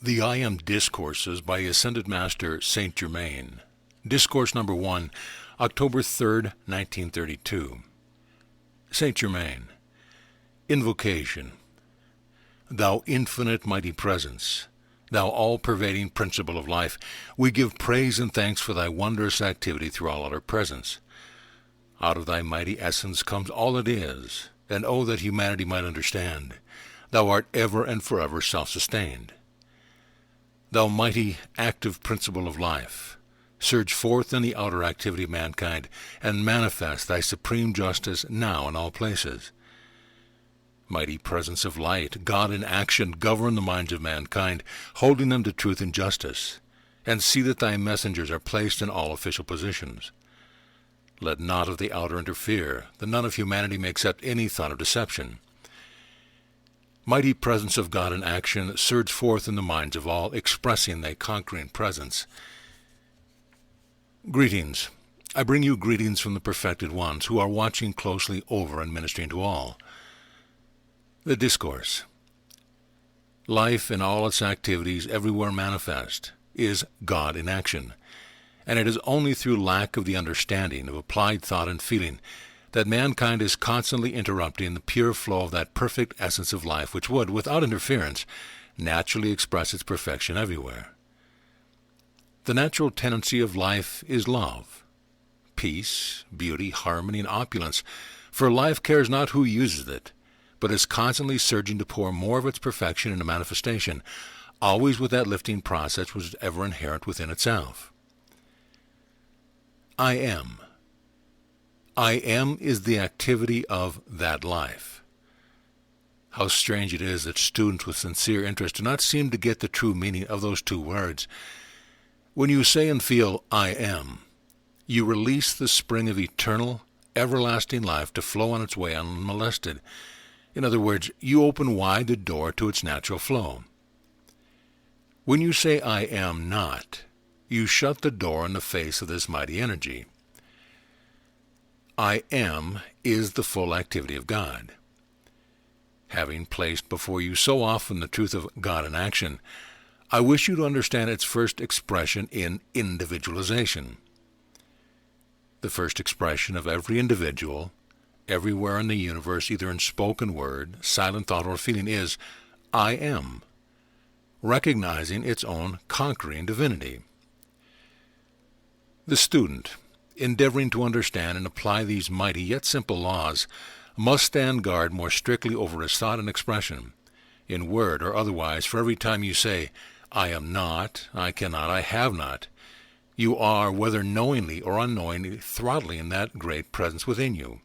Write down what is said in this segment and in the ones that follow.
The I Am Discourses by Ascended Master Saint Germain. Discourse number 1, October 3rd, 1932. Saint Germain. Invocation. Thou infinite mighty presence, thou all-pervading principle of life, we give praise and thanks for thy wondrous activity through all outer presence. Out of thy mighty essence comes all that is, and oh, that humanity might understand. Thou art ever and forever self-sustained. Thou mighty, active principle of life, surge forth in the outer activity of mankind, and manifest thy supreme justice now in all places. Mighty presence of light, God in action, govern the minds of mankind, holding them to truth and justice, and see that thy messengers are placed in all official positions. Let naught of the outer interfere, that none of humanity may accept any thought of deception. Mighty presence of God in action, surge forth in the minds of all, expressing thy conquering presence. Greetings. I bring you greetings from the perfected ones, who are watching closely over and ministering to all. The Discourse. Life in all its activities, everywhere manifest, is God in action, and it is only through lack of the understanding of applied thought and feeling that mankind is constantly interrupting the pure flow of that perfect essence of life which would, without interference, naturally express its perfection everywhere. The natural tendency of life is love, peace, beauty, harmony, and opulence, for life cares not who uses it, but is constantly surging to pour more of its perfection into manifestation, always with that lifting process which is ever inherent within itself. I am. I am is the activity of that life. How strange it is that students with sincere interest do not seem to get the true meaning of those two words. When you say and feel, I am, you release the spring of eternal, everlasting life to flow on its way unmolested. In other words, you open wide the door to its natural flow. When you say, I am not, you shut the door in the face of this mighty energy. I am is the full activity of God. Having placed before you so often the truth of God in action, I wish you to understand its first expression in individualization. The first expression of every individual, everywhere in the universe, either in spoken word, silent thought, or feeling, is I am, recognizing its own conquering divinity. The student, endeavoring to understand and apply these mighty yet simple laws, must stand guard more strictly over his thought and expression, in word or otherwise, for every time you say, I am not, I cannot, I have not, you are, whether knowingly or unknowingly, throttling that great presence within you.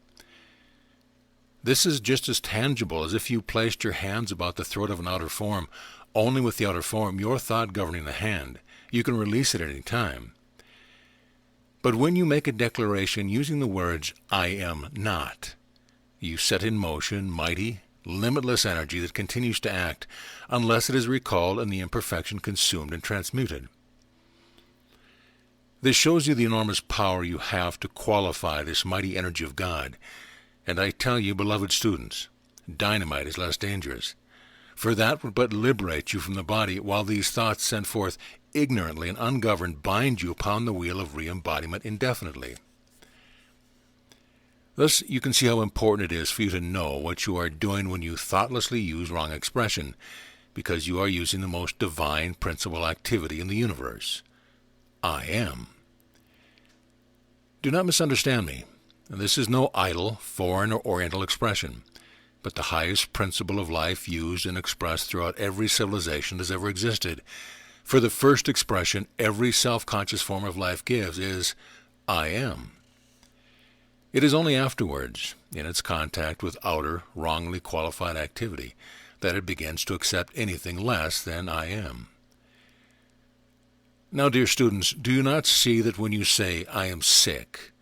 This is just as tangible as if you placed your hands about the throat of an outer form, only with the outer form, your thought governing the hand. You can release it at any time. But when you make a declaration using the words, I am not, you set in motion mighty, limitless energy that continues to act unless it is recalled and the imperfection consumed and transmuted. This shows you the enormous power you have to qualify this mighty energy of God. And I tell you, beloved students, dynamite is less dangerous, for that would but liberate you from the body, while these thoughts sent forth ignorantly and ungoverned bind you upon the wheel of re-embodiment indefinitely. Thus you can see how important it is for you to know what you are doing when you thoughtlessly use wrong expression, because you are using the most divine principal activity in the universe. I am. Do not misunderstand me. This is no idle, foreign, or oriental expression, but the highest principle of life used and expressed throughout every civilization that has ever existed. For the first expression every self-conscious form of life gives is, I am. It is only afterwards, in its contact with outer, wrongly qualified activity, that it begins to accept anything less than I am. Now, dear students, do you not see that when you say, I am sick,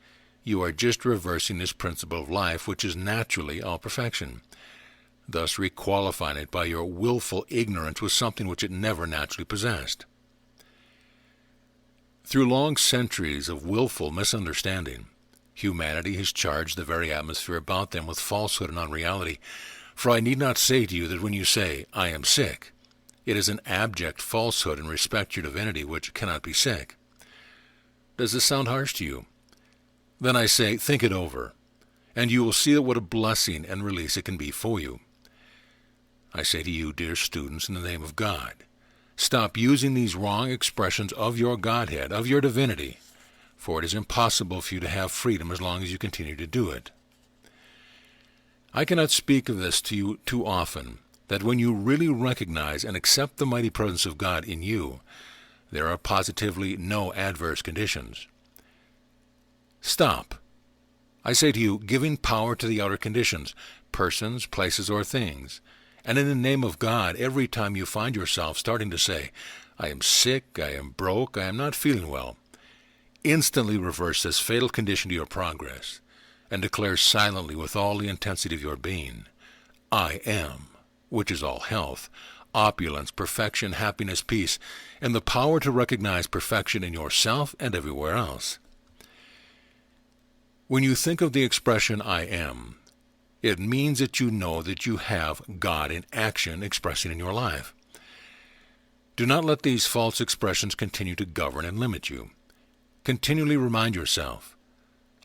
you are just reversing this principle of life, which is naturally all perfection, thus requalifying it by your willful ignorance with something which it never naturally possessed. Through long centuries of willful misunderstanding, humanity has charged the very atmosphere about them with falsehood and unreality, for I need not say to you that when you say, I am sick, It is an abject falsehood in respect to your divinity which cannot be sick. Does this sound harsh to you? Then I say, think it over, and you will see what a blessing and release it can be for you. I say to you, dear students, in the name of God, stop using these wrong expressions of your Godhead, of your divinity, for it is impossible for you to have freedom as long as you continue to do it. I cannot speak of this to you too often, that when you really recognize and accept the mighty presence of God in you, there are positively no adverse conditions. Stop. I say to you, giving power to the outer conditions, persons, places, or things, and in the name of God, every time you find yourself starting to say, I am sick, I am broke, I am not feeling well, instantly reverse this fatal condition to your progress, and declare silently with all the intensity of your being, I am, which is all health, opulence, perfection, happiness, peace, and the power to recognize perfection in yourself and everywhere else. When you think of the expression I am, it means that you know that you have God in action expressing in your life. Do not let these false expressions continue to govern and limit you. Continually remind yourself,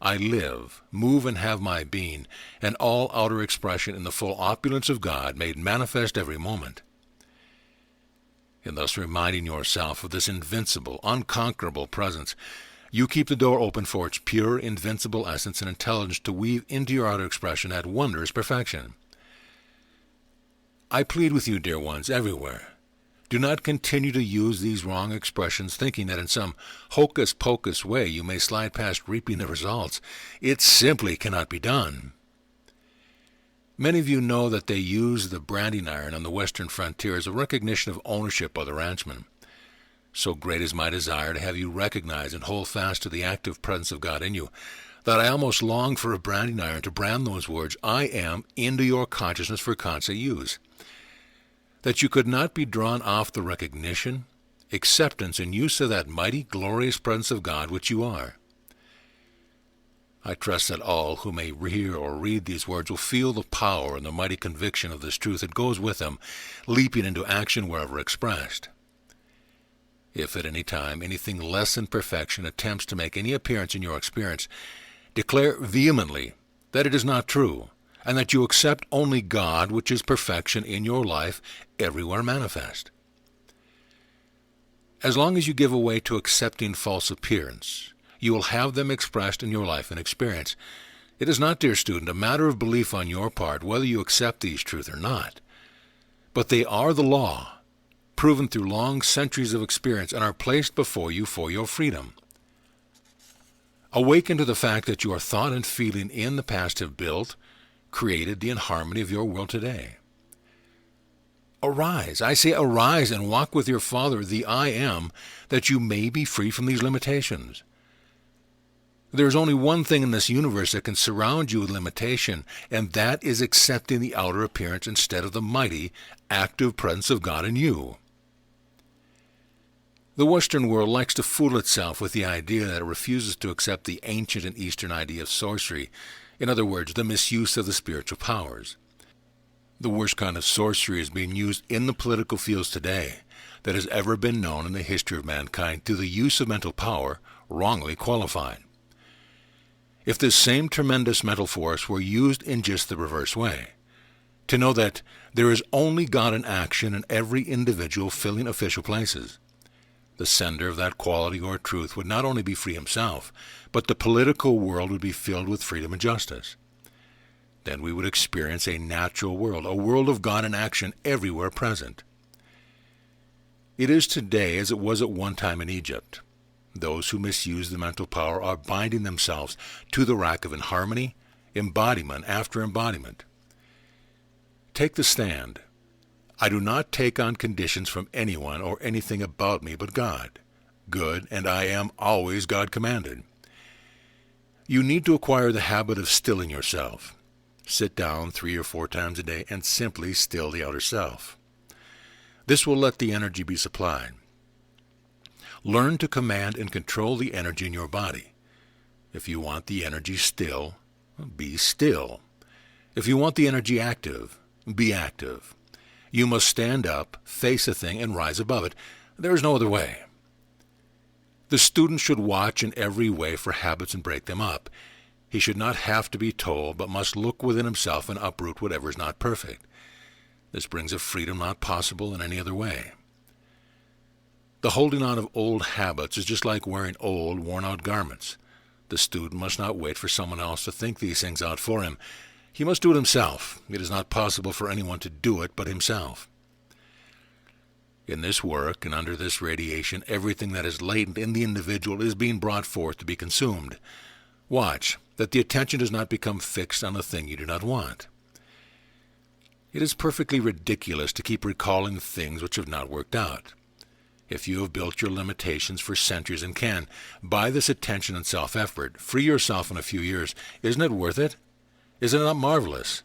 I live, move, and have my being, and all outer expression in the full opulence of God made manifest every moment. In thus reminding yourself of this invincible, unconquerable presence, you keep the door open for its pure, invincible essence and intelligence to weave into your outer expression that wondrous perfection. I plead with you, dear ones, everywhere. Do not continue to use these wrong expressions thinking that in some hocus-pocus way you may slide past reaping the results. It simply cannot be done. Many of you know that they use the branding iron on the western frontier as a recognition of ownership by the ranchman. So great is my desire to have you recognize and hold fast to the active presence of God in you, that I almost long for a branding iron to brand those words, I am, into your consciousness for constant use. That you could not be drawn off the recognition, acceptance, and use of that mighty, glorious presence of God which you are. I trust that all who may hear or read these words will feel the power and the mighty conviction of this truth that goes with them, leaping into action wherever expressed. If at any time anything less than perfection attempts to make any appearance in your experience, declare vehemently that it is not true, and that you accept only God, which is perfection in your life, everywhere manifest. As long as you give way to accepting false appearance, you will have them expressed in your life and experience. It is not, dear student, a matter of belief on your part whether you accept these truths or not, but they are the law, proven through long centuries of experience, and are placed before you for your freedom. Awaken to the fact that your thought and feeling in the past have built, created the inharmony of your world today. Arise, I say arise, and walk with your Father, the I Am, that you may be free from these limitations. There is only one thing in this universe that can surround you with limitation, and that is accepting the outer appearance instead of the mighty, active presence of God in you. The Western world likes to fool itself with the idea that it refuses to accept the ancient and Eastern idea of sorcery, in other words, the misuse of the spiritual powers. The worst kind of sorcery is being used in the political fields today that has ever been known in the history of mankind through the use of mental power, wrongly qualified. If this same tremendous mental force were used in just the reverse way, to know that there is only God in action in every individual filling official places, the sender of that quality or truth would not only be free himself, but the political world would be filled with freedom and justice. Then we would experience a natural world, a world of God in action everywhere present. It is today as it was at one time in Egypt. Those who misuse the mental power are binding themselves to the rack of inharmony, embodiment after embodiment. Take the stand. I do not take on conditions from anyone or anything about me but God. Good, and I am always God commanded. You need to acquire the habit of stilling yourself. Sit down 3 or 4 times a day and simply still the outer self. This will let the energy be supplied. Learn to command and control the energy in your body. If you want the energy still, be still. If you want the energy active, be active. You must stand up, face a thing, and rise above it. There is no other way. The student should watch in every way for habits and break them up. He should not have to be told, but must look within himself and uproot whatever is not perfect. This brings a freedom not possible in any other way. The holding on of old habits is just like wearing old, worn-out garments. The student must not wait for someone else to think these things out for him. He must do it himself. It is not possible for anyone to do it but himself. In this work and under this radiation, everything that is latent in the individual is being brought forth to be consumed. Watch that the attention does not become fixed on a thing you do not want. It is perfectly ridiculous to keep recalling things which have not worked out. If you have built your limitations for centuries and can, by this attention and self-effort, free yourself in a few years, isn't it worth it? Isn't it not marvelous?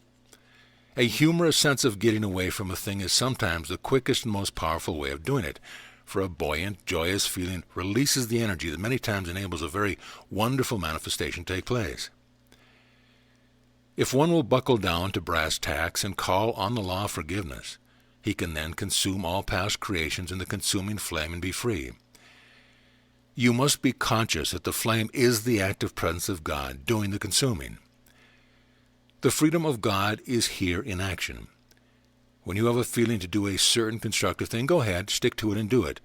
A humorous sense of getting away from a thing is sometimes the quickest and most powerful way of doing it, for a buoyant, joyous feeling releases the energy that many times enables a very wonderful manifestation to take place. If one will buckle down to brass tacks and call on the law of forgiveness, he can then consume all past creations in the consuming flame and be free. You must be conscious that the flame is the active presence of God doing the consuming. The freedom of God is here in action. When you have a feeling to do a certain constructive thing, go ahead, stick to it and do it.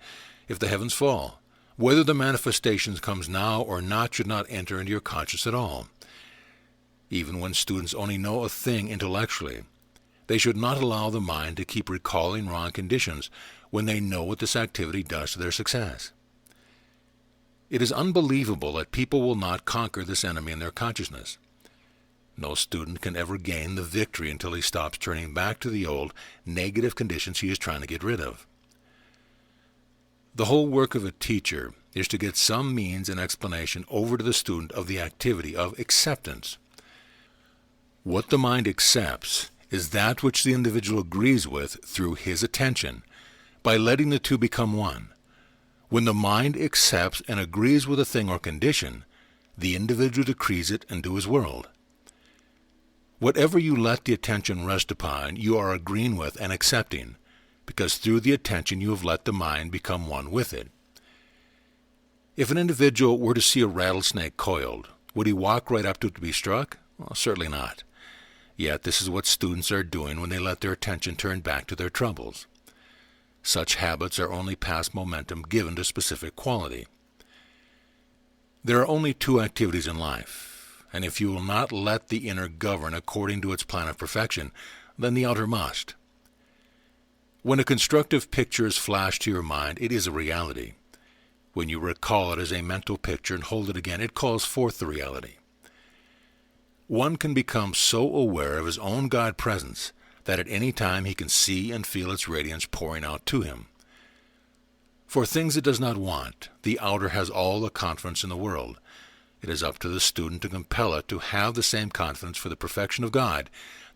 If the heavens fall, whether the manifestation comes now or not should not enter into your conscience at all. Even when students only know a thing intellectually, they should not allow the mind to keep recalling wrong conditions when they know what this activity does to their success. It is unbelievable that people will not conquer this enemy in their consciousness. No student can ever gain the victory until he stops turning back to the old, negative conditions he is trying to get rid of. The whole work of a teacher is to get some means and explanation over to the student of the activity of acceptance. What the mind accepts is that which the individual agrees with through his attention, by letting the two become one. When the mind accepts and agrees with a thing or condition, the individual decrees it into his world. Whatever you let the attention rest upon, you are agreeing with and accepting, because through the attention you have let the mind become one with it. If an individual were to see a rattlesnake coiled, would he walk right up to it to be struck? Well, certainly not. Yet this is what students are doing when they let their attention turn back to their troubles. Such habits are only past momentum given to specific quality. There are only two activities in life, and if you will not let the inner govern according to its plan of perfection, then the outer must. When a constructive picture is flashed to your mind, it is a reality. When you recall it as a mental picture and hold it again, it calls forth the reality. One can become so aware of his own God presence that at any time he can see and feel its radiance pouring out to him. For things it does not want, the outer has all the confidence in the world. It is up to the student to compel it to have the same confidence for the perfection of God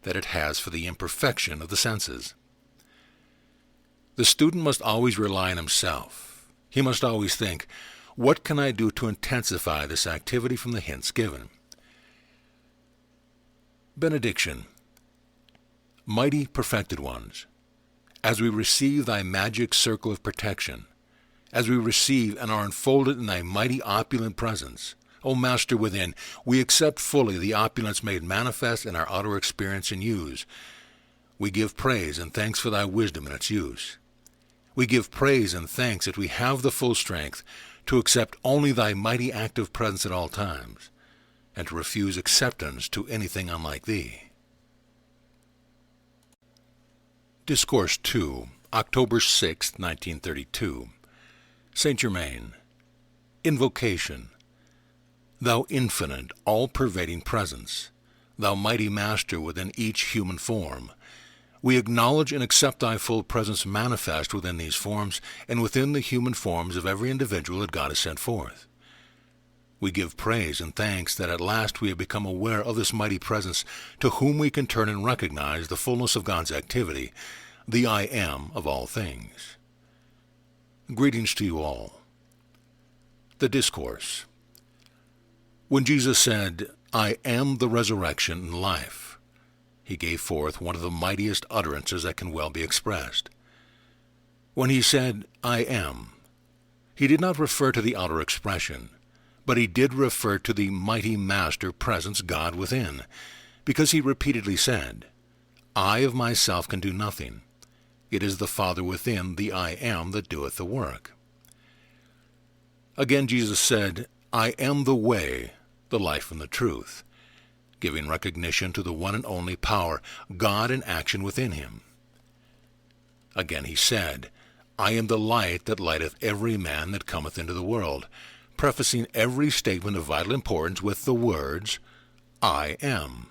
that it has for the imperfection of the senses. The student must always rely on himself. He must always think, what can I do to intensify this activity from the hints given? Benediction. Mighty perfected ones, as we receive thy magic circle of protection, as we receive and are enfolded in thy mighty opulent presence, O Master within, we accept fully the opulence made manifest in our outer experience and use. We give praise and thanks for thy wisdom in its use. We give praise and thanks that we have the full strength to accept only thy mighty active presence at all times, and to refuse acceptance to anything unlike thee. Discourse 2, October 6, 1932. Saint Germain. Invocation. Thou infinite, all-pervading presence, thou mighty Master within each human form, we acknowledge and accept thy full presence manifest within these forms and within the human forms of every individual that God has sent forth. We give praise and thanks that at last we have become aware of this mighty presence to whom we can turn and recognize the fullness of God's activity, the I Am of all things. Greetings to you all. The Discourse. When Jesus said, I am the resurrection and life, he gave forth one of the mightiest utterances that can well be expressed. When he said, "I am," he did not refer to the outer expression, but he did refer to the mighty master presence God within, because he repeatedly said, "I of myself can do nothing. It is the Father within, the I am, that doeth the work." Again Jesus said, "I am the way, the life, and the truth," giving recognition to the one and only power, God in action within him. Again he said, "I am the light that lighteth every man that cometh into the world," prefacing every statement of vital importance with the words, "I am."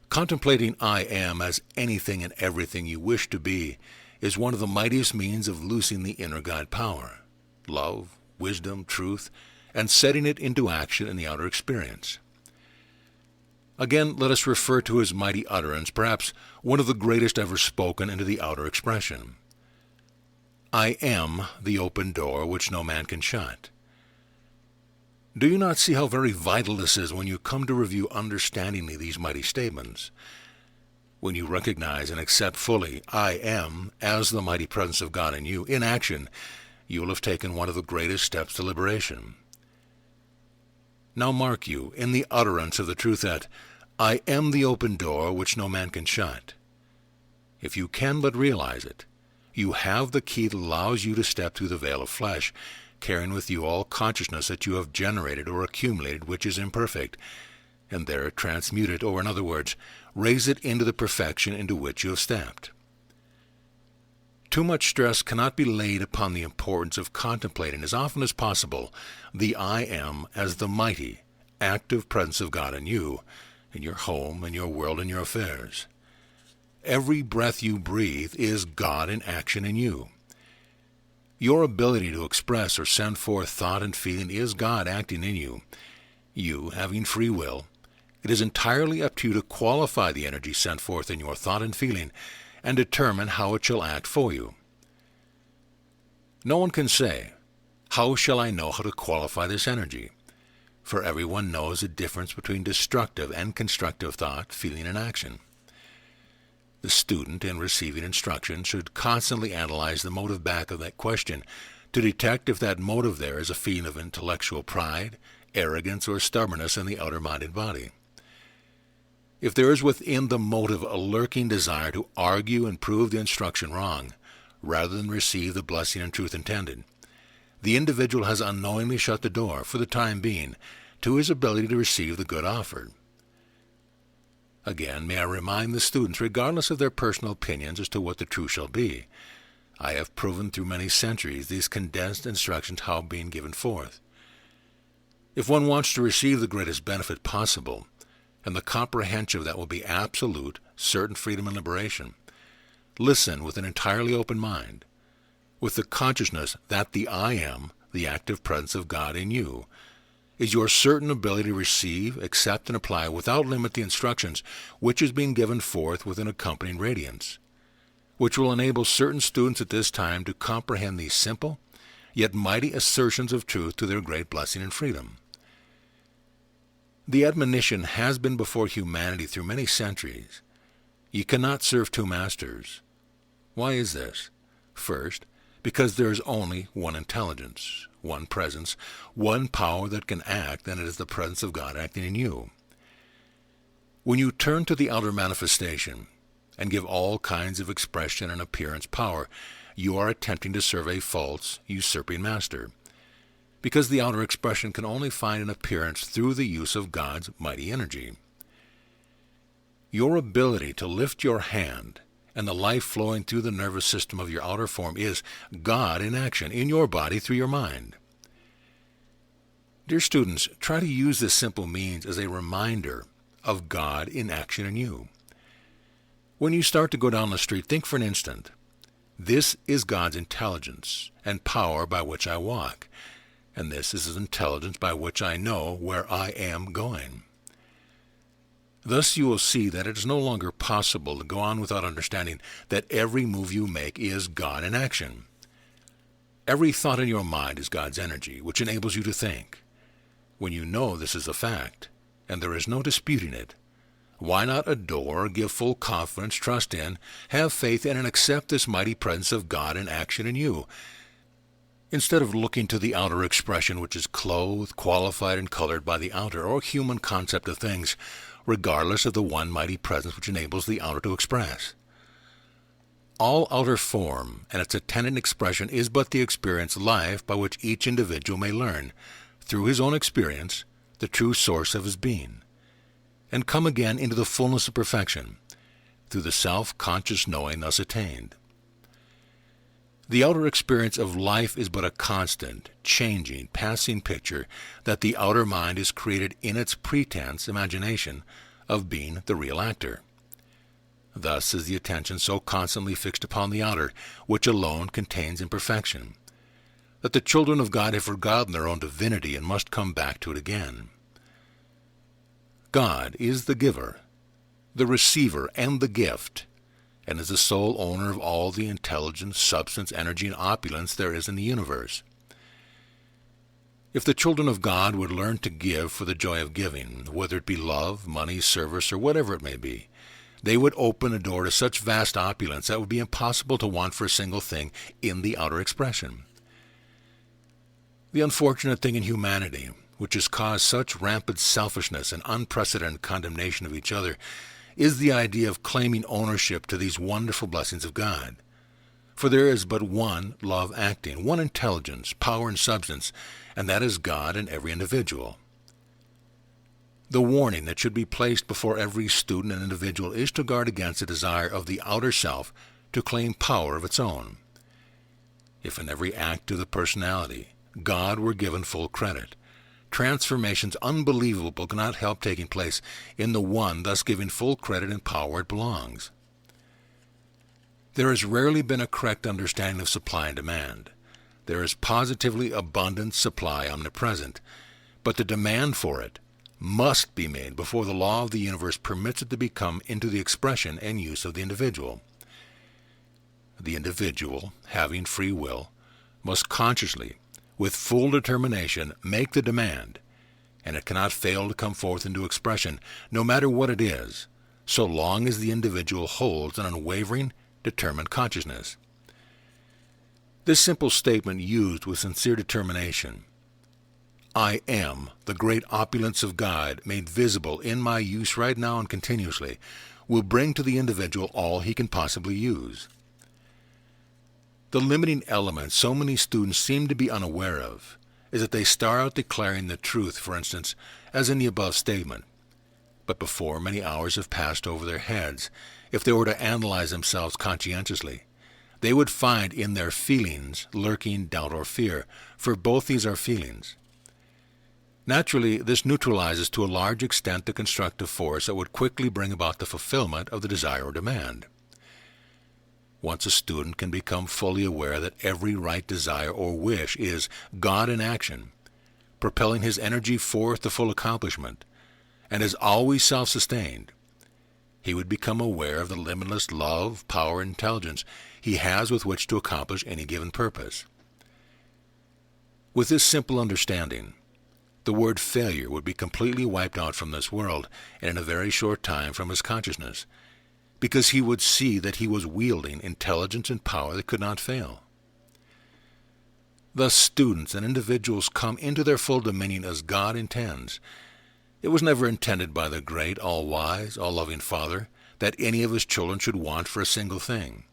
Contemplating I am as anything and everything you wish to be is one of the mightiest means of loosing the inner God power, love, wisdom, truth, and setting it into action in the outer experience. Again, let us refer to his mighty utterance, perhaps one of the greatest ever spoken into the outer expression. "I am the open door which no man can shut." Do you not see how very vital this is when you come to review understandingly these mighty statements? When you recognize and accept fully "I am" as the mighty presence of God in you, in action, you will have taken one of the greatest steps to liberation. Now mark you in the utterance of the truth that "I am the open door which no man can shut." If you can but realize it, you have the key that allows you to step through the veil of flesh, carrying with you all consciousness that you have generated or accumulated which is imperfect, and there transmute it, or in other words, raise it into the perfection into which you have stepped. Too much stress cannot be laid upon the importance of contemplating as often as possible the I am as the mighty, active presence of God in you, in your home, in your world, in your affairs. Every breath you breathe is God in action in you. Your ability to express or send forth thought and feeling is God acting in you. You, having free will, it is entirely up to you to qualify the energy sent forth in your thought and feeling and determine how it shall act for you. No one can say, "How shall I know how to qualify this energy?" For everyone knows the difference between destructive and constructive thought, feeling, and action. The student, in receiving instruction, should constantly analyze the motive back of that question to detect if that motive there is a feeling of intellectual pride, arrogance, or stubbornness in the outer-minded body. If there is within the motive a lurking desire to argue and prove the instruction wrong, rather than receive the blessing and truth intended, the individual has unknowingly shut the door, for the time being, to his ability to receive the good offered. Again, may I remind the students, regardless of their personal opinions as to what the truth shall be, I have proven through many centuries these condensed instructions how being given forth. If one wants to receive the greatest benefit possible, and the comprehension of that will be absolute, certain freedom and liberation, listen with an entirely open mind, with the consciousness that the I am, the active presence of God in you, is your certain ability to receive, accept, and apply without limit the instructions which is being given forth with an accompanying radiance, which will enable certain students at this time to comprehend these simple, yet mighty assertions of truth to their great blessing and freedom. The admonition has been before humanity through many centuries. You cannot serve two masters. Why is this? First, because there is only one intelligence, one presence, one power that can act, and it is the presence of God acting in you. When you turn to the outer manifestation and give all kinds of expression and appearance power, you are attempting to serve a false, usurping master, because the outer expression can only find an appearance through the use of God's mighty energy. Your ability to lift your hand and the life flowing through the nervous system of your outer form is God in action in your body through your mind. Dear students, try to use this simple means as a reminder of God in action in you. When you start to go down the street, think for an instant, this is God's intelligence and power by which I walk, and this is His intelligence by which I know where I am going. Thus you will see that it is no longer possible to go on without understanding that every move you make is God in action. Every thought in your mind is God's energy, which enables you to think. When you know this is a fact, and there is no disputing it, Why not adore, give full confidence, trust in, have faith in, and accept this mighty presence of God in action in you, instead of looking to the outer expression which is clothed, qualified, and colored by the outer or human concept of things, regardless of the one mighty presence which enables the outer to express. All outer form and its attendant expression is but the experienced life by which each individual may learn, through his own experience, the true source of his being, and come again into the fullness of perfection, through the self-conscious knowing thus attained. The outer experience of life is but a constant, changing, passing picture that the outer mind is created in its pretense, imagination, of being the real actor. Thus is the attention so constantly fixed upon the outer, which alone contains imperfection, that the children of God have forgotten their own divinity and must come back to it again. God is the giver, the receiver, and the gift, and is the sole owner of all the intelligence, substance, energy, and opulence there is in the universe. If the children of God would learn to give for the joy of giving, whether it be love, money, service, or whatever it may be, they would open a door to such vast opulence that would be impossible to want for a single thing in the outer expression. The unfortunate thing in humanity, which has caused such rampant selfishness and unprecedented condemnation of each other, is the idea of claiming ownership to these wonderful blessings of God. For there is but one love acting, one intelligence, power, and substance, and that is God in every individual. The warning that should be placed before every student and individual is to guard against the desire of the outer self to claim power of its own. If in every act of the personality God were given full credit, transformations unbelievable cannot help taking place in the one thus giving full credit and power it belongs. There has rarely been a correct understanding of supply and demand. There is positively abundant supply omnipresent, but the demand for it must be made before the law of the universe permits it to become into the expression and use of the individual. The individual, having free will, must consciously, with full determination, make the demand, and it cannot fail to come forth into expression, no matter what it is, so long as the individual holds an unwavering, determined consciousness. This simple statement used with sincere determination, I am the great opulence of God made visible in my use right now and continuously, will bring to the individual all he can possibly use. The limiting element so many students seem to be unaware of is that they start out declaring the truth, for instance, as in the above statement. But before many hours have passed over their heads, if they were to analyze themselves conscientiously, they would find in their feelings lurking doubt or fear, for both these are feelings. Naturally, this neutralizes to a large extent the constructive force that would quickly bring about the fulfillment of the desire or demand. Once a student can become fully aware that every right desire or wish is God in action, propelling his energy forth to full accomplishment, and is always self-sustained, he would become aware of the limitless love, power, and intelligence he has with which to accomplish any given purpose. With this simple understanding, the word failure would be completely wiped out from this world and in a very short time from his consciousness, because he would see that he was wielding intelligence and power that could not fail. Thus students and individuals come into their full dominion as God intends. It was never intended by the great, all-wise, all-loving Father that any of his children should want for a single thing.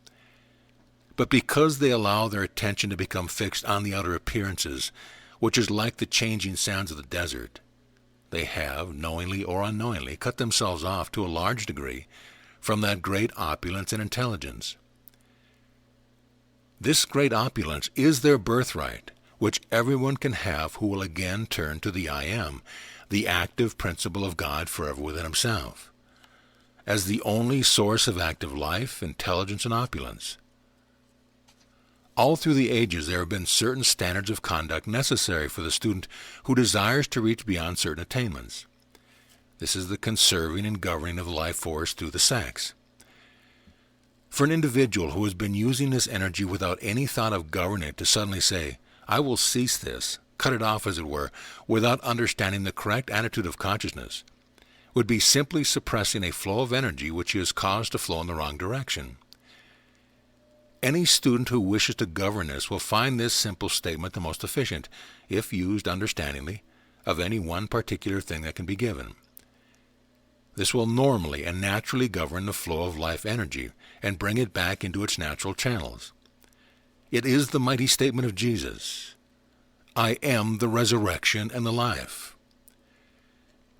But because they allow their attention to become fixed on the outer appearances, which is like the changing sands of the desert, they have, knowingly or unknowingly, cut themselves off to a large degree from that great opulence and intelligence. This great opulence is their birthright, which everyone can have who will again turn to the I Am, the active principle of God forever within himself, as the only source of active life, intelligence, and opulence. All through the ages there have been certain standards of conduct necessary for the student who desires to reach beyond certain attainments. This is the conserving and governing of the life force through the sex. For an individual who has been using this energy without any thought of governing it to suddenly say, I will cease this, cut it off as it were, without understanding the correct attitude of consciousness, would be simply suppressing a flow of energy which he has caused to flow in the wrong direction. Any student who wishes to govern this will find this simple statement the most efficient, if used understandingly, of any one particular thing that can be given. This will normally and naturally govern the flow of life energy and bring it back into its natural channels. It is the mighty statement of Jesus, "I am the resurrection and the life."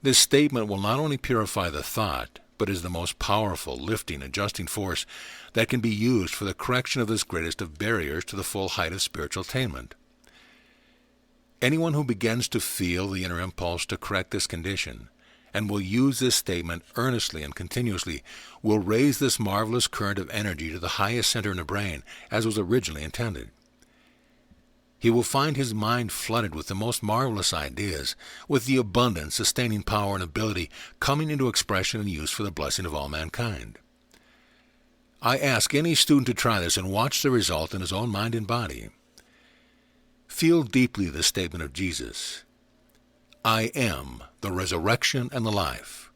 This statement will not only purify the thought, but is the most powerful, lifting, adjusting force that can be used for the correction of this greatest of barriers to the full height of spiritual attainment. Anyone who begins to feel the inner impulse to correct this condition, and will use this statement earnestly and continuously, will raise this marvelous current of energy to the highest center in the brain, as was originally intended. He will find his mind flooded with the most marvelous ideas, with the abundant, sustaining power and ability coming into expression and use for the blessing of all mankind. I ask any student to try this and watch the result in his own mind and body. Feel deeply the statement of Jesus, "I am the resurrection and the life."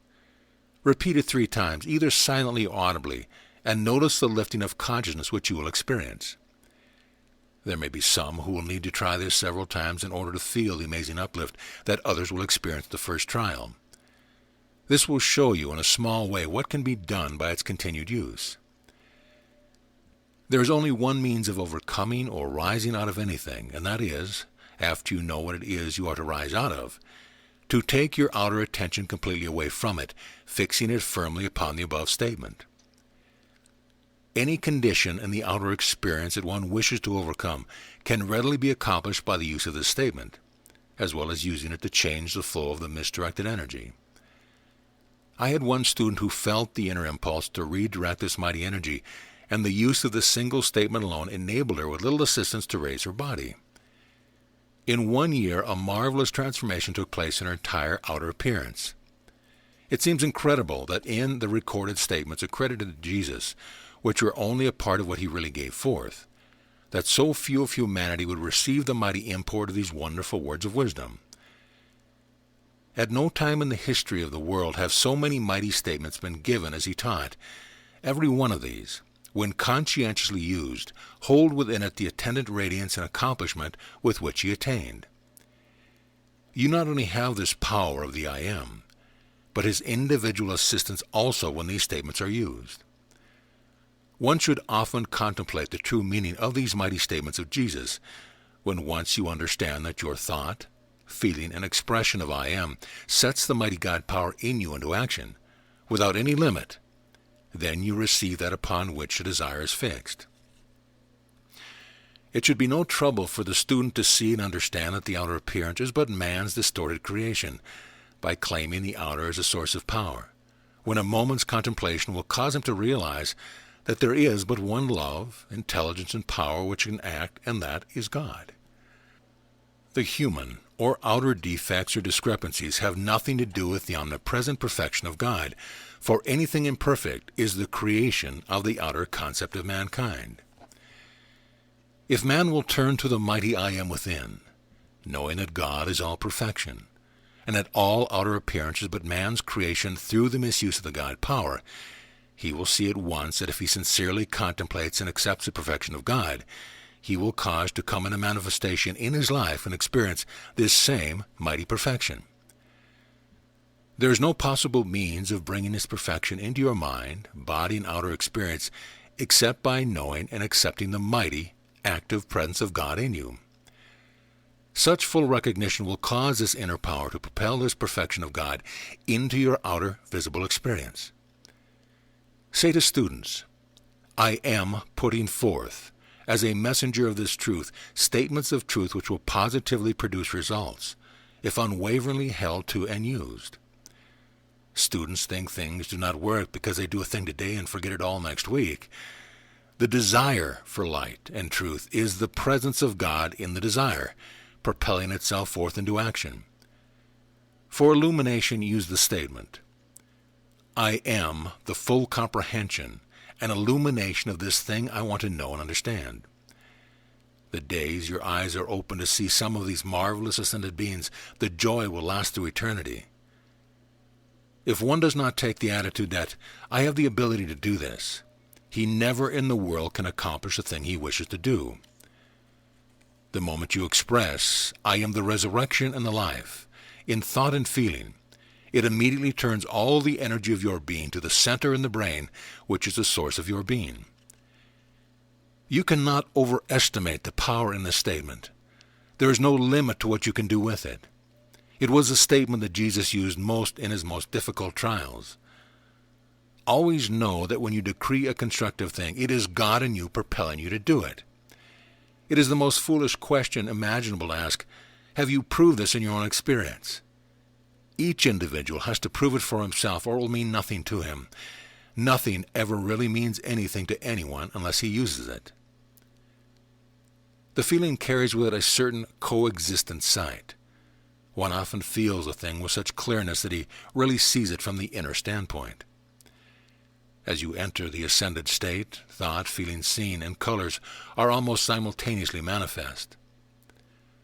Repeat it 3 times, either silently or audibly, and notice the lifting of consciousness which you will experience. There may be some who will need to try this several times in order to feel the amazing uplift that others will experience the first trial. This will show you in a small way what can be done by its continued use. There is only one means of overcoming or rising out of anything, and that is, after you know what it is you are to rise out of, to take your outer attention completely away from it, fixing it firmly upon the above statement. Any condition in the outer experience that one wishes to overcome can readily be accomplished by the use of this statement, as well as using it to change the flow of the misdirected energy. I had one student who felt the inner impulse to redirect this mighty energy, and the use of this single statement alone enabled her with little assistance to raise her body. In 1 year, a marvelous transformation took place in her entire outer appearance. It seems incredible that in the recorded statements accredited to Jesus, which were only a part of what he really gave forth, that so few of humanity would receive the mighty import of these wonderful words of wisdom. At no time in the history of the world have so many mighty statements been given as he taught. Every one of these, when conscientiously used, hold within it the attendant radiance and accomplishment with which he attained. You not only have this power of the I Am, but his individual assistance also when these statements are used. One should often contemplate the true meaning of these mighty statements of Jesus, when once you understand that your thought, feeling, and expression of I Am sets the mighty God power in you into action, without any limit, then you receive that upon which the desire is fixed. It should be no trouble for the student to see and understand that the outer appearance is but man's distorted creation, by claiming the outer as a source of power, when a moment's contemplation will cause him to realize that there is but one love, intelligence, and power which can act, and that is God. The human or outer defects or discrepancies have nothing to do with the omnipresent perfection of God, for anything imperfect is the creation of the outer concept of mankind. If man will turn to the mighty I Am within, knowing that God is all perfection, and that all outer appearance is but man's creation through the misuse of the God power, he will see at once that if he sincerely contemplates and accepts the perfection of God, he will cause to come in a manifestation in his life and experience this same mighty perfection. There is no possible means of bringing this perfection into your mind, body, and outer experience except by knowing and accepting the mighty, active presence of God in you. Such full recognition will cause this inner power to propel this perfection of God into your outer visible experience. Say to students, I am putting forth, as a messenger of this truth, statements of truth which will positively produce results, if unwaveringly held to and used. Students think things do not work because they do a thing today and forget it all next week. The desire for light and truth is the presence of God in the desire, propelling itself forth into action. For illumination, use the statement, I am the full comprehension and illumination of this thing I want to know and understand. The days your eyes are open to see some of these marvelous ascended beings, the joy will last through eternity. If one does not take the attitude that I have the ability to do this, he never in the world can accomplish the thing he wishes to do. The moment you express, I am the resurrection and the life, in thought and feeling, it immediately turns all the energy of your being to the center in the brain, which is the source of your being. You cannot overestimate the power in this statement. There is no limit to what you can do with it. It was a statement that Jesus used most in his most difficult trials. Always know that when you decree a constructive thing, it is God in you propelling you to do it. It is the most foolish question imaginable to ask, have you proved this in your own experience? Each individual has to prove it for himself or it will mean nothing to him. Nothing ever really means anything to anyone unless he uses it. The feeling carries with it a certain coexistent sight. One often feels a thing with such clearness that he really sees it from the inner standpoint. As you enter the ascended state, thought, feeling, seen, and colors are almost simultaneously manifest.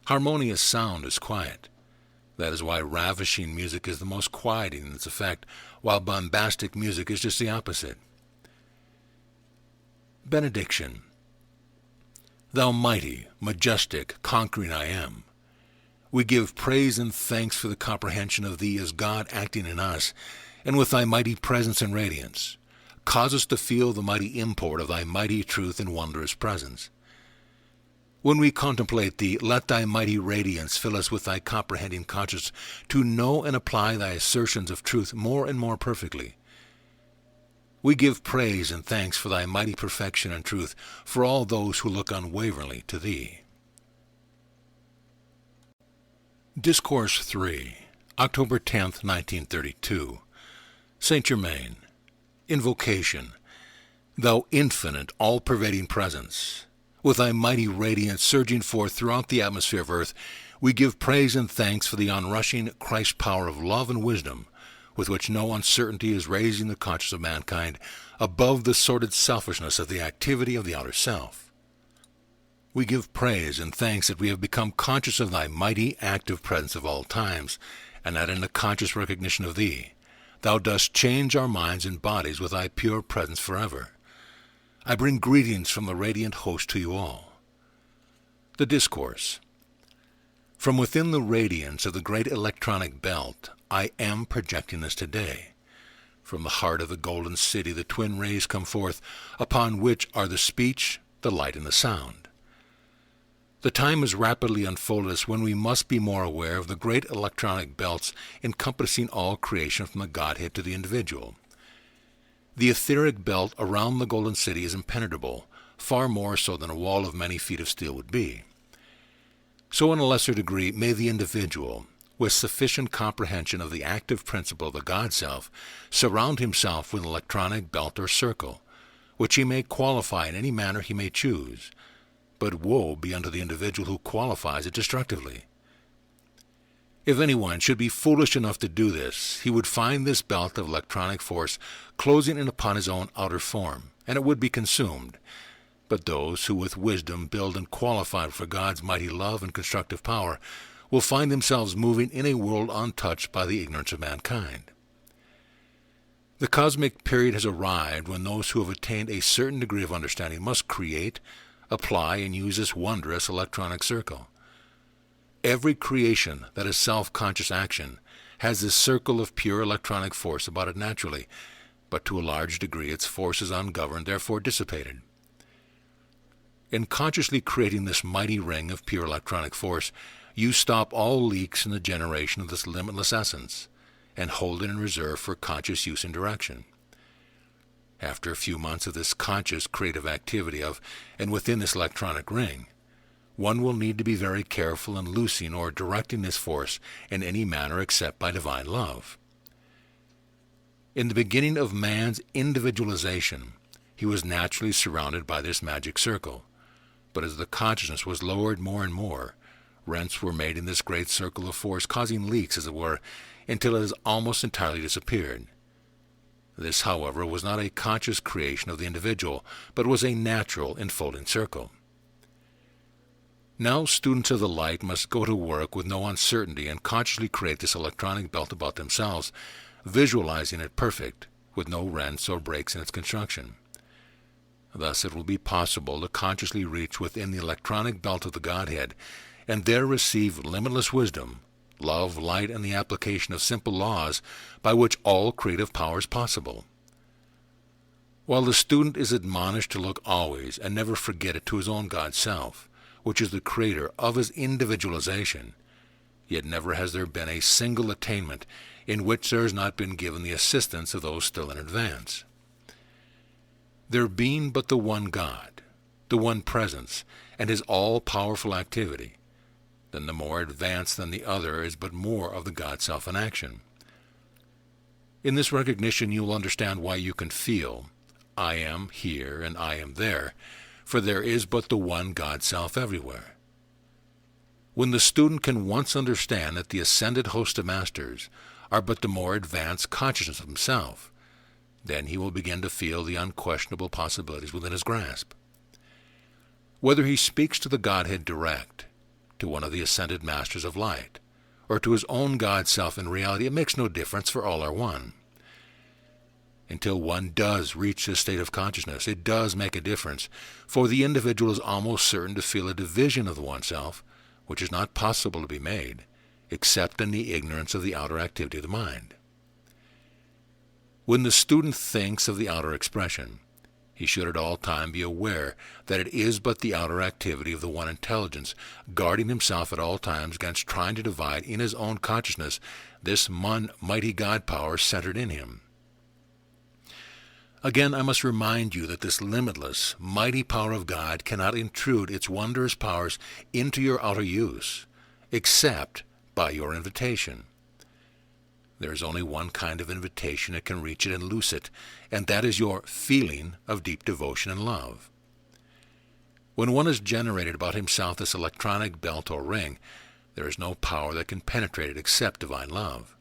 Harmonious sound is quiet. That is why ravishing music is the most quieting in its effect, while bombastic music is just the opposite. Benediction. Thou mighty, majestic, conquering I am. We give praise and thanks for the comprehension of Thee as God acting in us, and with Thy mighty presence and radiance. Cause us to feel the mighty import of Thy mighty truth and wondrous presence. When we contemplate Thee, let Thy mighty radiance fill us with Thy comprehending conscience to know and apply Thy assertions of truth more and more perfectly. We give praise and thanks for Thy mighty perfection and truth for all those who look unwaveringly to Thee. Discourse 3, October 10th, 1932. Saint Germain. Invocation. Thou infinite, all-pervading presence, with Thy mighty radiance surging forth throughout the atmosphere of earth, we give praise and thanks for the onrushing Christ power of love and wisdom, with which no uncertainty is raising the conscience of mankind above the sordid selfishness of the activity of the outer self. We give praise and thanks that we have become conscious of Thy mighty, active presence of all times, and that in the conscious recognition of Thee, Thou dost change our minds and bodies with Thy pure presence forever. I bring greetings from the radiant host to you all. The Discourse. From within the radiance of the great electronic belt, I am projecting this today. From the heart of the golden city the twin rays come forth, upon which are the speech, the light, and the sound. The time is rapidly unfolded us when we must be more aware of the great electronic belts encompassing all creation from the Godhead to the individual. The etheric belt around the golden city is impenetrable, far more so than a wall of many feet of steel would be. So in a lesser degree may the individual, with sufficient comprehension of the active principle of the God-self, surround himself with an electronic belt or circle, which he may qualify in any manner he may choose, but woe be unto the individual who qualifies it destructively. If anyone should be foolish enough to do this, he would find this belt of electronic force closing in upon his own outer form, and it would be consumed. But those who with wisdom build and qualify for God's mighty love and constructive power will find themselves moving in a world untouched by the ignorance of mankind. The cosmic period has arrived when those who have attained a certain degree of understanding must create, apply, and use this wondrous electronic circle. Every creation that is self-conscious action has this circle of pure electronic force about it naturally, but to a large degree its force is ungoverned, therefore dissipated. In consciously creating this mighty ring of pure electronic force, you stop all leaks in the generation of this limitless essence, and hold it in reserve for conscious use and direction. After a few months of this conscious creative activity of and within this electronic ring, one will need to be very careful in loosing or directing this force in any manner except by divine love. In the beginning of man's individualization, he was naturally surrounded by this magic circle, but as the consciousness was lowered more and more, rents were made in this great circle of force, causing leaks, as it were, until it has almost entirely disappeared. This, however, was not a conscious creation of the individual, but was a natural enfolding circle. Now students of the light must go to work with no uncertainty and consciously create this electronic belt about themselves, visualizing it perfect, with no rents or breaks in its construction. Thus it will be possible to consciously reach within the electronic belt of the Godhead, and there receive limitless wisdom, love, light, and the application of simple laws by which all creative power is possible. While the student is admonished to look always and never forget it to his own God self, which is the creator of his individualization, yet never has there been a single attainment in which there has not been given the assistance of those still in advance. There being but the one God, the one presence, and his all-powerful activity, then the more advanced than the other is but more of the God self in action. In this recognition you will understand why you can feel, I am here and I am there, for there is but the one God self everywhere. When the student can once understand that the ascended host of masters are but the more advanced consciousness of himself, then he will begin to feel the unquestionable possibilities within his grasp. Whether he speaks to the Godhead direct, to one of the ascended masters of light, or to his own God self in reality, it makes no difference, for all are one. Until one does reach this state of consciousness, it does make a difference, for the individual is almost certain to feel a division of oneself, which is not possible to be made, except in the ignorance of the outer activity of the mind. When the student thinks of the outer expression, he should at all time be aware that it is but the outer activity of the one intelligence, guarding himself at all times against trying to divide in his own consciousness this one mighty God power centered in him. Again, I must remind you that this limitless, mighty power of God cannot intrude its wondrous powers into your outer use, except by your invitation. There is only one kind of invitation that can reach it and loose it, and that is your feeling of deep devotion and love. When one has generated about himself this electronic belt or ring, there is no power that can penetrate it except divine love.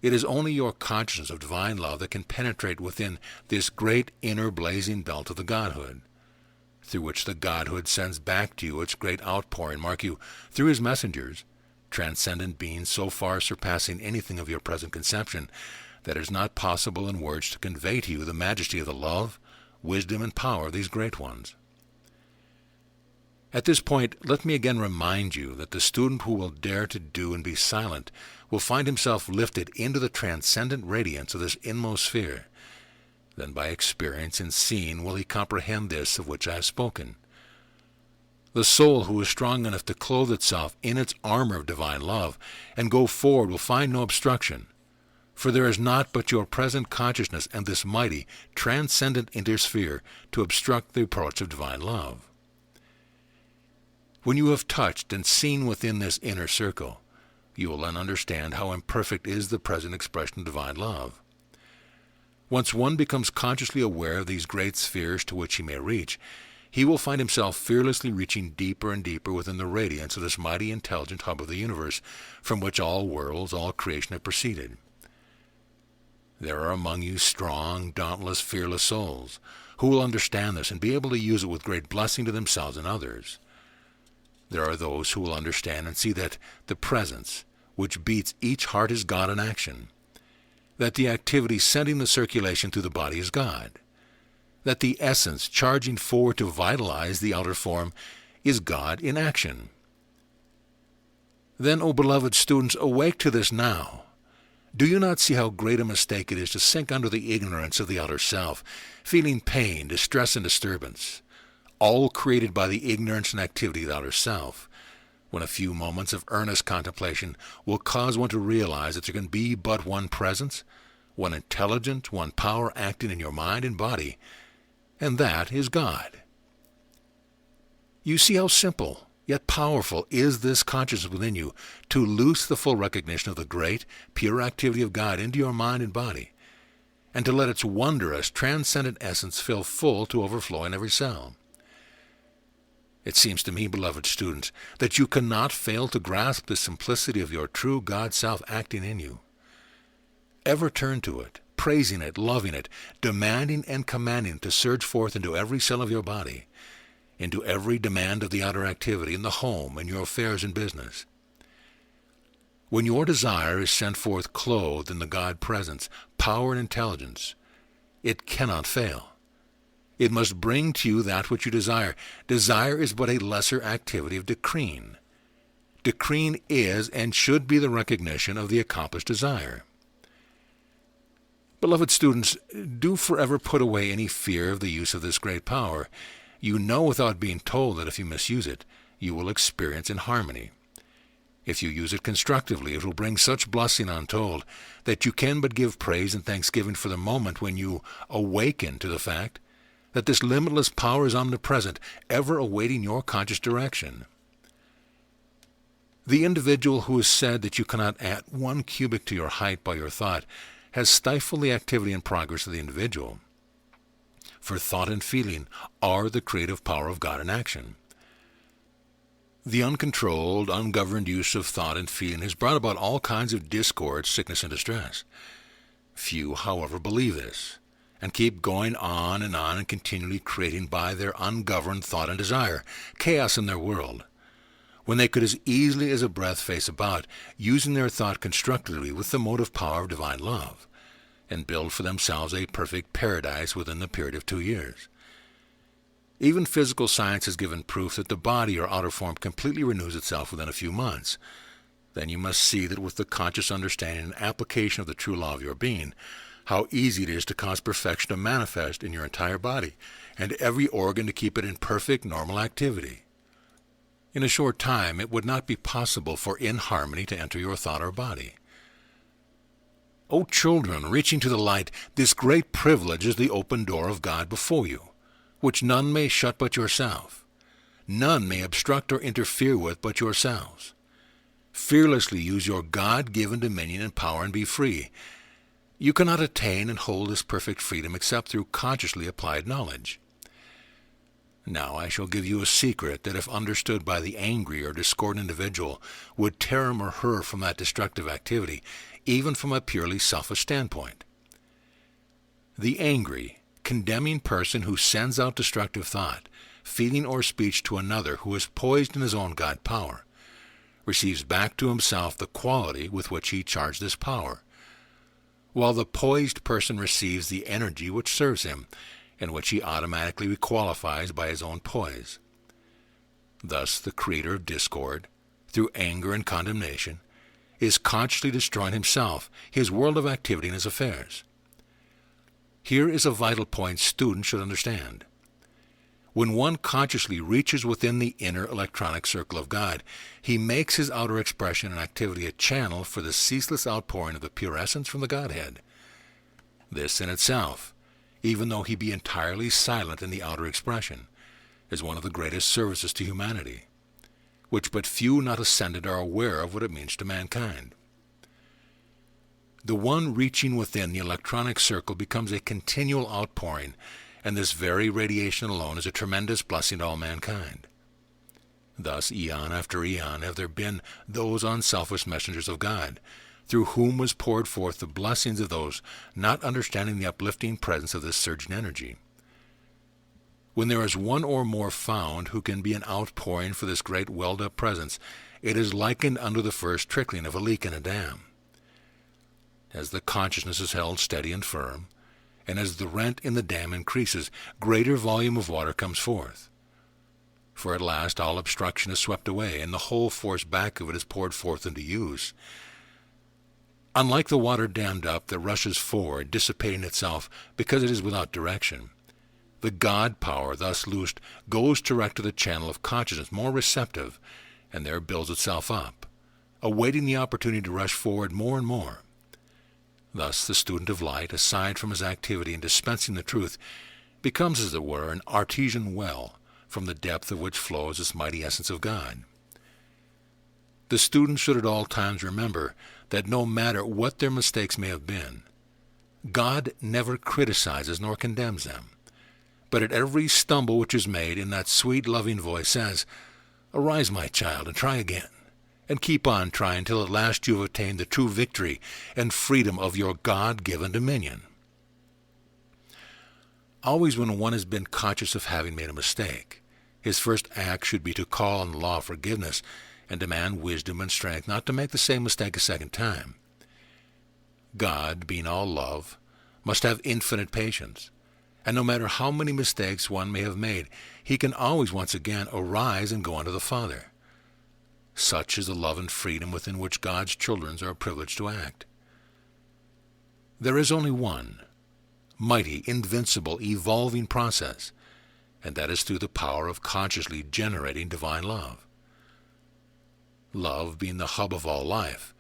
It is only your consciousness of divine love that can penetrate within this great inner blazing belt of the Godhood, through which the Godhood sends back to you its great outpouring, mark you, through his messengers, transcendent beings so far surpassing anything of your present conception that it is not possible in words to convey to you the majesty of the love, wisdom, and power of these great ones. At this point, let me again remind you that the student who will dare to do and be silent will find himself lifted into the transcendent radiance of this inmost sphere. Then by experience and seeing will he comprehend this of which I have spoken. The soul who is strong enough to clothe itself in its armor of divine love and go forward will find no obstruction, for there is not but your present consciousness and this mighty, transcendent intersphere to obstruct the approach of divine love. When you have touched and seen within this inner circle, you will then understand how imperfect is the present expression of divine love. Once one becomes consciously aware of these great spheres to which he may reach, he will find himself fearlessly reaching deeper and deeper within the radiance of this mighty intelligent hub of the universe, from which all worlds, all creation have proceeded. There are among you strong, dauntless, fearless souls, who will understand this and be able to use it with great blessing to themselves and others. There are those who will understand and see that the presence, which beats each heart, is God in action, that the activity sending the circulation through the body is God, that the essence charging forward to vitalize the outer form is God in action. Then, O beloved students, awake to this now. Do you not see how great a mistake it is to sink under the ignorance of the outer self, feeling pain, distress, and disturbance, all created by the ignorance and activity of the outer self, when a few moments of earnest contemplation will cause one to realize that there can be but one presence, one intelligence, one power acting in your mind and body, and that is God. You see how simple, yet powerful, is this consciousness within you to loose the full recognition of the great, pure activity of God into your mind and body, and to let its wondrous, transcendent essence fill full to overflowing every cell. It seems to me, beloved students, that you cannot fail to grasp the simplicity of your true God self acting in you. Ever turn to it, praising it, loving it, demanding and commanding to surge forth into every cell of your body, into every demand of the outer activity, in the home, in your affairs and business. When your desire is sent forth clothed in the God presence, power and intelligence, it cannot fail. It must bring to you that which you desire. Desire is but a lesser activity of decreeing. Decreeing is and should be the recognition of the accomplished desire. Beloved students, do forever put away any fear of the use of this great power. You know without being told that if you misuse it, you will experience inharmony. If you use it constructively, it will bring such blessing untold that you can but give praise and thanksgiving for the moment when you awaken to the fact that this limitless power is omnipresent, ever awaiting your conscious direction. The individual who has said that you cannot add 1 cubit to your height by your thought has stifled the activity and progress of the individual. For thought and feeling are the creative power of God in action. The uncontrolled, ungoverned use of thought and feeling has brought about all kinds of discord, sickness, and distress. Few, however, believe this, and keep going on and continually creating by their ungoverned thought and desire chaos in their world, when they could as easily as a breath face about, using their thought constructively with the motive power of divine love, and build for themselves a perfect paradise within the period of 2 years. Even physical science has given proof that the body or outer form completely renews itself within a few months. Then you must see that with the conscious understanding and application of the true law of your being, how easy it is to cause perfection to manifest in your entire body, and every organ to keep it in perfect, normal activity. In a short time, it would not be possible for inharmony to enter your thought or body. O children, reaching to the light, this great privilege is the open door of God before you, which none may shut but yourself. None may obstruct or interfere with but yourselves. Fearlessly use your God-given dominion and power and be free. You cannot attain and hold this perfect freedom except through consciously applied knowledge. Now I shall give you a secret that, if understood by the angry or discordant individual, would tear him or her from that destructive activity, even from a purely selfish standpoint. The angry, condemning person who sends out destructive thought, feeling, or speech to another who is poised in his own God power, receives back to himself the quality with which he charged this power, while the poised person receives the energy which serves him, and which he automatically requalifies by his own poise. Thus the creator of discord, through anger and condemnation, is consciously destroying himself, his world of activity, and his affairs. Here is a vital point students should understand. When one consciously reaches within the inner electronic circle of God, he makes his outer expression and activity a channel for the ceaseless outpouring of the pure essence from the Godhead. This in itself, even though he be entirely silent in the outer expression, is one of the greatest services to humanity, which but few not ascended are aware of what it means to mankind. The one reaching within the electronic circle becomes a continual outpouring, and this very radiation alone is a tremendous blessing to all mankind. Thus, eon after eon have there been those unselfish messengers of God, through whom was poured forth the blessings of those not understanding the uplifting presence of this surging energy. When there is one or more found who can be an outpouring for this great welled-up presence, it is likened unto the first trickling of a leak in a dam. As the consciousness is held steady and firm, and as the rent in the dam increases, greater volume of water comes forth. For at last all obstruction is swept away, and the whole force back of it is poured forth into use. Unlike the water dammed up that rushes forward, dissipating itself because it is without direction, the God power thus loosed goes direct to the channel of consciousness, more receptive, and there builds itself up, awaiting the opportunity to rush forward more and more. Thus the student of light, aside from his activity in dispensing the truth, becomes, as it were, an artesian well, from the depth of which flows this mighty essence of God. The student should at all times remember that no matter what their mistakes may have been, God never criticizes nor condemns them, but at every stumble which is made, in that sweet, loving voice says, "Arise, my child, and try again, and keep on trying till at last you have attained the true victory and freedom of your God-given dominion." Always when one has been conscious of having made a mistake, his first act should be to call on the law of forgiveness and demand wisdom and strength not to make the same mistake a second time. God, being all love, must have infinite patience, and no matter how many mistakes one may have made, he can always once again arise and go unto the Father. Such is the love and freedom within which God's children are privileged to act. There is only one mighty, invincible, evolving process, and that is through the power of consciously generating divine love. Love being the hub of all life,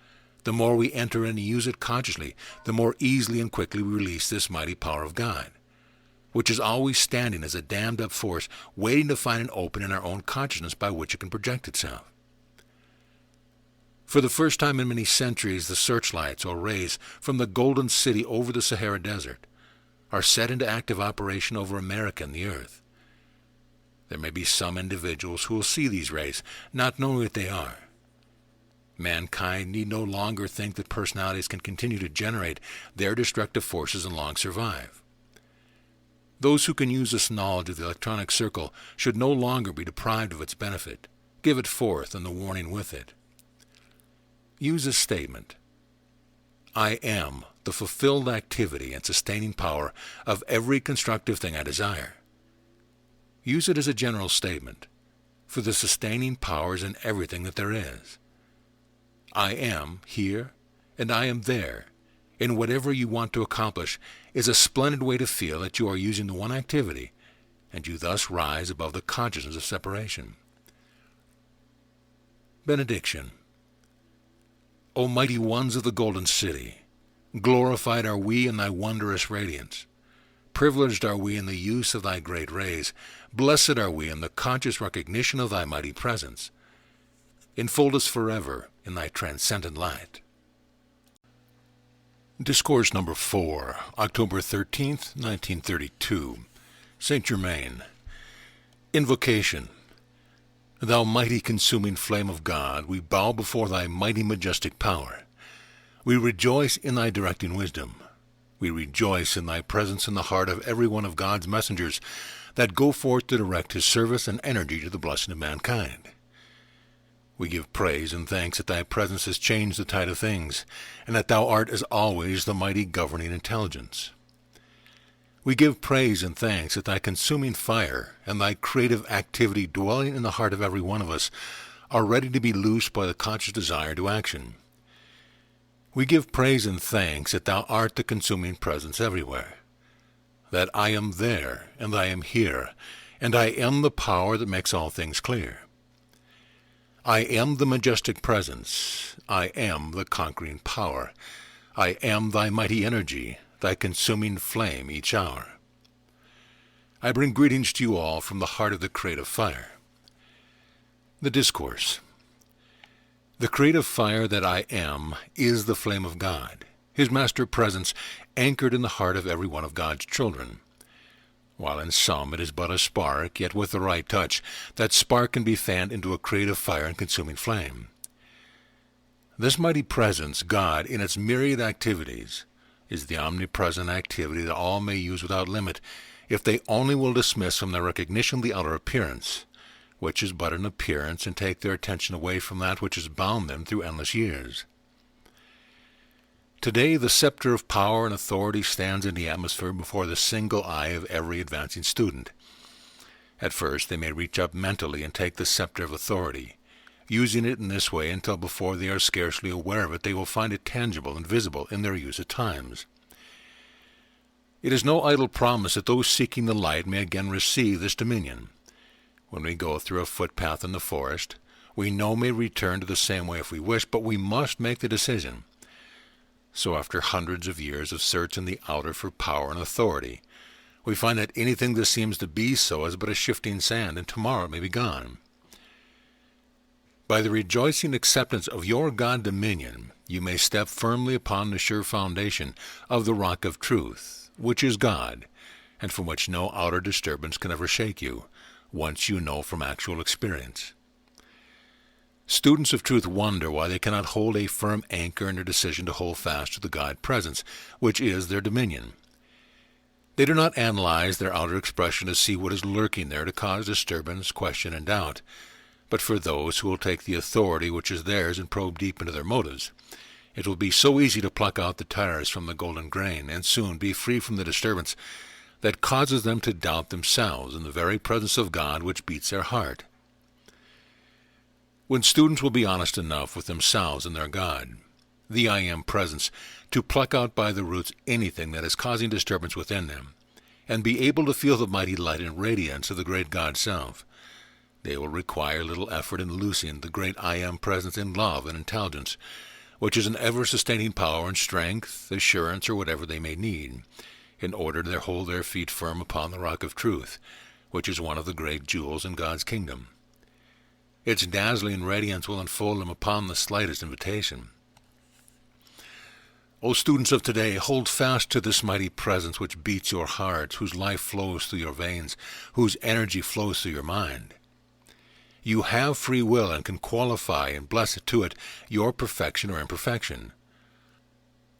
the more we enter and use it consciously, the more easily and quickly we release this mighty power of God, which is always standing as a dammed-up force, waiting to find an opening in our own consciousness by which it can project itself. For the first time in many centuries, the searchlights or rays from the Golden City over the Sahara Desert are set into active operation over America and the earth. There may be some individuals who will see these rays, not knowing what they are. Mankind need no longer think that personalities can continue to generate their destructive forces and long survive. Those who can use this knowledge of the electronic circle should no longer be deprived of its benefit. Give it forth and the warning with it. Use this statement: I am the fulfilled activity and sustaining power of every constructive thing I desire. Use it as a general statement, for the sustaining power is in everything that there is. I am here and I am there, in whatever you want to accomplish, is a splendid way to feel that you are using the one activity, and you thus rise above the consciousness of separation. Benediction. O mighty ones of the Golden City, glorified are we in thy wondrous radiance. Privileged are we in the use of thy great rays. Blessed are we in the conscious recognition of thy mighty presence. Enfold us forever in thy transcendent light. Discourse number 4, October 13th, 1932. Saint Germain. Invocation. Thou mighty consuming flame of God, we bow before thy mighty majestic power. We rejoice in thy directing wisdom. We rejoice in thy presence in the heart of every one of God's messengers that go forth to direct his service and energy to the blessing of mankind. We give praise and thanks that thy presence has changed the tide of things, and that thou art as always the mighty governing intelligence. We give praise and thanks that thy consuming fire and thy creative activity dwelling in the heart of every one of us are ready to be loosed by the conscious desire to action. We give praise and thanks that thou art the consuming presence everywhere, that I am there and I am here, and I am the power that makes all things clear. I am the majestic presence, I am the conquering power, I am thy mighty energy, thy consuming flame each hour. I bring greetings to you all from the heart of the creative fire. The Discourse. The creative fire that I am is the flame of God, his master presence anchored in the heart of every one of God's children. While in some it is but a spark, yet with the right touch, that spark can be fanned into a creative fire and consuming flame. This mighty presence, God, in its myriad activities, is the omnipresent activity that all may use without limit, if they only will dismiss from their recognition the outer appearance, which is but an appearance, and take their attention away from that which has bound them through endless years. Today the scepter of power and authority stands in the atmosphere before the single eye of every advancing student. At first they may reach up mentally and take the scepter of authority, using it in this way until before they are scarcely aware of it they will find it tangible and visible in their use at times. It is no idle promise that those seeking the light may again receive this dominion. When we go through a footpath in the forest, we may return to the same way if we wish, but we must make the decision. So after hundreds of years of search in the outer for power and authority, we find that anything that seems to be so is but a shifting sand, and tomorrow it may be gone. By the rejoicing acceptance of your God dominion, you may step firmly upon the sure foundation of the rock of truth, which is God, and from which no outer disturbance can ever shake you, once you know from actual experience. Students of truth wonder why they cannot hold a firm anchor in their decision to hold fast to the God presence, which is their dominion. They do not analyze their outer expression to see what is lurking there to cause disturbance, question, and doubt, but for those who will take the authority which is theirs and probe deep into their motives. It will be so easy to pluck out the tares from the golden grain, and soon be free from the disturbance that causes them to doubt themselves in the very presence of God which beats their heart. When students will be honest enough with themselves and their God, the I Am presence, to pluck out by the roots anything that is causing disturbance within them, and be able to feel the mighty light and radiance of the great God Self, they will require little effort in loosing the great I Am presence in love and intelligence, which is an ever-sustaining power and strength, assurance, or whatever they may need, in order to hold their feet firm upon the rock of truth, which is one of the great jewels in God's kingdom. Its dazzling radiance will enfold them upon the slightest invitation. O students of today, hold fast to this mighty presence which beats your hearts, whose life flows through your veins, whose energy flows through your mind. You have free will and can qualify and bless to it your perfection or imperfection.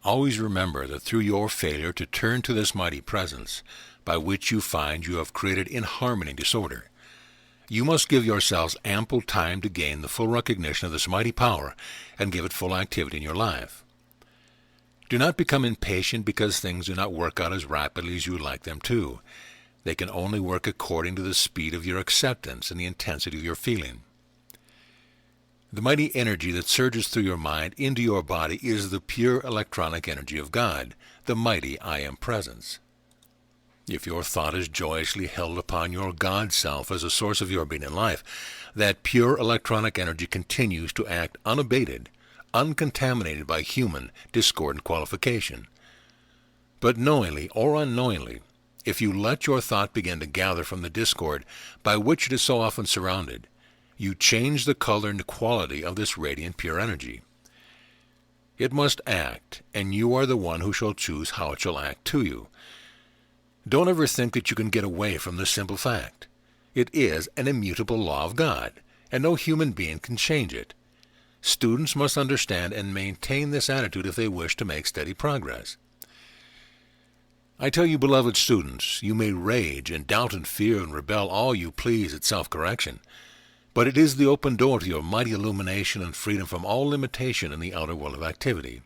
Always remember that through your failure to turn to this mighty presence, by which you find you have created inharmony and disorder, you must give yourselves ample time to gain the full recognition of this mighty power and give it full activity in your life. Do not become impatient because things do not work out as rapidly as you would like them to. They can only work according to the speed of your acceptance and the intensity of your feeling. The mighty energy that surges through your mind into your body is the pure electronic energy of God, the mighty I Am presence. If your thought is joyously held upon your God Self as a source of your being in life, that pure electronic energy continues to act unabated, uncontaminated by human discord and qualification. But knowingly or unknowingly, if you let your thought begin to gather from the discord by which it is so often surrounded, you change the color and quality of this radiant pure energy. It must act, and you are the one who shall choose how it shall act to you. Don't ever think that you can get away from this simple fact. It is an immutable law of God, and no human being can change it. Students must understand and maintain this attitude if they wish to make steady progress. I tell you, beloved students, you may rage and doubt and fear and rebel all you please at self-correction, but it is the open door to your mighty illumination and freedom from all limitation in the outer world of activity.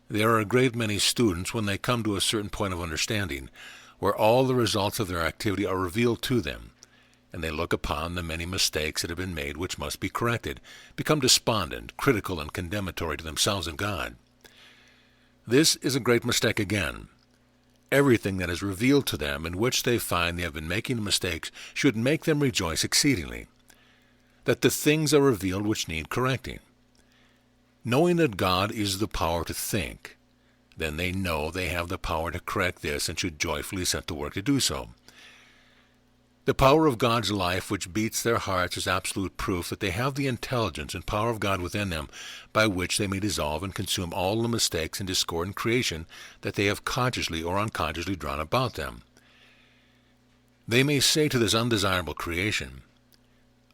There are a great many students, when they come to a certain point of understanding, where all the results of their activity are revealed to them, and they look upon the many mistakes that have been made which must be corrected, become despondent, critical, and condemnatory to themselves and God. This is a great mistake again. Everything that is revealed to them in which they find they have been making mistakes should make them rejoice exceedingly, that the things are revealed which need correcting. Knowing that God is the power to think, then they know they have the power to correct this and should joyfully set to work to do so. The power of God's life which beats their hearts is absolute proof that they have the intelligence and power of God within them by which they may dissolve and consume all the mistakes and discord in creation that they have consciously or unconsciously drawn about them. They may say to this undesirable creation,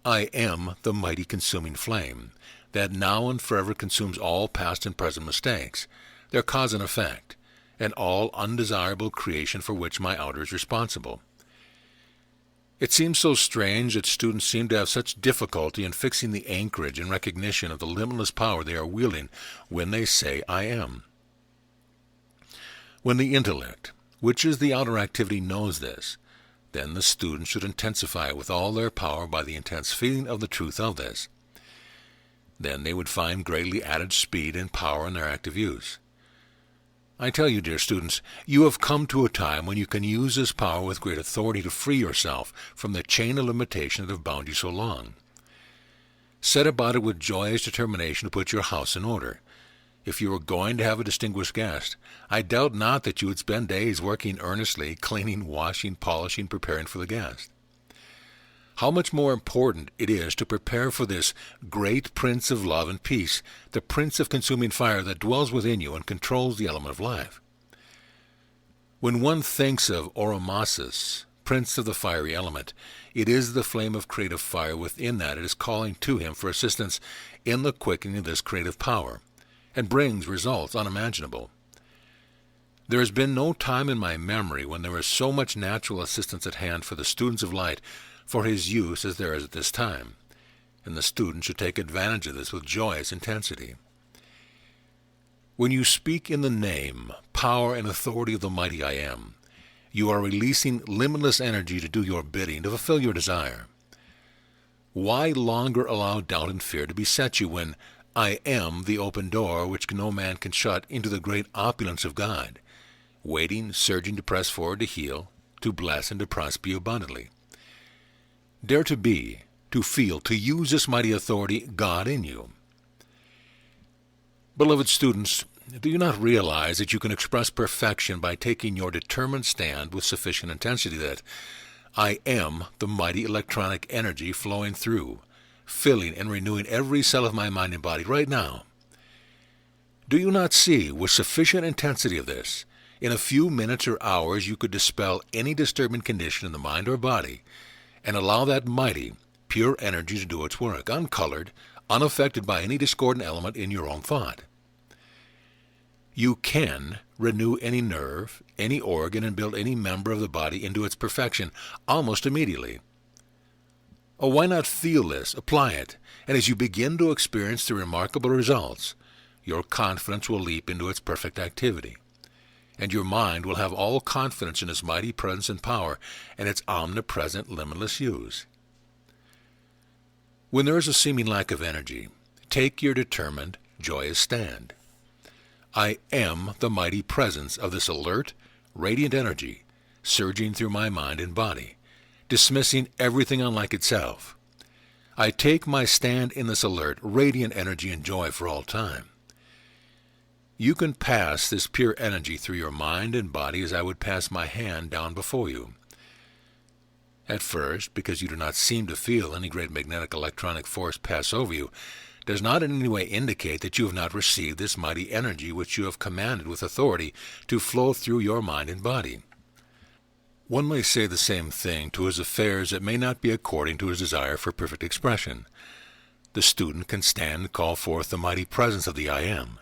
I am the mighty consuming flame, that now and forever consumes all past and present mistakes, their cause and effect, and all undesirable creation for which my outer is responsible. It seems so strange that students seem to have such difficulty in fixing the anchorage and recognition of the limitless power they are wielding when they say, I am. When the intellect, which is the outer activity, knows this, then the student should intensify it with all their power by the intense feeling of the truth of this. Then they would find greatly added speed and power in their active use. I tell you, dear students, you have come to a time when you can use this power with great authority to free yourself from the chain of limitation that have bound you so long. Set about it with joyous determination to put your house in order. If you were going to have a distinguished guest, I doubt not that you would spend days working earnestly, cleaning, washing, polishing, preparing for the guest. How much more important it is to prepare for this great Prince of love and peace, the Prince of consuming fire that dwells within you and controls the element of life. When one thinks of Oromasis, Prince of the fiery element, it is the flame of creative fire within that it is calling to him for assistance in the quickening of this creative power, and brings results unimaginable. There has been no time in my memory when there was so much natural assistance at hand for the students of light for his use as there is at this time. and the student should take advantage of this with joyous intensity. When you speak in the name, power, and authority of the mighty I Am, you are releasing limitless energy to do your bidding, to fulfill your desire. Why longer allow doubt and fear to beset you when I am the open door which no man can shut into the great opulence of God, waiting, surging to press forward to heal, to bless, and to prosper you abundantly? Dare to be, to feel, to use this mighty authority, God in you. Beloved students, do you not realize that you can express perfection by taking your determined stand with sufficient intensity that I am the mighty electronic energy flowing through, filling and renewing every cell of my mind and body right now? Do you not see, with sufficient intensity of this, in a few minutes or hours you could dispel any disturbing condition in the mind or body, and allow that mighty, pure energy to do its work, uncolored, unaffected by any discordant element in your own thought? You can renew any nerve, any organ, and build any member of the body into its perfection almost immediately. Oh, why not feel this, apply it, and as you begin to experience the remarkable results, your confidence will leap into its perfect activity, and your mind will have all confidence in its mighty presence and power and its omnipresent, limitless use. When there is a seeming lack of energy, take your determined, joyous stand. I am the mighty presence of this alert, radiant energy, surging through my mind and body, dismissing everything unlike itself. I take my stand in this alert, radiant energy and joy for all time. You can pass this pure energy through your mind and body as I would pass my hand down before you. At first, because you do not seem to feel any great magnetic electronic force pass over you, does not in any way indicate that you have not received this mighty energy which you have commanded with authority to flow through your mind and body. One may say the same thing to his affairs that may not be according to his desire for perfect expression. The student can stand and call forth the mighty presence of the I Am,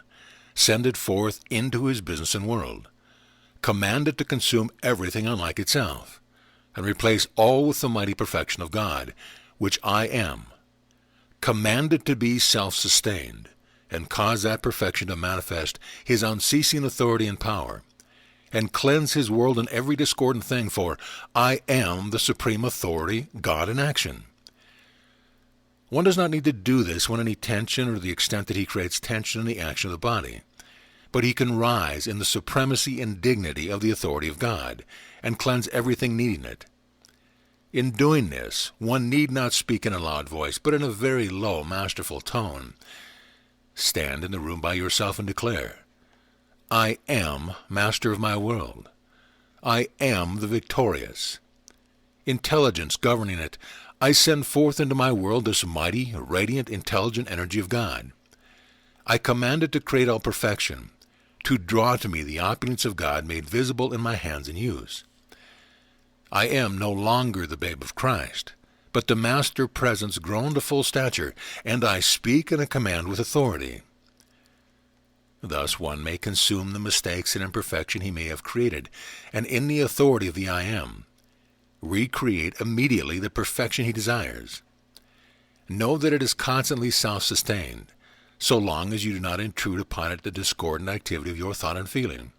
send it forth into his business and world, command it to consume everything unlike itself, and replace all with the mighty perfection of God, which I am. Command it to be self-sustained, and cause that perfection to manifest his unceasing authority and power, and cleanse his world and every discordant thing, for I am the supreme authority, God in action. One does not need to do this when any tension or the extent that he creates tension in the action of the body, but he can rise in the supremacy and dignity of the authority of God, and cleanse everything needing it. In doing this, one need not speak in a loud voice, but in a very low, masterful tone. Stand in the room by yourself and declare, I am master of my world. I am the victorious. Intelligence governing it, I send forth into my world this mighty, radiant, intelligent energy of God. I command it to create all perfection, to draw to me the opulence of God made visible in my hands and use. I am no longer the babe of Christ, but the master presence grown to full stature, and I speak and I command with authority. Thus one may consume the mistakes and imperfection he may have created, and in the authority of the I Am, recreate immediately the perfection he desires. Know that it is constantly self-sustained, so long as you do not intrude upon it the discordant activity of your thought and feeling.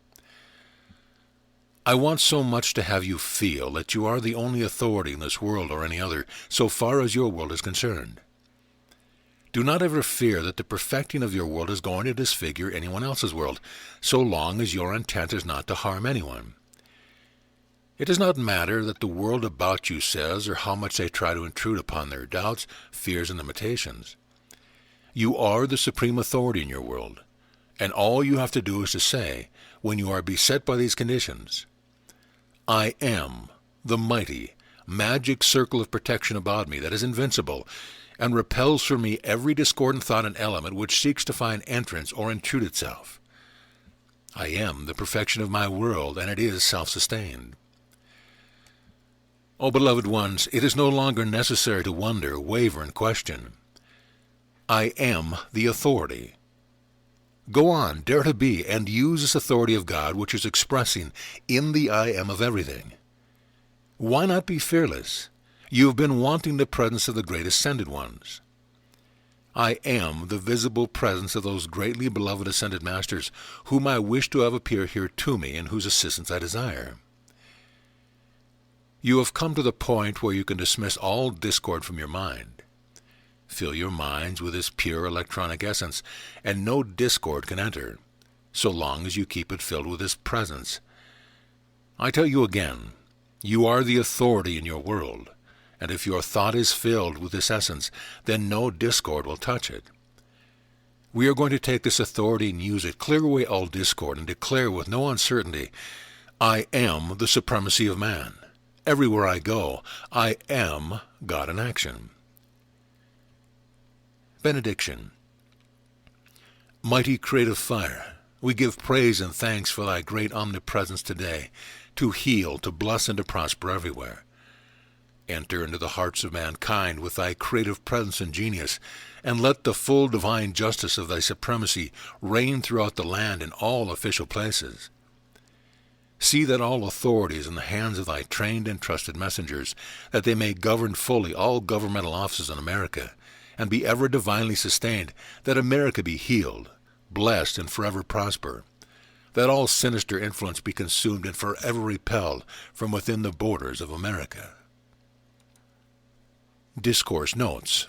I want so much to have you feel that you are the only authority in this world or any other, so far as your world is concerned. Do not ever fear that the perfecting of your world is going to disfigure anyone else's world, so long as your intent is not to harm anyone. It does not matter that the world about you says or how much they try to intrude upon their doubts, fears, and limitations. You are the supreme authority in your world, and all you have to do is to say, when you are beset by these conditions, I am the mighty, magic circle of protection about me that is invincible, and repels from me every discordant thought and element which seeks to find entrance or intrude itself. I am the perfection of my world, and it is self-sustained. O beloved ones, it is no longer necessary to wonder, waver, and question. I am the authority. Go on, dare to be, and use this authority of God which is expressing in the I Am of everything. Why not be fearless? You have been wanting the presence of the great ascended ones. I am the visible presence of those greatly beloved ascended masters whom I wish to have appear here to me and whose assistance I desire. You have come to the point where you can dismiss all discord from your mind. Fill your minds with this pure electronic essence, and no discord can enter, so long as you keep it filled with this presence. I tell you again, you are the authority in your world, and if your thought is filled with this essence, then no discord will touch it. We are going to take this authority and use it, clear away all discord, and declare with no uncertainty, I am the supremacy of man. Everywhere I go, I am God in action. Benediction. Mighty creative fire, we give praise and thanks for thy great omnipresence today, to heal, to bless, and to prosper everywhere. Enter into the hearts of mankind with thy creative presence and genius, and let the full divine justice of thy supremacy reign throughout the land in all official places. See that all authority is in the hands of thy trained and trusted messengers, that they may govern fully all governmental offices in America, and be ever divinely sustained, that America be healed, blessed, and forever prosper, that all sinister influence be consumed and forever repelled from within the borders of America. Discourse notes.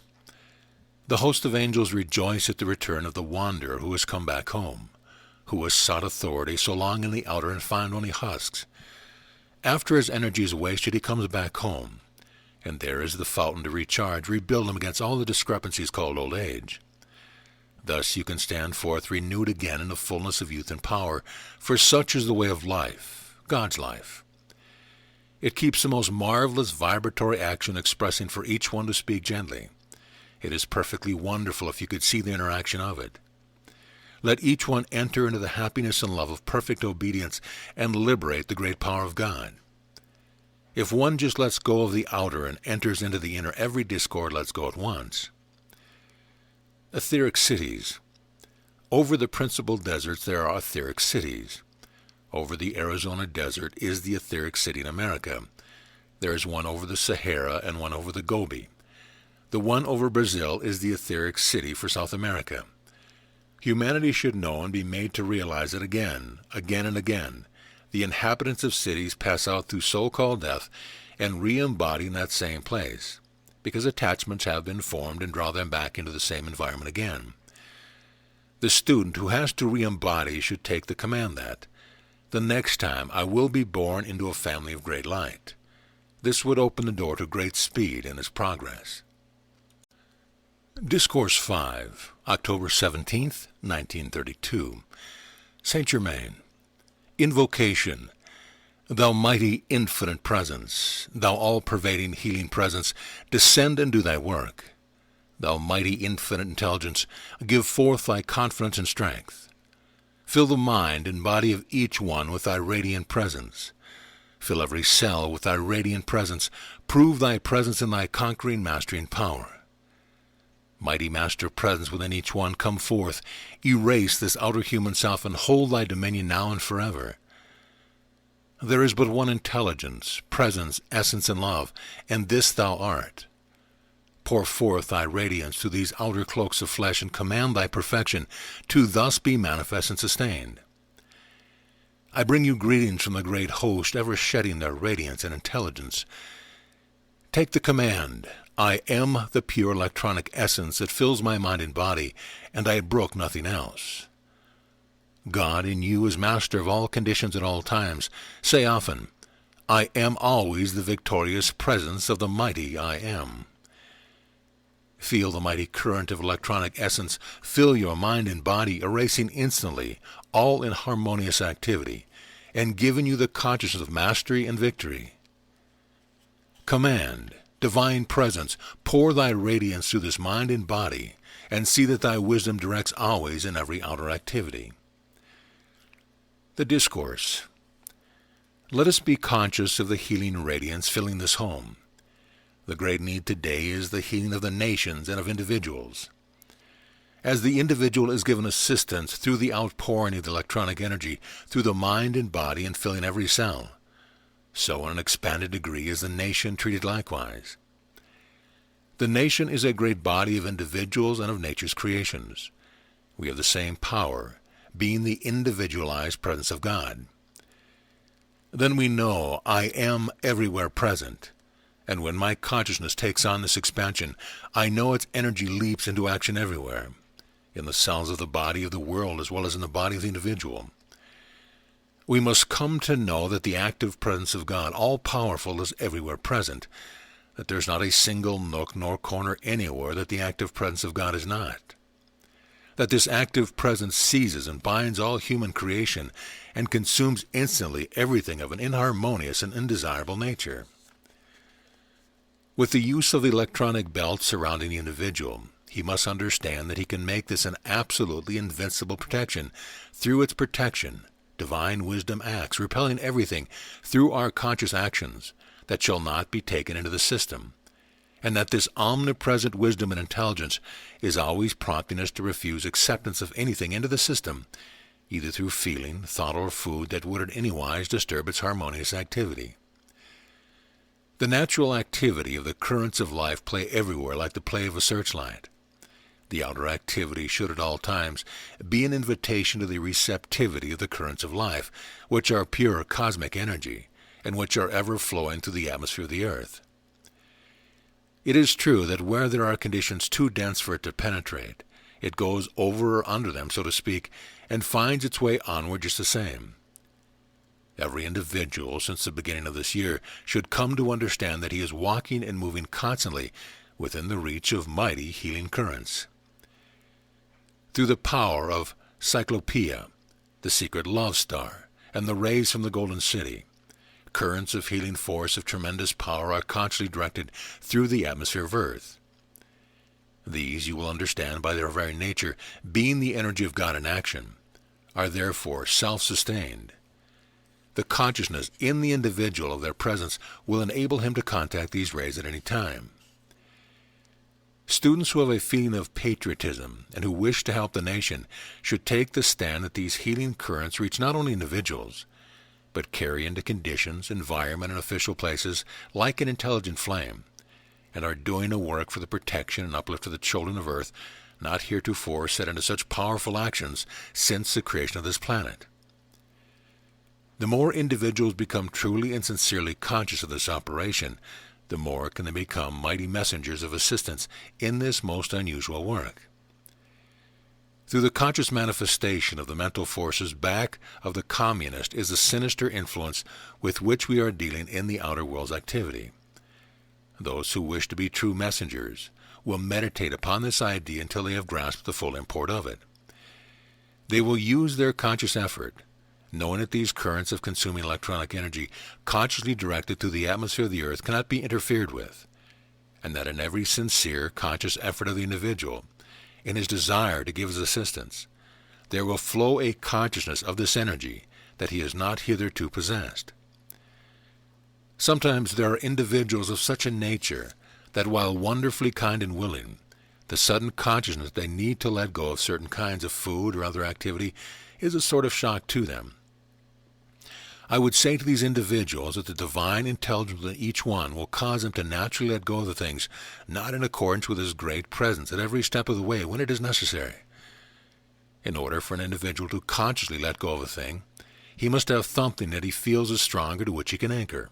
The host of angels rejoice at the return of the wanderer who has come back home, who has sought authority so long in the outer and found only husks. After his energy is wasted, he comes back home, and there is the fountain to recharge, rebuild him against all the discrepancies called old age. Thus you can stand forth renewed again in the fullness of youth and power, for such is the way of life, God's life. It keeps the most marvelous vibratory action expressing for each one to speak gently. It is perfectly wonderful if you could see the interaction of it. Let each one enter into the happiness and love of perfect obedience and liberate the great power of God. If one just lets go of the outer and enters into the inner, every discord lets go at once. Etheric cities. Over the principal deserts there are etheric cities. Over the Arizona desert is the etheric city in America. There is one over the Sahara and one over the Gobi. The one over Brazil is the etheric city for South America. Humanity should know and be made to realize that again and again, the inhabitants of cities pass out through so-called death and re-embody in that same place, because attachments have been formed and draw them back into the same environment again. The student who has to re-embody should take the command that, the next time I will be born into a family of great light. This would open the door to great speed in his progress. Discourse 5, October 17th, 1932. Saint Germain. Invocation. Thou mighty infinite presence, thou all-pervading healing presence, descend and do thy work. Thou mighty infinite intelligence, give forth thy confidence and strength. Fill the mind and body of each one with thy radiant presence. Fill every cell with thy radiant presence. Prove thy presence in thy conquering, mastering power. Mighty Master presence within each one, come forth. Erase this outer human self and hold thy dominion now and forever. There is but one intelligence, presence, essence, and love, and this thou art. Pour forth thy radiance through these outer cloaks of flesh, and command thy perfection to thus be manifest and sustained. I bring you greetings from the great host, ever shedding their radiance and intelligence. Take the command. I am the pure electronic essence that fills my mind and body, and I brook nothing else. God in you is master of all conditions at all times. Say often, I am always the victorious presence of the mighty I am. Feel the mighty current of electronic essence fill your mind and body, erasing instantly all inharmonious activity, and giving you the consciousness of mastery and victory. Command, divine presence, pour thy radiance through this mind and body, and see that thy wisdom directs always in every outer activity. The Discourse. Let us be conscious of the healing radiance filling this home. The great need today is the healing of the nations and of individuals. As the individual is given assistance through the outpouring of the electronic energy through the mind and body and filling every cell, so in an expanded degree is the nation treated likewise. The nation is a great body of individuals and of nature's creations. We have the same power, being the individualized presence of God. Then we know I am everywhere present, and when my consciousness takes on this expansion, I know its energy leaps into action everywhere, in the cells of the body of the world as well as in the body of the individual. We must come to know that the active presence of God, all-powerful, is everywhere present, that there's not a single nook nor corner anywhere that the active presence of God is not, that this active presence seizes and binds all human creation and consumes instantly everything of an inharmonious and undesirable nature. With the use of the electronic belt surrounding the individual, he must understand that he can make this an absolutely invincible protection. Through its protection, divine wisdom acts, repelling everything through our conscious actions that shall not be taken into the system, and that this omnipresent wisdom and intelligence is always prompting us to refuse acceptance of anything into the system, either through feeling, thought, or food that would in any wise disturb its harmonious activity. The natural activity of the currents of life play everywhere like the play of a searchlight. The outer activity should at all times be an invitation to the receptivity of the currents of life, which are pure cosmic energy, and which are ever flowing through the atmosphere of the earth. It is true that where there are conditions too dense for it to penetrate, it goes over or under them, so to speak, and finds its way onward just the same. Every individual since the beginning of this year should come to understand that he is walking and moving constantly within the reach of mighty healing currents. Through the power of Cyclopeia, the secret love star, and the rays from the Golden City, currents of healing force of tremendous power are constantly directed through the atmosphere of Earth. These, you will understand by their very nature, being the energy of God in action, are therefore self-sustained. The consciousness in the individual of their presence will enable him to contact these rays at any time. Students who have a feeling of patriotism and who wish to help the nation should take the stand that these healing currents reach not only individuals, but carry into conditions, environment, and official places like an intelligent flame, and are doing a work for the protection and uplift of the children of Earth not heretofore set into such powerful actions since the creation of this planet. The more individuals become truly and sincerely conscious of this operation, the more can they become mighty messengers of assistance in this most unusual work. Through the conscious manifestation of the mental forces back of the communist is the sinister influence with which we are dealing in the outer world's activity. Those who wish to be true messengers will meditate upon this idea until they have grasped the full import of it. They will use their conscious effort, knowing that these currents of consuming electronic energy consciously directed through the atmosphere of the earth cannot be interfered with, and that in every sincere, conscious effort of the individual, in his desire to give his assistance, there will flow a consciousness of this energy that he has not hitherto possessed. Sometimes there are individuals of such a nature that while wonderfully kind and willing, the sudden consciousness they need to let go of certain kinds of food or other activity is a sort of shock to them. I would say to these individuals that the divine intelligence in each one will cause them to naturally let go of the things not in accordance with his great presence at every step of the way when it is necessary. In order for an individual to consciously let go of a thing, he must have something that he feels is stronger to which he can anchor.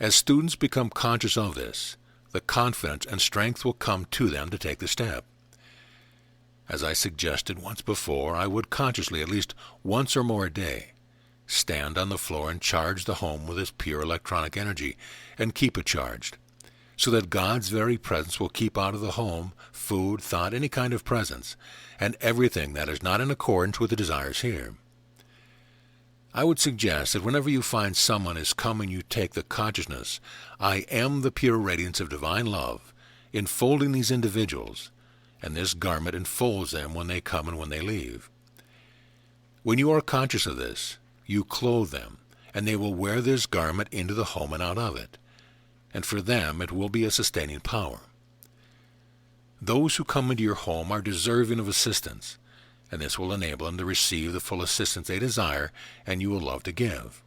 As students become conscious of this, the confidence and strength will come to them to take the step. As I suggested once before, I would consciously, at least once or more a day, stand on the floor and charge the home with its pure electronic energy, and keep it charged, so that God's very presence will keep out of the home food, thought, any kind of presence, and everything that is not in accordance with the desires here. I would suggest that whenever you find someone is coming, you take the consciousness, I am the pure radiance of divine love, enfolding these individuals, and this garment enfolds them when they come and when they leave. When you are conscious of this, you clothe them, and they will wear this garment into the home and out of it, and for them it will be a sustaining power. Those who come into your home are deserving of assistance, and this will enable them to receive the full assistance they desire and you will love to give.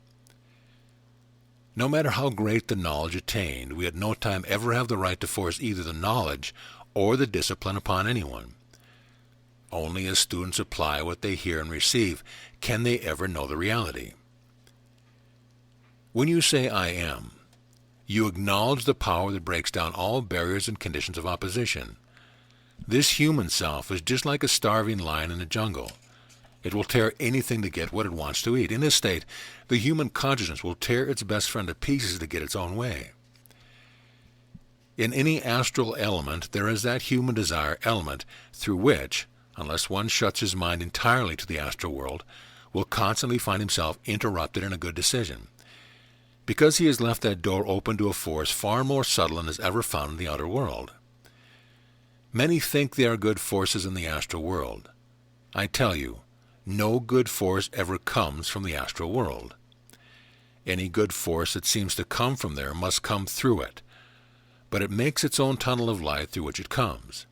No matter how great the knowledge attained, we at no time ever have the right to force either the knowledge or the discipline upon anyone. Only as students apply what they hear and receive can they ever know the reality. When you say I am, you acknowledge the power that breaks down all barriers and conditions of opposition. This human self is just like a starving lion in the jungle. It will tear anything to get what it wants to eat. In this state, the human consciousness will tear its best friend to pieces to get its own way. In any astral element, there is that human desire element through which, unless one shuts his mind entirely to the astral world, will constantly find himself interrupted in a good decision, because he has left that door open to a force far more subtle than is ever found in the outer world. Many think they are good forces in the astral world. I tell you, no good force ever comes from the astral world. Any good force that seems to come from there must come through it, but it makes its own tunnel of light through which it comes.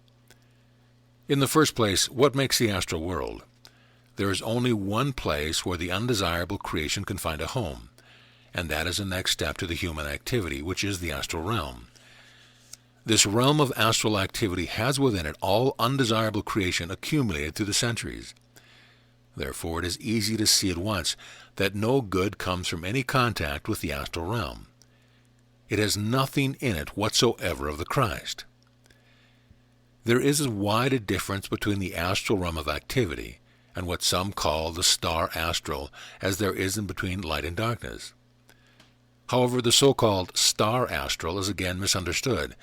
In the first place, what makes the astral world? There is only one place where the undesirable creation can find a home, and that is the next step to the human activity, which is the astral realm. This realm of astral activity has within it all undesirable creation accumulated through the centuries. Therefore, it is easy to see at once that no good comes from any contact with the astral realm. It has nothing in it whatsoever of the Christ. There is as wide a difference between the astral realm of activity and what some call the star astral as there is in between light and darkness. However, the so-called star astral is again misunderstood.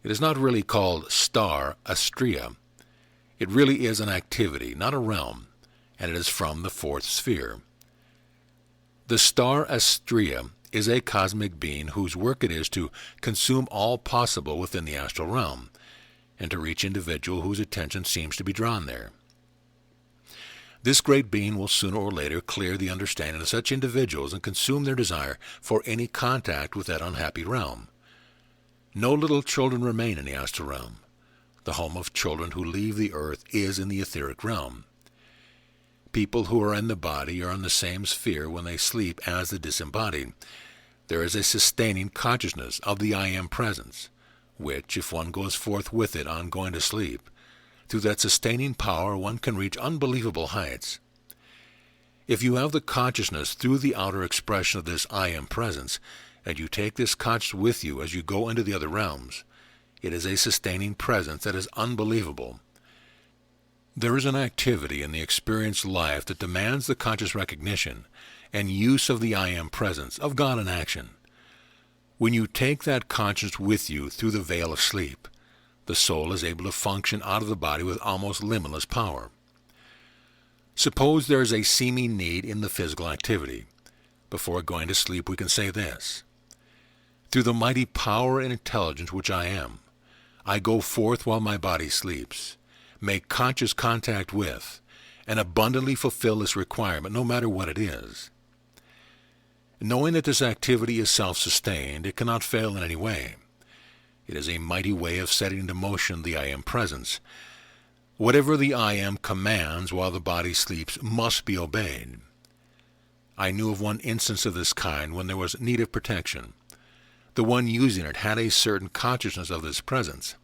It is not really called star astria. It really is an activity, not a realm, and it is from the fourth sphere. The star astria is a cosmic being whose work it is to consume all possible within the astral realm, and to reach individual whose attention seems to be drawn there. This great being will sooner or later clear the understanding of such individuals and consume their desire for any contact with that unhappy realm. No little children remain in the astral realm. The home of children who leave the earth is in the etheric realm. People who are in the body are in the same sphere when they sleep as the disembodied. There is a sustaining consciousness of the I Am presence, which, if one goes forth with it on going to sleep, through that sustaining power one can reach unbelievable heights. If you have the consciousness through the outer expression of this I Am presence, and you take this consciousness with you as you go into the other realms, it is a sustaining presence that is unbelievable. There is an activity in the experienced life that demands the conscious recognition and use of the I Am presence, of God in action. When you take that consciousness with you through the veil of sleep, the soul is able to function out of the body with almost limitless power. Suppose there is a seeming need in the physical activity. Before going to sleep, we can say this: through the mighty power and intelligence which I am, I go forth while my body sleeps, make conscious contact with, and abundantly fulfill this requirement, no matter what it is. Knowing that this activity is self-sustained, it cannot fail in any way. It is a mighty way of setting into motion the I Am presence. Whatever the I Am commands while the body sleeps must be obeyed. I knew of one instance of this kind when there was need of protection. The one using it had a certain consciousness of this presence.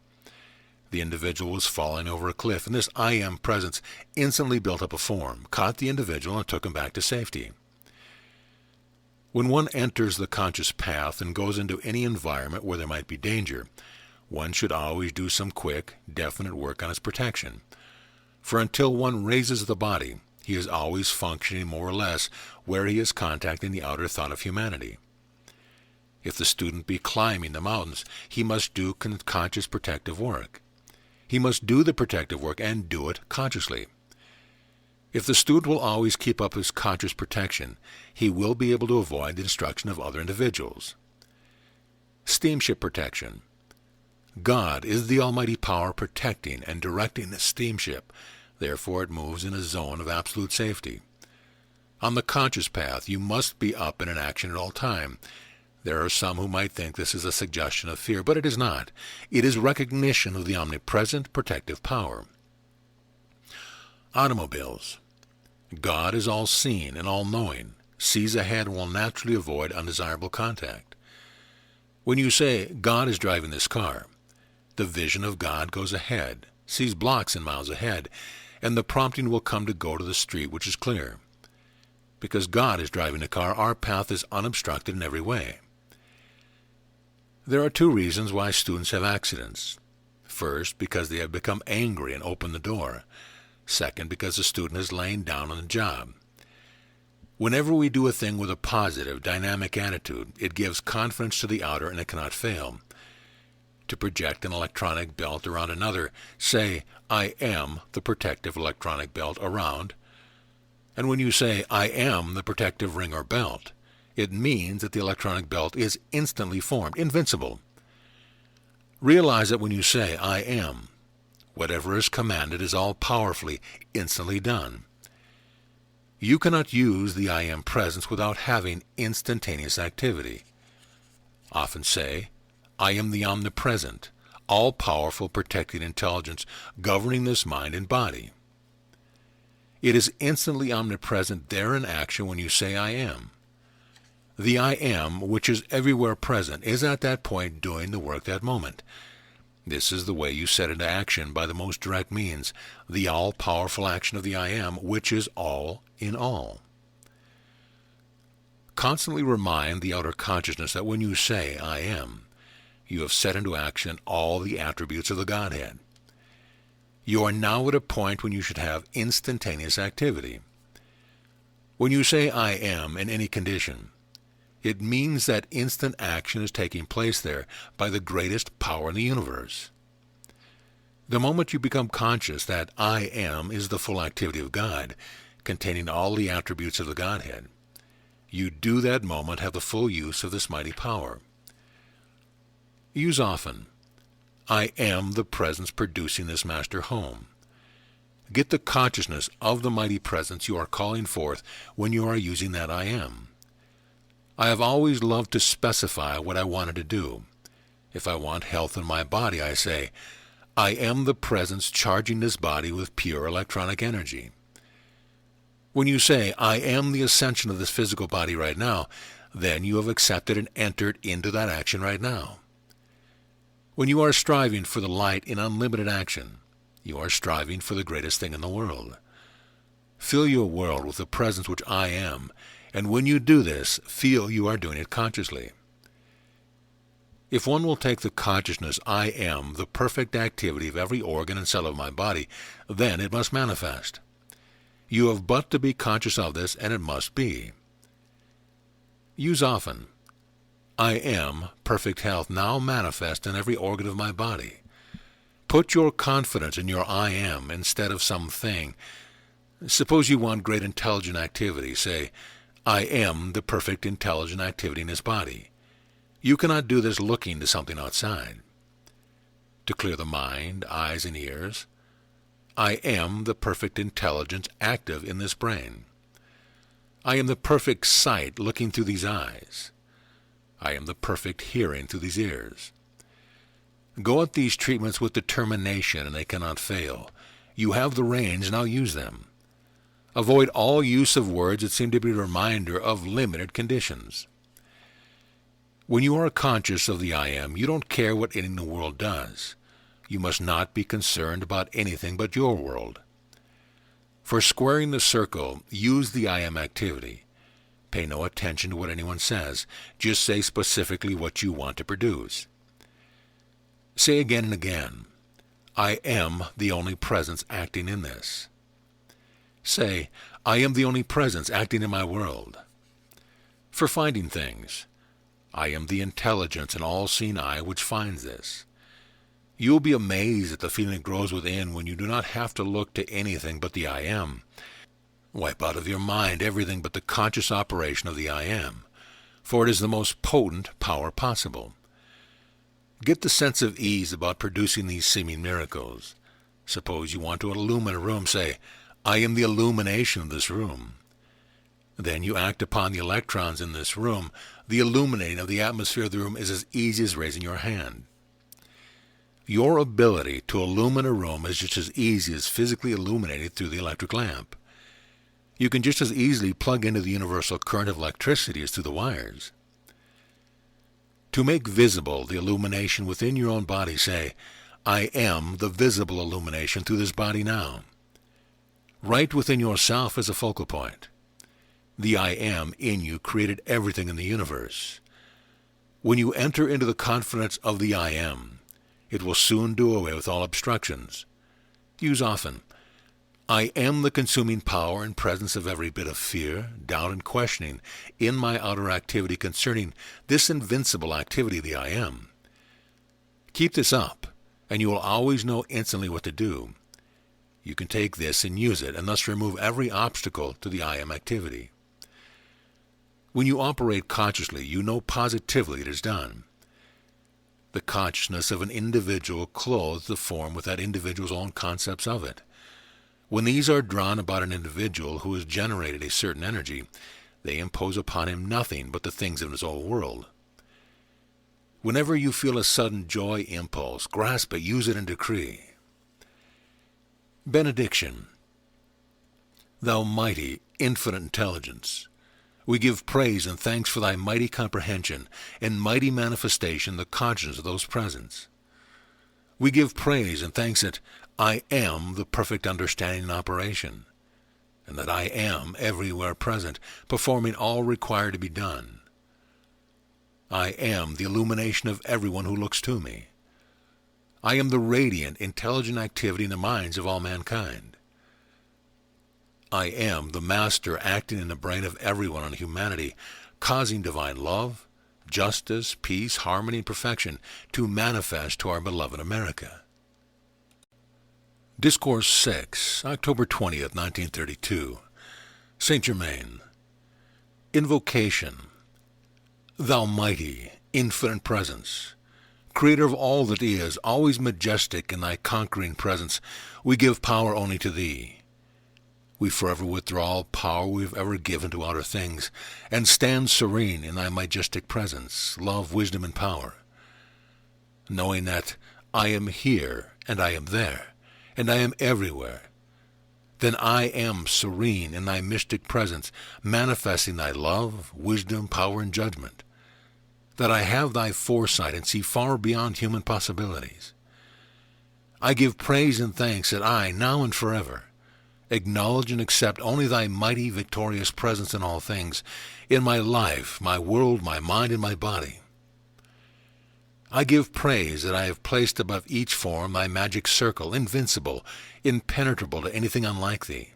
The individual was falling over a cliff, and this I Am presence instantly built up a form, caught the individual, and took him back to safety. When one enters the conscious path and goes into any environment where there might be danger, one should always do some quick, definite work on its protection. For until one raises the body, he is always functioning more or less where he is contacting the outer thought of humanity. If the student be climbing the mountains, he must do conscious protective work. He must do the protective work and do it consciously. If the student will always keep up his conscious protection, he will be able to avoid the destruction of other individuals. Steamship protection. God is the almighty power protecting and directing the steamship. Therefore it moves in a zone of absolute safety. On the conscious path, you must be up and in action at all time. There are some who might think this is a suggestion of fear, but it is not. It is recognition of the omnipresent protective power. Automobiles. God is all-seeing and all-knowing, sees ahead and will naturally avoid undesirable contact. When you say, God is driving this car, the vision of God goes ahead, sees blocks and miles ahead, and the prompting will come to go to the street which is clear. Because God is driving the car, our path is unobstructed in every way. There are two reasons why students have accidents. First, because they have become angry and opened the door. Second, because the student has lain down on the job. Whenever we do a thing with a positive, dynamic attitude, it gives confidence to the outer and it cannot fail. To project an electronic belt around another, say, I am the protective electronic belt around. And when you say, I am the protective ring or belt, it means that the electronic belt is instantly formed, invincible. Realize that when you say, I am, whatever is commanded is all powerfully, instantly done. You cannot use the I am presence without having instantaneous activity. Often say, I am the omnipresent, all-powerful protecting intelligence governing this mind and body. It is instantly omnipresent there in action when you say I am. The I am, which is everywhere present, is at that point doing the work that moment. This is the way you set into action by the most direct means, the all-powerful action of the I am, which is all in all. Constantly remind the outer consciousness that when you say I am, you have set into action all the attributes of the Godhead. You are now at a point when you should have instantaneous activity. When you say I am in any condition, it means that instant action is taking place there by the greatest power in the universe. The moment you become conscious that I am is the full activity of God, containing all the attributes of the Godhead, you do that moment have the full use of this mighty power. Use often, I am the presence producing this master home. Get the consciousness of the mighty presence you are calling forth when you are using that I am. I have always loved to specify what I wanted to do. If I want health in my body, I say, I am the presence charging this body with pure electronic energy. When you say, I am the ascension of this physical body right now, then you have accepted and entered into that action right now. When you are striving for the light in unlimited action, you are striving for the greatest thing in the world. Fill your world with the presence which I am, and when you do this, feel you are doing it consciously. If one will take the consciousness I am the perfect activity of every organ and cell of my body, then it must manifest. You have but to be conscious of this, and it must be. Use often, I am perfect health now manifest in every organ of my body. Put your confidence in your I am instead of something. Suppose you want great intelligent activity. Say, I am the perfect intelligent activity in his body. You cannot do this looking to something outside. To clear the mind, eyes, and ears, I am the perfect intelligence active in this brain. I am the perfect sight looking through these eyes. I am the perfect hearing through these ears. Go at these treatments with determination, and they cannot fail. You have the reins, now use them. Avoid all use of words that seem to be a reminder of limited conditions. When you are conscious of the I am, you don't care what anything in the world does. You must not be concerned about anything but your world. For squaring the circle, use the I am activity. Pay no attention to what anyone says. Just say specifically what you want to produce. Say again and again, I am the only presence acting in this. Say, I am the only presence acting in my world. For finding things, I am the intelligence and all-seeing eye which finds this. You will be amazed at the feeling that grows within when you do not have to look to anything but the I am. Wipe out of your mind everything but the conscious operation of the I am, for it is the most potent power possible. Get the sense of ease about producing these seeming miracles. Suppose you want to illumine a room, say, I am the illumination of this room. Then you act upon the electrons in this room. The illuminating of the atmosphere of the room is as easy as raising your hand. Your ability to illumine a room is just as easy as physically illuminating through the electric lamp. You can just as easily plug into the universal current of electricity as through the wires. To make visible the illumination within your own body, say, I am the visible illumination through this body now. Right within yourself is a focal point. The I am in you created everything in the universe. When you enter into the confidence of the I am, it will soon do away with all obstructions. Use often, I am the consuming power and presence of every bit of fear, doubt, and questioning in my outer activity concerning this invincible activity, the I am. Keep this up, and you will always know instantly what to do. You can take this and use it, and thus remove every obstacle to the I am activity. When you operate consciously, you know positively it is done. The consciousness of an individual clothes the form with that individual's own concepts of it. When these are drawn about an individual who has generated a certain energy, they impose upon him nothing but the things of his own world. Whenever you feel a sudden joy impulse, grasp it, use it, and decree. Benediction. Thou mighty, infinite intelligence, we give praise and thanks for thy mighty comprehension and mighty manifestation, the conscience of those presents. We give praise and thanks that I am the perfect understanding and operation, and that I am everywhere present, performing all required to be done. I am the illumination of everyone who looks to me. I am the radiant, intelligent activity in the minds of all mankind. I am the master acting in the brain of everyone on humanity, causing divine love, justice, peace, harmony, and perfection to manifest to our beloved America. Discourse 6, October 20th, 1932. Saint Germain. Invocation. Thou mighty, infinite presence, Creator of all that is, always majestic in thy conquering presence, we give power only to thee. We forever withdraw all power we have ever given to outer things, and stand serene in thy majestic presence, love, wisdom, and power. Knowing that I am here, and I am there, and I am everywhere, then I am serene in thy mystic presence, manifesting thy love, wisdom, power, and judgment, that I have thy foresight and see far beyond human possibilities. I give praise and thanks that I, now and forever, acknowledge and accept only thy mighty, victorious presence in all things, in my life, my world, my mind, and my body. I give praise that I have placed above each form thy magic circle, invincible, impenetrable to anything unlike thee.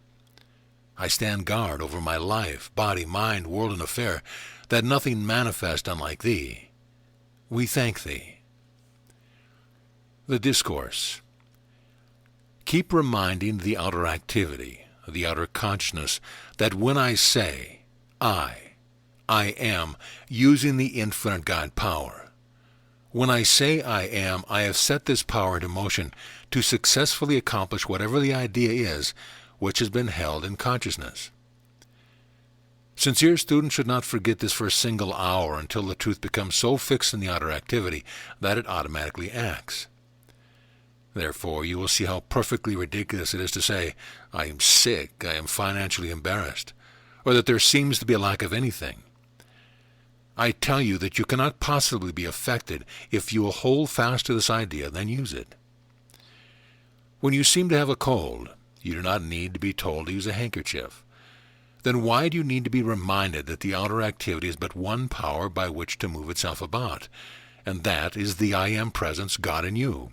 I stand guard over my life, body, mind, world, and affair, that nothing manifest unlike thee. We thank thee. The Discourse. Keep reminding the outer activity, the outer consciousness, that when I say, I am, using the infinite God power. When I say I am, I have set this power into motion to successfully accomplish whatever the idea is which has been held in consciousness. Sincere students should not forget this for a single hour until the truth becomes so fixed in the outer activity that it automatically acts. Therefore, you will see how perfectly ridiculous it is to say, I am sick, I am financially embarrassed, or that there seems to be a lack of anything. I tell you that you cannot possibly be affected if you will hold fast to this idea, then use it. When you seem to have a cold, you do not need to be told to use a handkerchief. Then why do you need to be reminded that the outer activity is but one power by which to move itself about, and that is the I am presence, God in you?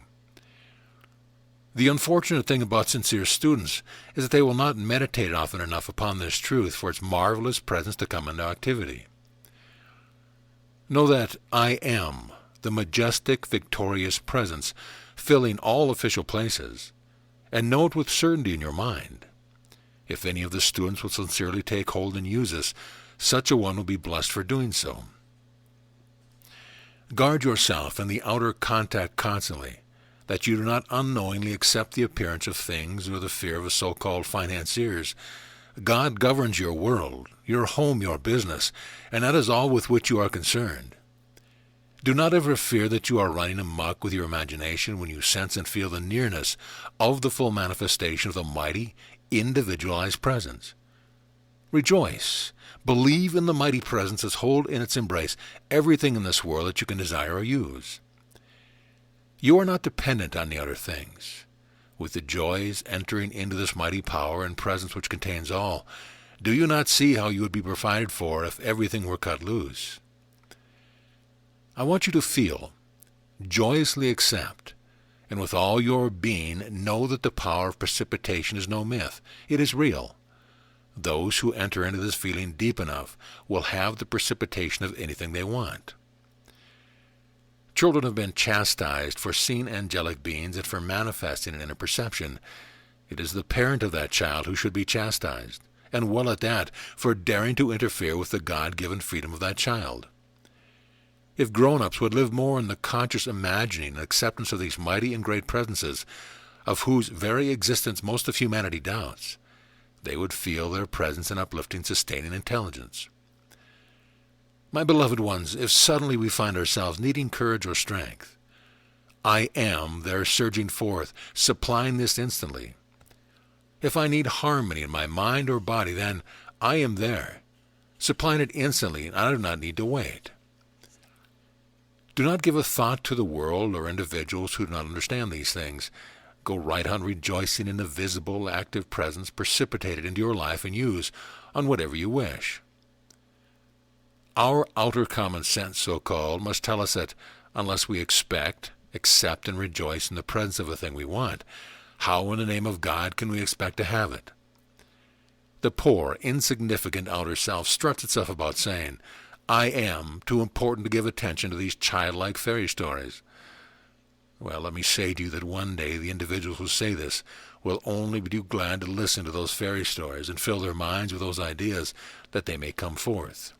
The unfortunate thing about sincere students is that they will not meditate often enough upon this truth for its marvelous presence to come into activity. Know that I am the majestic, victorious presence filling all official places, and know it with certainty in your mind. If any of the students will sincerely take hold and use this, such a one will be blessed for doing so. Guard yourself in the outer contact constantly, that you do not unknowingly accept the appearance of things or the fear of the so-called financiers. God governs your world, your home, your business, and that is all with which you are concerned. Do not ever fear that you are running amok with your imagination when you sense and feel the nearness of the full manifestation of the mighty, individualized presence. Rejoice. Believe in the mighty presence that holds in its embrace everything in this world that you can desire or use. You are not dependent on the other things. With the joys entering into this mighty power and presence which contains all, do you not see how you would be provided for if everything were cut loose? I want you to feel, joyously accept, and with all your being know that the power of precipitation is no myth. It is real. Those who enter into this feeling deep enough will have the precipitation of anything they want. Children have been chastised for seeing angelic beings and for manifesting an inner perception. It is the parent of that child who should be chastised, and well at that, for daring to interfere with the God-given freedom of that child. If grown-ups would live more in the conscious imagining and acceptance of these mighty and great presences, of whose very existence most of humanity doubts, they would feel their presence in uplifting, sustaining intelligence. My beloved ones, if suddenly we find ourselves needing courage or strength, I am there surging forth, supplying this instantly. If I need harmony in my mind or body, then I am there, supplying it instantly, and I do not need to wait. Do not give a thought to the world or individuals who do not understand these things. Go right on rejoicing in the visible, active presence precipitated into your life and use on whatever you wish. Our outer common sense, so-called, must tell us that unless we expect, accept, and rejoice in the presence of a thing we want, how in the name of God can we expect to have it? The poor, insignificant outer self struts itself about saying, I am too important to give attention to these childlike fairy stories. Well, let me say to you that one day the individuals who say this will only be too glad to listen to those fairy stories and fill their minds with those ideas that they may come forth.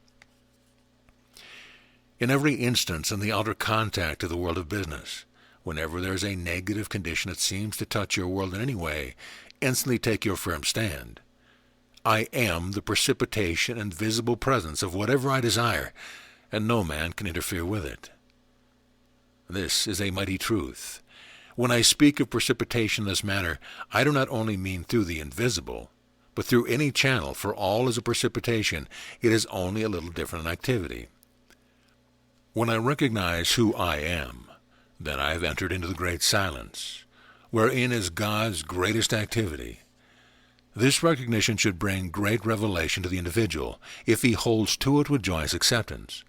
In every instance in the outer contact of the world of business, whenever there is a negative condition that seems to touch your world in any way, instantly take your firm stand. I am the precipitation and visible presence of whatever I desire, and no man can interfere with it. This is a mighty truth. When I speak of precipitation in this manner, I do not only mean through the invisible, but through any channel, for all is a precipitation. It is only a little different in activity. When I recognize who I am, then I have entered into the great silence, wherein is God's greatest activity. This recognition should bring great revelation to the individual, if he holds to it with joyous acceptance.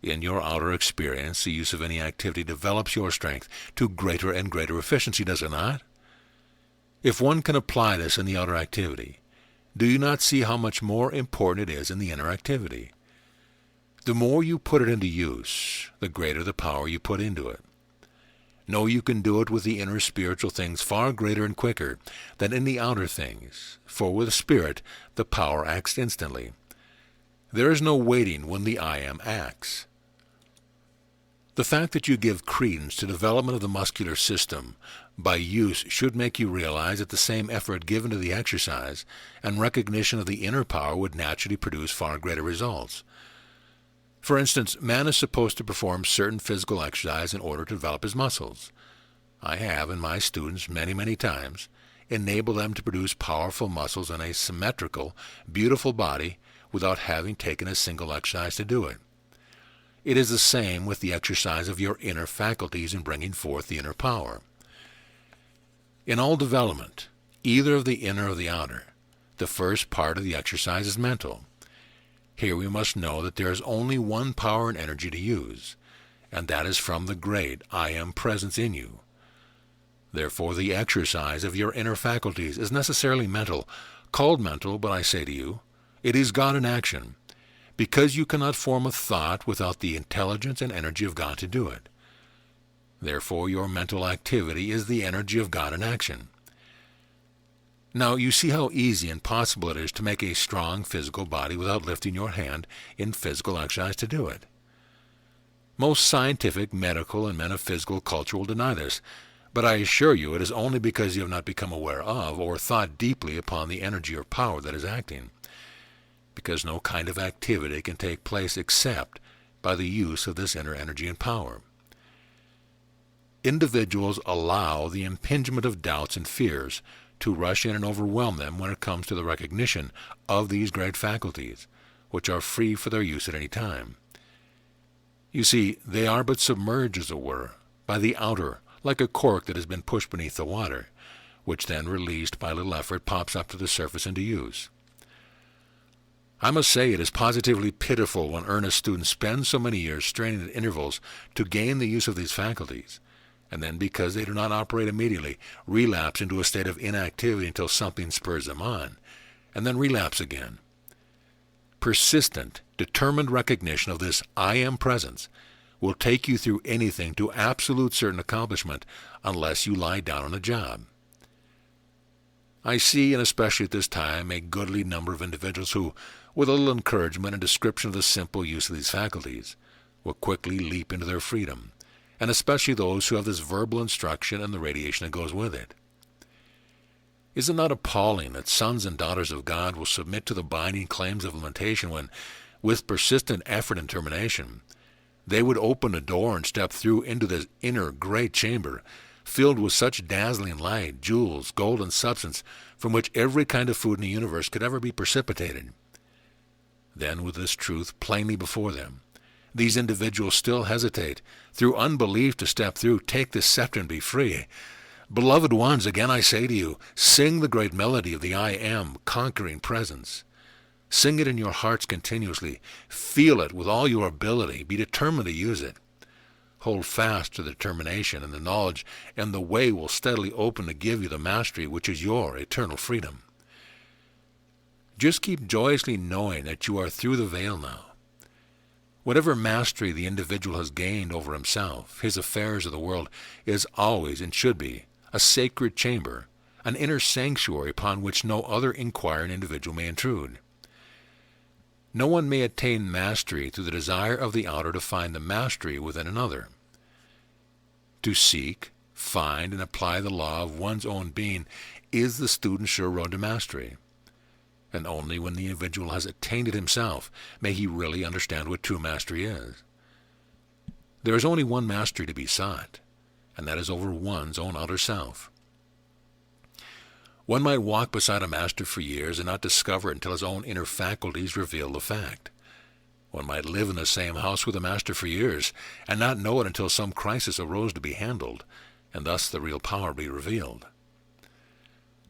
In your outer experience, the use of any activity develops your strength to greater and greater efficiency, does it not? If one can apply this in the outer activity, do you not see how much more important it is in the inner activity? The more you put it into use, the greater the power you put into it. No, you can do it with the inner spiritual things far greater and quicker than in the outer things, for with spirit the power acts instantly. There is no waiting when the I am acts. The fact that you give credence to development of the muscular system by use should make you realize that the same effort given to the exercise and recognition of the inner power would naturally produce far greater results. For instance, man is supposed to perform certain physical exercise in order to develop his muscles. I have, in my students, many times, enabled them to produce powerful muscles and a symmetrical, beautiful body without having taken a single exercise to do it. It is the same with the exercise of your inner faculties in bringing forth the inner power. In all development, either of the inner or the outer, the first part of the exercise is mental. Here we must know that there is only one power and energy to use, and that is from the great I am presence in you. Therefore the exercise of your inner faculties is necessarily mental, called mental, but I say to you, it is God in action, because you cannot form a thought without the intelligence and energy of God to do it. Therefore your mental activity is the energy of God in action. Now you see how easy and possible it is to make a strong physical body without lifting your hand in physical exercise to do it. Most scientific, medical, and metaphysical culture will deny this, but I assure you it is only because you have not become aware of or thought deeply upon the energy or power that is acting, because no kind of activity can take place except by the use of this inner energy and power. Individuals allow the impingement of doubts and fears to rush in and overwhelm them when it comes to the recognition of these great faculties, which are free for their use at any time. You see, they are but submerged, as it were, by the outer, like a cork that has been pushed beneath the water, which then, released by a little effort, pops up to the surface into use. I must say it is positively pitiful when earnest students spend so many years straining at intervals to gain the use of these faculties, and then, because they do not operate immediately, relapse into a state of inactivity until something spurs them on, and then relapse again. Persistent, determined recognition of this I am presence will take you through anything to absolute certain accomplishment unless you lie down on a job. I see, and especially at this time, a goodly number of individuals who, with a little encouragement and description of the simple use of these faculties, will quickly leap into their freedom, and especially those who have this verbal instruction and the radiation that goes with it. Is it not appalling that sons and daughters of God will submit to the binding claims of limitation when, with persistent effort and determination, they would open a door and step through into this inner great chamber, filled with such dazzling light, jewels, gold, and substance, from which every kind of food in the universe could ever be precipitated? Then, with this truth plainly before them, these individuals still hesitate, through unbelief, to step through, take this scepter and be free. Beloved ones, again I say to you, sing the great melody of the I Am, conquering presence. Sing it in your hearts continuously. Feel it with all your ability. Be determined to use it. Hold fast to the determination and the knowledge, and the way will steadily open to give you the mastery which is your eternal freedom. Just keep joyously knowing that you are through the veil now. Whatever mastery the individual has gained over himself, his affairs of the world, is always and should be a sacred chamber, an inner sanctuary upon which no other inquiring individual may intrude. No one may attain mastery through the desire of the outer to find the mastery within another. To seek, find, and apply the law of one's own being is the student's sure road to mastery. And only when the individual has attained it himself may he really understand what true mastery is. There is only one mastery to be sought, and that is over one's own outer self. One might walk beside a master for years and not discover it until his own inner faculties reveal the fact. One might live in the same house with a master for years and not know it until some crisis arose to be handled, and thus the real power be revealed.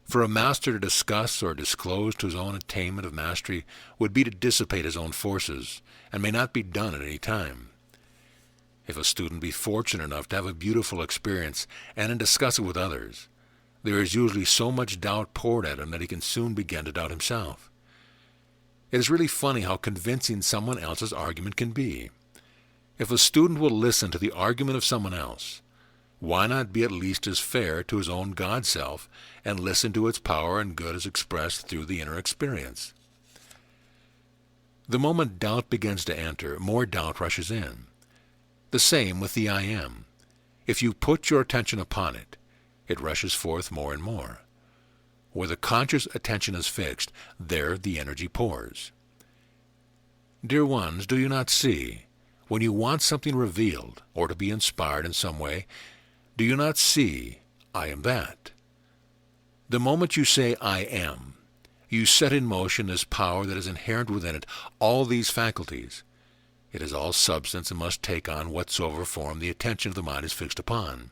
For a master to discuss or disclose to his own attainment of mastery would be to dissipate his own forces, and may not be done at any time. If a student be fortunate enough to have a beautiful experience and to discuss it with others, there is usually so much doubt poured at him that he can soon begin to doubt himself. It is really funny how convincing someone else's argument can be. If a student will listen to the argument of someone else, why not be at least as fair to his own God self and listen to its power and good as expressed through the inner experience? The moment doubt begins to enter, more doubt rushes in. The same with the I Am. If you put your attention upon it, it rushes forth more and more. Where the conscious attention is fixed, there the energy pours. Dear ones, do you not see, when you want something revealed or to be inspired in some way, do you not see, I am that? The moment you say, I am, you set in motion this power that is inherent within it, all these faculties. It is all substance and must take on whatsoever form the attention of the mind is fixed upon.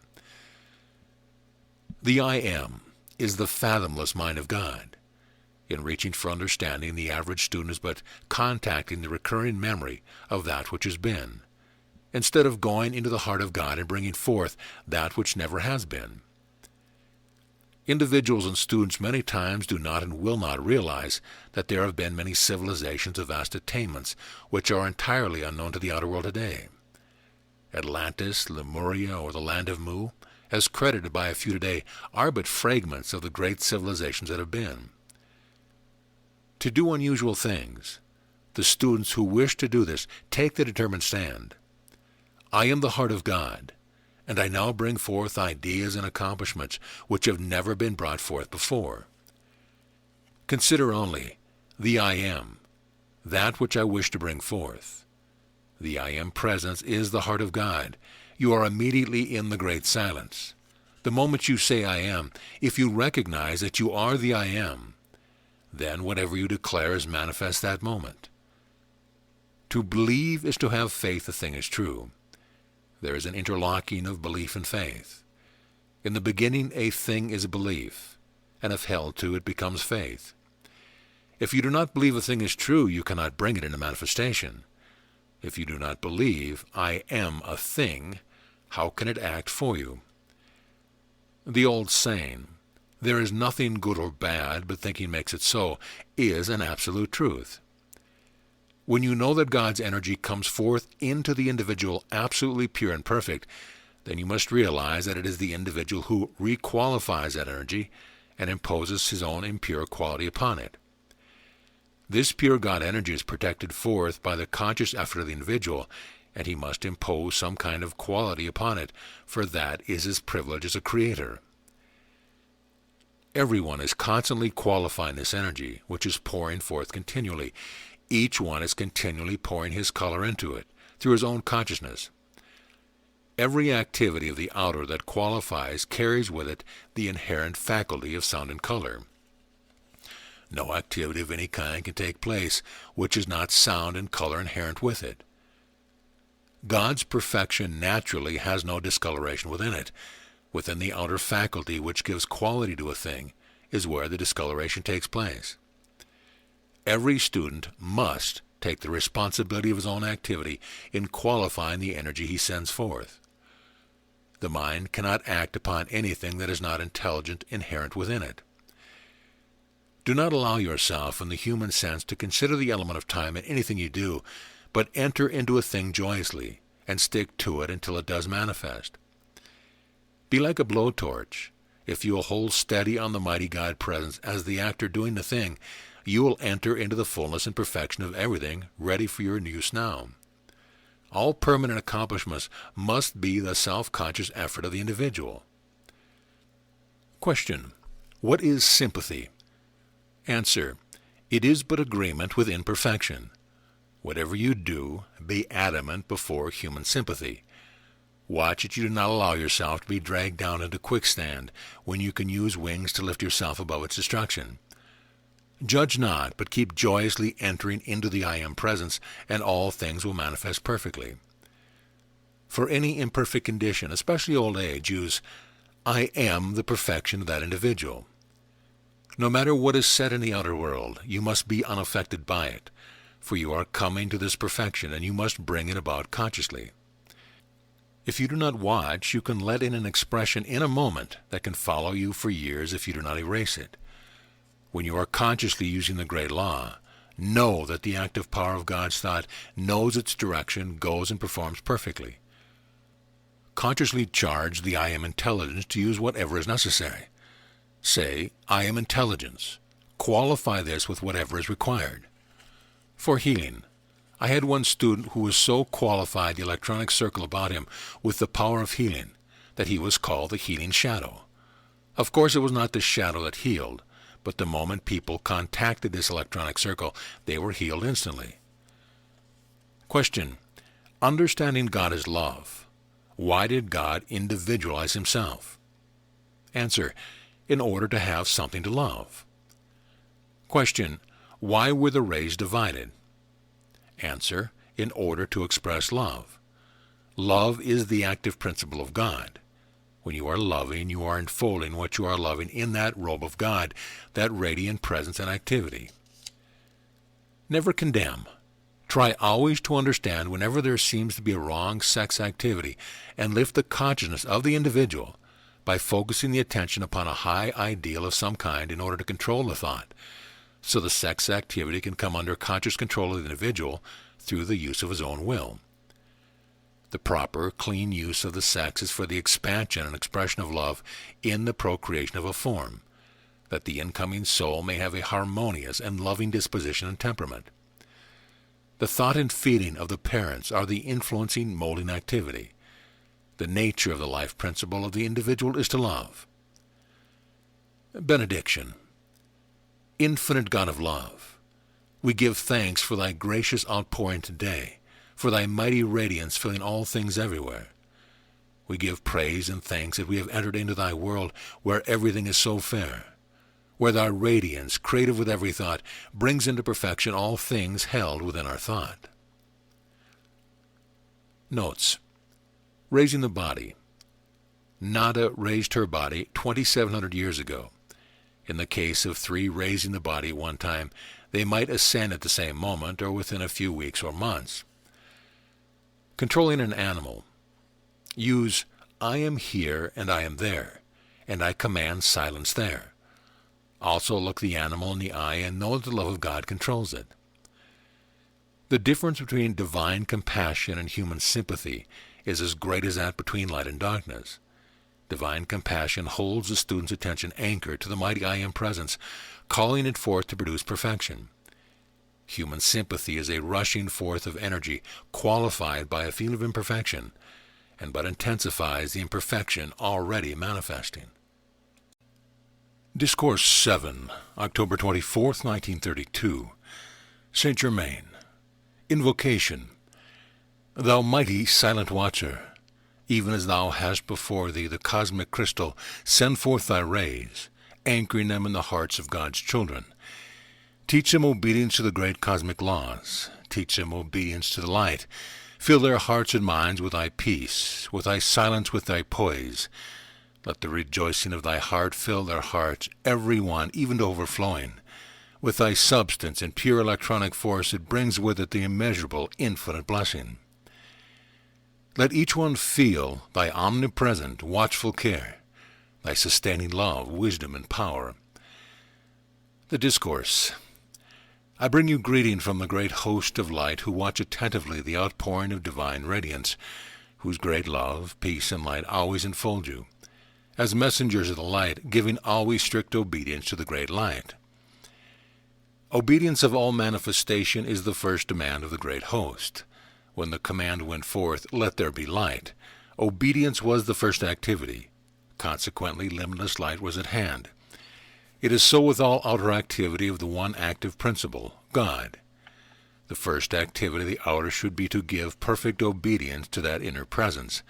The I Am is the fathomless mind of God. In reaching for understanding, the average student is but contacting the recurring memory of that which has been, instead of going into the heart of God and bringing forth that which never has been. Individuals and students many times do not and will not realize that there have been many civilizations of vast attainments which are entirely unknown to the outer world today. Atlantis, Lemuria, or the land of Mu, as credited by a few today, are but fragments of the great civilizations that have been. To do unusual things, the students who wish to do this take the determined stand. I am the heart of God, and I now bring forth ideas and accomplishments which have never been brought forth before. Consider only the I Am, that which I wish to bring forth. The I Am presence is the heart of God. You are immediately in the great silence. The moment you say I am, if you recognize that you are the I am, then whatever you declare is manifest that moment. To believe is to have faith a thing is true. There is an interlocking of belief and faith. In the beginning a thing is a belief, and if held to it becomes faith. If you do not believe a thing is true, you cannot bring it into manifestation. If you do not believe I am a thing, how can it act for you? The old saying, there is nothing good or bad, but thinking makes it so, is an absolute truth. When you know that God's energy comes forth into the individual absolutely pure and perfect, then you must realize that it is the individual who requalifies that energy and imposes his own impure quality upon it. This pure God energy is protected forth by the conscious effort of the individual, and he must impose some kind of quality upon it, for that is his privilege as a creator. Everyone is constantly qualifying this energy, which is pouring forth continually. Each one is continually pouring his color into it, through his own consciousness. Every activity of the outer that qualifies carries with it the inherent faculty of sound and color. No activity of any kind can take place which is not sound and color inherent with it. God's perfection naturally has no discoloration within it. Within the outer faculty which gives quality to a thing is where the discoloration takes place. Every student must take the responsibility of his own activity in qualifying the energy he sends forth. The mind cannot act upon anything that is not intelligent inherent within it. Do not allow yourself in the human sense to consider the element of time in anything you do, but enter into a thing joyously, and stick to it until it does manifest. Be like a blowtorch. If you will hold steady on the mighty God presence as the actor doing the thing, you will enter into the fullness and perfection of everything ready for your use now. All permanent accomplishments must be the self-conscious effort of the individual. Question: what is sympathy? Answer: it is but agreement with imperfection. Whatever you do, be adamant before human sympathy. Watch that you do not allow yourself to be dragged down into quicksand when you can use wings to lift yourself above its destruction. Judge not, but keep joyously entering into the I Am presence, and all things will manifest perfectly. For any imperfect condition, especially old age, use I am the perfection of that individual. No matter what is said in the outer world, you must be unaffected by it, for you are coming to this perfection, and you must bring it about consciously. If you do not watch, you can let in an expression in a moment that can follow you for years if you do not erase it. When you are consciously using the great law, know that the active power of God's thought knows its direction, goes and performs perfectly. Consciously charge the I Am intelligence to use whatever is necessary. Say, I am intelligence. Qualify this with whatever is required. For healing, I had one student who was so qualified the electronic circle about him with the power of healing that he was called the healing shadow. Of course, it was not the shadow that healed, but the moment people contacted this electronic circle, they were healed instantly. Question: understanding God as love, why did God individualize himself? Answer: in order to have something to love. Question: why were the rays divided? Answer: in order to express love. Love is the active principle of God. When you are loving, you are enfolding what you are loving in that robe of God, that radiant presence and activity. Never condemn. Try always to understand whenever there seems to be a wrong sex activity, and lift the consciousness of the individual by focusing the attention upon a high ideal of some kind in order to control the thought, so the sex activity can come under conscious control of the individual through the use of his own will. The proper, clean use of the sex is for the expansion and expression of love in the procreation of a form, that the incoming soul may have a harmonious and loving disposition and temperament. The thought and feeling of the parents are the influencing, molding activity. The nature of the life principle of the individual is to love. Benediction. Infinite God of love, we give thanks for thy gracious outpouring today, for thy mighty radiance filling all things everywhere. We give praise and thanks that we have entered into thy world where everything is so fair, where thy radiance, creative with every thought, brings into perfection all things held within our thought. Notes. Raising the body. Nada raised her body 2,700 years ago. In the case of three raising the body at one time, they might ascend at the same moment or within a few weeks or months. Controlling an animal. Use I am here and I am there, and I command silence there. Also look the animal in the eye and know that the love of God controls it. The difference between divine compassion and human sympathy is as great as that between light and darkness. Divine compassion holds the student's attention anchored to the mighty I Am presence, calling it forth to produce perfection. Human sympathy is a rushing forth of energy qualified by a feeling of imperfection, and but intensifies the imperfection already manifesting. Discourse 7, October 24th, 1932. Saint Germain. Invocation. Thou mighty silent watcher, even as thou hast before thee the cosmic crystal, send forth thy rays, anchoring them in the hearts of God's children. Teach them obedience to the great cosmic laws. Teach them obedience to the light. Fill their hearts and minds with thy peace, with thy silence, with thy poise. Let the rejoicing of thy heart fill their hearts, every one, even to overflowing. With thy substance and pure electronic force, it brings with it the immeasurable, infinite blessing. Let each one feel thy omnipresent, watchful care, thy sustaining love, wisdom, and power. The Discourse. I bring you greeting from the great host of light who watch attentively the outpouring of divine radiance, whose great love, peace, and light always enfold you, as messengers of the light, giving always strict obedience to the great light. Obedience of all manifestation is the first demand of the great host. When the command went forth, let there be light, obedience was the first activity. Consequently, limitless light was at hand. It is so with all outer activity of the one active principle, God. The first activity of the outer should be to give perfect obedience to that inner presence.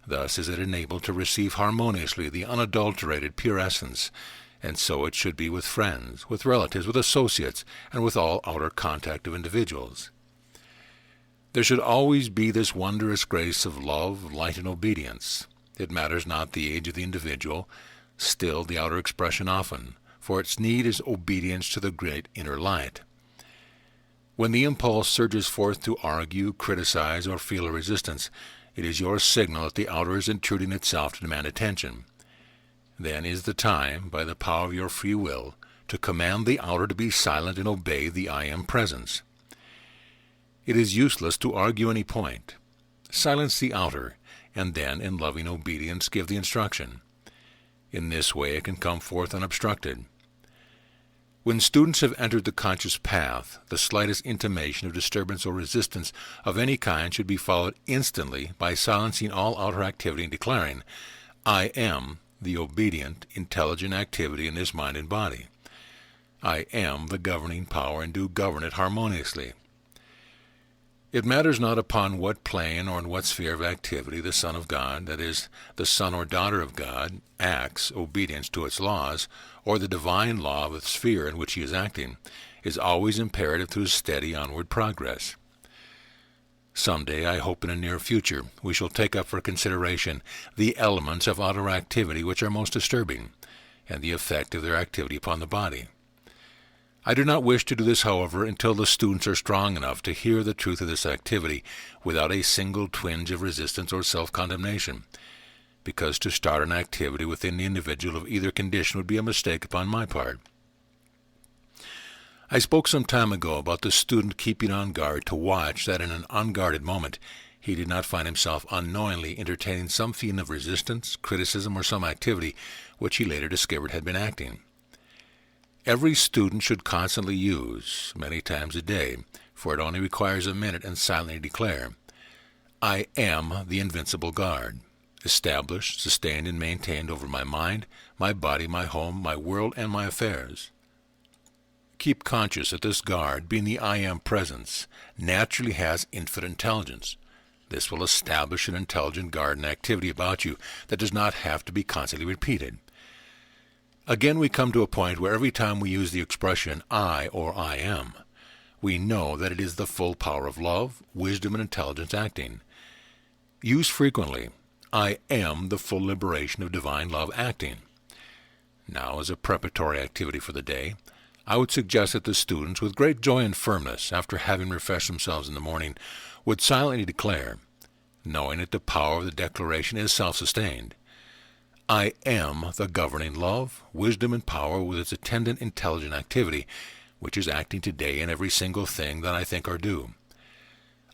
Thus is it enabled to receive harmoniously the unadulterated pure essence, and so it should be with friends, with relatives, with associates, and with all outer contact of individuals. There should always be this wondrous grace of love, light, and obedience. It matters not the age of the individual, still the outer expression often, for its need is obedience to the great inner light. When the impulse surges forth to argue, criticize, or feel a resistance, it is your signal that the outer is intruding itself to demand attention. Then is the time, by the power of your free will, to command the outer to be silent and obey the I Am presence. It is useless to argue any point. Silence the outer, and then, in loving obedience, give the instruction. In this way it can come forth unobstructed. When students have entered the conscious path, the slightest intimation of disturbance or resistance of any kind should be followed instantly by silencing all outer activity and declaring, I am the obedient, intelligent activity in this mind and body. I am the governing power and do govern it harmoniously. It matters not upon what plane or in what sphere of activity the Son of God, that is, the son or daughter of God, acts obedience to its laws, or the divine law of the sphere in which he is acting, is always imperative to his steady onward progress. Some day, I hope in a near future, we shall take up for consideration the elements of outer activity which are most disturbing, and the effect of their activity upon the body. I do not wish to do this, however, until the students are strong enough to hear the truth of this activity without a single twinge of resistance or self-condemnation, because to start an activity within the individual of either condition would be a mistake upon my part. I spoke some time ago about the student keeping on guard to watch that in an unguarded moment he did not find himself unknowingly entertaining some feeling of resistance, criticism, or some activity which he later discovered had been acting. Every student should constantly use, many times a day, for it only requires a minute, and silently declare, I am the invincible guard, established, sustained, and maintained over my mind, my body, my home, my world, and my affairs. Keep conscious that this guard, being the I Am presence, naturally has infinite intelligence. This will establish an intelligent garden activity about you that does not have to be constantly repeated. Again, we come to a point where every time we use the expression I or I am, we know that it is the full power of love, wisdom, and intelligence acting. Use frequently, I am the full liberation of divine love acting. Now, as a preparatory activity for the day, I would suggest that the students, with great joy and firmness, after having refreshed themselves in the morning, would silently declare, knowing that the power of the declaration is self-sustained, I am the governing love, wisdom, and power with its attendant intelligent activity, which is acting today in every single thing that I think or do.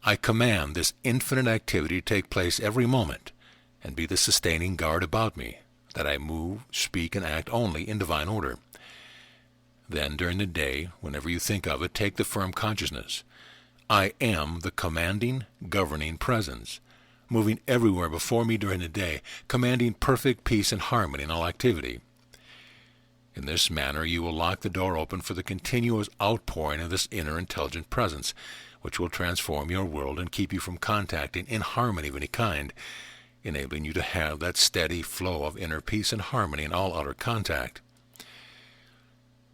I command this infinite activity to take place every moment, and be the sustaining guard about me, that I move, speak, and act only in divine order. Then, during the day, whenever you think of it, take the firm consciousness, I am the commanding, governing presence, moving everywhere before me during the day, commanding perfect peace and harmony in all activity. In this manner you will lock the door open for the continuous outpouring of this inner intelligent presence, which will transform your world and keep you from contacting inharmony of any kind, enabling you to have that steady flow of inner peace and harmony in all outer contact.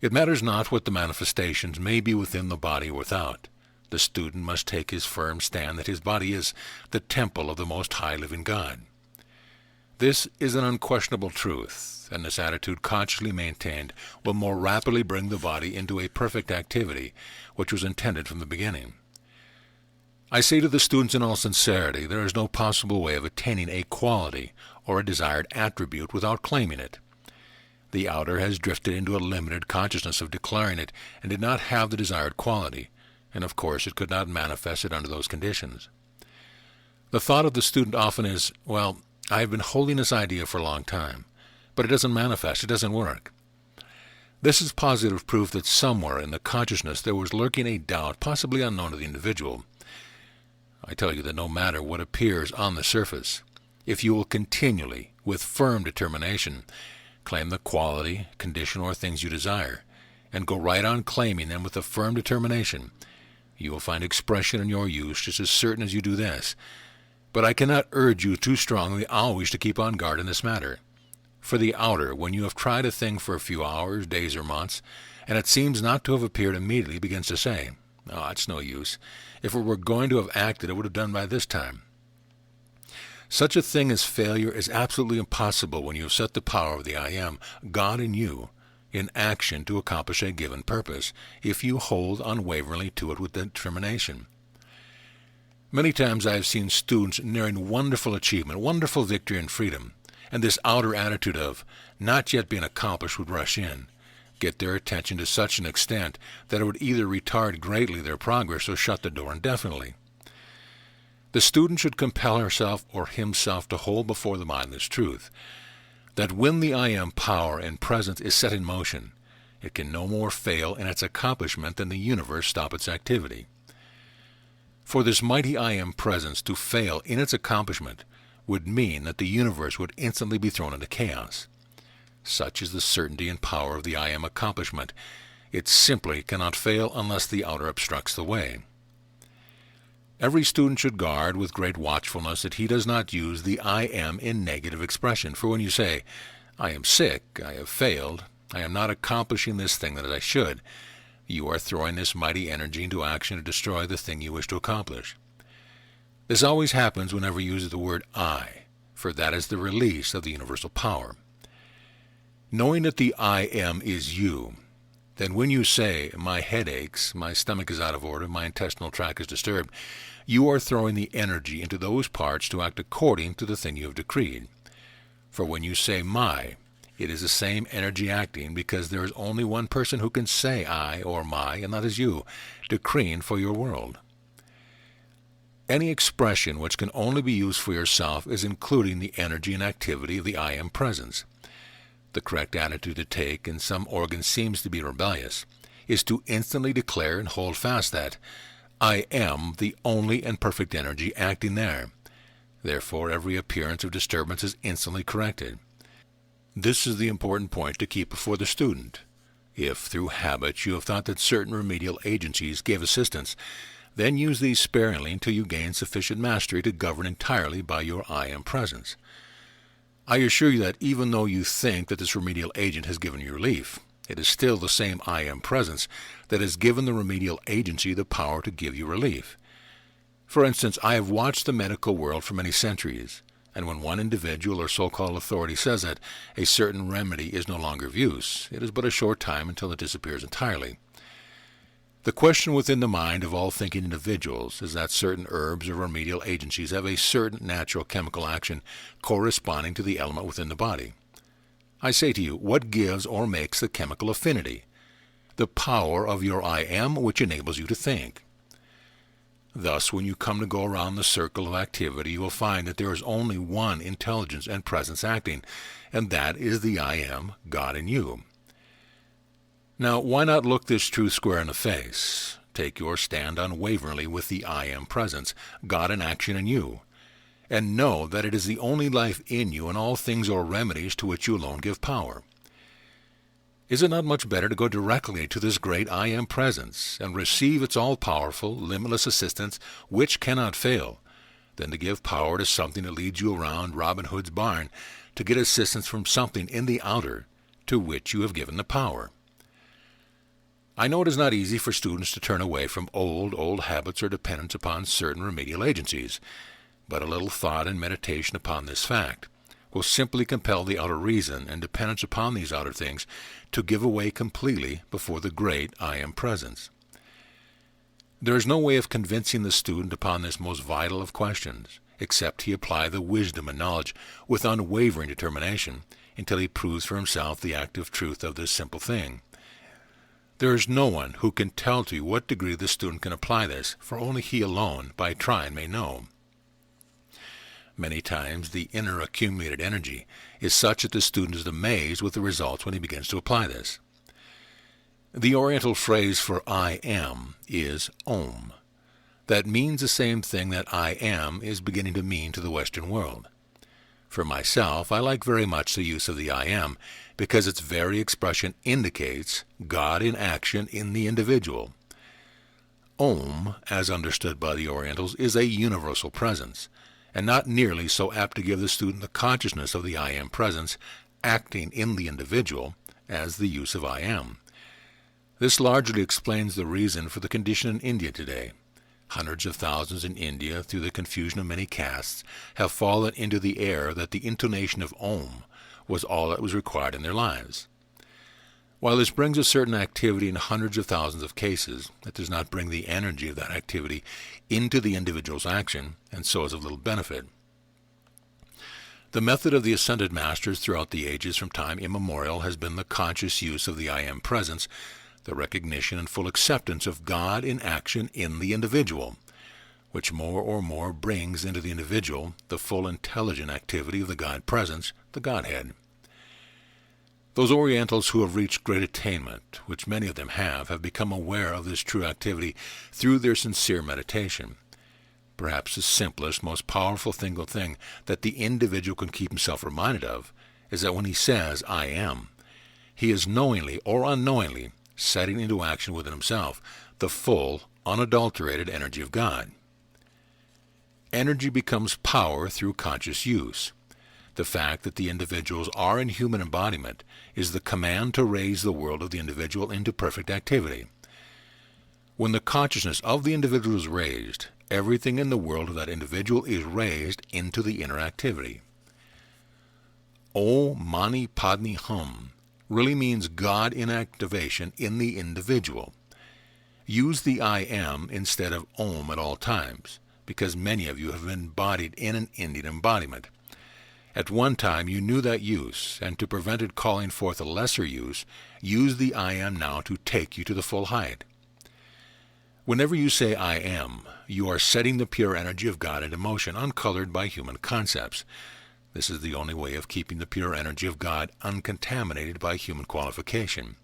It matters not what the manifestations may be within the body or without. The student must take his firm stand that his body is the temple of the Most High Living God. This is an unquestionable truth, and this attitude consciously maintained will more rapidly bring the body into a perfect activity, which was intended from the beginning. I say to the students in all sincerity, there is no possible way of attaining a quality or a desired attribute without claiming it. The outer has drifted into a limited consciousness of declaring it, and did not have the desired quality, and of course it could not manifest it under those conditions. The thought of the student often is, well, I have been holding this idea for a long time, but it doesn't manifest, it doesn't work. This is positive proof that somewhere in the consciousness there was lurking a doubt, possibly unknown to the individual. I tell you that no matter what appears on the surface, if you will continually, with firm determination, claim the quality, condition, or things you desire, and go right on claiming them with a firm determination, you will find expression in your use just as certain as you do this. But I cannot urge you too strongly always to keep on guard in this matter. For the outer, when you have tried a thing for a few hours, days, or months, and it seems not to have appeared immediately, begins to say, "Oh, it's no use. If it were going to have acted, it would have done by this time." Such a thing as failure is absolutely impossible when you have set the power of the I Am, God in you, in action to accomplish a given purpose, if you hold unwaveringly to it with determination. Many times I have seen students nearing wonderful achievement, wonderful victory and freedom, and this outer attitude of not yet being accomplished would rush in, get their attention to such an extent that it would either retard greatly their progress or shut the door indefinitely. The student should compel herself or himself to hold before the mind this truth, that when the I Am power and presence is set in motion, it can no more fail in its accomplishment than the universe stop its activity. For this mighty I Am presence to fail in its accomplishment would mean that the universe would instantly be thrown into chaos. Such is the certainty and power of the I Am accomplishment. It simply cannot fail unless the outer obstructs the way. Every student should guard with great watchfulness that he does not use the I Am in negative expression. For when you say, I am sick, I have failed, I am not accomplishing this thing that I should, you are throwing this mighty energy into action to destroy the thing you wish to accomplish. This always happens whenever you use the word I, for that is the release of the universal power. Knowing that the I Am is you, then when you say, my head aches, my stomach is out of order, my intestinal tract is disturbed, you are throwing the energy into those parts to act according to the thing you have decreed. For when you say my, it is the same energy acting, because there is only one person who can say I or my, and that is you, decreeing for your world. Any expression which can only be used for yourself is including the energy and activity of the I Am presence. The correct attitude to take, and some organ seems to be rebellious, is to instantly declare and hold fast that I am the only and perfect energy acting there. Therefore, every appearance of disturbance is instantly corrected. This is the important point to keep before the student. If, through habit, you have thought that certain remedial agencies gave assistance, Then use these sparingly until you gain sufficient mastery to govern entirely by your I Am presence. I assure you that even though you think that this remedial agent has given you relief, it is still the same I Am presence that has given the remedial agency the power to give you relief. For instance, I have watched the medical world for many centuries, and when one individual or so-called authority says that a certain remedy is no longer of use, it is but a short time until it disappears entirely. The question within the mind of all thinking individuals is that certain herbs or remedial agencies have a certain natural chemical action corresponding to the element within the body. I say to you, what gives or makes the chemical affinity? The power of your I Am, which enables you to think. Thus, when you come to go around the circle of activity, you will find that there is only one intelligence and presence acting, and that is the I Am, God in you. Now, why not look this truth square in the face? Take your stand unwaveringly with the I Am presence, God in action in you, and know that it is the only life in you and all things or remedies to which you alone give power. Is it not much better to go directly to this great I Am presence and receive its all-powerful, limitless assistance which cannot fail, than to give power to something that leads you around Robin Hood's barn to get assistance from something in the outer to which you have given the power? I know it is not easy for students to turn away from old habits or dependence upon certain remedial agencies, but a little thought and meditation upon this fact will simply compel the outer reason and dependence upon these outer things to give away completely before the great I Am presence. There is no way of convincing the student upon this most vital of questions, except he apply the wisdom and knowledge with unwavering determination until he proves for himself the active truth of this simple thing. There is no one who can tell to you what degree the student can apply this, for only he alone, by trying, may know. Many times the inner accumulated energy is such that the student is amazed with the results when he begins to apply this. The Oriental phrase for I Am is Om. That means the same thing that I Am is beginning to mean to the Western world. For myself, I like very much the use of the I Am, because its very expression indicates God in action in the individual. Om, as understood by the Orientals, is a universal presence, and not nearly so apt to give the student the consciousness of the I Am presence acting in the individual as the use of I Am. This largely explains the reason for the condition in India today. Hundreds of thousands in India, through the confusion of many castes, have fallen into the error that the intonation of Om was all that was required in their lives. While this brings a certain activity in hundreds of thousands of cases, it does not bring the energy of that activity into the individual's action, and so is of little benefit. The method of the ascended masters throughout the ages from time immemorial has been the conscious use of the I Am presence, the recognition and full acceptance of God in action in the individual, which more or more brings into the individual the full intelligent activity of the God presence, the Godhead. Those Orientals who have reached great attainment, which many of them have become aware of this true activity through their sincere meditation. Perhaps the simplest, most powerful single thing that the individual can keep himself reminded of is that when he says, I Am, he is knowingly or unknowingly setting into action within himself the full, unadulterated energy of God. Energy becomes power through conscious use. The fact that the individuals are in human embodiment is the command to raise the world of the individual into perfect activity. When the consciousness of the individual is raised, everything in the world of that individual is raised into the inner activity. O Mani Padme Hum really means God in activation in the individual. Use the I Am instead of Om at all times, because many of you have been embodied in an Indian embodiment. At one time you knew that use, and to prevent it calling forth a lesser use, use the I Am now to take you to the full height. Whenever you say I Am, you are setting the pure energy of God into motion, uncolored by human concepts. This is the only way of keeping the pure energy of God uncontaminated by human qualification.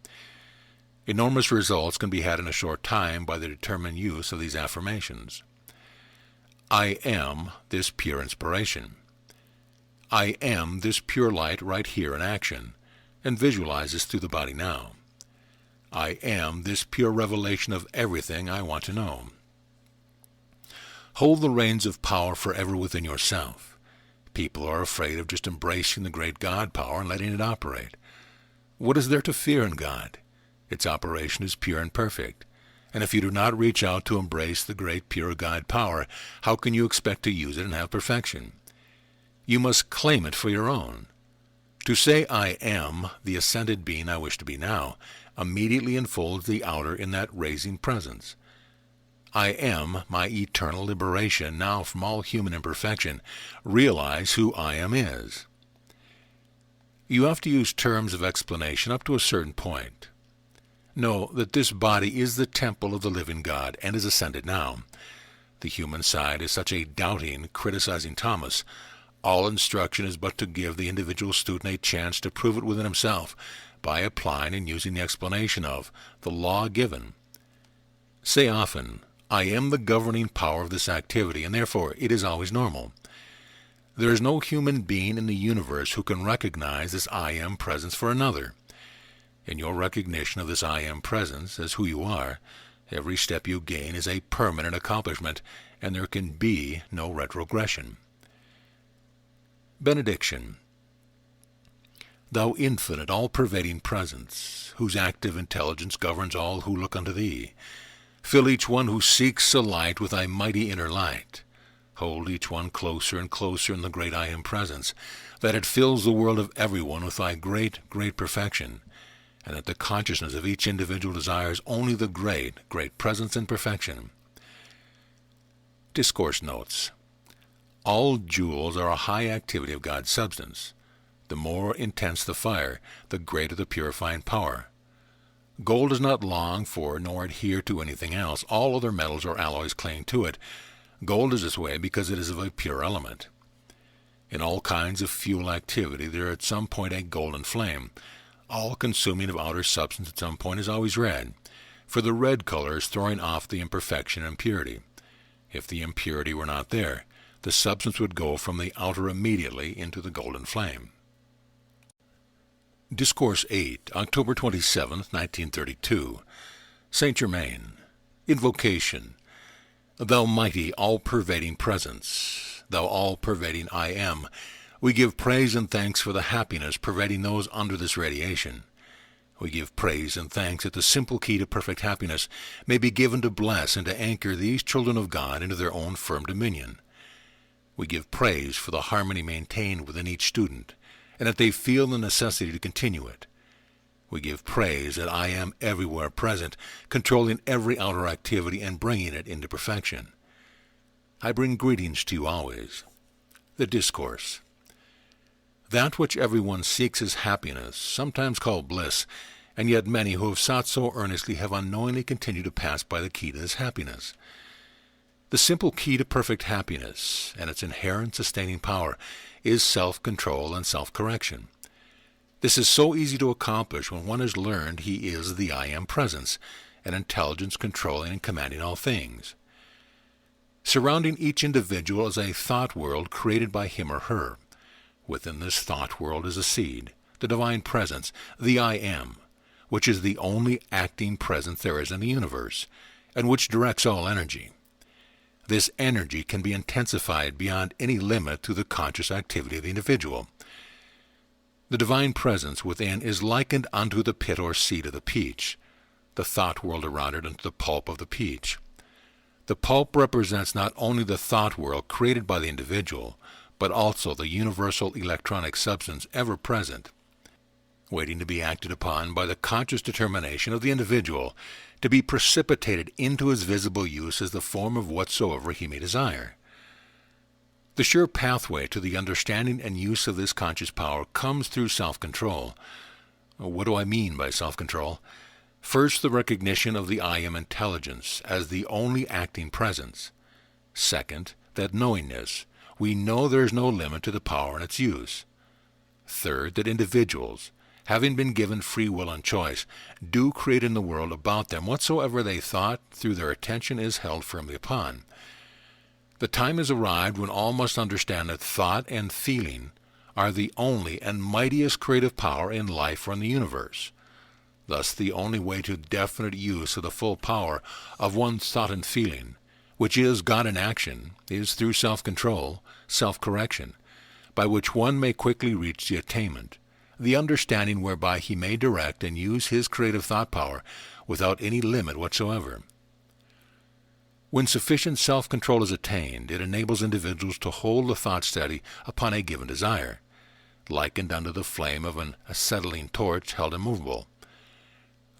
Enormous results can be had in a short time by the determined use of these affirmations. I am this pure inspiration. I am this pure light right here in action, and visualize this through the body now. I am this pure revelation of everything I want to know. Hold the reins of power forever within yourself. People are afraid of just embracing the great God power and letting it operate. What is there to fear in God? Its operation is pure and perfect. And if you do not reach out to embrace the great pure God power, how can you expect to use it and have perfection? You must claim it for your own. To say, I am the ascended being I wish to be now, immediately enfolds the outer in that raising presence. I am my eternal liberation now from all human imperfection. Realize who I am is. You have to use terms of explanation up to a certain point. Know that this body is the temple of the living God and is ascended now. The human side is such a doubting, criticizing Thomas. All instruction is but to give the individual student a chance to prove it within himself by applying and using the explanation of the law given. Say often, I am the governing power of this activity, and therefore it is always normal. There is no human being in the universe who can recognize this I am presence for another. In your recognition of this I am presence as who you are, every step you gain is a permanent accomplishment, and there can be no retrogression. Benediction. Thou infinite, all-pervading presence, whose active intelligence governs all who look unto thee, fill each one who seeks the light with thy mighty inner light. Hold each one closer and closer in the great I am presence, that it fills the world of everyone with thy great, great perfection, and that the consciousness of each individual desires only the great, great presence and perfection. Discourse notes. All jewels are a high activity of God's substance. The more intense the fire, the greater the purifying power. Gold does not long for nor adhere to anything else. All other metals or alloys cling to it. Gold is this way because it is of a pure element. In all kinds of fuel activity there is at some point a golden flame. All consuming of outer substance at some point is always red, for the red color is throwing off the imperfection and impurity. If the impurity were not there, the substance would go from the outer immediately into the golden flame. Discourse 8, October 27, 1932. Saint Germain. Invocation. Thou mighty, all-pervading presence, thou all-pervading I am, we give praise and thanks for the happiness pervading those under this radiation. We give praise and thanks that the simple key to perfect happiness may be given to bless and to anchor these children of God into their own firm dominion. We give praise for the harmony maintained within each student, and that they feel the necessity to continue it. We give praise that I am everywhere present, controlling every outer activity and bringing it into perfection. I bring greetings to you always. The Discourse. That which everyone seeks is happiness, sometimes called bliss, and yet many who have sought so earnestly have unknowingly continued to pass by the key to this happiness. The simple key to perfect happiness, and its inherent sustaining power, is self-control and self-correction. This is so easy to accomplish when one has learned he is the I Am presence, an intelligence controlling and commanding all things. Surrounding each individual is a thought world created by him or her. Within this thought world is a seed, the divine presence, the I Am, which is the only acting presence there is in the universe, and which directs all energy. This energy can be intensified beyond any limit through the conscious activity of the individual. The divine presence within is likened unto the pit or seed of the peach, the thought world around it unto the pulp of the peach. The pulp represents not only the thought world created by the individual, but also the universal electronic substance ever present, waiting to be acted upon by the conscious determination of the individual, to be precipitated into his visible use as the form of whatsoever he may desire. The sure pathway to the understanding and use of this conscious power comes through self-control. What do I mean by self-control? First, the recognition of the I Am intelligence as the only acting presence. Second, that knowingness. We know there is no limit to the power and its use. Third, that individuals, having been given free will and choice, do create in the world about them whatsoever they thought through their attention is held firmly upon. The time has arrived when all must understand that thought and feeling are the only and mightiest creative power in life or in the universe. Thus the only way to definite use of the full power of one's thought and feeling which is God in action, is through self-control, self-correction, by which one may quickly reach the attainment, the understanding whereby he may direct and use his creative thought power without any limit whatsoever. When sufficient self-control is attained, it enables individuals to hold the thought steady upon a given desire, likened unto the flame of an acetylene torch held immovable.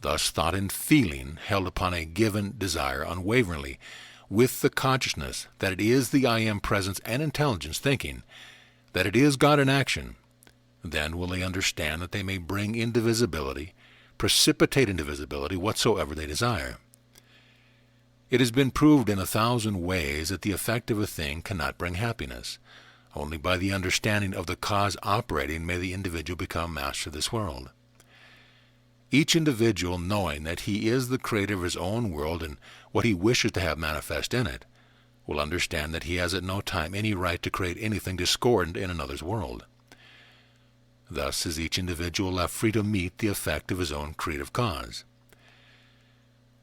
Thus thought and feeling held upon a given desire unwaveringly, with the consciousness that it is the I Am presence and intelligence thinking, that it is God in action, then will they understand that they may bring indivisibility, precipitate indivisibility whatsoever they desire. It has been proved in 1,000 ways that the effect of a thing cannot bring happiness. Only by the understanding of the cause operating may the individual become master of this world. Each individual, knowing that he is the creator of his own world and what he wishes to have manifest in it, will understand that he has at no time any right to create anything discordant in another's world. Thus is each individual left free to meet the effect of his own creative cause.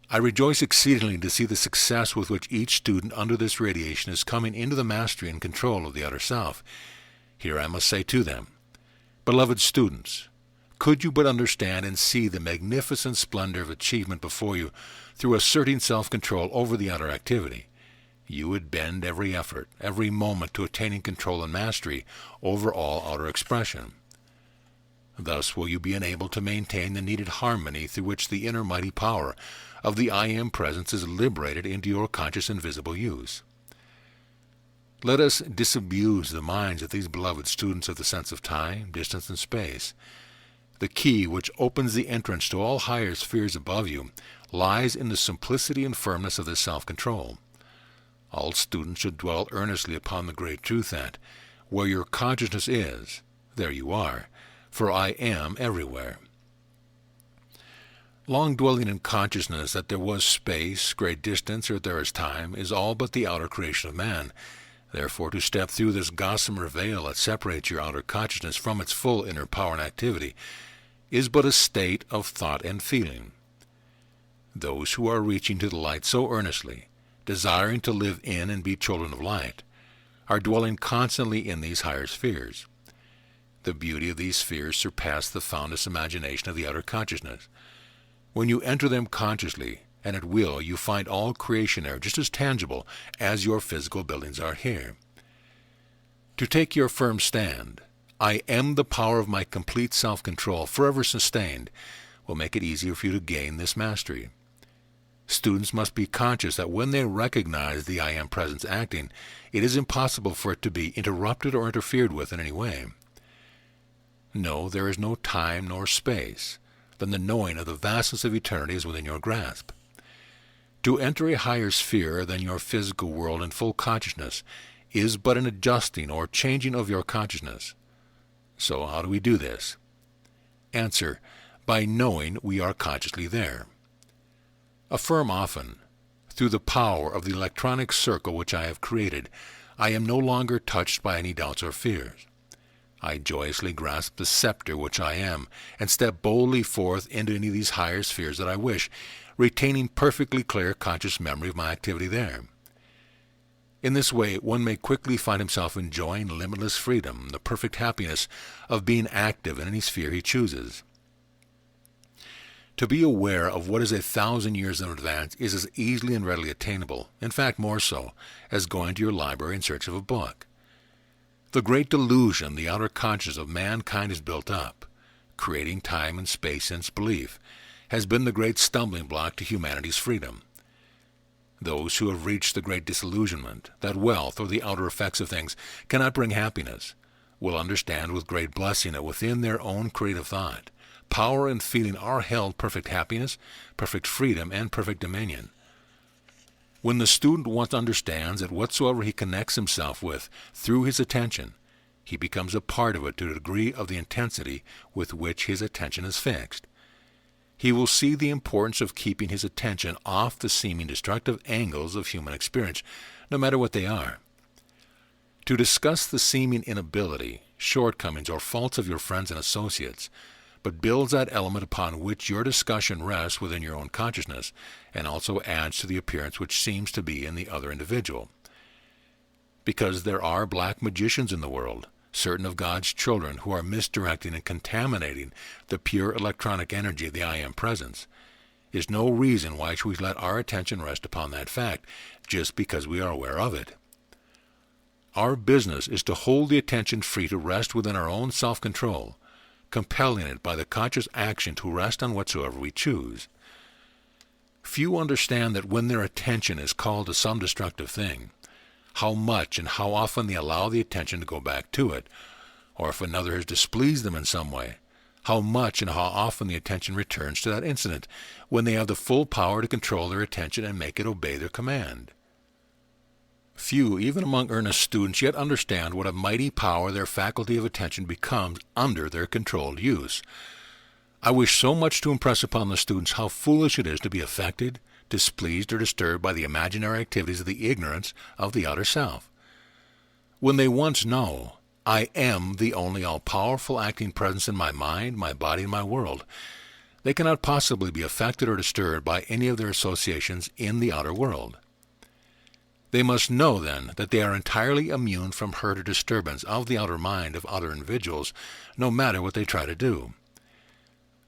I rejoice exceedingly to see the success with which each student under this radiation is coming into the mastery and control of the utter self. Here I must say to them, beloved students, could you but understand and see the magnificent splendor of achievement before you through asserting self-control over the outer activity, you would bend every effort, every moment to attaining control and mastery over all outer expression. Thus will you be enabled to maintain the needed harmony through which the inner mighty power of the I Am presence is liberated into your conscious and visible use. Let us disabuse the minds of these beloved students of the sense of time, distance, and space. The key which opens the entrance to all higher spheres above you lies in the simplicity and firmness of this self-control. All students should dwell earnestly upon the great truth that, where your consciousness is, there you are, for I am everywhere. Long dwelling in consciousness that there was space, great distance, or there is time, is all but the outer creation of man. Therefore, to step through this gossamer veil that separates your outer consciousness from its full inner power and activity is but a state of thought and feeling. Those who are reaching to the light so earnestly, desiring to live in and be children of light, are dwelling constantly in these higher spheres. The beauty of these spheres surpass the fondest imagination of the outer consciousness. When you enter them consciously and at will, you find all creation there just as tangible as your physical buildings are here. To take your firm stand, I am the power of my complete self-control, forever sustained, will make it easier for you to gain this mastery. Students must be conscious that when they recognize the I Am presence acting, it is impossible for it to be interrupted or interfered with in any way. No, there is no time nor space. Then the knowing of the vastness of eternity is within your grasp. To enter a higher sphere than your physical world in full consciousness is but an adjusting or changing of your consciousness. So how do we do this? Answer, by knowing we are consciously there. Affirm often, through the power of the electronic circle which I have created, I am no longer touched by any doubts or fears. I joyously grasp the scepter which I am, and step boldly forth into any of these higher spheres that I wish, retaining perfectly clear conscious memory of my activity there. In this way, one may quickly find himself enjoying limitless freedom, the perfect happiness of being active in any sphere he chooses. To be aware of what is 1,000 years in advance is as easily and readily attainable, in fact more so, as going to your library in search of a book. The great delusion the outer consciousness of mankind has built up, creating time and space since belief, has been the great stumbling block to humanity's freedom. Those who have reached the great disillusionment, that wealth or the outer effects of things cannot bring happiness, will understand with great blessing that within their own creative thought, power and feeling are held perfect happiness, perfect freedom, and perfect dominion. When the student once understands that whatsoever he connects himself with through his attention, he becomes a part of it to the degree of the intensity with which his attention is fixed. He will see the importance of keeping his attention off the seeming destructive angles of human experience, no matter what they are. To discuss the seeming inability, shortcomings, or faults of your friends and associates but builds that element upon which your discussion rests within your own consciousness, and also adds to the appearance which seems to be in the other individual. Because there are black magicians in the world, certain of God's children who are misdirecting and contaminating the pure electronic energy of the I Am presence, is no reason why we should let our attention rest upon that fact just because we are aware of it. Our business is to hold the attention free to rest within our own self-control, compelling it by the conscious action to rest on whatsoever we choose. Few understand that when their attention is called to some destructive thing, how much and how often they allow the attention to go back to it, or if another has displeased them in some way, how much and how often the attention returns to that incident, when they have the full power to control their attention and make it obey their command. Few, even among earnest students, yet understand what a mighty power their faculty of attention becomes under their controlled use. I wish so much to impress upon the students how foolish it is to be affected, displeased, or disturbed by the imaginary activities of the ignorance of the outer self. When they once know, I am the only all-powerful acting presence in my mind, my body, and my world, they cannot possibly be affected or disturbed by any of their associations in the outer world. They must know, then, that they are entirely immune from hurt or disturbance of the outer mind of other individuals, no matter what they try to do.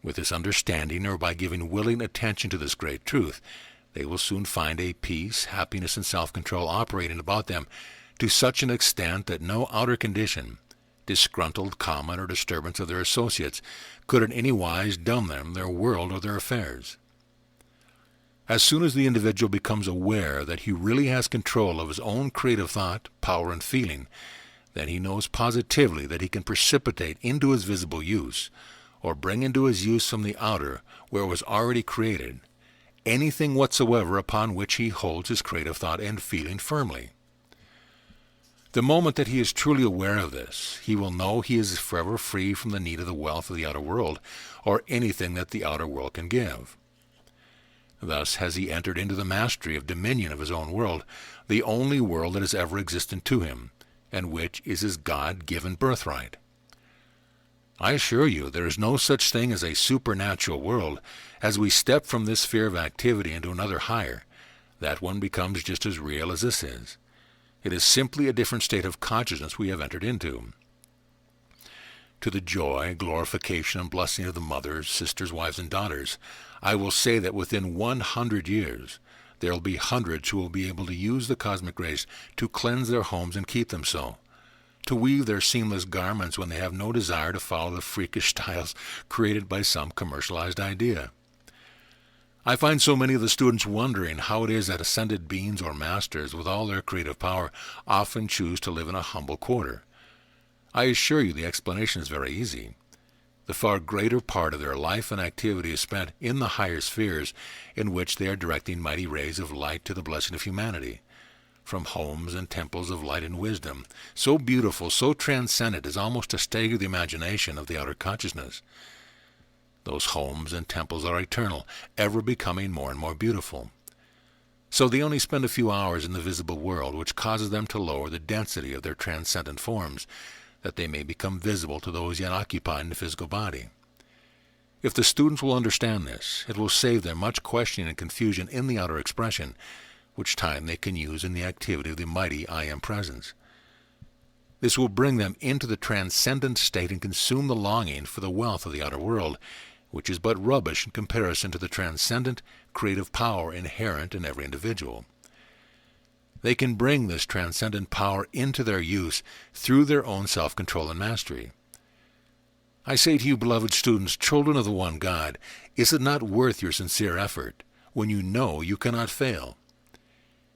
With this understanding, or by giving willing attention to this great truth, they will soon find a peace, happiness, and self-control operating about them to such an extent that no outer condition, disgruntled comment, or disturbance of their associates could in any wise dumb them, their world, or their affairs. As soon as the individual becomes aware that he really has control of his own creative thought, power, and feeling, then he knows positively that he can precipitate into his visible use, or bring into his use from the outer, where it was already created, anything whatsoever upon which he holds his creative thought and feeling firmly. The moment that he is truly aware of this, he will know he is forever free from the need of the wealth of the outer world, or anything that the outer world can give. Thus has he entered into the mastery of dominion of his own world, the only world that has ever existed to him, and which is his God-given birthright. I assure you there is no such thing as a supernatural world. As we step from this sphere of activity into another higher, that one becomes just as real as this is. It is simply a different state of consciousness we have entered into. To the joy, glorification, and blessing of the mothers, sisters, wives, and daughters, I will say that within 100 years, there will be hundreds who will be able to use the cosmic rays to cleanse their homes and keep them so, to weave their seamless garments when they have no desire to follow the freakish styles created by some commercialized idea. I find so many of the students wondering how it is that ascended beings or masters, with all their creative power, often choose to live in a humble quarter. I assure you the explanation is very easy. The far greater part of their life and activity is spent in the higher spheres, in which they are directing mighty rays of light to the blessing of humanity, from homes and temples of light and wisdom, so beautiful, so transcendent as almost to stagger the imagination of the outer consciousness. Those homes and temples are eternal, ever becoming more and more beautiful. So they only spend a few hours in the visible world, which causes them to lower the density of their transcendent forms, that they may become visible to those yet occupied in the physical body. If the students will understand this, it will save them much questioning and confusion in the outer expression, which time they can use in the activity of the mighty I Am presence. This will bring them into the transcendent state and consume the longing for the wealth of the outer world, which is but rubbish in comparison to the transcendent creative power inherent in every individual. They can bring this transcendent power into their use through their own self-control and mastery. I say to you, beloved students, children of the one God, is it not worth your sincere effort when you know you cannot fail?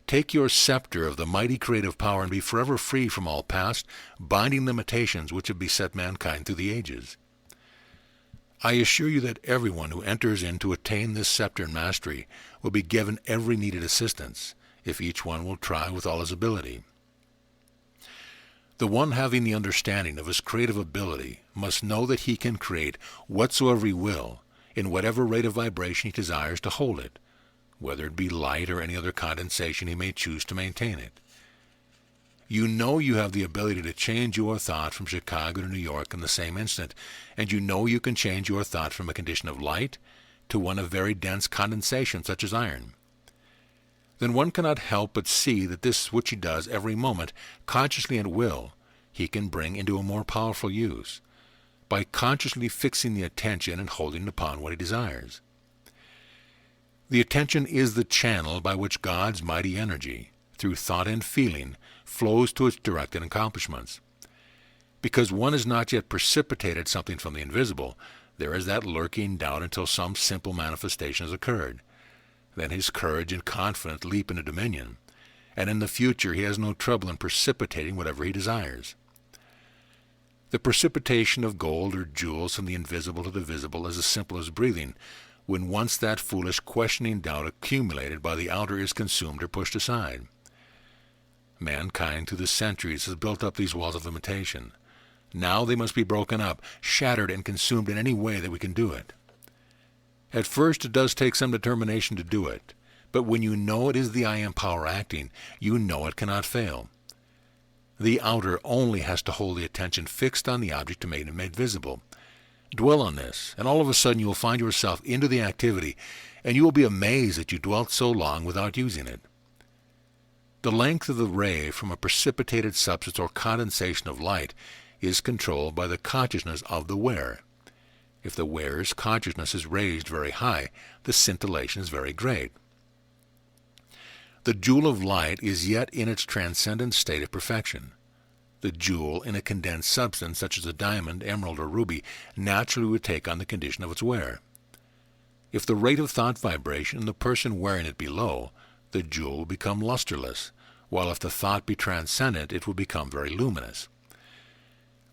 Take your scepter of the mighty creative power and be forever free from all past, binding limitations which have beset mankind through the ages. I assure you that everyone who enters in to attain this scepter and mastery will be given every needed assistance, if each one will try with all his ability. The one having the understanding of his creative ability must know that he can create whatsoever he will, in whatever rate of vibration he desires to hold it, whether it be light or any other condensation he may choose to maintain it. You know you have the ability to change your thought from Chicago to New York in the same instant, and you know you can change your thought from a condition of light to one of very dense condensation, such as iron. Then one cannot help but see that this which he does every moment, consciously at will, he can bring into a more powerful use, by consciously fixing the attention and holding it upon what he desires. The attention is the channel by which God's mighty energy, through thought and feeling, flows to its directed accomplishments. Because one has not yet precipitated something from the invisible, there is that lurking doubt until some simple manifestation has occurred. Then his courage and confidence leap into dominion, and in the future he has no trouble in precipitating whatever he desires. The precipitation of gold or jewels from the invisible to the visible is as simple as breathing, when once that foolish questioning doubt accumulated by the outer is consumed or pushed aside. Mankind through the centuries has built up these walls of limitation. Now they must be broken up, shattered, and consumed in any way that we can do it. At first it does take some determination to do it, but when you know it is the I Am power acting, you know it cannot fail. The outer only has to hold the attention fixed on the object to make it made visible. Dwell on this, and all of a sudden you will find yourself into the activity, and you will be amazed that you dwelt so long without using it. The length of the ray from a precipitated substance or condensation of light is controlled by the consciousness of the wearer. If the wearer's consciousness is raised very high, the scintillation is very great. The jewel of light is yet in its transcendent state of perfection. The jewel in a condensed substance such as a diamond, emerald, or ruby naturally would take on the condition of its wearer. If the rate of thought vibration in the person wearing it be low, the jewel will become lusterless, while if the thought be transcendent, it will become very luminous.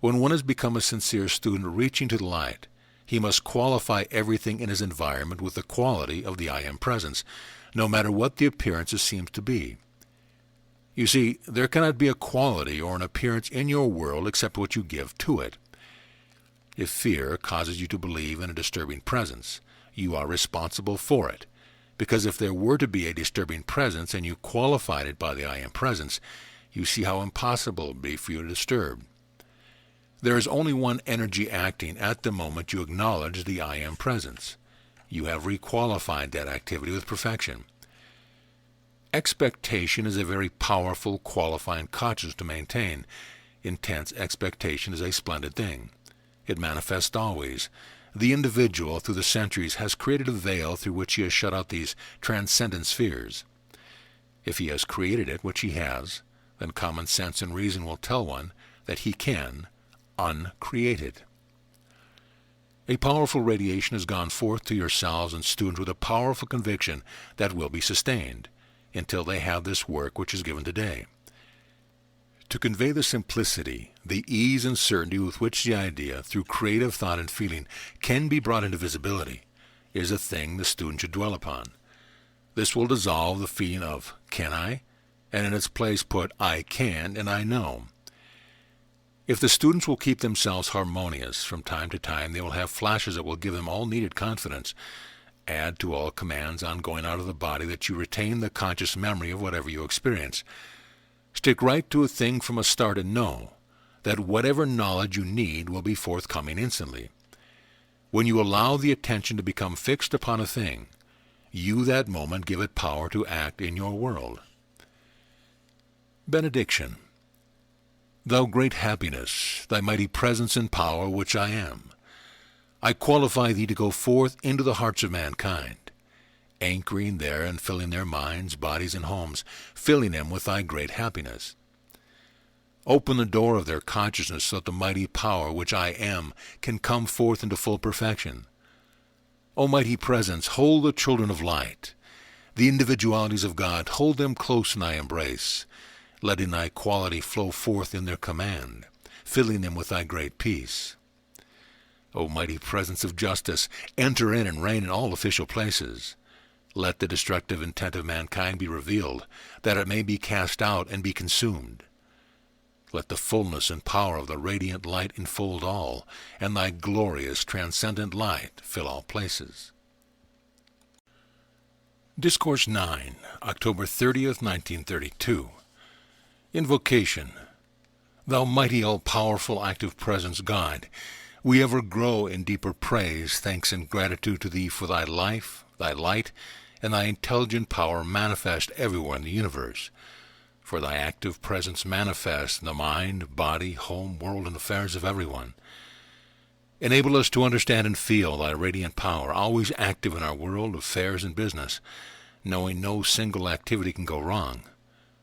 When one has become a sincere student reaching to the light, he must qualify everything in his environment with the quality of the I Am presence, no matter what the appearance seems to be. You see, there cannot be a quality or an appearance in your world except what you give to it. If fear causes you to believe in a disturbing presence, you are responsible for it, because if there were to be a disturbing presence and you qualified it by the I Am presence, you see how impossible it would be for you to disturb. There is only one energy acting at the moment you acknowledge the I Am presence. You have requalified that activity with perfection. Expectation is a very powerful, qualifying consciousness to maintain. Intense expectation is a splendid thing. It manifests always. The individual, through the centuries, has created a veil through which he has shut out these transcendent spheres. If he has created it, which he has, then common sense and reason will tell one that he can uncreate it. A powerful radiation has gone forth to yourselves and students with a powerful conviction that will be sustained until they have this work which is given today. To convey the simplicity, the ease and certainty with which the idea, through creative thought and feeling, can be brought into visibility, is a thing the student should dwell upon. This will dissolve the feeling of, can I? And in its place put, I can and I know. If the students will keep themselves harmonious, from time to time they will have flashes that will give them all needed confidence. Add to all commands on going out of the body that you retain the conscious memory of whatever you experience. Stick right to a thing from a start and know that whatever knowledge you need will be forthcoming instantly. When you allow the attention to become fixed upon a thing, you that moment give it power to act in your world. Benediction. Thou great happiness, thy mighty presence and power which I am, I qualify thee to go forth into the hearts of mankind, anchoring there and filling their minds, bodies, and homes, filling them with thy great happiness. Open the door of their consciousness so that the mighty power which I am can come forth into full perfection. O mighty presence, hold the children of light, the individualities of God, hold them close in thy embrace, letting thy quality flow forth in their command, filling them with thy great peace. O mighty presence of justice, enter in and reign in all official places. Let the destructive intent of mankind be revealed, that it may be cast out and be consumed. Let the fullness and power of the radiant light enfold all, and thy glorious transcendent light fill all places. Discourse 9, October 30th, 1932. Invocation. Thou mighty, all-powerful, active presence, God, we ever grow in deeper praise, thanks, and gratitude to Thee for Thy life, Thy light, and Thy intelligent power manifest everywhere in the universe. For Thy active presence manifest in the mind, body, home, world, and affairs of everyone. Enable us to understand and feel Thy radiant power, always active in our world, affairs, and business, knowing no single activity can go wrong.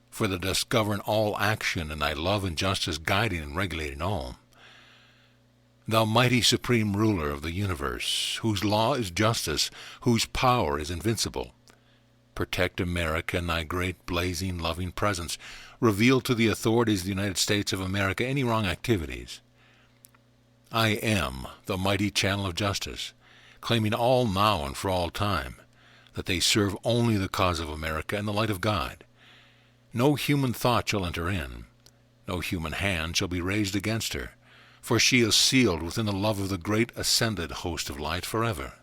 For Thou dost govern all action, and Thy love and justice guiding and regulating all. Thou mighty supreme ruler of the universe, whose law is justice, whose power is invincible, protect America in Thy great, blazing, loving presence. Reveal to the authorities of the United States of America any wrong activities. I am the mighty channel of justice, claiming all now and for all time, that they serve only the cause of America and the light of God. No human thought shall enter in, no human hand shall be raised against her, for she is sealed within the love of the great ascended host of light forever.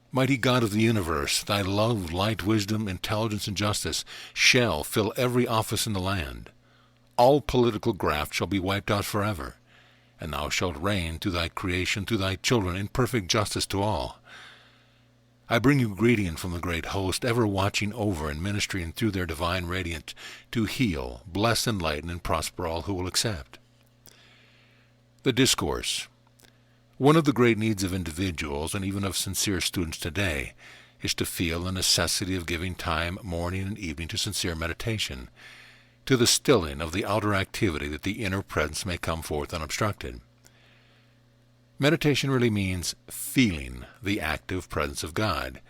Mighty God of the universe, Thy love, light, wisdom, intelligence, and justice shall fill every office in the land. All political graft shall be wiped out forever, and Thou shalt reign through Thy creation, through Thy children, in perfect justice to all. I bring you greeting from the great host, ever watching over and ministering through their divine radiance to heal, bless, enlighten, and prosper all who will accept. The Discourse. One of the great needs of individuals, and even of sincere students today, is to feel the necessity of giving time morning and evening to sincere meditation, to the stilling of the outer activity that the inner presence may come forth unobstructed. Meditation really means feeling the active presence of God.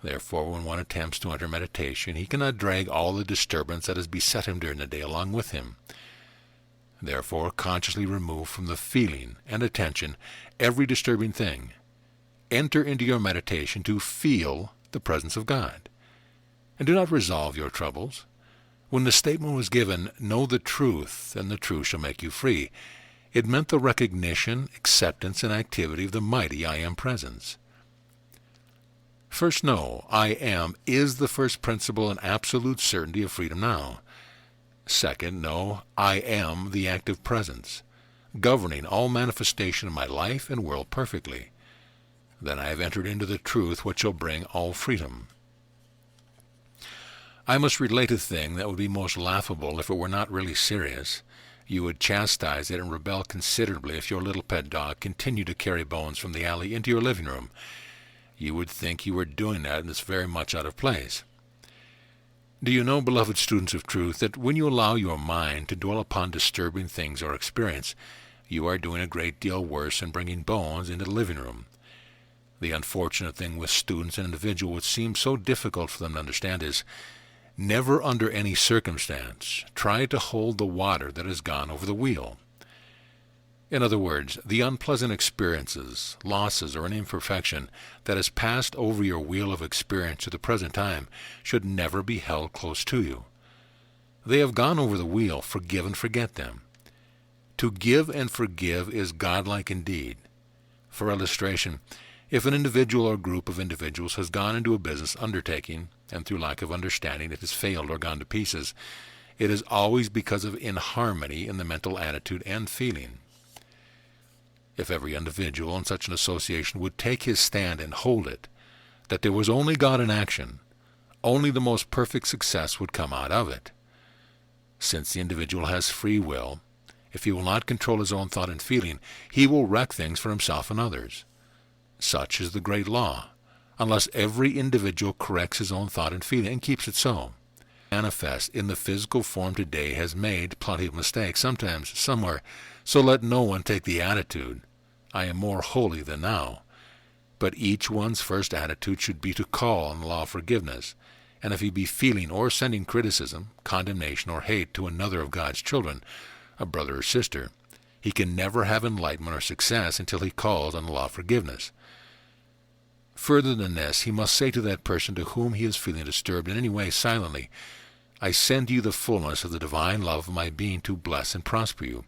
Therefore, when one attempts to enter meditation, he cannot drag all the disturbance that has beset him during the day along with him. Therefore, consciously remove from the feeling and attention every disturbing thing. Enter into your meditation to feel the presence of God. And do not resolve your troubles. When the statement was given, "Know the truth, and the truth shall make you free," it meant the recognition, acceptance, and activity of the mighty I Am presence. First, know, I Am is the first principle and absolute certainty of freedom now. Second, know, I am the active presence, governing all manifestation of my life and world perfectly. Then I have entered into the truth which shall bring all freedom. I must relate a thing that would be most laughable if it were not really serious. You would chastise it and rebel considerably if your little pet dog continued to carry bones from the alley into your living room. You would think you were doing that, and it's very much out of place. Do you know, beloved students of truth, that when you allow your mind to dwell upon disturbing things or experience, you are doing a great deal worse than bringing bones into the living room? The unfortunate thing with students and individuals, which seems so difficult for them to understand, is never under any circumstance try to hold the water that has gone over the wheel. In other words, the unpleasant experiences, losses, or an imperfection that has passed over your wheel of experience to the present time should never be held close to you. They have gone over the wheel, forgive and forget them. To give and forgive is godlike indeed. For illustration, if an individual or group of individuals has gone into a business undertaking, and through lack of understanding it has failed or gone to pieces, it is always because of inharmony in the mental attitude and feeling. If every individual in such an association would take his stand and hold it, that there was only God in action, only the most perfect success would come out of it. Since the individual has free will, if he will not control his own thought and feeling, he will wreck things for himself and others. Such is the great law, unless every individual corrects his own thought and feeling and keeps it so. Manifest in the physical form today has made plenty of mistakes, sometimes, somewhere, so let no one take the attitude, I am more holy than thou. But each one's first attitude should be to call on the law of forgiveness, and if he be feeling or sending criticism, condemnation, or hate to another of God's children, a brother or sister, he can never have enlightenment or success until he calls on the law of forgiveness. Further than this, he must say to that person to whom he is feeling disturbed in any way silently, I send you the fullness of the divine love of my being to bless and prosper you.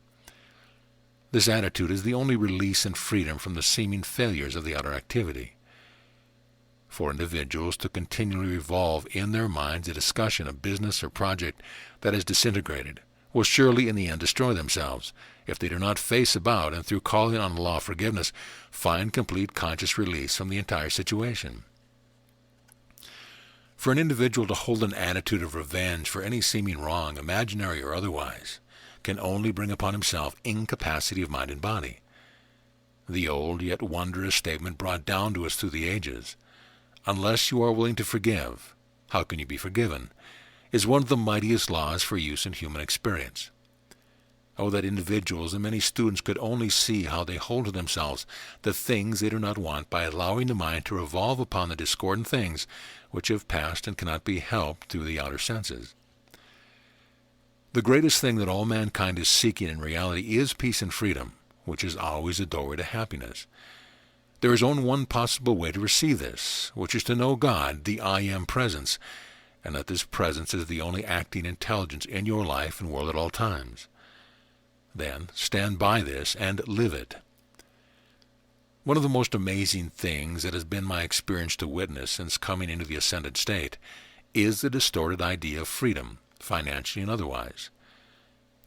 This attitude is the only release and freedom from the seeming failures of the outer activity. For individuals to continually revolve in their minds a discussion of business or project that is disintegrated will surely in the end destroy themselves if they do not face about and through calling on the law of forgiveness find complete conscious release from the entire situation. For an individual to hold an attitude of revenge for any seeming wrong, imaginary or otherwise, can only bring upon himself incapacity of mind and body. The old yet wondrous statement brought down to us through the ages, "Unless you are willing to forgive, how can you be forgiven?" is one of the mightiest laws for use in human experience. Oh, that individuals and many students could only see how they hold to themselves the things they do not want by allowing the mind to revolve upon the discordant things which have passed and cannot be helped through the outer senses. The greatest thing that all mankind is seeking in reality is peace and freedom, which is always a doorway to happiness. There is only one possible way to receive this, which is to know God, the I Am Presence, and that this presence is the only acting intelligence in your life and world at all times. Then stand by this and live it. One of the most amazing things that has been my experience to witness since coming into the ascended state is the distorted idea of freedom, financially and otherwise.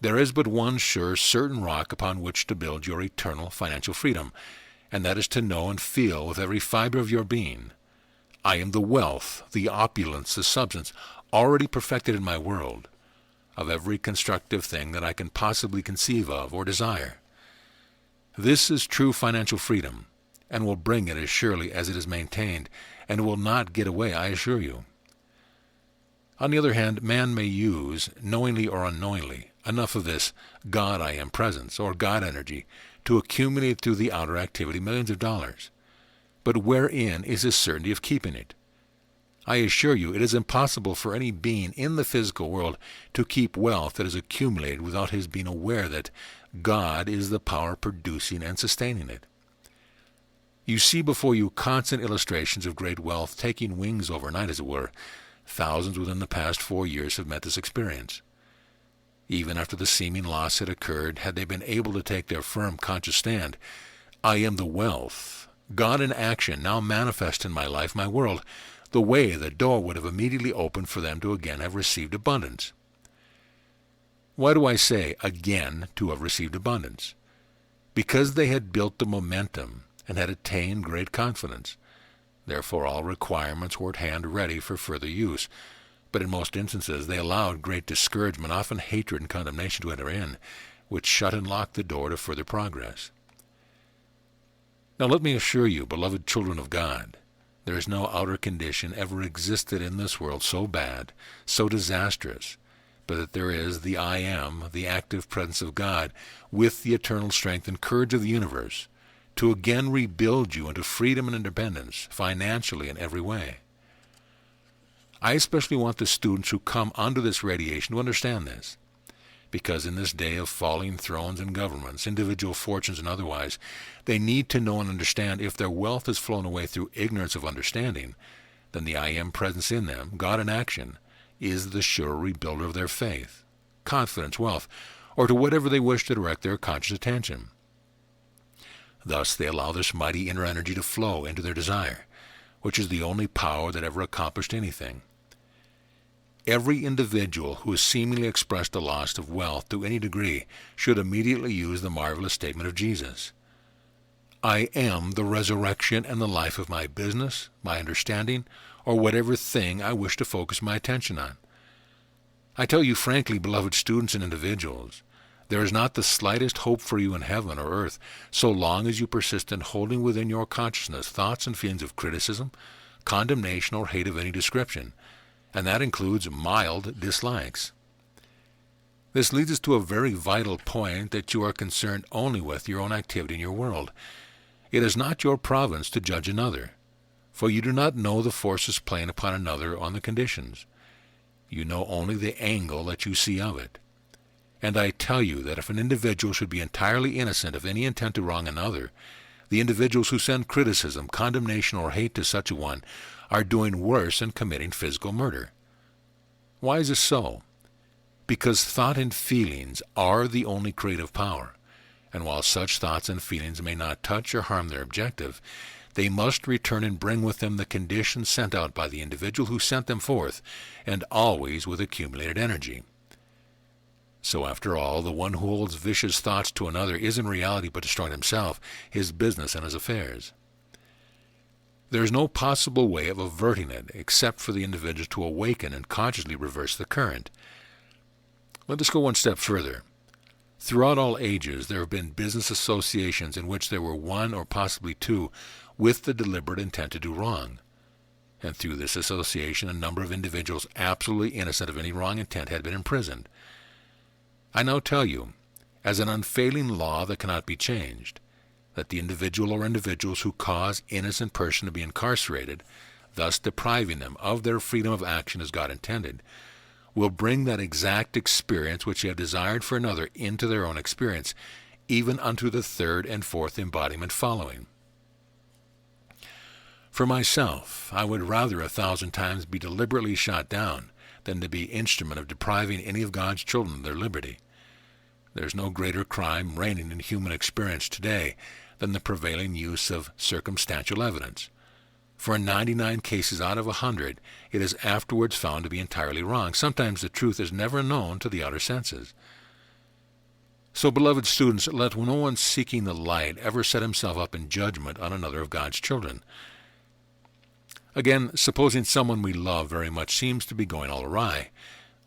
There is but one sure, certain rock upon which to build your eternal financial freedom, and that is to know and feel with every fiber of your being, I am the wealth, the opulence, the substance already perfected in my world, of every constructive thing that I can possibly conceive of or desire. This is true financial freedom, and will bring it as surely as it is maintained, and will not get away, I assure you. On the other hand, man may use, knowingly or unknowingly, enough of this God I Am Presence, or God energy, to accumulate through the outer activity millions of dollars. But wherein is his certainty of keeping it? I assure you it is impossible for any being in the physical world to keep wealth that is accumulated without his being aware that God is the power producing and sustaining it. You see before you constant illustrations of great wealth taking wings overnight, as it were. Thousands within the past 4 years have met this experience. Even after the seeming loss had occurred, had they been able to take their firm conscious stand, I am the wealth, God in action, now manifest in my life, my world, the way, the door would have immediately opened for them to again have received abundance. Why do I say again to have received abundance? Because they had built the momentum and had attained great confidence. Therefore all requirements were at hand ready for further use. But in most instances they allowed great discouragement, often hatred and condemnation to enter in, which shut and locked the door to further progress. Now let me assure you, beloved children of God, there is no outer condition ever existed in this world so bad, so disastrous, but that there is the I Am, the active presence of God, with the eternal strength and courage of the universe, to again rebuild you into freedom and independence, financially in every way. I especially want the students who come under this radiation to understand this, because in this day of falling thrones and governments, individual fortunes and otherwise, they need to know and understand if their wealth has flown away through ignorance of understanding, then the I Am presence in them, God in action, is the sure rebuilder of their faith, confidence, wealth, or to whatever they wish to direct their conscious attention. Thus they allow this mighty inner energy to flow into their desire, which is the only power that ever accomplished anything. Every individual who has seemingly expressed a loss of wealth to any degree should immediately use the marvelous statement of Jesus. I am the resurrection and the life of my business, my understanding, or whatever thing I wish to focus my attention on. I tell you frankly, beloved students and individuals, there is not the slightest hope for you in heaven or earth so long as you persist in holding within your consciousness thoughts and feelings of criticism, condemnation, or hate of any description, and that includes mild dislikes. This leads us to a very vital point that you are concerned only with your own activity in your world. It is not your province to judge another, for you do not know the forces playing upon another on the conditions. You know only the angle that you see of it. And I tell you that if an individual should be entirely innocent of any intent to wrong another, the individuals who send criticism, condemnation, or hate to such a one are doing worse and committing physical murder. Why is this so? Because thought and feelings are the only creative power, and while such thoughts and feelings may not touch or harm their objective, they must return and bring with them the conditions sent out by the individual who sent them forth, and always with accumulated energy. So after all, the one who holds vicious thoughts to another is in reality but destroying himself, his business, and his affairs. There is no possible way of averting it except for the individual to awaken and consciously reverse the current. Let us go one step further. Throughout all ages, there have been business associations in which there were one or possibly two with the deliberate intent to do wrong. And through this association, a number of individuals absolutely innocent of any wrong intent had been imprisoned. I now tell you, as an unfailing law that cannot be changed, that the individual or individuals who cause innocent person to be incarcerated, thus depriving them of their freedom of action as God intended, will bring that exact experience which they have desired for another into their own experience, even unto the third and fourth embodiment following. For myself, I would rather 1,000 times be deliberately shot down than to be instrument of depriving any of God's children of their liberty. There is no greater crime reigning in human experience today than the prevailing use of circumstantial evidence. For in 99 cases out of 100, it is afterwards found to be entirely wrong. Sometimes the truth is never known to the outer senses. So, beloved students, let no one seeking the light ever set himself up in judgment on another of God's children. Again, supposing someone we love very much seems to be going all awry,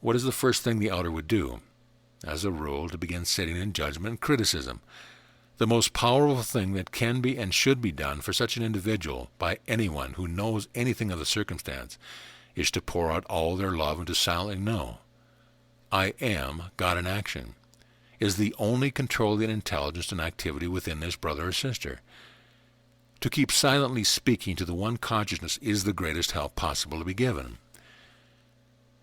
what is the first thing the outer would do? As a rule, to begin sitting in judgment and criticism. The most powerful thing that can be and should be done for such an individual by anyone who knows anything of the circumstance is to pour out all their love and to silently know, I am God in action, is the only controlling intelligence and activity within this brother or sister. To keep silently speaking to the one consciousness is the greatest help possible to be given.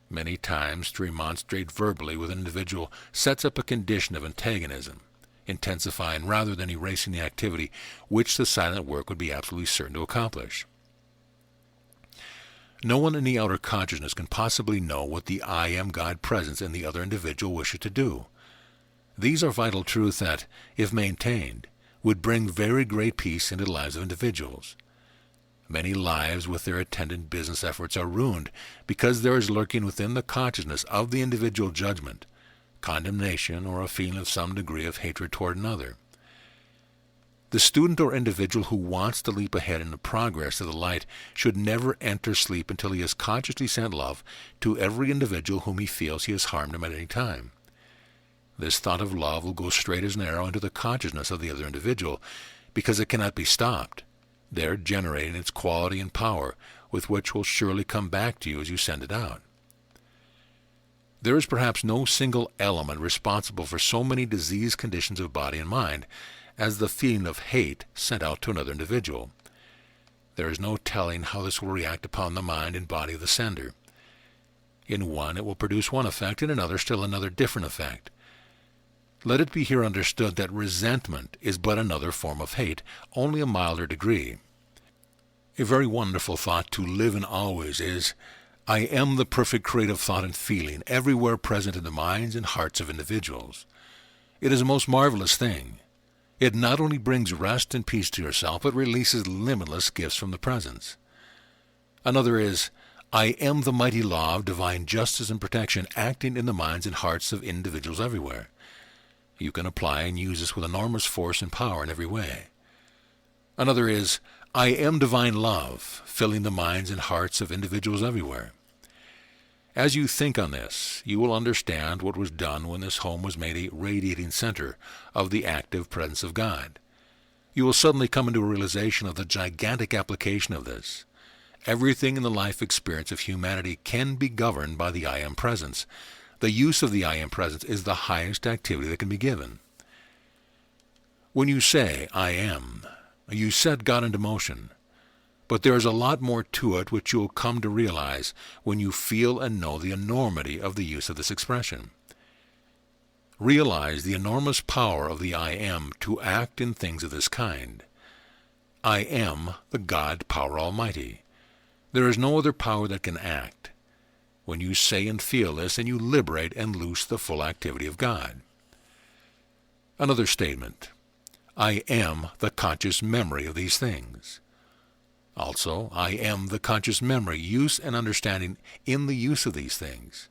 Many times to remonstrate verbally with an individual sets up a condition of antagonism, intensifying rather than erasing the activity which the silent work would be absolutely certain to accomplish. No one in the outer consciousness can possibly know what the I am God presence in the other individual wishes to do. These are vital truths that, if maintained, would bring very great peace into the lives of individuals. Many lives with their attendant business efforts are ruined because there is lurking within the consciousness of the individual judgment, condemnation, or a feeling of some degree of hatred toward another. The student or individual who wants to leap ahead in the progress of the light should never enter sleep until he has consciously sent love to every individual whom he feels he has harmed him at any time. This thought of love will go straight as an arrow into the consciousness of the other individual, because it cannot be stopped, there generating its quality and power, with which will surely come back to you as you send it out. There is perhaps no single element responsible for so many diseased conditions of body and mind as the feeling of hate sent out to another individual. There is no telling how this will react upon the mind and body of the sender. In one it will produce one effect, in another still another different effect. Let it be here understood that resentment is but another form of hate, only a milder degree. A very wonderful thought to live in always is, I am the perfect creative thought and feeling, everywhere present in the minds and hearts of individuals. It is a most marvelous thing. It not only brings rest and peace to yourself, but releases limitless gifts from the presence. Another is, I am the mighty law of divine justice and protection acting in the minds and hearts of individuals everywhere. You can apply and use this with enormous force and power in every way. Another is, I am divine love, filling the minds and hearts of individuals everywhere. As you think on this, you will understand what was done when this home was made a radiating center of the active presence of God. You will suddenly come into a realization of the gigantic application of this. Everything in the life experience of humanity can be governed by the I am presence. The use of the I am presence is the highest activity that can be given. When you say, I am, you set God into motion. But there is a lot more to it which you will come to realize when you feel and know the enormity of the use of this expression. Realize the enormous power of the I am to act in things of this kind. I am the God Power Almighty. There is no other power that can act. When you say and feel this, and you liberate and loose the full activity of God. Another statement. I am the conscious memory of these things. Also, I am the conscious memory, use, and understanding in the use of these things.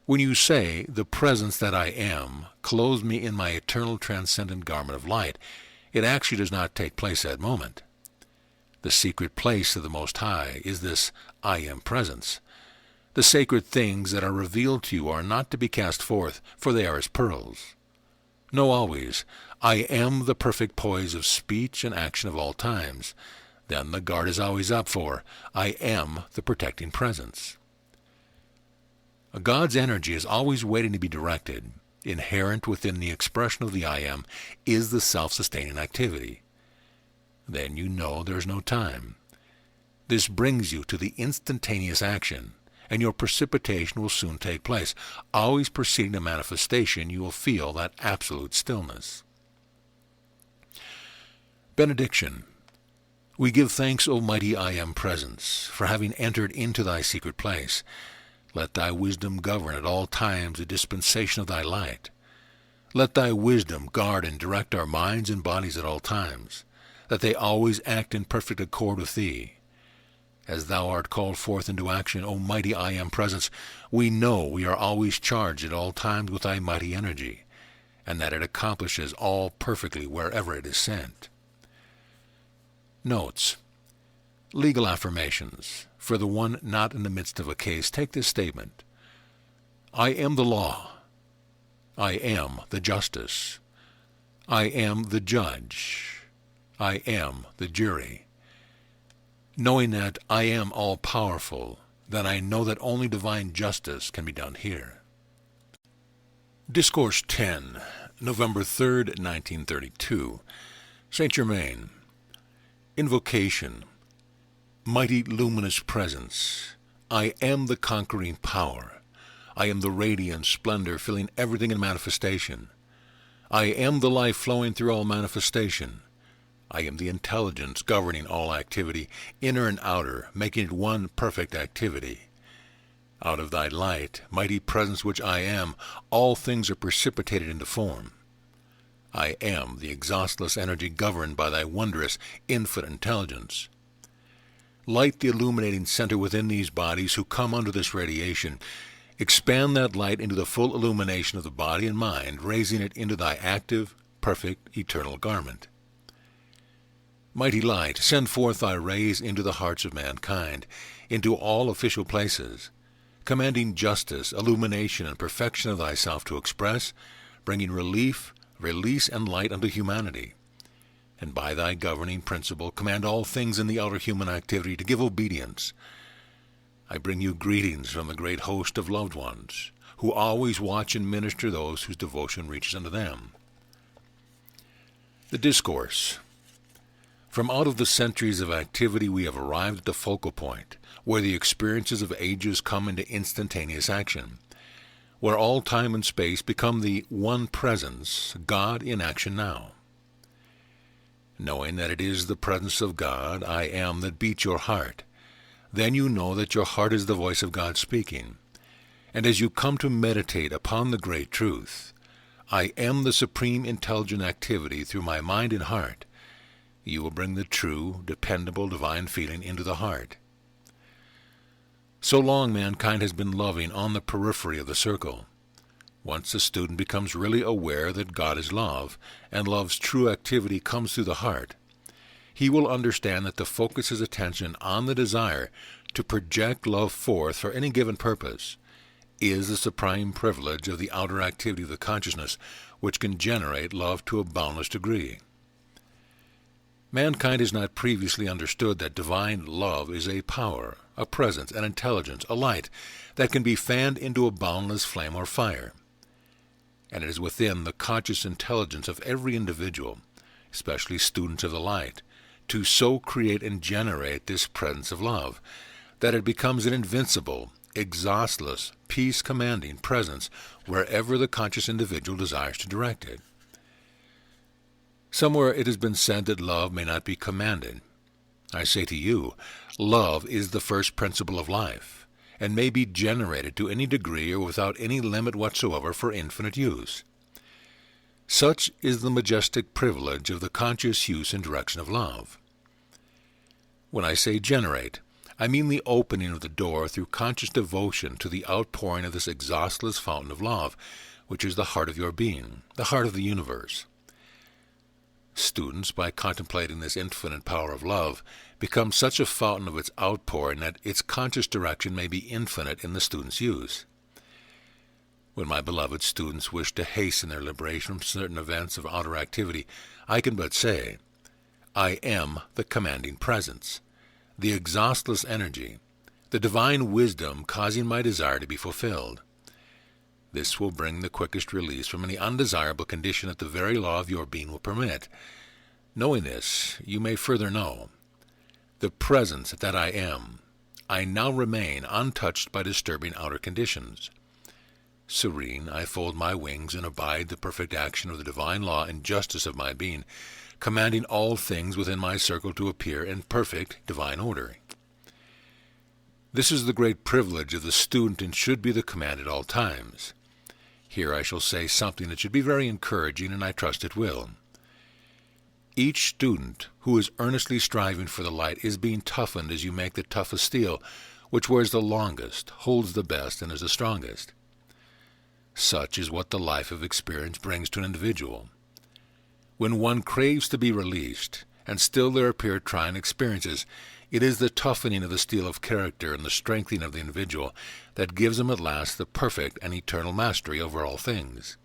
When you say, the presence that I am clothes me in my eternal transcendent garment of light, it actually does not take place that moment. The secret place of the Most High is this I am presence. The sacred things that are revealed to you are not to be cast forth, for they are as pearls. Know always, I am the perfect poise of speech and action of all times. Then the guard is always up, for I am the protecting presence. God's energy is always waiting to be directed. Inherent within the expression of the I am is the self-sustaining activity. Then you know there is no time. This brings you to the instantaneous action, and your precipitation will soon take place. Always preceding a manifestation, you will feel that absolute stillness. Benediction. We give thanks, O mighty I Am Presence, for having entered into thy secret place. Let thy wisdom govern at all times the dispensation of thy light. Let thy wisdom guard and direct our minds and bodies at all times, that they always act in perfect accord with thee. As thou art called forth into action, O mighty I Am Presence, we know we are always charged at all times with thy mighty energy, and that it accomplishes all perfectly wherever it is sent. Notes. Legal affirmations. For the one not in the midst of a case, take this statement. I am the law. I am the justice. I am the judge. I am the jury. Knowing that I am all-powerful, then I know that only divine justice can be done here. Discourse 10, November 3rd, 1932. Saint Germain. Invocation. Mighty luminous presence, I am the conquering power. I am the radiant splendor filling everything in manifestation. I am the life flowing through all manifestation. I am the intelligence governing all activity, inner and outer, making it one perfect activity. Out of thy light, mighty presence which I am, all things are precipitated into form. I am the exhaustless energy governed by thy wondrous, infinite intelligence. Light the illuminating center within these bodies who come under this radiation. Expand that light into the full illumination of the body and mind, raising it into thy active, perfect, eternal garment. Mighty light, send forth thy rays into the hearts of mankind, into all official places, commanding justice, illumination, and perfection of thyself to express, bringing relief, release, and light unto humanity. And by thy governing principle command all things in the outer human activity to give obedience. I bring you greetings from the great host of loved ones, who always watch and minister those whose devotion reaches unto them. The Discourse. From out of the centuries of activity we have arrived at the focal point, where the experiences of ages come into instantaneous action, where all time and space become the one presence, God in action now. Knowing that it is the presence of God, I am, that beats your heart, then you know that your heart is the voice of God speaking. And as you come to meditate upon the great truth, I am the supreme intelligent activity through my mind and heart, you will bring the true, dependable, divine feeling into the heart. So long mankind has been loving on the periphery of the circle. Once the student becomes really aware that God is love, and love's true activity comes through the heart, he will understand that to focus his attention on the desire to project love forth for any given purpose is the supreme privilege of the outer activity of the consciousness, which can generate love to a boundless degree. Mankind has not previously understood that divine love is a power, a presence, an intelligence, a light that can be fanned into a boundless flame or fire. And it is within the conscious intelligence of every individual, especially students of the light, to so create and generate this presence of love, that it becomes an invincible, exhaustless, peace-commanding presence wherever the conscious individual desires to direct it. Somewhere it has been said that love may not be commanded. I say to you, love is the first principle of life, and may be generated to any degree or without any limit whatsoever for infinite use. Such is the majestic privilege of the conscious use and direction of love. When I say generate, I mean the opening of the door through conscious devotion to the outpouring of this exhaustless fountain of love, which is the heart of your being, the heart of the universe. Students, by contemplating this infinite power of love, become such a fountain of its outpouring that its conscious direction may be infinite in the student's use. When my beloved students wish to hasten their liberation from certain events of outer activity, I can but say, I am the commanding presence, the exhaustless energy, the divine wisdom causing my desire to be fulfilled. This will bring the quickest release from any undesirable condition that the very law of your being will permit. Knowing this, you may further know the presence that I am. I now remain untouched by disturbing outer conditions. Serene, I fold my wings and abide the perfect action of the divine law and justice of my being, commanding all things within my circle to appear in perfect divine order. This is the great privilege of the student and should be the command at all times. Here I shall say something that should be very encouraging, and I trust it will. Each student who is earnestly striving for the light is being toughened as you make the toughest steel, which wears the longest, holds the best, and is the strongest. Such is what the life of experience brings to an individual. When one craves to be released, and still there appear trying experiences, it is the toughening of the steel of character and the strengthening of the individual that gives him at last the perfect and eternal mastery over all things.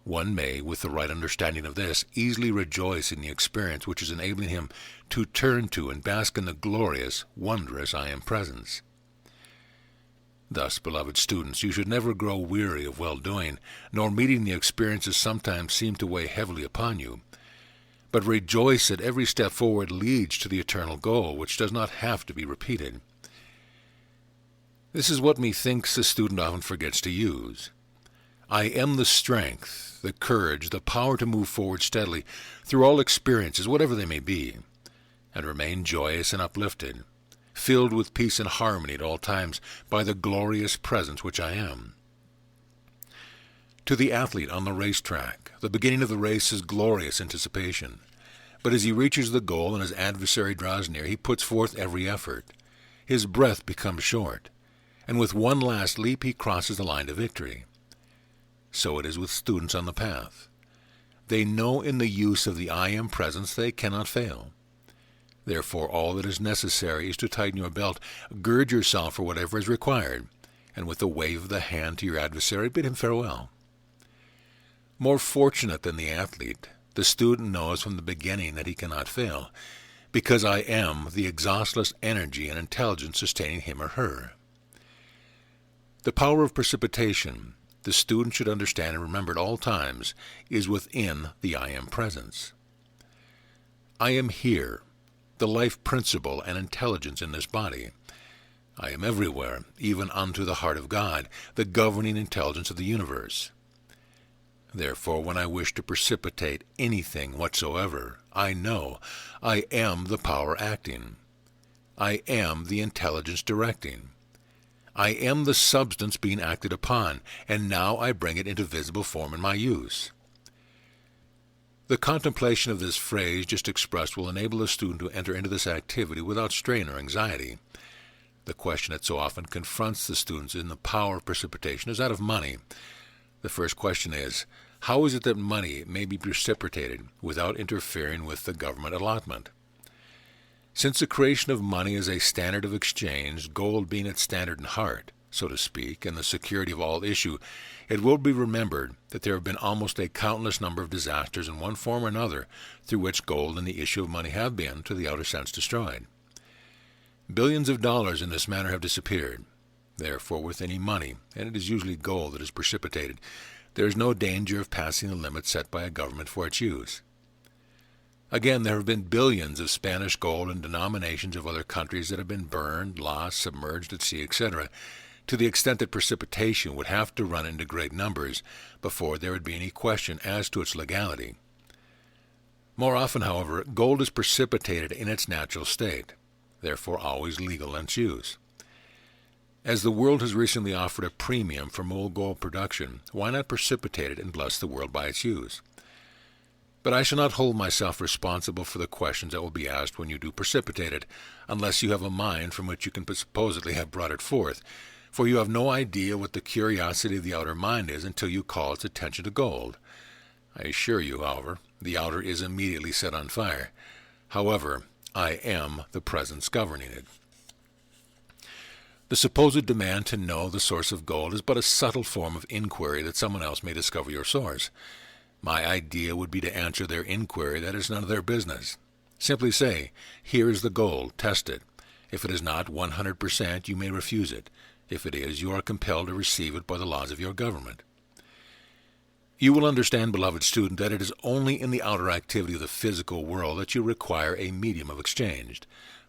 One may, with the right understanding of this, easily rejoice in the experience which is enabling him to turn to and bask in the glorious, wondrous I Am presence. Thus, beloved students, you should never grow weary of well-doing, nor meeting the experiences sometimes seem to weigh heavily upon you, but rejoice that every step forward leads to the eternal goal, which does not have to be repeated. This is what methinks the student often forgets to use. I am the strength, the courage, the power to move forward steadily through all experiences, whatever they may be, and remain joyous and uplifted, filled with peace and harmony at all times by the glorious presence which I am. To the athlete on the racetrack, the beginning of the race is glorious anticipation, but as he reaches the goal and his adversary draws near, he puts forth every effort. His breath becomes short, and with one last leap he crosses the line to victory. So it is with students on the path. They know in the use of the I Am presence they cannot fail. Therefore, all that is necessary is to tighten your belt, gird yourself for whatever is required, and with a wave of the hand to your adversary, bid him farewell. More fortunate than the athlete, the student knows from the beginning that he cannot fail, because I am the exhaustless energy and intelligence sustaining him or her. The power of precipitation, the student should understand and remember at all times, is within the I Am presence. I am here, the life principle and intelligence in this body. I am everywhere, even unto the heart of God, the governing intelligence of the universe. Therefore, when I wish to precipitate anything whatsoever, I know I am the power acting. I am the intelligence directing. I am the substance being acted upon, and now I bring it into visible form in my use. The contemplation of this phrase just expressed will enable a student to enter into this activity without strain or anxiety. The question that so often confronts the students in the power of precipitation is that of money. The first question is, how is it that money may be precipitated without interfering with the government allotment? Since the creation of money is a standard of exchange, gold being its standard and heart, so to speak, and the security of all issue, it will be remembered that there have been almost a countless number of disasters in one form or another through which gold and the issue of money have been, to the outer sense, destroyed. Billions of dollars in this manner have disappeared. Therefore, with any money, and it is usually gold that is precipitated, there is no danger of passing the limit set by a government for its use. Again, there have been billions of Spanish gold and denominations of other countries that have been burned, lost, submerged at sea, etc., to the extent that precipitation would have to run into great numbers before there would be any question as to its legality. More often, however, gold is precipitated in its natural state, therefore always legal in its use. As the world has recently offered a premium for molten gold production, why not precipitate it and bless the world by its use? But I shall not hold myself responsible for the questions that will be asked when you do precipitate it, unless you have a mind from which you can supposedly have brought it forth, for you have no idea what the curiosity of the outer mind is until you call its attention to gold. I assure you, however, the outer is immediately set on fire. However, I am the presence governing it. The supposed demand to know the source of gold is but a subtle form of inquiry that someone else may discover your source. My idea would be to answer their inquiry that is none of their business. Simply say, here is the gold, test it. If it is not 100%, you may refuse it. If it is, you are compelled to receive it by the laws of your government. You will understand, beloved student, that it is only in the outer activity of the physical world that you require a medium of exchange.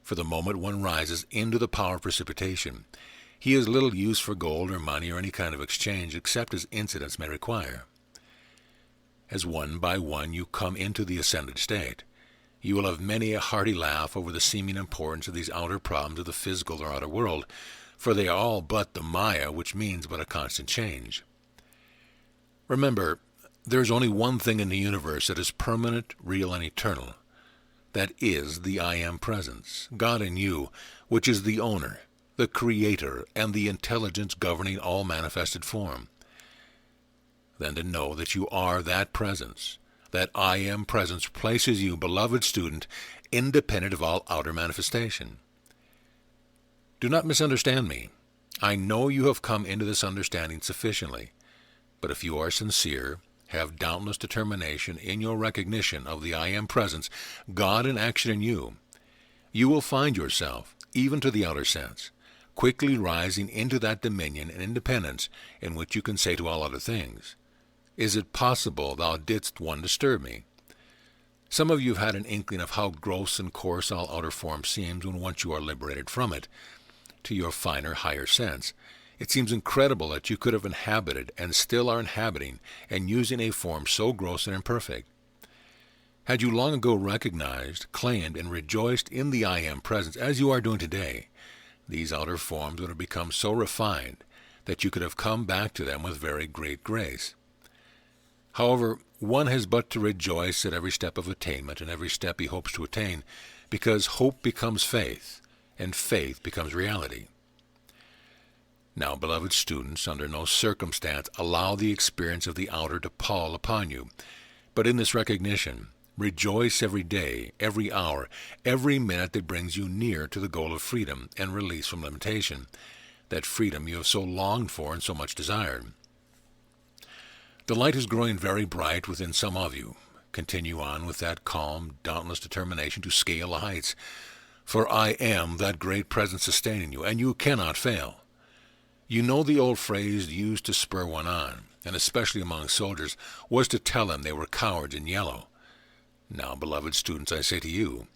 For the moment one rises into the power of precipitation, he has little use for gold or money or any kind of exchange except as incidents may require. As one by one you come into the ascended state, you will have many a hearty laugh over the seeming importance of these outer problems of the physical or outer world, for they are all but the Maya, which means but a constant change. Remember, there is only one thing in the universe that is permanent, real, and eternal. That is the I Am Presence, God in you, which is the owner, the creator, and the intelligence governing all manifested form. Then to know that you are that presence, that I Am Presence places you, beloved student, independent of all outer manifestation. Do not misunderstand me. I know you have come into this understanding sufficiently, but if you are sincere, have doubtless determination in your recognition of the I Am Presence, God in action in you, you will find yourself, even to the outer sense, quickly rising into that dominion and independence in which you can say to all other things, is it possible thou didst one disturb me? Some of you have had an inkling of how gross and coarse all outer form seems when once you are liberated from it. To your finer, higher sense, it seems incredible that you could have inhabited and still are inhabiting and using a form so gross and imperfect. Had you long ago recognized, claimed, and rejoiced in the I Am Presence as you are doing today, these outer forms would have become so refined that you could have come back to them with very great grace. However, one has but to rejoice at every step of attainment and every step he hopes to attain, because hope becomes faith, and faith becomes reality. Now, beloved students, under no circumstance allow the experience of the outer to pall upon you, but in this recognition, rejoice every day, every hour, every minute that brings you near to the goal of freedom and release from limitation, that freedom you have so longed for and so much desired. The light is growing very bright within some of you. Continue on with that calm, dauntless determination to scale the heights, for I am that great presence sustaining you, and you cannot fail. You know the old phrase used to spur one on, and especially among soldiers, was to tell them they were cowards in yellow. Now, beloved students, I say to you,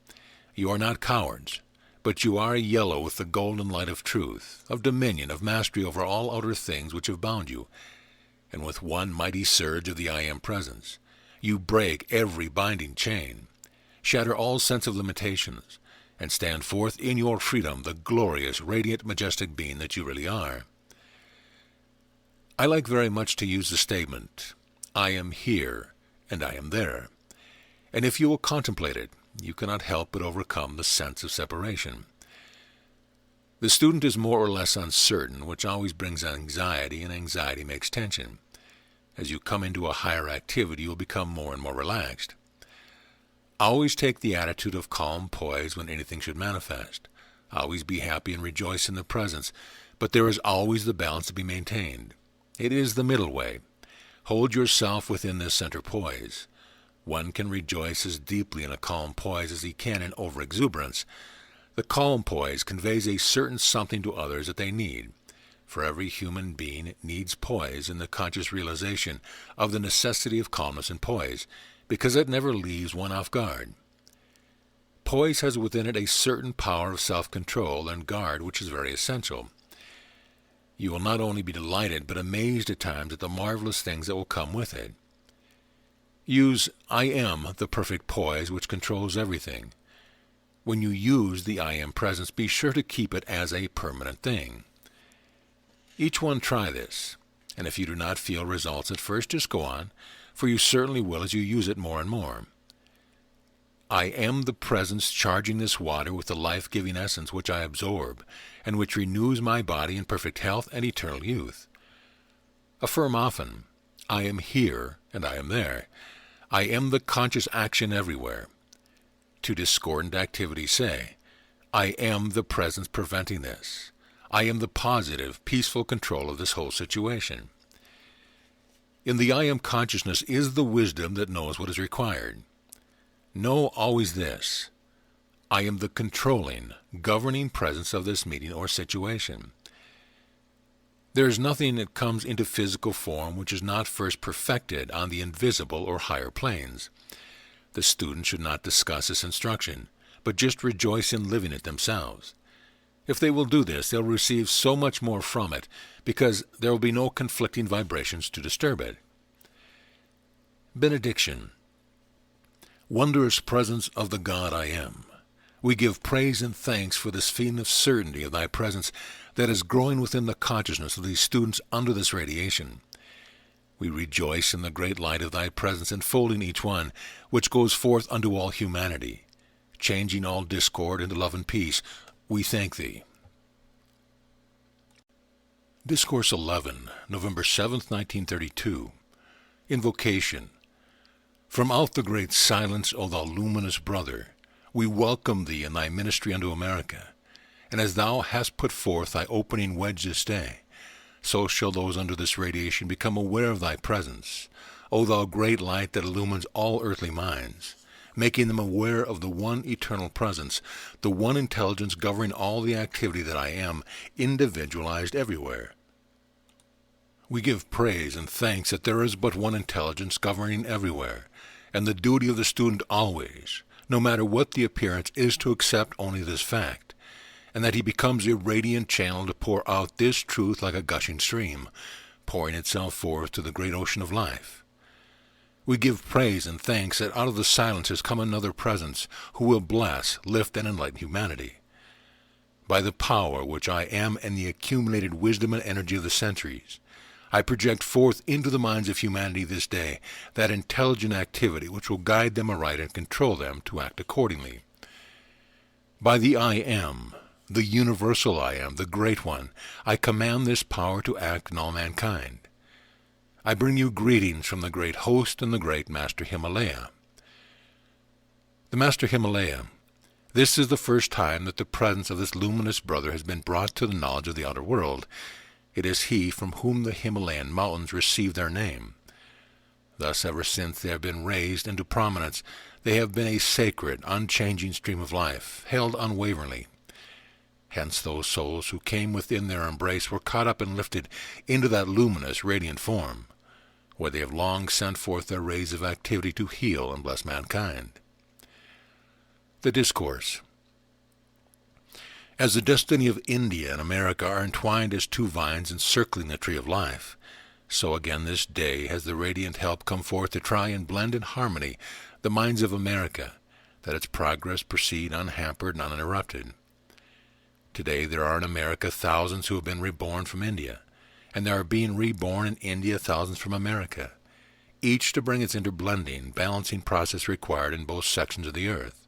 you are not cowards, but you are a yellow with the golden light of truth, of dominion, of mastery over all outer things which have bound you, and with one mighty surge of the I Am Presence, you break every binding chain, shatter all sense of limitations, and stand forth in your freedom the glorious, radiant, majestic being that you really are. I like very much to use the statement, I am here and I am there, and if you will contemplate it, you cannot help but overcome the sense of separation. The student is more or less uncertain, which always brings anxiety, and anxiety makes tension. As you come into a higher activity, you will become more and more relaxed. Always take the attitude of calm poise when anything should manifest. Always be happy and rejoice in the presence, but there is always the balance to be maintained. It is the middle way. Hold yourself within this center poise. One can rejoice as deeply in a calm poise as he can in overexuberance. The calm poise conveys a certain something to others that they need. For every human being needs poise in the conscious realization of the necessity of calmness and poise, because it never leaves one off guard. Poise has within it a certain power of self-control and guard which is very essential. You will not only be delighted, but amazed at times at the marvelous things that will come with it. Use I Am, the perfect poise which controls everything. When you use the I Am presence, be sure to keep it as a permanent thing. Each one try this, and if you do not feel results at first, just go on, for you certainly will as you use it more and more. I am the presence charging this water with the life-giving essence which I absorb, and which renews my body in perfect health and eternal youth. Affirm often, I am here and I am there. I am the conscious action everywhere. To discordant activity say, I am the presence preventing this. I am the positive, peaceful control of this whole situation. In the I am consciousness is the wisdom that knows what is required. Know always this, I am the controlling, governing presence of this meeting or situation. There is nothing that comes into physical form which is not first perfected on the invisible or higher planes. The student should not discuss this instruction, but just rejoice in living it themselves. If they will do this, they'll receive so much more from it, because there will be no conflicting vibrations to disturb it. Benediction. Wondrous presence of the God I am, we give praise and thanks for this feeling of certainty of thy presence that is growing within the consciousness of these students under this radiation. We rejoice in the great light of thy presence enfolding each one, which goes forth unto all humanity, changing all discord into love and peace. We thank thee. Discourse 11, November 7th, 1932. Invocation. From out the great silence, O thou luminous brother, we welcome thee in thy ministry unto America, and as thou hast put forth thy opening wedge this day, so shall those under this radiation become aware of thy presence, O thou great light that illumines all earthly minds, making them aware of the one eternal presence, the one intelligence governing all the activity that I am, individualized everywhere. We give praise and thanks that there is but one intelligence governing everywhere, and the duty of the student always, no matter what the appearance, is to accept only this fact, and that he becomes a radiant channel to pour out this truth like a gushing stream, pouring itself forth to the great ocean of life. We give praise and thanks that out of the silence has come another presence who will bless, lift, and enlighten humanity. By the power which I am and the accumulated wisdom and energy of the centuries, I project forth into the minds of humanity this day that intelligent activity which will guide them aright and control them to act accordingly. By the I am, the universal I am, the great one, I command this power to act in all mankind. I bring you greetings from the great host and the great Master Himalaya. The Master Himalaya, this is the first time that the presence of this luminous brother has been brought to the knowledge of the outer world. It is he from whom the Himalayan mountains received their name. Thus, ever since they have been raised into prominence, they have been a sacred, unchanging stream of life, held unwaveringly. Hence those souls who came within their embrace were caught up and lifted into that luminous, radiant form, where they have long sent forth their rays of activity to heal and bless mankind. The Discourse. As the destiny of India and America are entwined as two vines encircling the tree of life, so again this day has the radiant help come forth to try and blend in harmony the minds of America, that its progress proceed unhampered and uninterrupted. Today there are in America thousands who have been reborn from India, and there are being reborn in India thousands from America, each to bring its interblending, balancing process required in both sections of the earth.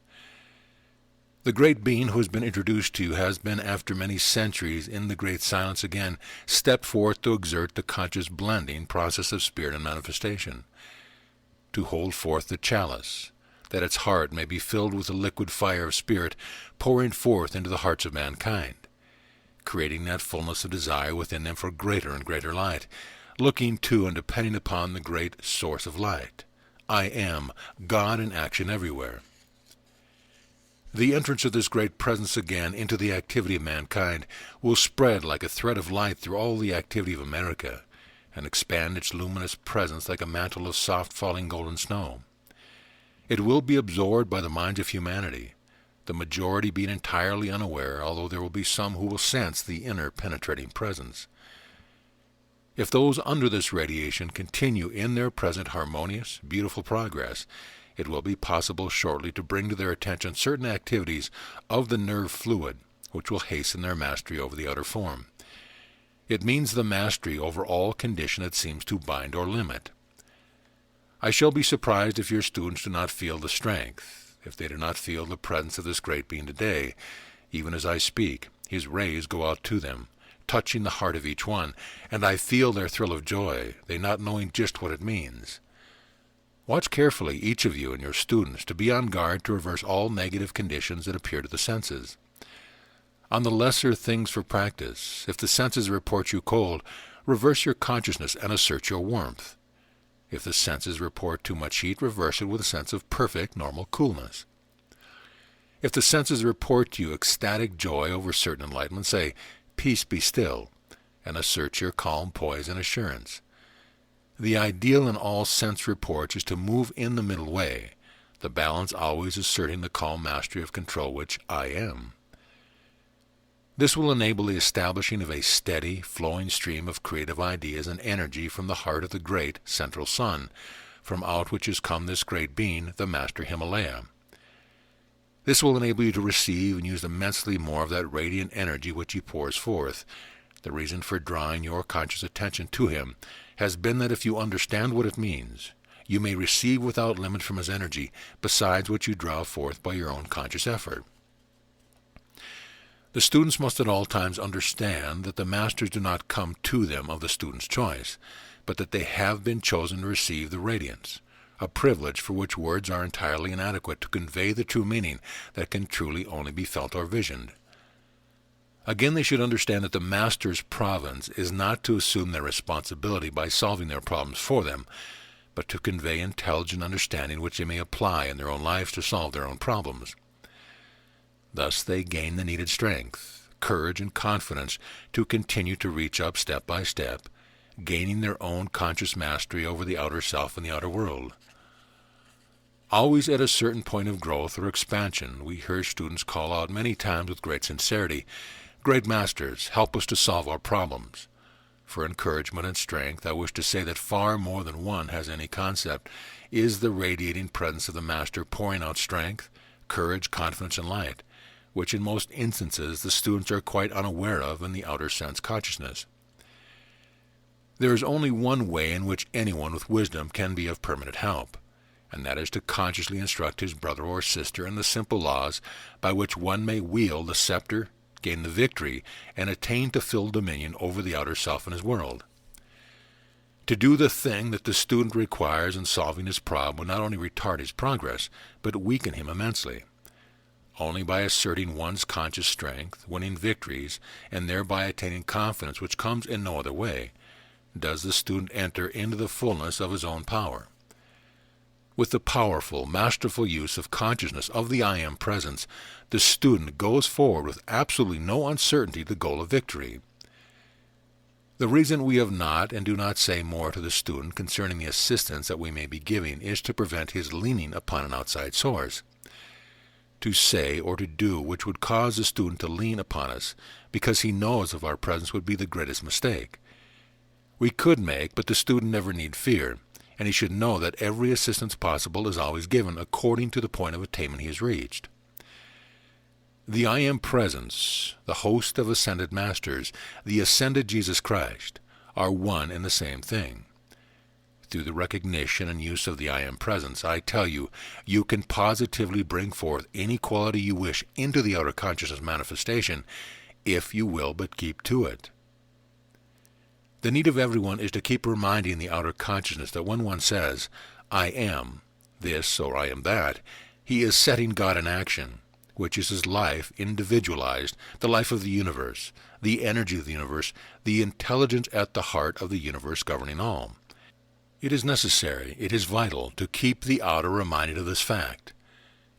The great being who has been introduced to you has been, after many centuries in the great silence again, stepped forth to exert the conscious blending process of spirit and manifestation, to hold forth the chalice, that its heart may be filled with the liquid fire of spirit pouring forth into the hearts of mankind, creating that fullness of desire within them for greater and greater light, looking to and depending upon the great source of light. I am God in action everywhere. The entrance of this great presence again into the activity of mankind will spread like a thread of light through all the activity of America, and expand its luminous presence like a mantle of soft falling golden snow. It will be absorbed by the minds of humanity, the majority being entirely unaware, although there will be some who will sense the inner penetrating presence. If those under this radiation continue in their present harmonious, beautiful progress, it will be possible shortly to bring to their attention certain activities of the nerve fluid, which will hasten their mastery over the outer form. It means the mastery over all condition that seems to bind or limit. I shall be surprised if your students do not feel the strength, if they do not feel the presence of this great being today. Even as I speak, his rays go out to them, touching the heart of each one, and I feel their thrill of joy, they not knowing just what it means. Watch carefully, each of you and your students, to be on guard to reverse all negative conditions that appear to the senses. On the lesser things for practice, if the senses report you cold, reverse your consciousness and assert your warmth. If the senses report too much heat, reverse it with a sense of perfect, normal coolness. If the senses report to you ecstatic joy over certain enlightenment, say, "Peace, be still," and assert your calm poise and assurance. The ideal in all sense reports is to move in the middle way, the balance always asserting the calm mastery of control which I am. This will enable the establishing of a steady, flowing stream of creative ideas and energy from the heart of the great central sun, from out which has come this great being, the Master Himalaya. This will enable you to receive and use immensely more of that radiant energy which he pours forth. The reason for drawing your conscious attention to him has been that if you understand what it means, you may receive without limit from his energy, besides what you draw forth by your own conscious effort. The students must at all times understand that the masters do not come to them of the student's choice, but that they have been chosen to receive the radiance, a privilege for which words are entirely inadequate to convey the true meaning that can truly only be felt or visioned. Again, they should understand that the master's province is not to assume their responsibility by solving their problems for them, but to convey intelligent understanding which they may apply in their own lives to solve their own problems. Thus they gain the needed strength, courage, and confidence to continue to reach up step by step, gaining their own conscious mastery over the outer self and the outer world. Always at a certain point of growth or expansion, we hear students call out many times with great sincerity, "Great Masters, help us to solve our problems." For encouragement and strength, I wish to say that far more than one has any concept is the radiating presence of the Master pouring out strength, courage, confidence, and light, which in most instances the students are quite unaware of in the outer sense consciousness. There is only one way in which anyone with wisdom can be of permanent help, and that is to consciously instruct his brother or sister in the simple laws by which one may wield the scepter, gain the victory, and attain to full dominion over the outer self and his world. To do the thing that the student requires in solving his problem would not only retard his progress, but weaken him immensely. Only by asserting one's conscious strength, winning victories, and thereby attaining confidence which comes in no other way, does the student enter into the fullness of his own power. With the powerful, masterful use of consciousness of the I Am presence, the student goes forward with absolutely no uncertainty to the goal of victory. The reason we have not and do not say more to the student concerning the assistance that we may be giving is to prevent his leaning upon an outside source. To say or to do which would cause the student to lean upon us because he knows of our presence would be the greatest mistake. We could make, but the student never need fear, and he should know that every assistance possible is always given according to the point of attainment he has reached. The I Am presence, the host of ascended masters, the ascended Jesus Christ, are one and the same thing. Through the recognition and use of the I Am presence, I tell you, you can positively bring forth any quality you wish into the outer consciousness manifestation, if you will but keep to it. The need of everyone is to keep reminding the outer consciousness that when one says, "I am this," or "I am that," he is setting God in action, which is his life individualized, the life of the universe, the energy of the universe, the intelligence at the heart of the universe governing all. It is necessary, it is vital, to keep the outer reminded of this fact.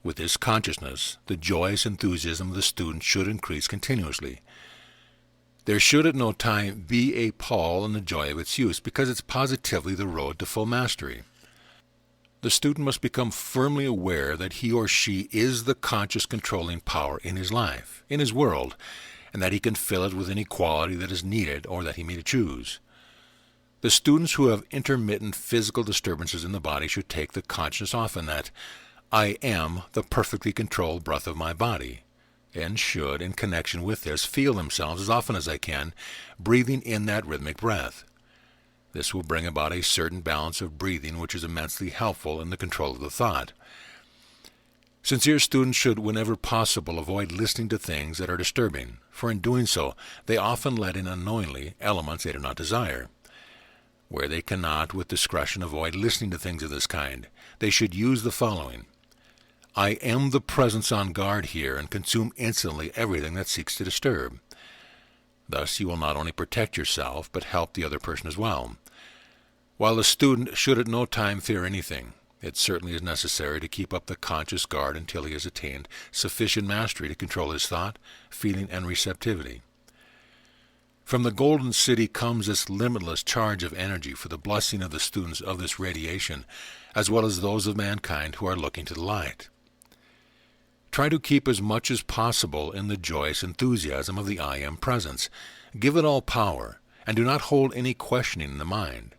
With this consciousness, the joyous enthusiasm of the student should increase continuously. There should at no time be a pall in the joy of its use, because it's positively the road to full mastery. The student must become firmly aware that he or she is the conscious controlling power in his life, in his world, and that he can fill it with any quality that is needed or that he may choose. The students who have intermittent physical disturbances in the body should take the consciousness often that I am the perfectly controlled breath of my body, and should, in connection with this, feel themselves as often as they can breathing in that rhythmic breath. This will bring about a certain balance of breathing which is immensely helpful in the control of the thought. Sincere students should, whenever possible, avoid listening to things that are disturbing, for in doing so, they often let in unknowingly elements they do not desire. Where they cannot, with discretion, avoid listening to things of this kind, they should use the following. I am the presence on guard here, and consume instantly everything that seeks to disturb. Thus you will not only protect yourself, but help the other person as well. While the student should at no time fear anything, it certainly is necessary to keep up the conscious guard until he has attained sufficient mastery to control his thought, feeling, and receptivity. From the Golden City comes this limitless charge of energy for the blessing of the students of this radiation, as well as those of mankind who are looking to the light. Try to keep as much as possible in the joyous enthusiasm of the I Am presence. Give it all power, and do not hold any questioning in the mind.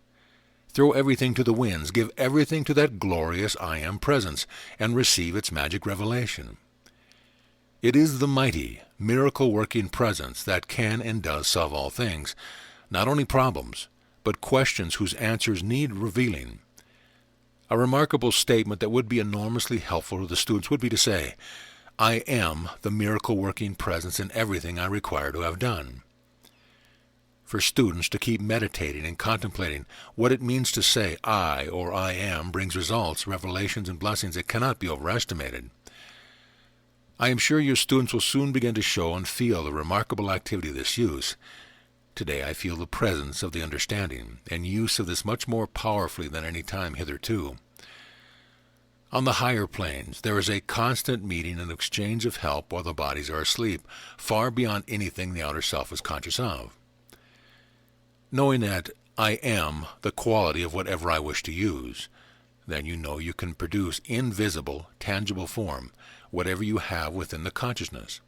Throw everything to the winds, give everything to that glorious I Am presence, and receive its magic revelation. It is the mighty, miracle-working presence that can and does solve all things, not only problems, but questions whose answers need revealing. A remarkable statement that would be enormously helpful to the students would be to say, I am the miracle-working presence in everything I require to have done. For students to keep meditating and contemplating what it means to say I or I am brings results, revelations, and blessings that cannot be overestimated. I am sure your students will soon begin to show and feel the remarkable activity of this use. Today I feel the presence of the understanding and use of this much more powerfully than any time hitherto. On the higher planes, there is a constant meeting and exchange of help while the bodies are asleep, far beyond anything the outer self is conscious of. Knowing that I am the quality of whatever I wish to use, then you know you can produce in visible, tangible form whatever you have within the consciousness.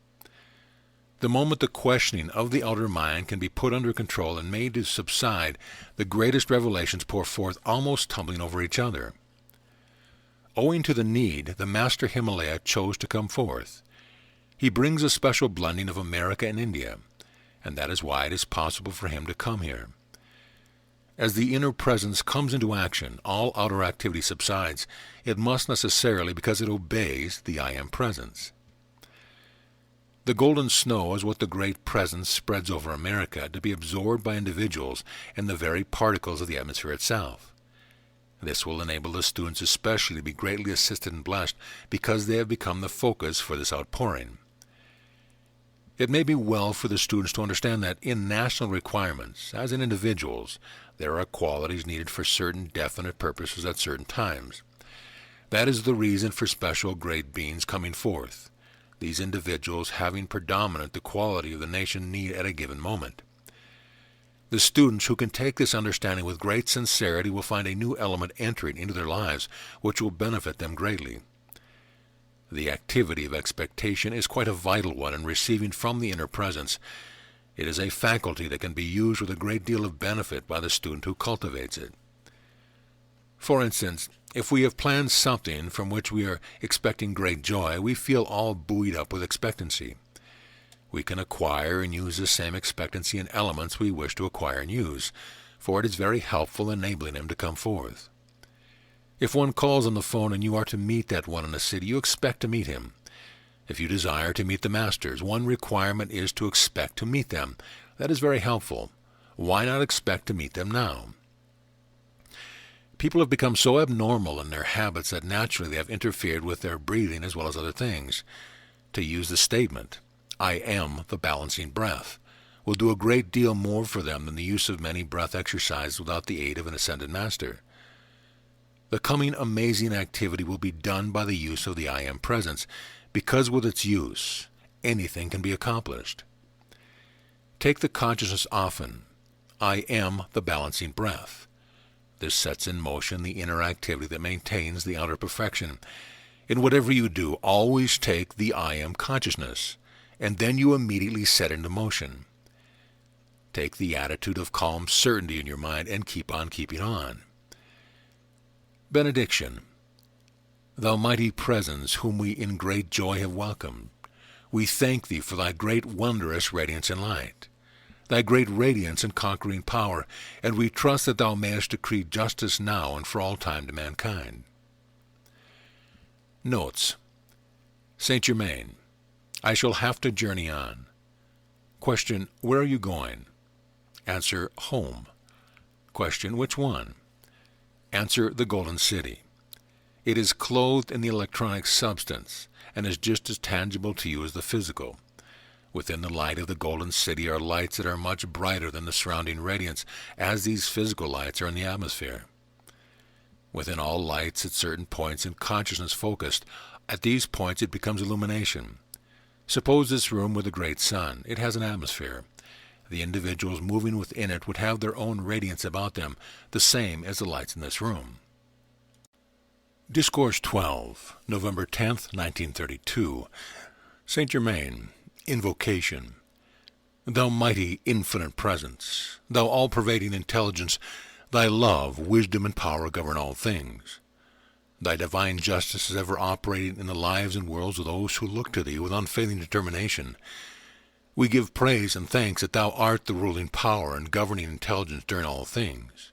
The moment the questioning of the outer mind can be put under control and made to subside, the greatest revelations pour forth almost tumbling over each other. Owing to the need, the Master Himalaya chose to come forth. He brings a special blending of America and India, and that is why it is possible for him to come here. As the inner presence comes into action, all outer activity subsides. It must necessarily because it obeys the I Am presence. The golden snow is what the great presence spreads over America to be absorbed by individuals and the very particles of the atmosphere itself. This will enable the students especially to be greatly assisted and blessed because they have become the focus for this outpouring. It may be well for the students to understand that in national requirements, as in individuals, there are qualities needed for certain definite purposes at certain times. That is the reason for special great beings coming forth, these individuals having predominant the quality of the nation need at a given moment. The students who can take this understanding with great sincerity will find a new element entering into their lives which will benefit them greatly. The activity of expectation is quite a vital one in receiving from the inner presence. It is a faculty that can be used with a great deal of benefit by the student who cultivates it. For instance, if we have planned something from which we are expecting great joy, we feel all buoyed up with expectancy. We can acquire and use the same expectancy in elements we wish to acquire and use, for it is very helpful in enabling them to come forth. If one calls on the phone and you are to meet that one in a city, you expect to meet him. If you desire to meet the masters, one requirement is to expect to meet them. That is very helpful. Why not expect to meet them now? People have become so abnormal in their habits that naturally they have interfered with their breathing as well as other things. To use the statement, I am the balancing breath, will do a great deal more for them than the use of many breath exercises without the aid of an ascended master. The coming amazing activity will be done by the use of the I Am presence, because with its use, anything can be accomplished. Take the consciousness often. I am the balancing breath. This sets in motion the inner activity that maintains the outer perfection. In whatever you do, always take the I Am consciousness, and then you immediately set into motion. Take the attitude of calm certainty in your mind and keep on keeping on. Benediction. Thou mighty presence, whom we in great joy have welcomed, we thank thee for thy great wondrous radiance and light. thy great radiance and conquering power, and we trust that thou mayest decree justice now and for all time to mankind. Notes. Saint Germain, I shall have to journey on. Question, where are you going? Answer, home. Question, which one? Answer, the Golden City. It is clothed in the electronic substance, and is just as tangible to you as the physical. Within the light of the Golden City are lights that are much brighter than the surrounding radiance, as these physical lights are in the atmosphere. Within all lights at certain points in consciousness focused, at these points it becomes illumination. Suppose this room were the great sun. It has an atmosphere. The individuals moving within it would have their own radiance about them, the same as the lights in this room. Discourse 12, November 10th, 1932. Saint Germain, Invocation. Thou mighty, infinite presence, thou all-pervading intelligence, thy love, wisdom, and power govern all things. Thy divine justice is ever operating in the lives and worlds of those who look to thee with unfailing determination. We give praise and thanks that thou art the ruling power and governing intelligence during all things.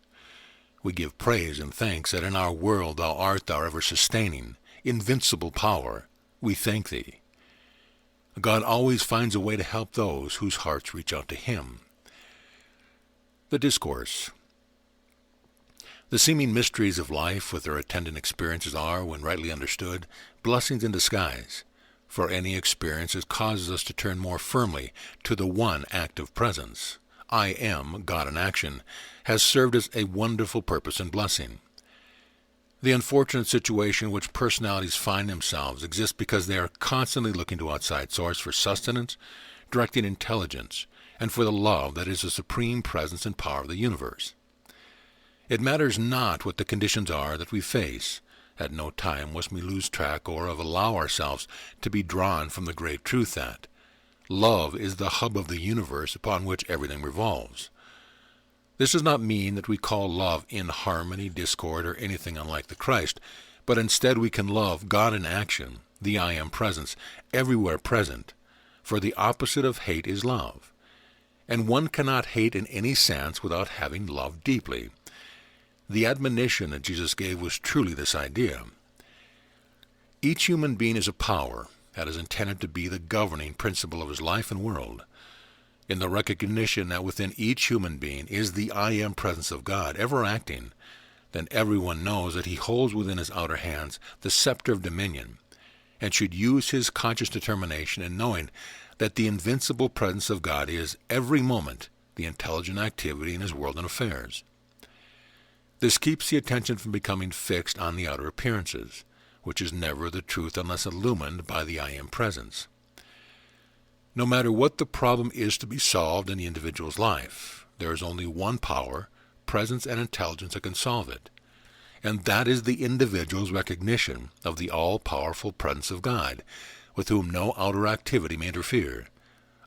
We give praise and thanks that in our world thou art our ever-sustaining, invincible power. We thank thee. God always finds a way to help those whose hearts reach out to him. The Discourse. The seeming mysteries of life with their attendant experiences are, when rightly understood, blessings in disguise, for any experience that causes us to turn more firmly to the one active presence, I am, God in action, has served as a wonderful purpose and blessing. The unfortunate situation in which personalities find themselves exists because they are constantly looking to outside source for sustenance, directing intelligence, and for the love that is the supreme presence and power of the universe. It matters not what the conditions are that we face. At no time must we lose track or allow ourselves to be drawn from the great truth that love is the hub of the universe upon which everything revolves. This does not mean that we call love inharmony, discord, or anything unlike the Christ, but instead we can love God in action, the I Am presence, everywhere present, for the opposite of hate is love. And one cannot hate in any sense without having loved deeply. The admonition that Jesus gave was truly this idea. Each human being is a power that is intended to be the governing principle of his life and world. In the recognition that within each human being is the I Am presence of God ever acting, then everyone knows that he holds within his outer hands the scepter of dominion, and should use his conscious determination in knowing that the invincible presence of God is, every moment, the intelligent activity in his world and affairs. This keeps the attention from becoming fixed on the outer appearances, which is never the truth unless illumined by the I Am presence. No matter what the problem is to be solved in the individual's life, there is only one power, presence, and intelligence that can solve it, and that is the individual's recognition of the all-powerful presence of God, with whom no outer activity may interfere,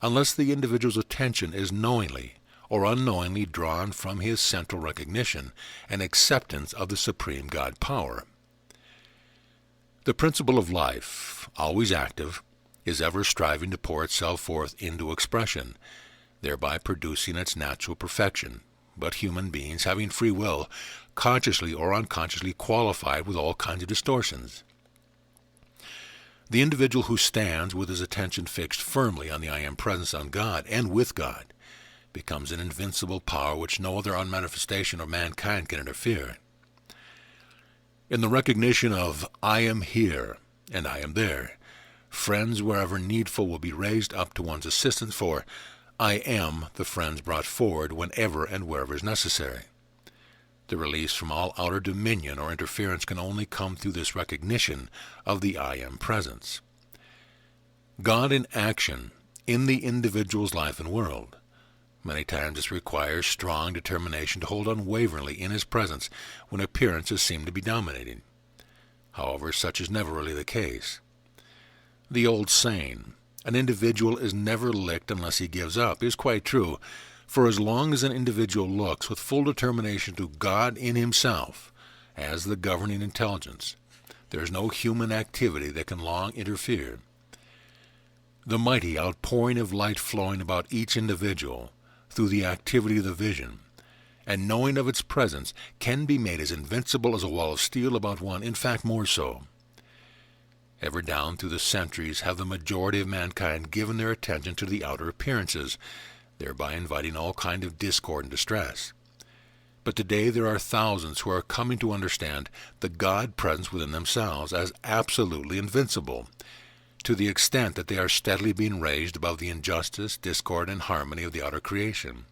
unless the individual's attention is knowingly or unknowingly drawn from his central recognition and acceptance of the supreme God power. The principle of life, always active, is ever striving to pour itself forth into expression, thereby producing its natural perfection, but human beings, having free will, consciously or unconsciously qualified with all kinds of distortions. The individual who stands with his attention fixed firmly on the I Am presence on God and with God becomes an invincible power which no other unmanifestation of mankind can interfere. In the recognition of I am here and I am there, friends wherever needful will be raised up to one's assistance, for I am the friends brought forward whenever and wherever is necessary. The release from all outer dominion or interference can only come through this recognition of the I Am presence. God in action in the individual's life and world. Many times this requires strong determination to hold unwaveringly in his presence when appearances seem to be dominating. However, such is never really the case. The old saying, an individual is never licked unless he gives up, is quite true, for as long as an individual looks with full determination to God in himself as the governing intelligence, there is no human activity that can long interfere. The mighty outpouring of light flowing about each individual, through the activity of the vision, and knowing of its presence can be made as invincible as a wall of steel about one, in fact more so. Ever down through the centuries have the majority of mankind given their attention to the outer appearances, thereby inviting all kind of discord and distress. But today there are thousands who are coming to understand the God presence within themselves as absolutely invincible, to the extent that they are steadily being raised above the injustice, discord, and harmony of the outer creation.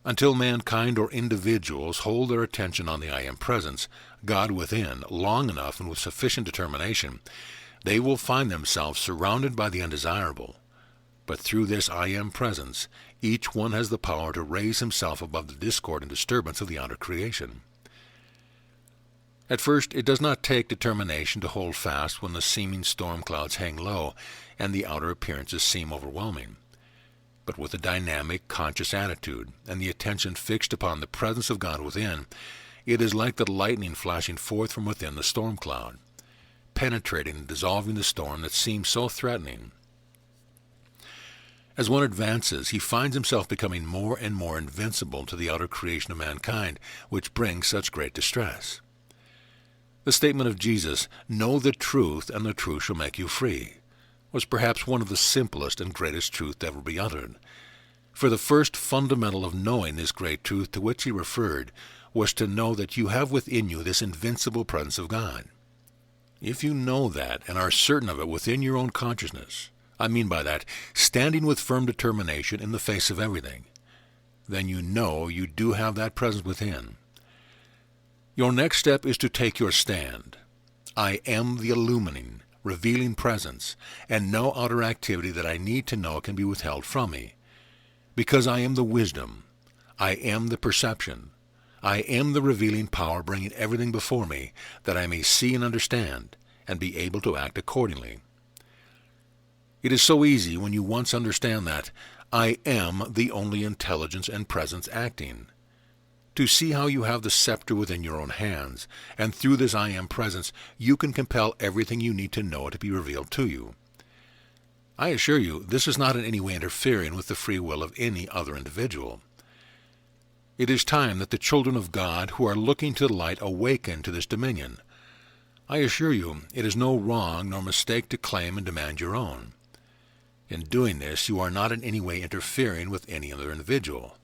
Until mankind or individuals hold their attention on the I Am Presence, God within, long enough and with sufficient determination, they will find themselves surrounded by the undesirable. But through this I Am Presence, each one has the power to raise himself above the discord and disturbance of the outer creation. At first, it does not take determination to hold fast when the seeming storm clouds hang low and the outer appearances seem overwhelming. But with a dynamic, conscious attitude and the attention fixed upon the presence of God within, it is like the lightning flashing forth from within the storm cloud, penetrating and dissolving the storm that seems so threatening. As one advances, he finds himself becoming more and more invincible to the outer creation of mankind, which brings such great distress. The statement of Jesus, "Know the truth, and the truth shall make you free," was perhaps one of the simplest and greatest truths to ever be uttered. For the first fundamental of knowing this great truth to which he referred was to know that you have within you this invincible presence of God. If you know that and are certain of it within your own consciousness, I mean by that, standing with firm determination in the face of everything, then you know you do have that presence within. Your next step is to take your stand. I am the illumining, revealing presence, and no outer activity that I need to know can be withheld from me. Because I am the wisdom, I am the perception, I am the revealing power bringing everything before me, that I may see and understand, and be able to act accordingly. It is so easy when you once understand that I am the only intelligence and presence acting, to see how you have the scepter within your own hands, and through this I Am presence you can compel everything you need to know to be revealed to you. I assure you, this is not in any way interfering with the free will of any other individual. It is time that the children of God who are looking to the light awaken to this dominion. I assure you, it is no wrong nor mistake to claim and demand your own. In doing this, you are not in any way interfering with any other individual.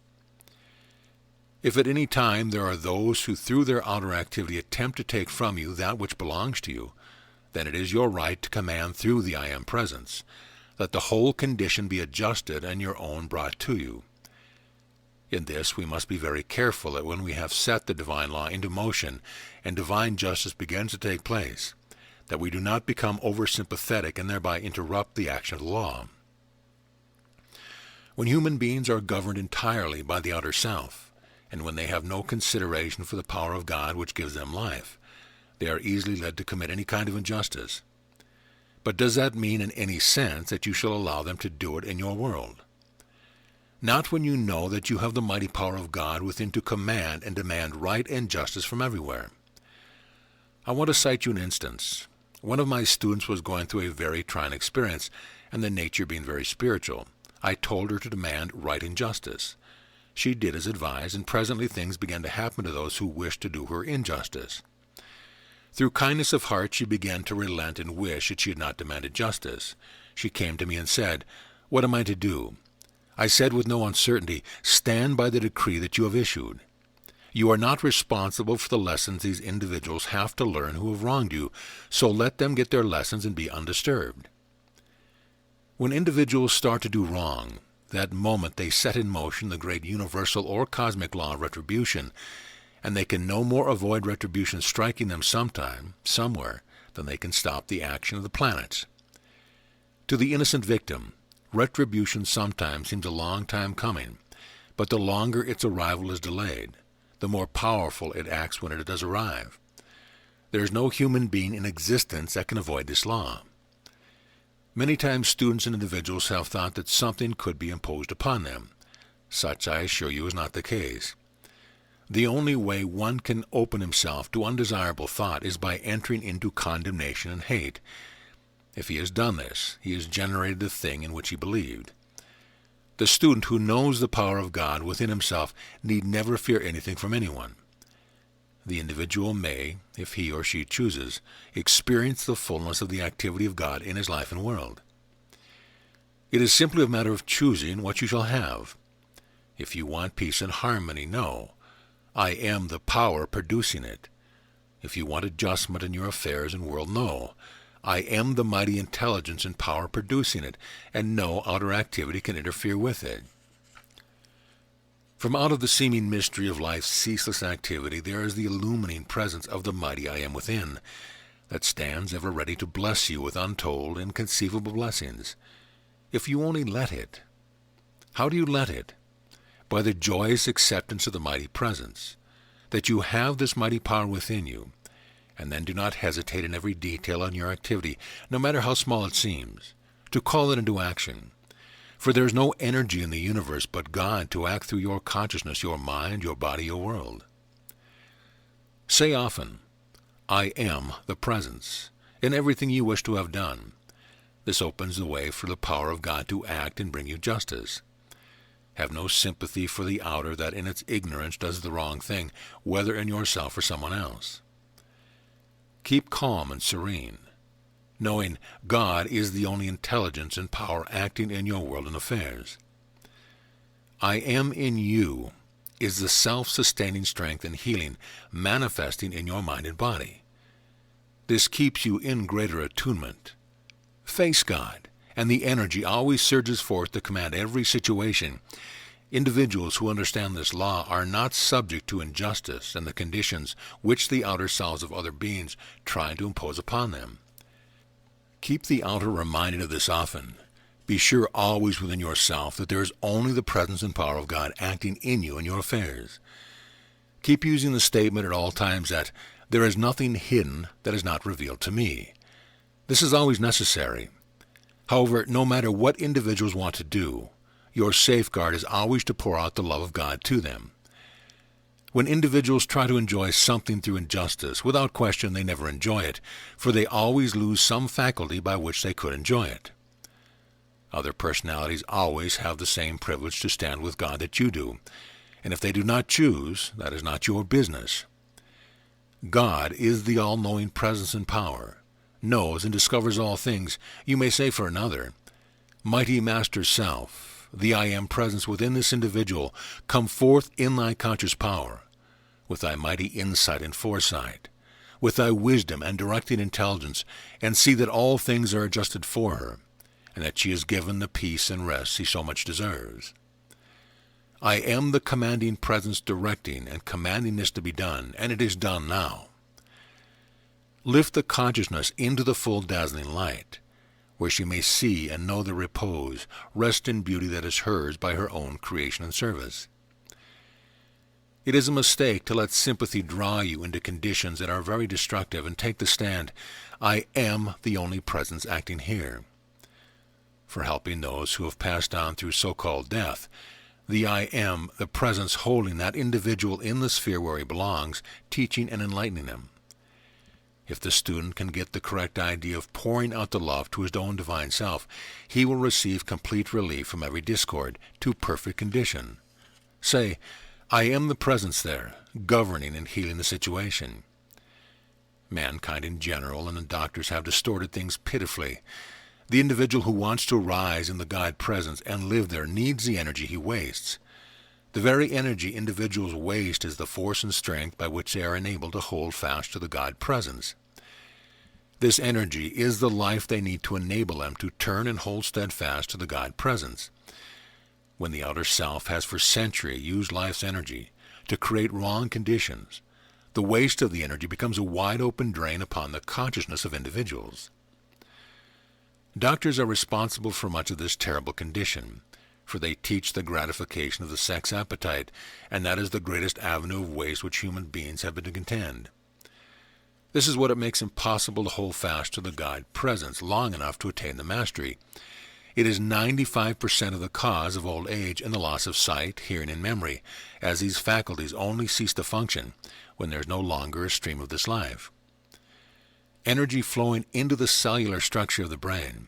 If at any time there are those who through their outer activity attempt to take from you that which belongs to you, then it is your right to command through the I Am presence that the whole condition be adjusted and your own brought to you. In this we must be very careful that when we have set the divine law into motion and divine justice begins to take place, that we do not become oversympathetic and thereby interrupt the action of the law. When human beings are governed entirely by the outer self, and when they have no consideration for the power of God which gives them life, they are easily led to commit any kind of injustice. But does that mean in any sense that you shall allow them to do it in your world? Not when you know that you have the mighty power of God within to command and demand right and justice from everywhere. I want to cite you an instance. One of my students was going through a very trying experience, and the nature being very spiritual, I told her to demand right and justice. She did as advised, and presently things began to happen to those who wished to do her injustice. Through kindness of heart she began to relent and wish that she had not demanded justice. She came to me and said, "What am I to do?" I said with no uncertainty, "Stand by the decree that you have issued. You are not responsible for the lessons these individuals have to learn who have wronged you, so let them get their lessons and be undisturbed." When individuals start to do wrong, that moment they set in motion the great universal or cosmic law of retribution, and they can no more avoid retribution striking them sometime, somewhere, than they can stop the action of the planets. To the innocent victim, retribution sometimes seems a long time coming, but the longer its arrival is delayed, the more powerful it acts when it does arrive. There is no human being in existence that can avoid this law. Many times students and individuals have thought that something could be imposed upon them. Such, I assure you, is not the case. The only way one can open himself to undesirable thought is by entering into condemnation and hate. If he has done this, he has generated the thing in which he believed. The student who knows the power of God within himself need never fear anything from anyone. The individual may, if he or she chooses, experience the fullness of the activity of God in his life and world. It is simply a matter of choosing what you shall have. If you want peace and harmony, know, I am the power producing it. If you want adjustment in your affairs and world, know, I am the mighty intelligence and power producing it, and no outer activity can interfere with it. From out of the seeming mystery of life's ceaseless activity, there is the illumining presence of the mighty I am within, that stands ever ready to bless you with untold, inconceivable blessings, if you only let it. How do you let it? By the joyous acceptance of the mighty presence, that you have this mighty power within you, and then do not hesitate in every detail on your activity, no matter how small it seems, to call it into action. For there is no energy in the universe but God to act through your consciousness, your mind, your body, your world. Say often, I am the presence, in everything you wish to have done. This opens the way for the power of God to act and bring you justice. Have no sympathy for the outer that in its ignorance does the wrong thing, whether in yourself or someone else. Keep calm and serene, knowing God is the only intelligence and power acting in your world and affairs. I am in you is the self-sustaining strength and healing manifesting in your mind and body. This keeps you in greater attunement. Face God, and the energy always surges forth to command every situation. Individuals who understand this law are not subject to injustice and the conditions which the outer selves of other beings try to impose upon them. Keep the outer reminded of this often. Be sure always within yourself that there is only the presence and power of God acting in you and your affairs. Keep using the statement at all times that there is nothing hidden that is not revealed to me. This is always necessary. However, no matter what individuals want to do, your safeguard is always to pour out the love of God to them. When individuals try to enjoy something through injustice, without question they never enjoy it, for they always lose some faculty by which they could enjoy it. Other personalities always have the same privilege to stand with God that you do, and if they do not choose, that is not your business. God is the all-knowing presence and power, knows and discovers all things. You may say for another, Mighty Master Self, the I Am presence within this individual, come forth in thy conscious power, with thy mighty insight and foresight, with thy wisdom and directing intelligence, and see that all things are adjusted for her, and that she is given the peace and rest she so much deserves. I am the commanding presence directing and commanding this to be done, and it is done now. Lift the consciousness into the full dazzling light, where she may see and know the repose, rest and beauty that is hers by her own creation and service. It is a mistake to let sympathy draw you into conditions that are very destructive and take the stand, I am the only presence acting here. For helping those who have passed on through so-called death, the I am, the presence holding that individual in the sphere where he belongs, teaching and enlightening him. If the student can get the correct idea of pouring out the love to his own divine self, he will receive complete relief from every discord to perfect condition. Say, I am the presence there, governing and healing the situation. Mankind in general and the doctors have distorted things pitifully. The individual who wants to rise in the God presence and live there needs the energy he wastes. The very energy individuals waste is the force and strength by which they are enabled to hold fast to the God presence. This energy is the life they need to enable them to turn and hold steadfast to the God presence. When the outer self has for centuries used life's energy to create wrong conditions, the waste of the energy becomes a wide-open drain upon the consciousness of individuals. Doctors are responsible for much of this terrible condition, for they teach the gratification of the sex appetite, and that is the greatest avenue of waste which human beings have been to contend. This is what it makes impossible to hold fast to the God presence long enough to attain the mastery. It is 95% of the cause of old age and the loss of sight, hearing, and memory, as these faculties only cease to function when there is no longer a stream of this life. Energy flowing into the cellular structure of the brain,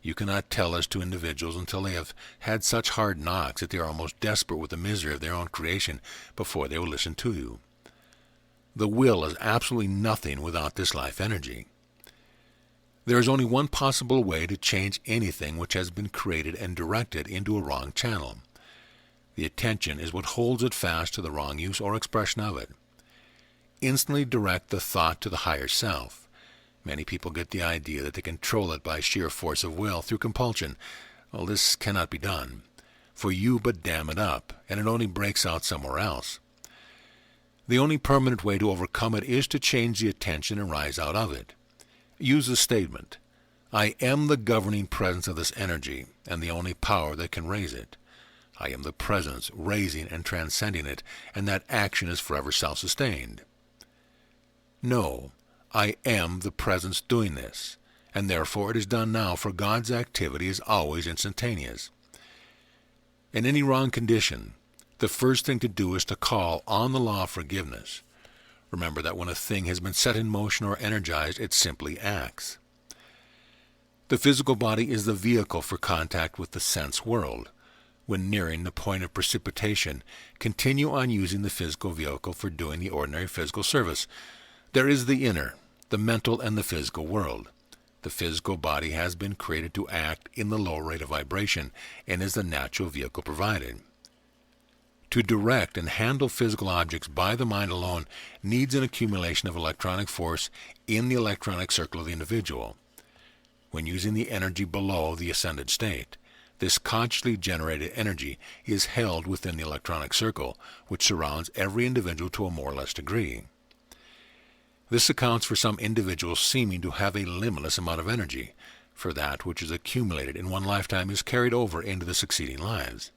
You cannot tell this to individuals until they have had such hard knocks that they are almost desperate with the misery of their own creation before they will listen to you. The will is absolutely nothing without this life energy. There is only one possible way to change anything which has been created and directed into a wrong channel. The attention is what holds it fast to the wrong use or expression of it. Instantly direct the thought to the higher self. Many people get the idea that they control it by sheer force of will through compulsion. Well, this cannot be done, for you but dam it up, and it only breaks out somewhere else. The only permanent way to overcome it is to change the attention and rise out of it. Use the statement, I am the governing presence of this energy, and the only power that can raise it. I am the presence raising and transcending it, and that action is forever self-sustained. No, I am the presence doing this, and therefore it is done now, for God's activity is always instantaneous. In any wrong condition, the first thing to do is to call on the law of forgiveness. Remember that when a thing has been set in motion or energized, it simply acts. The physical body is the vehicle for contact with the sense world. When nearing the point of precipitation, continue on using the physical vehicle for doing the ordinary physical service. There is the inner, the mental, and the physical world. The physical body has been created to act in the low rate of vibration and is the natural vehicle provided. To direct and handle physical objects by the mind alone needs an accumulation of electronic force in the electronic circle of the individual. When using the energy below the ascended state, this consciously generated energy is held within the electronic circle, which surrounds every individual to a more or less degree. This accounts for some individuals seeming to have a limitless amount of energy, for that which is accumulated in one lifetime is carried over into the succeeding lives.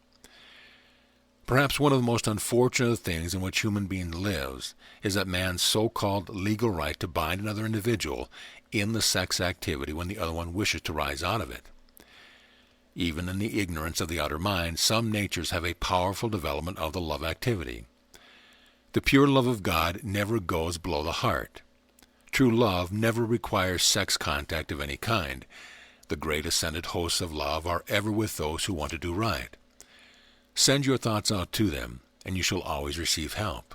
Perhaps one of the most unfortunate things in which human being lives is that man's so-called legal right to bind another individual in the sex activity when the other one wishes to rise out of it. Even in the ignorance of the outer mind, some natures have a powerful development of the love activity. The pure love of God never goes below the heart. True love never requires sex contact of any kind. The great ascended hosts of love are ever with those who want to do right. Send your thoughts out to them, and you shall always receive help.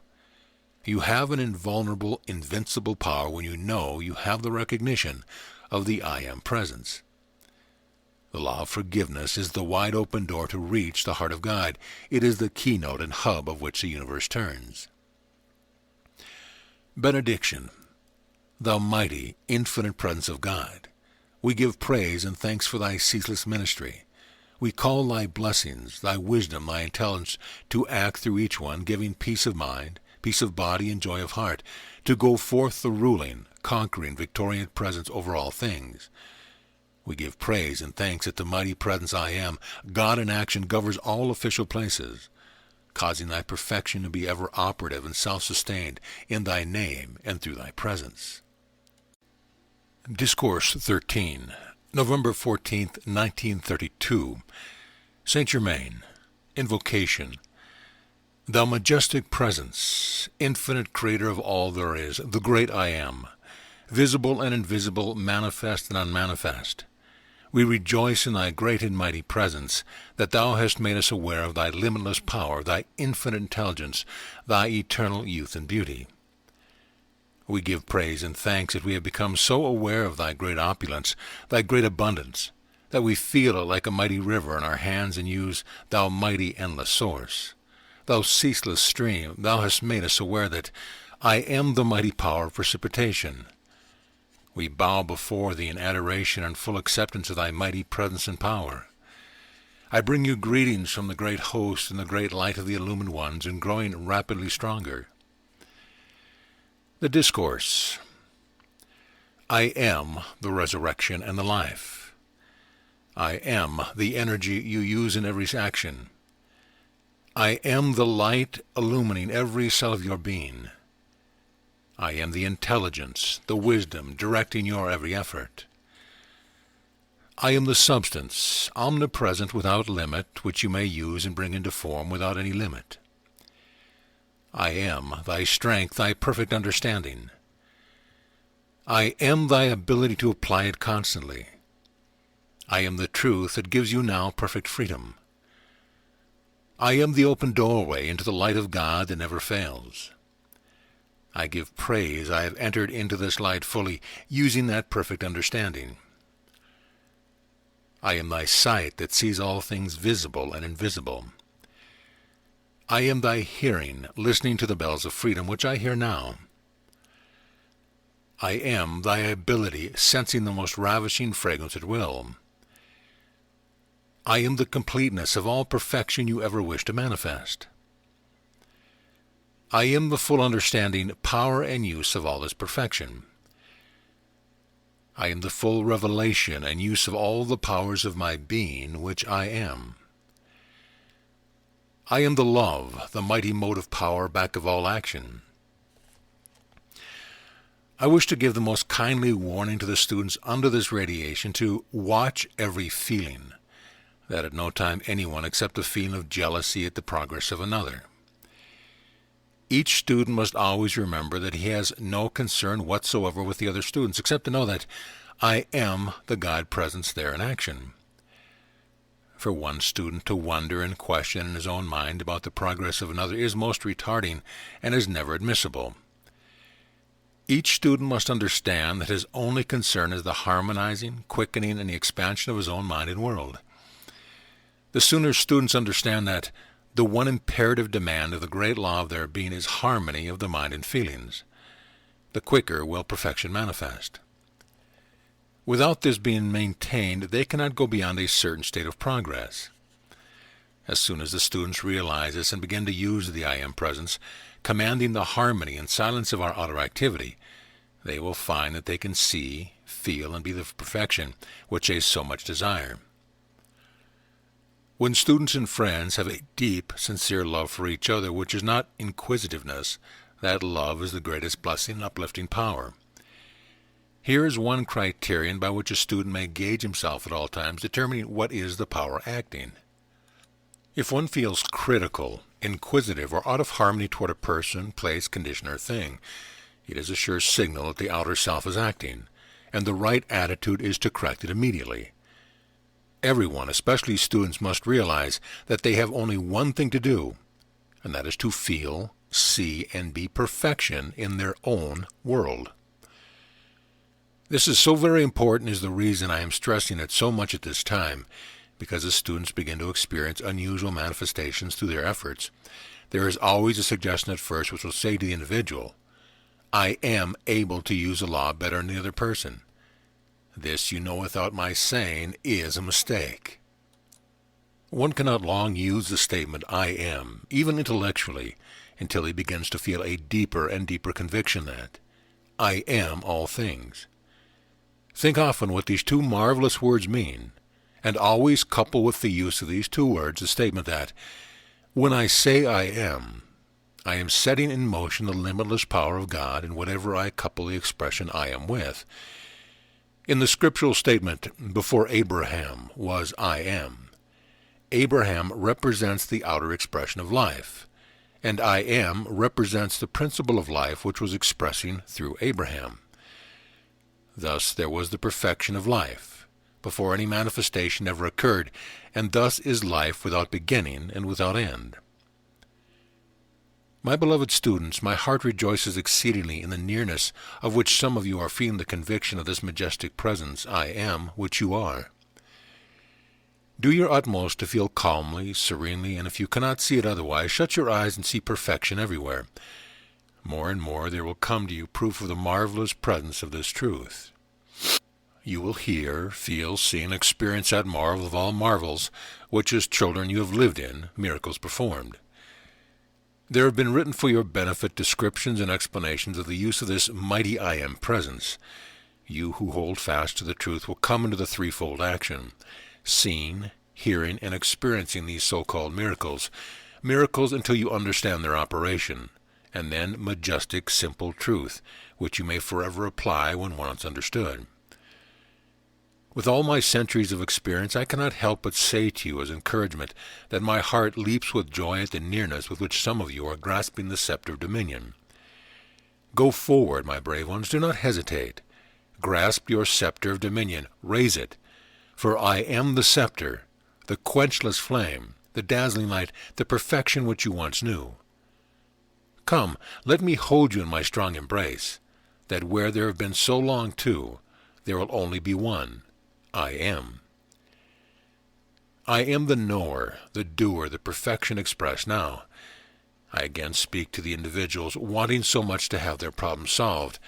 You have an invulnerable, invincible power when you know you have the recognition of the I Am presence. The law of forgiveness is the wide-open door to reach the heart of God. It is the keynote and hub of which the universe turns. Benediction. Thou mighty, infinite presence of God, we give praise and thanks for thy ceaseless ministry. We call thy blessings, thy wisdom, thy intelligence to act through each one, giving peace of mind, peace of body, and joy of heart, to go forth the ruling, conquering, victorious presence over all things. We give praise and thanks that the mighty presence I Am, God in action, governs all official places, causing thy perfection to be ever operative and self-sustained in thy name and through thy presence. Discourse 13, November 14th, 1932. Saint Germain. Invocation. Thou majestic presence, infinite creator of all there is, the great I Am, visible and invisible, manifest and unmanifest. We rejoice in thy great and mighty presence, that thou hast made us aware of thy limitless power, thy infinite intelligence, thy eternal youth and beauty. We give praise and thanks that we have become so aware of thy great opulence, thy great abundance, that we feel it like a mighty river in our hands and use thou mighty endless source. Thou ceaseless stream, thou hast made us aware that I am the mighty power of precipitation. We bow before thee in adoration and full acceptance of thy mighty presence and power. I bring you greetings from the great host and the great light of the illumined ones, and growing rapidly stronger. The Discourse. I am the resurrection and the life. I am the energy you use in every action. I am the light illumining every cell of your being. I am the intelligence, the wisdom, directing your every effort. I am the substance, omnipresent without limit, which you may use and bring into form without any limit. I am thy strength, thy perfect understanding. I am thy ability to apply it constantly. I am the truth that gives you now perfect freedom. I am the open doorway into the light of God that never fails. I give praise I have entered into this light fully, using that perfect understanding. I am thy sight that sees all things visible and invisible. I am thy hearing, listening to the bells of freedom, which I hear now. I am thy ability, sensing the most ravishing fragrance at will. I am the completeness of all perfection you ever wish to manifest. I am the full understanding, power, and use of all this perfection. I am the full revelation and use of all the powers of my being, which I am. I am the love, the mighty motive power back of all action. I wish to give the most kindly warning to the students under this radiation to watch every feeling, that at no time anyone accept a feeling of jealousy at the progress of another. Each student must always remember that he has no concern whatsoever with the other students, except to know that I am the God presence there in action. For one student to wonder and question in his own mind about the progress of another is most retarding and is never admissible. Each student must understand that his only concern is the harmonizing, quickening, and the expansion of his own mind and world. The sooner students understand that the one imperative demand of the great law of their being is harmony of the mind and feelings, the quicker will perfection manifest. Without this being maintained, they cannot go beyond a certain state of progress. As soon as the students realize this and begin to use the I Am presence, commanding the harmony and silence of our outer activity, they will find that they can see, feel, and be the perfection which they so much desire. When students and friends have a deep, sincere love for each other, which is not inquisitiveness, that love is the greatest blessing and uplifting power. Here is one criterion by which a student may gauge himself at all times, determining what is the power acting. If one feels critical, inquisitive, or out of harmony toward a person, place, condition, or thing, it is a sure signal that the outer self is acting, and the right attitude is to correct it immediately. Everyone, especially students, must realize that they have only one thing to do, and that is to feel, see, and be perfection in their own world. This is so very important is the reason I am stressing it so much at this time, because as students begin to experience unusual manifestations through their efforts, there is always a suggestion at first which will say to the individual, I am able to use the law better than the other person. This, you know without my saying, is a mistake. One cannot long use the statement, I am, even intellectually, until he begins to feel a deeper and deeper conviction that I am all things. Think often what these two marvelous words mean, and always couple with the use of these two words the statement that, when I say I am setting in motion the limitless power of God in whatever I couple the expression I am with. In the scriptural statement, before Abraham was I am, Abraham represents the outer expression of life, and I am represents the principle of life which was expressing through Abraham. Thus there was the perfection of life, before any manifestation ever occurred, and thus is life without beginning and without end. My beloved students, my heart rejoices exceedingly in the nearness of which some of you are feeling the conviction of this majestic presence, I am, which you are. Do your utmost to feel calmly, serenely, and if you cannot see it otherwise, shut your eyes and see perfection everywhere. More and more there will come to you proof of the marvelous presence of this truth. You will hear, feel, see, and experience that marvel of all marvels, which as children you have lived in, miracles performed. There have been written for your benefit descriptions and explanations of the use of this mighty I Am presence. You who hold fast to the truth will come into the threefold action, seeing, hearing, and experiencing these so-called miracles until you understand their operation, and then majestic, simple truth, which you may forever apply when once understood. With all my centuries of experience, I cannot help but say to you as encouragement that my heart leaps with joy at the nearness with which some of you are grasping the scepter of dominion. Go forward, my brave ones, do not hesitate. Grasp your scepter of dominion, raise it, For I am the scepter, the quenchless flame, the dazzling light, the perfection which you once knew. Come, let me hold you in my strong embrace, that where there have been so long two, there will only be one, I am. I am the knower, the doer, the perfection expressed now. I again speak to the individuals wanting so much to have their problem solved.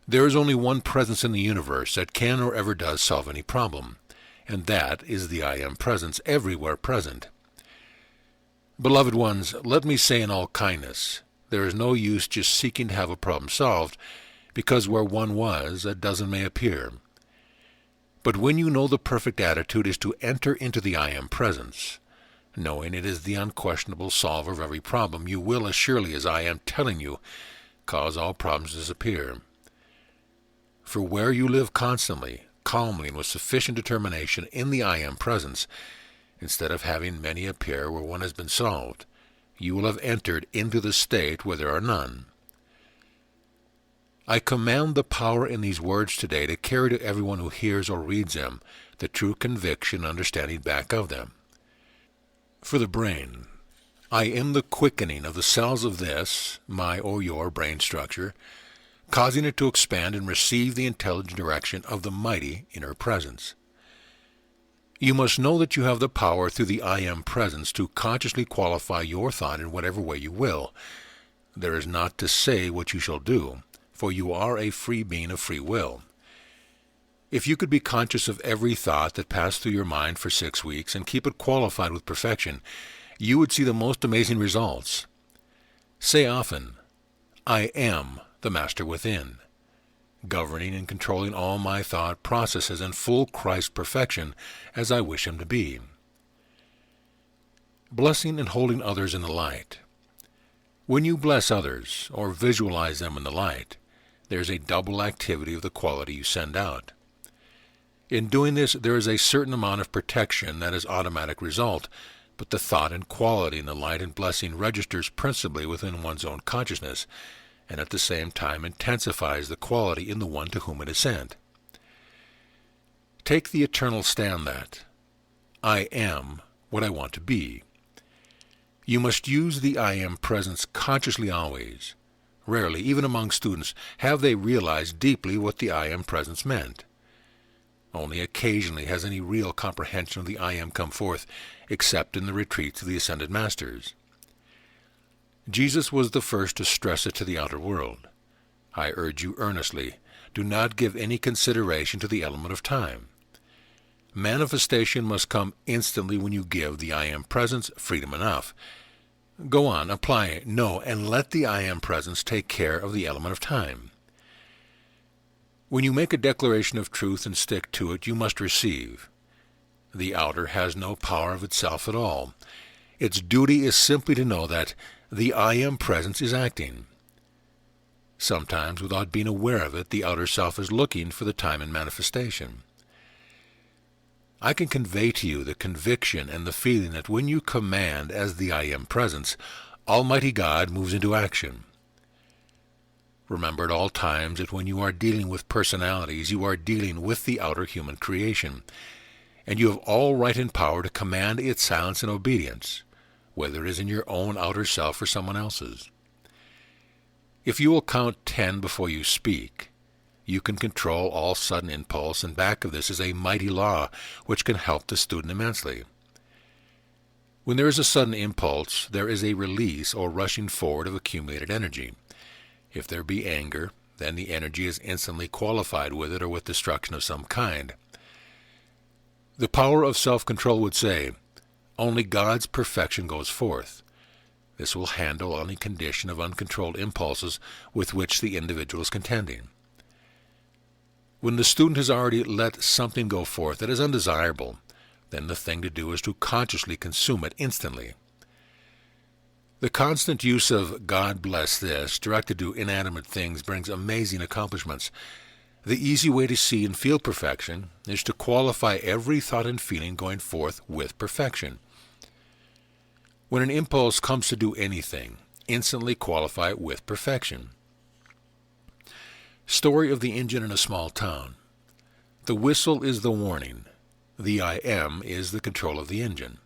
There is only one presence in the universe that can or ever does solve any problem, and that is the I Am Presence, everywhere present. Beloved ones, let me say in all kindness, there is no use just seeking to have a problem solved, because where one was, a dozen may appear. But when you know the perfect attitude is to enter into the I Am Presence, knowing it is the unquestionable solver of every problem, you will, as surely as I am telling you, cause all problems to disappear. For where you live constantly, calmly, and with sufficient determination in the I Am Presence, instead of having many appear where one has been solved, you will have entered into the state where there are none. I command the power in these words today to carry to everyone who hears or reads them the true conviction and understanding back of them. For the brain, I am the quickening of the cells of this, my or your brain structure, causing it to expand and receive the intelligent direction of the mighty inner presence. You must know that you have the power through the I Am Presence to consciously qualify your thought in whatever way you will. There is not to say what you shall do, for you are a free being of free will. If you could be conscious of every thought that passed through your mind for 6 weeks and keep it qualified with perfection, you would see the most amazing results. Say often, I am the Master within, governing and controlling all my thought processes in full Christ perfection as I wish him to be. Blessing and holding others in the light. When you bless others, or visualize them in the light, there is a double activity of the quality you send out. In doing this, there is a certain amount of protection that is automatic result, but the thought and quality in the light and blessing registers principally within one's own consciousness, and at the same time intensifies the quality in the one to whom it is sent. Take the eternal stand that I am what I want to be. You must use the I Am Presence consciously always. Rarely, even among students, have they realized deeply what the I Am Presence meant. Only occasionally has any real comprehension of the I Am come forth, except in the retreats of the Ascended Masters. Jesus was the first to stress it to the outer world. I urge you earnestly, do not give any consideration to the element of time. Manifestation must come instantly when you give the I Am Presence freedom enough. Go on, apply it, know, and let the I Am Presence take care of the element of time. When you make a declaration of truth and stick to it, you must receive. The outer has no power of itself at all. Its duty is simply to know that the I Am Presence is acting. Sometimes, without being aware of it, the outer self is looking for the time in manifestation. I can convey to you the conviction and the feeling that when you command as the I Am Presence, Almighty God moves into action. Remember at all times that when you are dealing with personalities, you are dealing with the outer human creation, and you have all right and power to command its silence and obedience, whether it is in your own outer self or someone else's. If you will count 10 before you speak, you can control all sudden impulse, and back of this is a mighty law which can help the student immensely. When there is a sudden impulse, there is a release or rushing forward of accumulated energy. If there be anger, then the energy is instantly qualified with it or with destruction of some kind. The power of self-control would say, only God's perfection goes forth. This will handle any condition of uncontrolled impulses with which the individual is contending. When the student has already let something go forth that is undesirable, then the thing to do is to consciously consume it instantly. The constant use of God bless this, directed to inanimate things, brings amazing accomplishments. The easy way to see and feel perfection is to qualify every thought and feeling going forth with perfection. When an impulse comes to do anything, instantly qualify it with perfection. Story of the engine in a small town. The whistle is the warning. The I am is the control of the engine.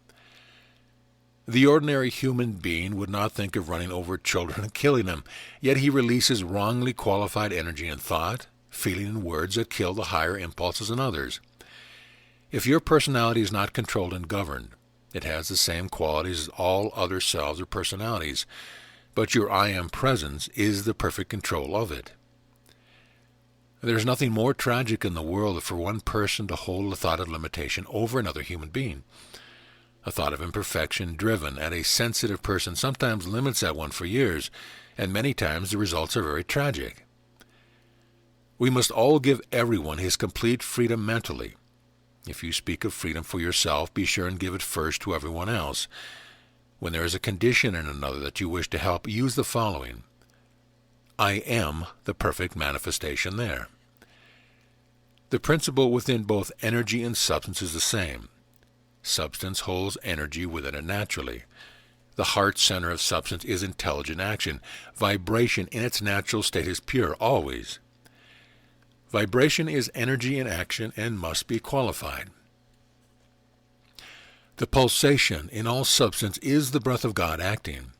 The ordinary human being would not think of running over children and killing them, yet he releases wrongly qualified energy in thought, feeling, and words that kill the higher impulses in others. If your personality is not controlled and governed, it has the same qualities as all other selves or personalities, but your I am presence is the perfect control of it. There is nothing more tragic in the world than for one person to hold a thought of limitation over another human being. A thought of imperfection driven at a sensitive person sometimes limits that one for years, and many times the results are very tragic. We must all give everyone his complete freedom mentally. If you speak of freedom for yourself, be sure and give it first to everyone else. When there is a condition in another that you wish to help, use the following: I am the perfect manifestation there. The principle within both energy and substance is the same. Substance holds energy within it naturally. The heart center of substance is intelligent action. Vibration in its natural state is pure, always. Vibration is energy in action and must be qualified. The pulsation in all substance is the breath of God acting.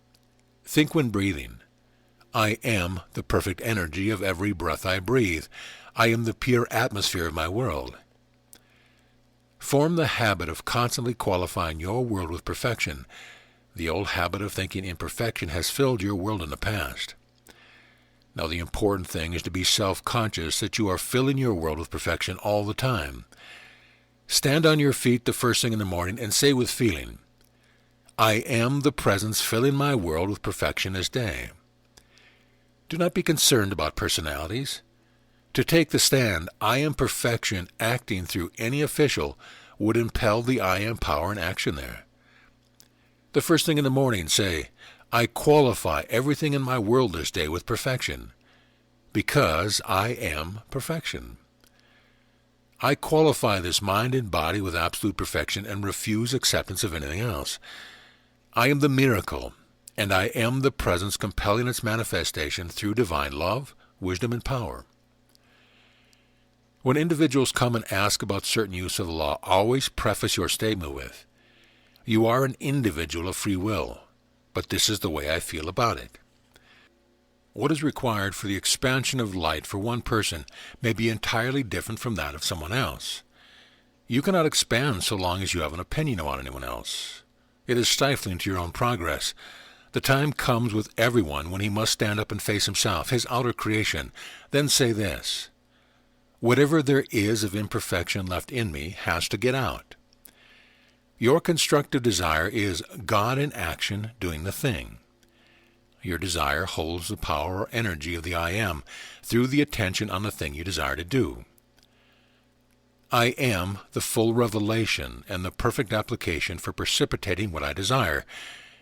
Think when breathing: I am the perfect energy of every breath I breathe. I am the pure atmosphere of my world. Form the habit of constantly qualifying your world with perfection. The old habit of thinking imperfection has filled your world in the past. Now the important thing is to be self-conscious that you are filling your world with perfection all the time. Stand on your feet the first thing in the morning and say with feeling, I am the presence filling my world with perfection this day. Do not be concerned about personalities. To take the stand, I am perfection acting through any official would impel the I am power in action there. The first thing in the morning say, I qualify everything in my world this day with perfection, because I am perfection. I qualify this mind and body with absolute perfection and refuse acceptance of anything else. I am the miracle, and I am the presence compelling its manifestation through divine love, wisdom, and power. When individuals come and ask about certain use of the law, always preface your statement with, you are an individual of free will, but this is the way I feel about it. What is required for the expansion of light for one person may be entirely different from that of someone else. You cannot expand so long as you have an opinion about anyone else. It is stifling to your own progress. The time comes with everyone when he must stand up and face himself, his outer creation, then say this: whatever there is of imperfection left in me has to get out. Your constructive desire is God in action doing the thing. Your desire holds the power or energy of the I am through the attention on the thing you desire to do. I am the full revelation and the perfect application for precipitating what I desire,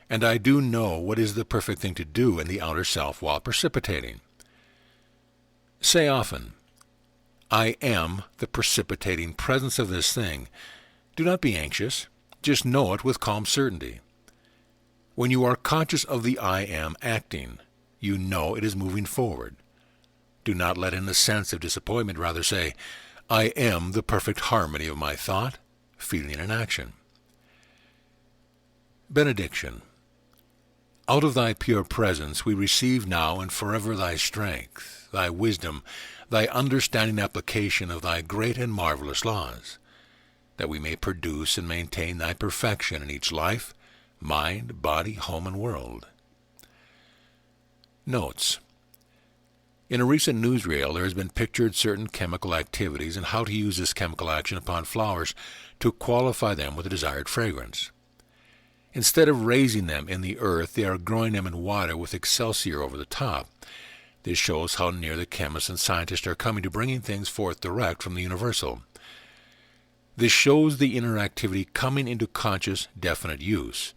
and I do know what is the perfect thing to do in the outer self while precipitating. Say often, I am the precipitating presence of this thing. Do not be anxious. Just know it with calm certainty. When you are conscious of the I am acting, you know it is moving forward. Do not let in the sense of disappointment. Rather say, I am the perfect harmony of my thought, feeling, and action. Benediction. Out of thy pure presence we receive now and forever thy strength, thy wisdom, thy understanding application of thy great and marvelous laws, that we may produce and maintain thy perfection in each life, mind, body, home, and world. Notes. In a recent newsreel there has been pictured certain chemical activities and how to use this chemical action upon flowers to qualify them with the desired fragrance. Instead of raising them in the earth, they are growing them in water with excelsior over the top. This shows how near the chemists and scientists are coming to bringing things forth direct from the universal. This shows the inner activity coming into conscious, definite use,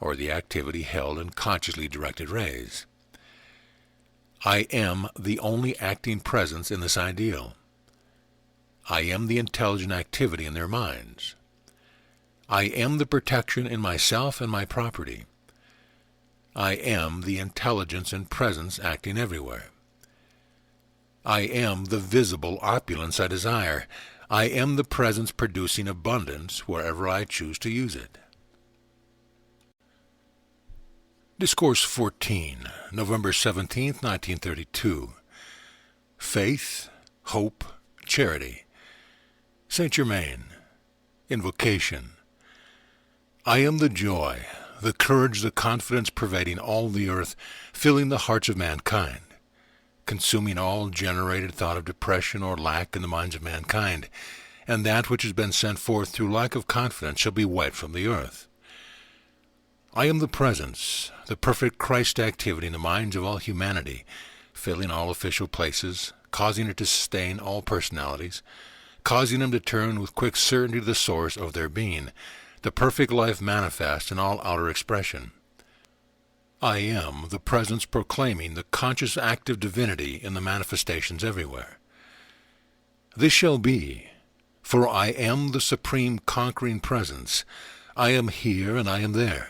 or the activity held in consciously directed rays. I am the only acting presence in this ideal. I am the intelligent activity in their minds. I am the protection in myself and my property. I am the intelligence and presence acting everywhere. I am the visible opulence I desire. I am the presence producing abundance wherever I choose to use it. Discourse 14, November 17, 1932. Faith, Hope, Charity. Saint Germain. Invocation. I am the joy, the courage, the confidence pervading all the earth, filling the hearts of mankind, consuming all generated thought of depression or lack in the minds of mankind, and that which has been sent forth through lack of confidence shall be wiped from the earth. I am the presence, the perfect Christ activity in the minds of all humanity, filling all official places, causing it to sustain all personalities, causing them to turn with quick certainty to the source of their being, the perfect life manifest in all outer expression. I am the presence proclaiming the conscious active divinity in the manifestations everywhere. This shall be, for I am the supreme conquering presence. I am here and I am there.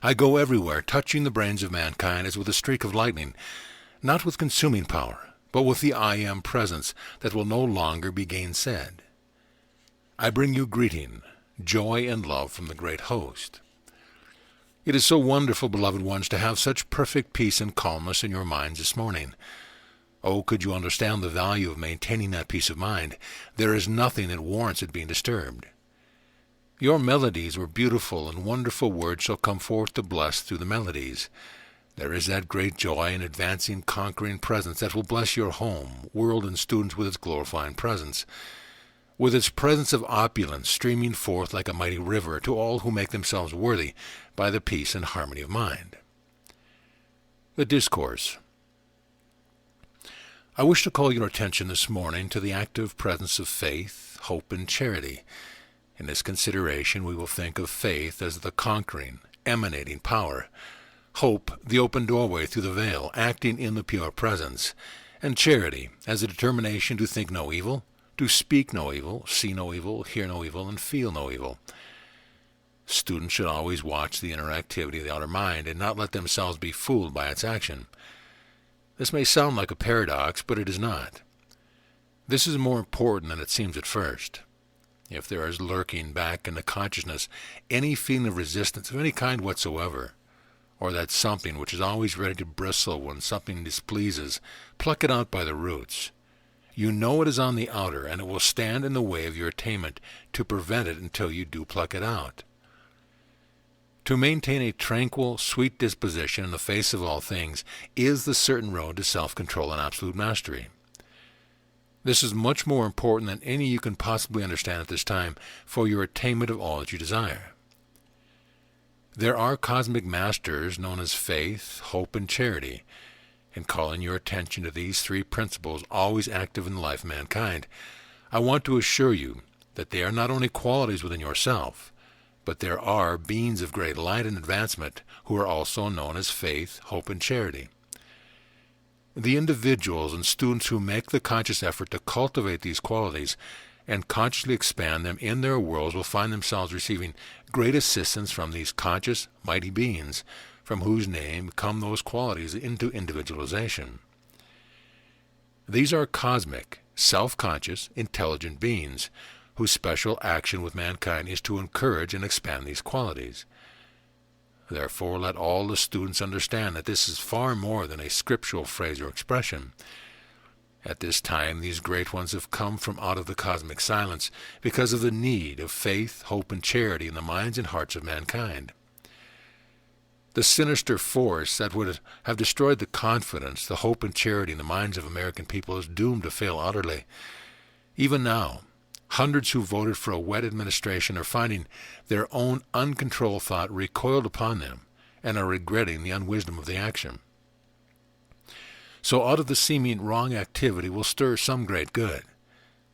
I go everywhere, touching the brains of mankind as with a streak of lightning, not with consuming power, but with the I am presence that will no longer be gainsaid. I bring you greeting, joy and love from the great host. It is so wonderful, beloved ones, to have such perfect peace and calmness in your minds this morning. Oh, could you understand the value of maintaining that peace of mind? There is nothing that warrants it being disturbed. Your melodies were beautiful, and wonderful words shall come forth to bless through the melodies. There is that great joy in advancing, conquering presence that will bless your home, world, and students with its glorifying presence, with its presence of opulence streaming forth like a mighty river to all who make themselves worthy by the peace and harmony of mind. The Discourse. I wish to call your attention this morning to the active presence of faith, hope, and charity. In this consideration we will think of faith as the conquering, emanating power, hope the open doorway through the veil, acting in the pure presence, and charity as a determination to think no evil, to speak no evil, see no evil, hear no evil, and feel no evil. Students should always watch the inner activity of the outer mind and not let themselves be fooled by its action. This may sound like a paradox, but it is not. This is more important than it seems at first. If there is lurking back in the consciousness any feeling of resistance of any kind whatsoever, or that something which is always ready to bristle when something displeases, pluck it out by the roots. You know it is on the outer, and it will stand in the way of your attainment to prevent it until you do pluck it out. To maintain a tranquil, sweet disposition in the face of all things is the certain road to self-control and absolute mastery. This is much more important than any you can possibly understand at this time for your attainment of all that you desire. There are cosmic masters known as faith, hope, and charity, and calling your attention to these three principles always active in the life of mankind, I want to assure you that they are not only qualities within yourself, but there are beings of great light and advancement who are also known as faith, hope, and charity. The individuals and students who make the conscious effort to cultivate these qualities and consciously expand them in their worlds will find themselves receiving great assistance from these conscious, mighty beings, from whose name come those qualities into individualization. These are cosmic, self-conscious, intelligent beings, whose special action with mankind is to encourage and expand these qualities. Therefore, let all the students understand that this is far more than a scriptural phrase or expression. At this time, these great ones have come from out of the cosmic silence because of the need of faith, hope, and charity in the minds and hearts of mankind. The sinister force that would have destroyed the confidence, the hope, and charity in the minds of American people is doomed to fail utterly. Even now, hundreds who voted for a wet administration are finding their own uncontrolled thought recoiled upon them and are regretting the unwisdom of the action. So out of the seeming wrong activity will stir some great good.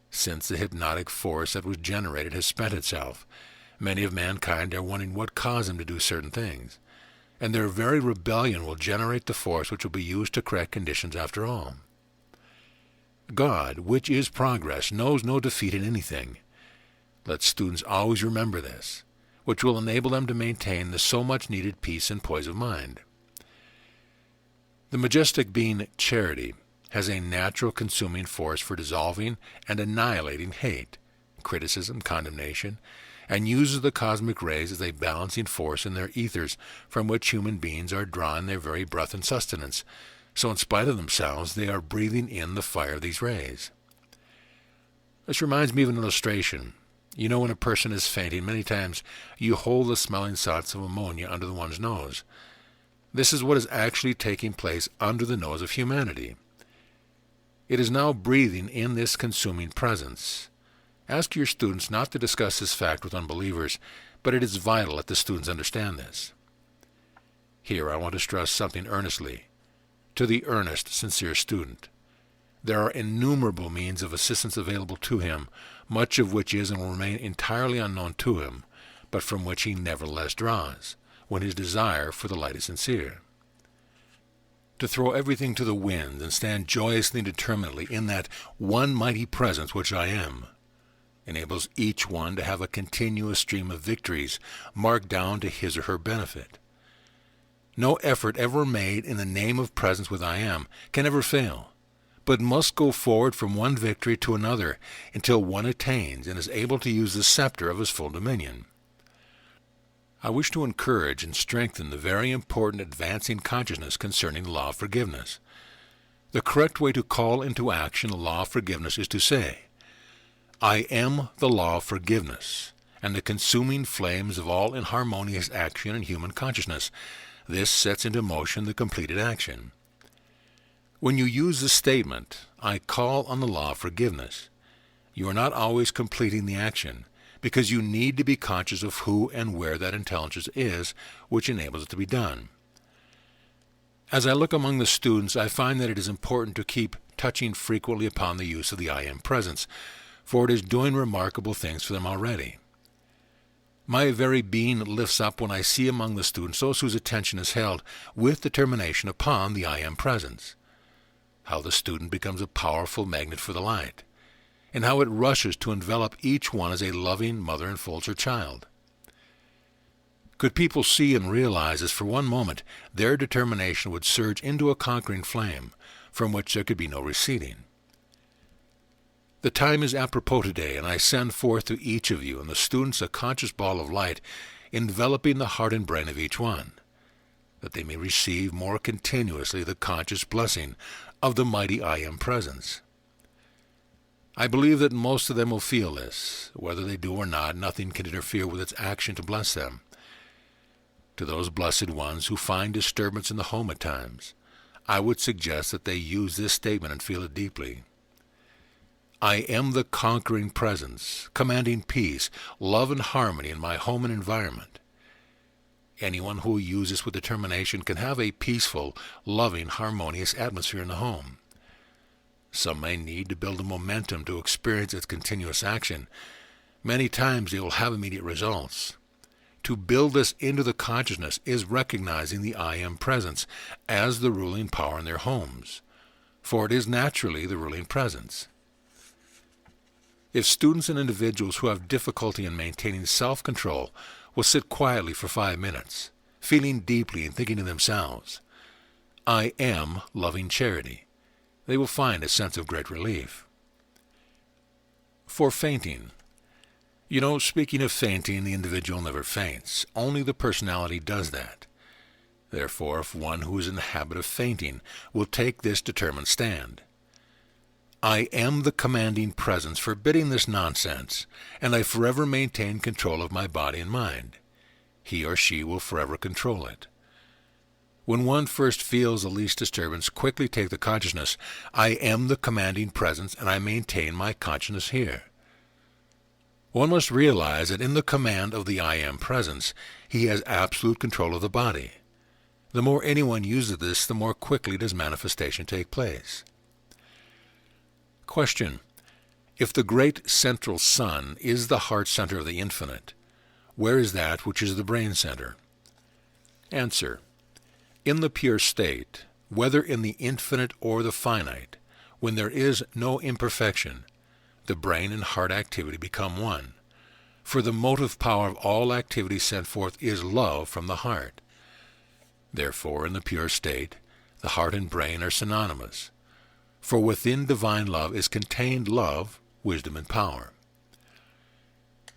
Since the hypnotic force that was generated has spent itself, many of mankind are wondering what caused them to do certain things, and their very rebellion will generate the force which will be used to correct conditions after all. God, which is progress, knows no defeat in anything. Let students always remember this, which will enable them to maintain the so much needed peace and poise of mind. The majestic being charity has a natural consuming force for dissolving and annihilating hate, criticism, condemnation, and uses the cosmic rays as a balancing force in their ethers from which human beings are drawing their very breath and sustenance. So in spite of themselves, they are breathing in the fire of these rays. This reminds me of an illustration. You know, when a person is fainting, many times you hold the smelling salts of ammonia under one's nose. This is what is actually taking place under the nose of humanity. It is now breathing in this consuming presence. Ask your students not to discuss this fact with unbelievers, but it is vital that the students understand this. Here I want to stress something earnestly. To the earnest, sincere student, there are innumerable means of assistance available to him, much of which is and will remain entirely unknown to him, but from which he nevertheless draws, when his desire for the light is sincere. To throw everything to the winds and stand joyously and determinedly in that one mighty presence which I am, enables each one to have a continuous stream of victories marked down to his or her benefit. No effort ever made in the name of presence with I am can ever fail, but must go forward from one victory to another until one attains and is able to use the scepter of his full dominion. I wish to encourage and strengthen the very important advancing consciousness concerning the law of forgiveness. The correct way to call into action the law of forgiveness is to say, I am the law of forgiveness, and the consuming flames of all inharmonious action in human consciousness. This sets into motion the completed action. When you use the statement, I call on the law of forgiveness, you are not always completing the action, because you need to be conscious of who and where that intelligence is which enables it to be done. As I look among the students, I find that it is important to keep touching frequently upon the use of the I am presence, for it is doing remarkable things for them already. My very being lifts up when I see among the students those whose attention is held with determination upon the I am presence. How the student becomes a powerful magnet for the light, and how it rushes to envelop each one as a loving mother enfolds her child. Could people see and realize this for one moment, their determination would surge into a conquering flame, from which there could be no receding. The time is apropos today, and I send forth to each of you and the students a conscious ball of light, enveloping the heart and brain of each one, that they may receive more continuously the conscious blessing of the mighty I am presence. I believe that most of them will feel this. Whether they do or not, nothing can interfere with its action to bless them. To those blessed ones who find disturbance in the home at times, I would suggest that they use this statement and feel it deeply. I am the conquering presence, commanding peace, love, and harmony in my home and environment. Anyone who uses this with determination can have a peaceful, loving, harmonious atmosphere in the home. Some may need to build a momentum to experience its continuous action. Many times they will have immediate results. To build this into the consciousness is recognizing the I am presence as the ruling power in their homes, for it is naturally the ruling presence. If students and individuals who have difficulty in maintaining self-control will sit quietly for 5 minutes, feeling deeply and thinking to themselves, I am loving charity, they will find a sense of great relief. For fainting. You know, speaking of fainting, the individual never faints. Only the personality does that. Therefore, if one who is in the habit of fainting will take this determined stand, I am the commanding presence forbidding this nonsense, and I forever maintain control of my body and mind. He or she will forever control it. When one first feels the least disturbance, quickly take the consciousness, I am the commanding presence, and I maintain my consciousness here. One must realize that in the command of the I am presence, he has absolute control of the body. The more anyone uses this, the more quickly does manifestation take place. Question. If the great central sun is the heart center of the infinite, where is that which is the brain center? Answer. In the pure state, whether in the infinite or the finite, when there is no imperfection, the brain and heart activity become one. For the motive power of all activity sent forth is love from the heart. Therefore, in the pure state, the heart and brain are synonymous. For within divine love is contained love, wisdom, and power.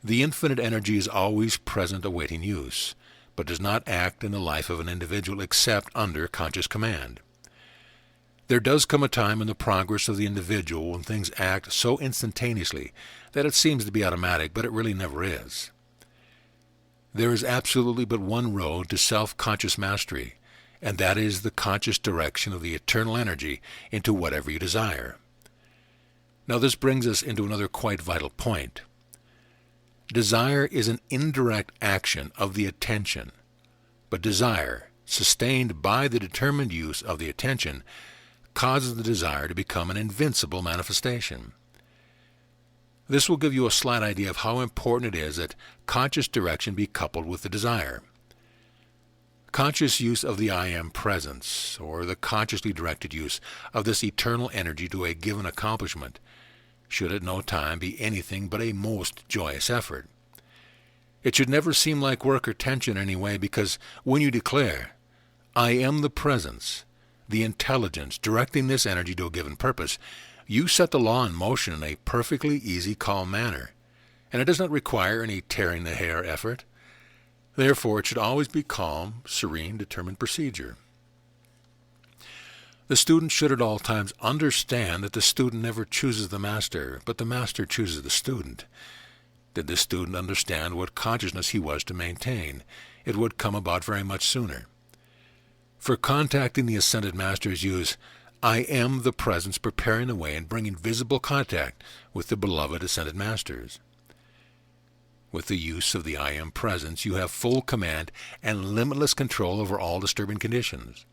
The infinite energy is always present awaiting use, but does not act in the life of an individual except under conscious command. There does come a time in the progress of the individual when things act so instantaneously that it seems to be automatic, but it really never is. There is absolutely but one road to self-conscious mastery, and that is the conscious direction of the eternal energy into whatever you desire. Now this brings us into another quite vital point. Desire is an indirect action of the attention, but desire, sustained by the determined use of the attention, causes the desire to become an invincible manifestation. This will give you a slight idea of how important it is that conscious direction be coupled with the desire. Conscious use of the I Am presence, or the consciously directed use of this eternal energy to a given accomplishment, should at no time be anything but a most joyous effort. It should never seem like work or tension in any way, because when you declare, I am the presence, the intelligence directing this energy to a given purpose, you set the law in motion in a perfectly easy, calm manner, and it does not require any tearing the hair effort. Therefore, it should always be calm, serene, determined procedure. The student should at all times understand that the student never chooses the master, but the master chooses the student. Did the student understand what consciousness he was to maintain, it would come about very much sooner. For contacting the ascended masters, use I am the presence preparing the way and bringing visible contact with the beloved ascended masters. With the use of the I am presence, you have full command and limitless control over all disturbing conditions.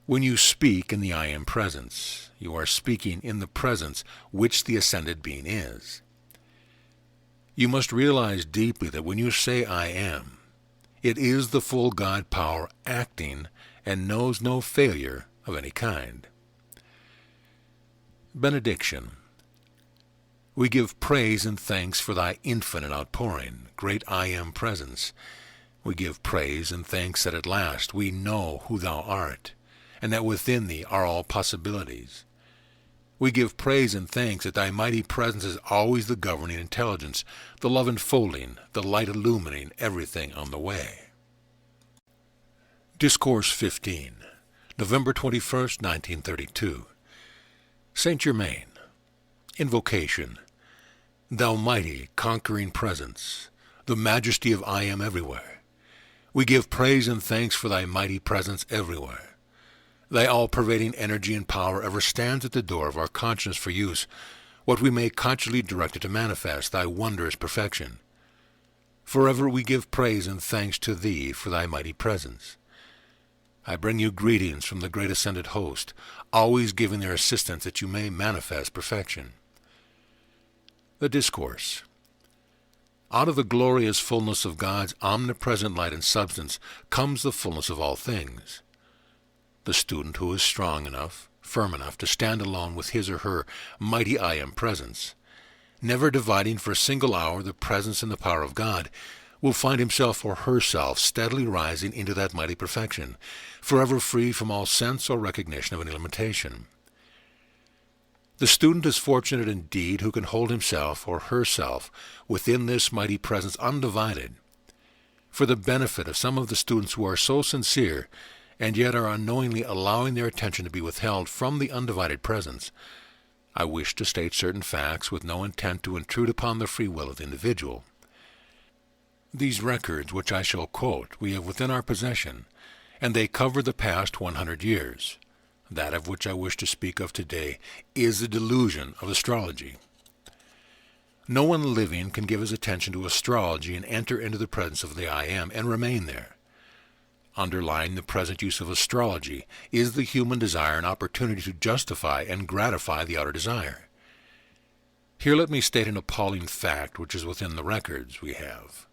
When you speak in the I Am presence, you are speaking in the presence which the ascended being is. You must realize deeply that when you say I am, it is the full God power acting and knows no failure of any kind. Benediction. We give praise and thanks for thy infinite outpouring, great I Am presence. We give praise and thanks that at last we know who thou art, and that within thee are all possibilities. We give praise and thanks that thy mighty presence is always the governing intelligence, the love enfolding, the light illumining everything on the way. Discourse 15, November 21st, 1932. Saint Germain. Invocation. Thou mighty, conquering presence, the majesty of I Am everywhere. We give praise and thanks for thy mighty presence everywhere. Thy all-pervading energy and power ever stands at the door of our consciousness for use, what we may consciously direct it to manifest, thy wondrous perfection. Forever we give praise and thanks to thee for thy mighty presence. I bring you greetings from the great ascended host, always giving their assistance that you may manifest perfection. The Discourse. Out of the glorious fullness of God's omnipresent light and substance comes the fullness of all things. The student who is strong enough, firm enough to stand alone with his or her mighty I Am presence, never dividing for a single hour the presence and the power of God, will find himself or herself steadily rising into that mighty perfection, forever free from all sense or recognition of any limitation. The student is fortunate indeed who can hold himself or herself within this mighty presence undivided. For the benefit of some of the students who are so sincere and yet are unknowingly allowing their attention to be withheld from the undivided presence, I wish to state certain facts with no intent to intrude upon the free will of the individual. These records which I shall quote we have within our possession, and they cover the past 100 years. That of which I wish to speak of today is the delusion of astrology. No one living can give his attention to astrology and enter into the presence of the I Am and remain there. Underlying the present use of astrology is the human desire and opportunity to justify and gratify the outer desire. Here let me state an appalling fact which is within the records we have.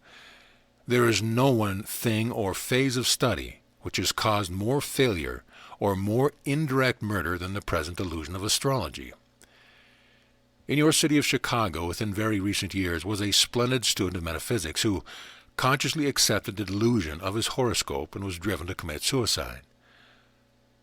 There is no one thing or phase of study which has caused more failure or more indirect murder than the present delusion of astrology. In your city of Chicago, within very recent years, was a splendid student of metaphysics who consciously accepted the delusion of his horoscope and was driven to commit suicide.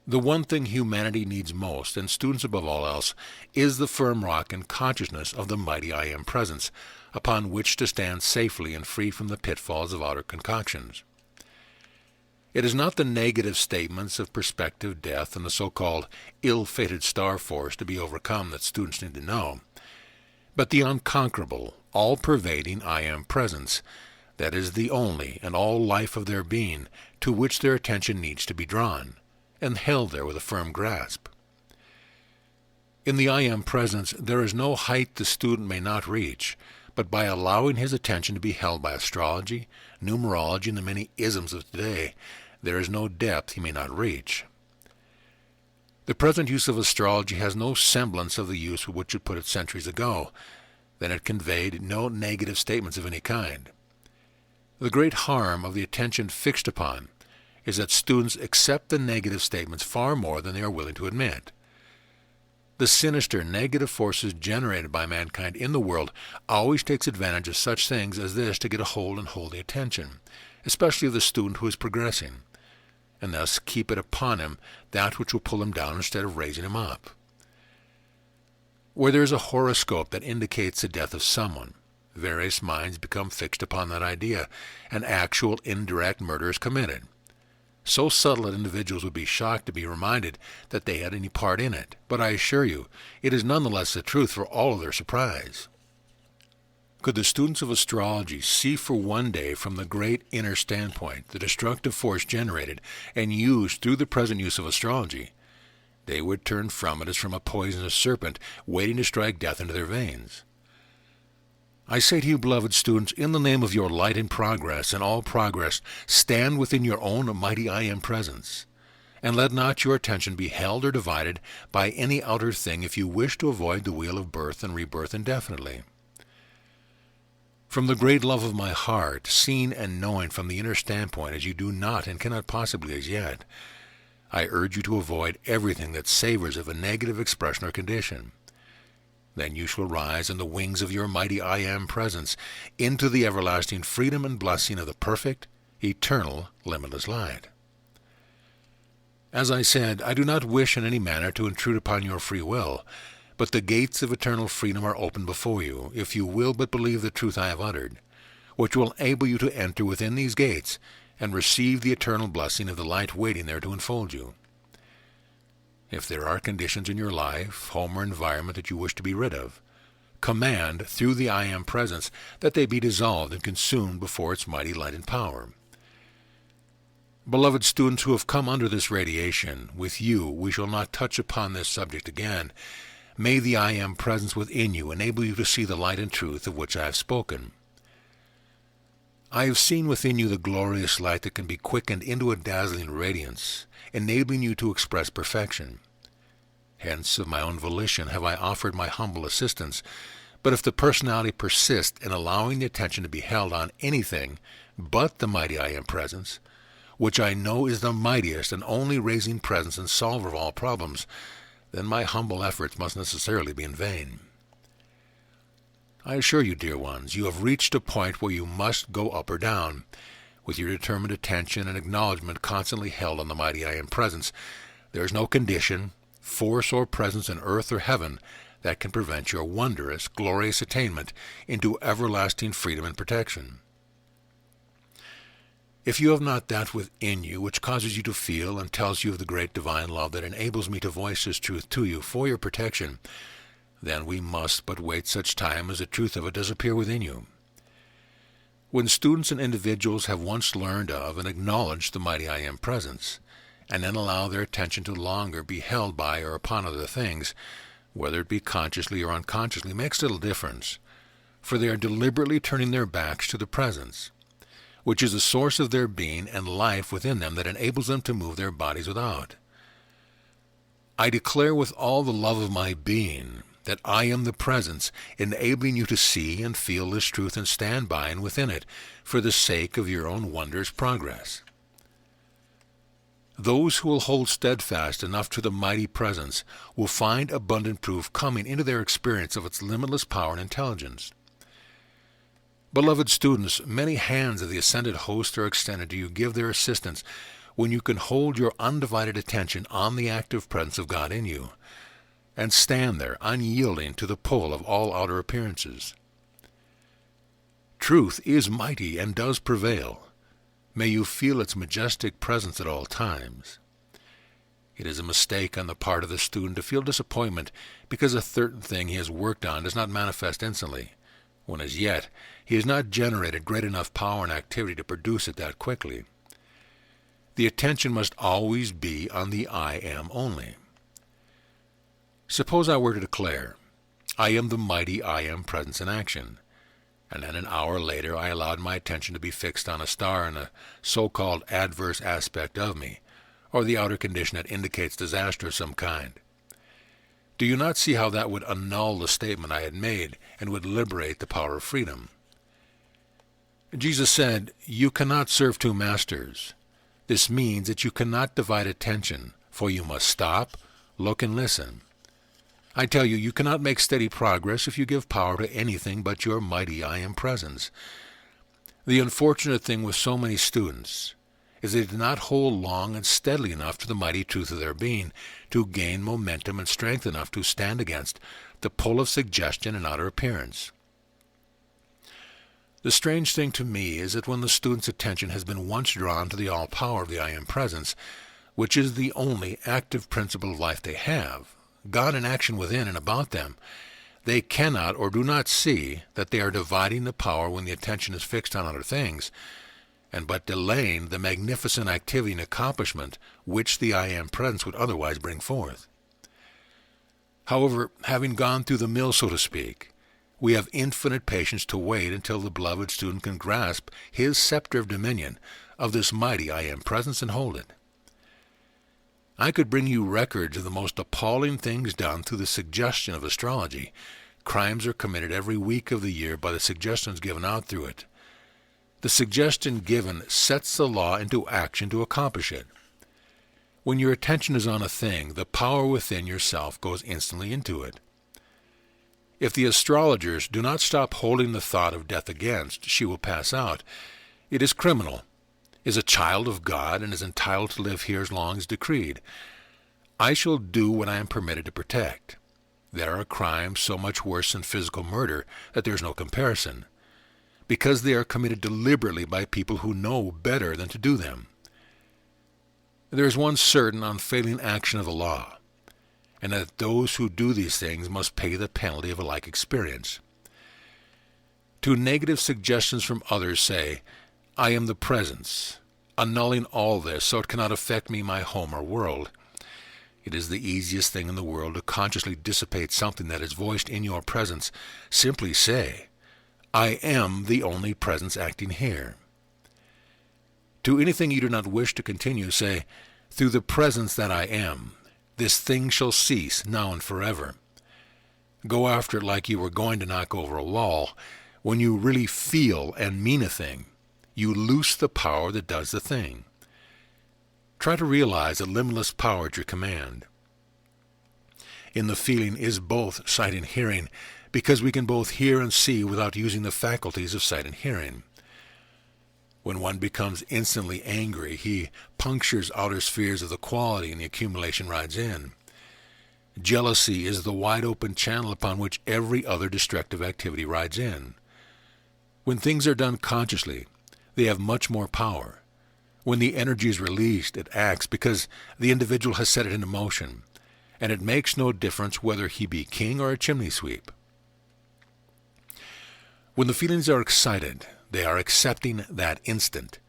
The one thing humanity needs most, and students above all else, is the firm rock and consciousness of the mighty I Am Presence, upon which to stand safely and free from the pitfalls of outer concoctions. It is not the negative statements of prospective death and the so-called ill-fated star force to be overcome that students need to know, but the unconquerable, all-pervading I Am Presence, that is the only and all life of their being, to which their attention needs to be drawn, and held there with a firm grasp. In the I Am Presence there is no height the student may not reach, but by allowing his attention to be held by astrology, numerology, and the many isms of today, there is no depth he may not reach. The present use of astrology has no semblance of the use which it put it centuries ago. Then it conveyed no negative statements of any kind. The great harm of the attention fixed upon is that students accept the negative statements far more than they are willing to admit. The sinister negative forces generated by mankind in the world always takes advantage of such things as this to get a hold and hold the attention, especially of the student who is progressing, and thus keep it upon him that which will pull him down instead of raising him up. Where there is a horoscope that indicates the death of someone, various minds become fixed upon that idea, and actual indirect murder is committed. So subtle that individuals would be shocked to be reminded that they had any part in it, but I assure you, it is nonetheless the truth for all of their surprise. Could the students of astrology see for one day from the great inner standpoint the destructive force generated and used through the present use of astrology, they would turn from it as from a poisonous serpent waiting to strike death into their veins. I say to you, beloved students, in the name of your light and progress, and all progress, stand within your own mighty I Am Presence, and let not your attention be held or divided by any outer thing if you wish to avoid the wheel of birth and rebirth indefinitely. From the great love of my heart, seen and knowing from the inner standpoint as you do not and cannot possibly as yet, I urge you to avoid everything that savors of a negative expression or condition. Then you shall rise on the wings of your mighty I Am Presence into the everlasting freedom and blessing of the perfect, eternal, limitless light. As I said, I do not wish in any manner to intrude upon your free will, but the gates of eternal freedom are open before you, if you will but believe the truth I have uttered, which will enable you to enter within these gates and receive the eternal blessing of the light waiting there to enfold you. If there are conditions in your life, home, or environment that you wish to be rid of, command through the I Am Presence that they be dissolved and consumed before its mighty light and power. Beloved students who have come under this radiation, with you we shall not touch upon this subject again. May the I Am Presence within you enable you to see the light and truth of which I have spoken. I have seen within you the glorious light that can be quickened into a dazzling radiance, enabling you to express perfection. Hence, of my own volition, have I offered my humble assistance, but if the personality persists in allowing the attention to be held on anything but the mighty I Am Presence, which I know is the mightiest and only raising presence and solver of all problems, then my humble efforts must necessarily be in vain. I assure you, dear ones, you have reached a point where you must go up or down, with your determined attention and acknowledgement constantly held on the mighty I Am Presence. There is no condition, force, or presence in earth or heaven that can prevent your wondrous, glorious attainment into everlasting freedom and protection. If you have not that within you which causes you to feel and tells you of the great divine love that enables me to voice this truth to you for your protection, then we must but wait such time as the truth of it does appear within you. When students and individuals have once learned of and acknowledged the mighty I Am Presence, and then allow their attention to longer be held by or upon other things, whether it be consciously or unconsciously, makes little difference, for they are deliberately turning their backs to the Presence, which is the source of their being and life within them that enables them to move their bodies without. I declare with all the love of my being that I am the Presence, enabling you to see and feel this truth and stand by and within it for the sake of your own wondrous progress. Those who will hold steadfast enough to the mighty Presence will find abundant proof coming into their experience of its limitless power and intelligence. Beloved students, many hands of the ascended host are extended to you, give their assistance, when you can hold your undivided attention on the active presence of God in you, and stand there unyielding to the pull of all outer appearances. Truth is mighty and does prevail. May you feel its majestic presence at all times. It is a mistake on the part of the student to feel disappointment because a certain thing he has worked on does not manifest instantly, when as yet he has not generated great enough power and activity to produce it that quickly. The attention must always be on the I am only. Suppose I were to declare, I am the mighty I am presence in action, and then an hour later I allowed my attention to be fixed on a star in a so-called adverse aspect of me, or the outer condition that indicates disaster of some kind. Do you not see how that would annul the statement I had made and would liberate the power of freedom? Jesus said, "You cannot serve two masters." This means that you cannot divide attention, for you must stop, look, and listen. I tell you, you cannot make steady progress if you give power to anything but your mighty I am presence. The unfortunate thing with so many students is they do not hold long and steadily enough to the mighty truth of their being to gain momentum and strength enough to stand against the pull of suggestion and outer appearance. The strange thing to me is that when the student's attention has been once drawn to the all-power of the I am presence, which is the only active principle of life they have, God in action within and about them, they cannot or do not see that they are dividing the power when the attention is fixed on other things, and but delaying the magnificent activity and accomplishment which the I am presence would otherwise bring forth. However, having gone through the mill, so to speak, we have infinite patience to wait until the beloved student can grasp his scepter of dominion of this mighty I am presence and hold it. I could bring you records of the most appalling things done through the suggestion of astrology. Crimes are committed every week of the year by the suggestions given out through it. The suggestion given sets the law into action to accomplish it. When your attention is on a thing, the power within yourself goes instantly into it. If the astrologers do not stop holding the thought of death against, she will pass out. It is criminal, is a child of God, and is entitled to live here as long as decreed. I shall do what I am permitted to protect. There are crimes so much worse than physical murder that there is no comparison, because they are committed deliberately by people who know better than to do them. There is one certain unfailing action of the law, and that those who do these things must pay the penalty of a like experience. To negative suggestions from others say, I am the presence, annulling all this so it cannot affect me, my home or world. It is the easiest thing in the world to consciously dissipate something that is voiced in your presence. Simply say, I am the only presence acting here. To anything you do not wish to continue, say, through the presence that I am, this thing shall cease now and forever. Go after it like you were going to knock over a wall. When you really feel and mean a thing, you loose the power that does the thing. Try to realize the limitless power at your command. In the feeling is both sight and hearing, because we can both hear and see without using the faculties of sight and hearing. When one becomes instantly angry, he punctures outer spheres of the quality and the accumulation rides in. Jealousy is the wide-open channel upon which every other destructive activity rides in. When things are done consciously, they have much more power. When the energy is released, it acts because the individual has set it into motion, and it makes no difference whether he be king or a chimney sweep. When the feelings are excited, they are accepting that instant.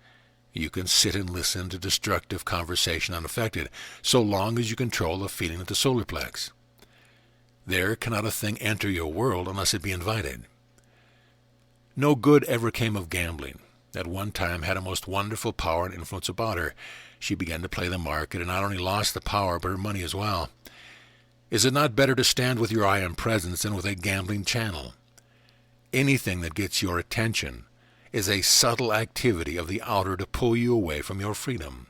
You can sit and listen to destructive conversation unaffected, so long as you control the feeling at the solar plex. There cannot a thing enter your world unless it be invited. No good ever came of gambling. At one time had a most wonderful power and influence about her. She began to play the market and not only lost the power but her money as well. Is it not better to stand with your I am presence than with a gambling channel? Anything that gets your attention is a subtle activity of the outer to pull you away from your freedom.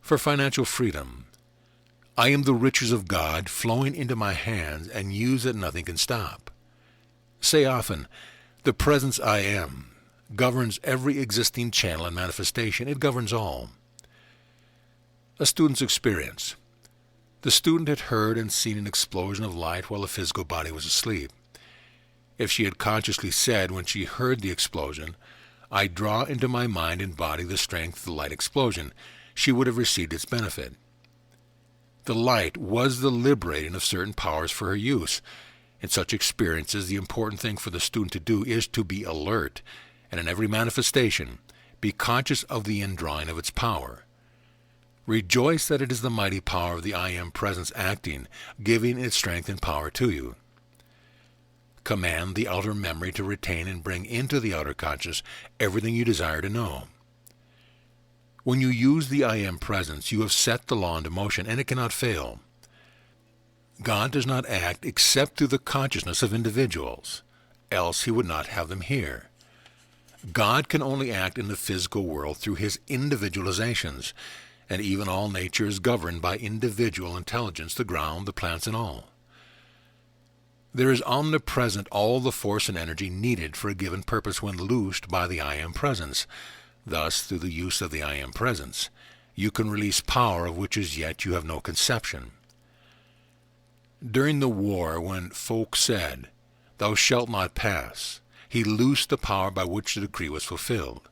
For financial freedom, I am the riches of God flowing into my hands and use that nothing can stop. Say often, the presence I am, governs every existing channel and manifestation. It governs all. A student's experience. The student had heard and seen an explosion of light while the physical body was asleep. If she had consciously said when she heard the explosion, "I draw into my mind and body the strength of the light explosion," she would have received its benefit. The light was the liberating of certain powers for her use. In such experiences, the important thing for the student to do is to be alert, and in every manifestation, be conscious of the indrawing of its power. Rejoice that it is the mighty power of the I Am Presence acting, giving its strength and power to you. Command the outer memory to retain and bring into the outer conscious everything you desire to know. When you use the I Am Presence, you have set the law into motion, and it cannot fail. God does not act except through the consciousness of individuals, else he would not have them here. God can only act in the physical world through his individualizations, and even all nature is governed by individual intelligence, the ground, the plants, and all. There is omnipresent all the force and energy needed for a given purpose when loosed by the I Am Presence. Thus, through the use of the I Am Presence, you can release power of which as yet you have no conception. During the war, when folk said, "Thou shalt not pass," he loosed the power by which the decree was fulfilled.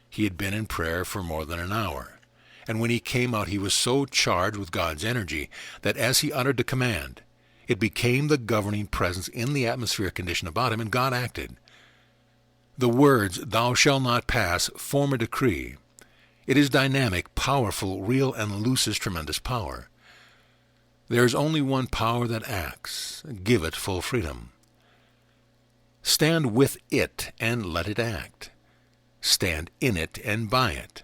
He had been in prayer for more than an hour, and when he came out he was so charged with God's energy that as he uttered the command, it became the governing presence in the atmospheric condition about him, and God acted. The words, "Thou shalt not pass," form a decree. It is dynamic, powerful, real, and looses tremendous power. There is only one power that acts. Give it full freedom. Stand with it and let it act. Stand in it and by it.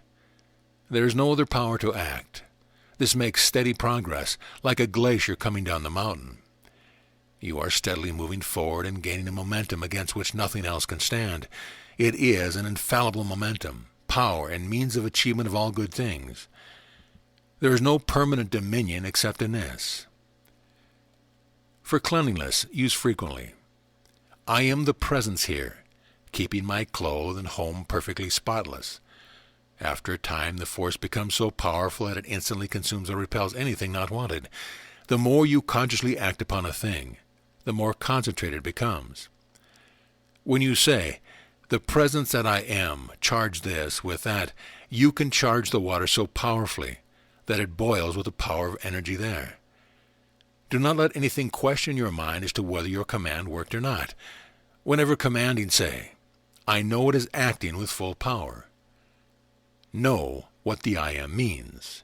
There is no other power to act. This makes steady progress, like a glacier coming down the mountain. You are steadily moving forward and gaining a momentum against which nothing else can stand. It is an infallible momentum, power, and means of achievement of all good things. There is no permanent dominion except in this. For cleanliness, use frequently. I am the presence here, keeping my clothes and home perfectly spotless. After a time, the force becomes so powerful that it instantly consumes or repels anything not wanted. The more you consciously act upon a thing, the more concentrated it becomes. When you say, "The presence that I am, charge this with that," you can charge the water so powerfully that it boils with the power of energy there. Do not let anything question your mind as to whether your command worked or not. Whenever commanding, say, "I know it is acting with full power." Know what the I Am means.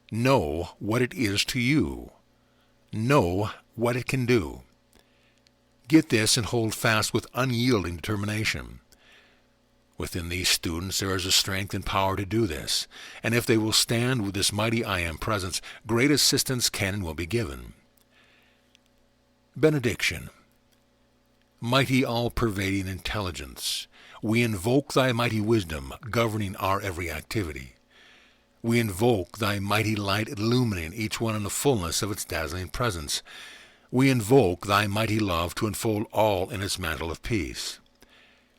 Know what it is to you. Know what it can do. Get this and hold fast with unyielding determination. Within these students there is a strength and power to do this, and if they will stand with this mighty I Am Presence, great assistance can and will be given. Benediction. Mighty all-pervading intelligence, we invoke thy mighty wisdom governing our every activity. We invoke thy mighty light illumining each one in the fullness of its dazzling presence. We invoke thy mighty love to enfold all in its mantle of peace.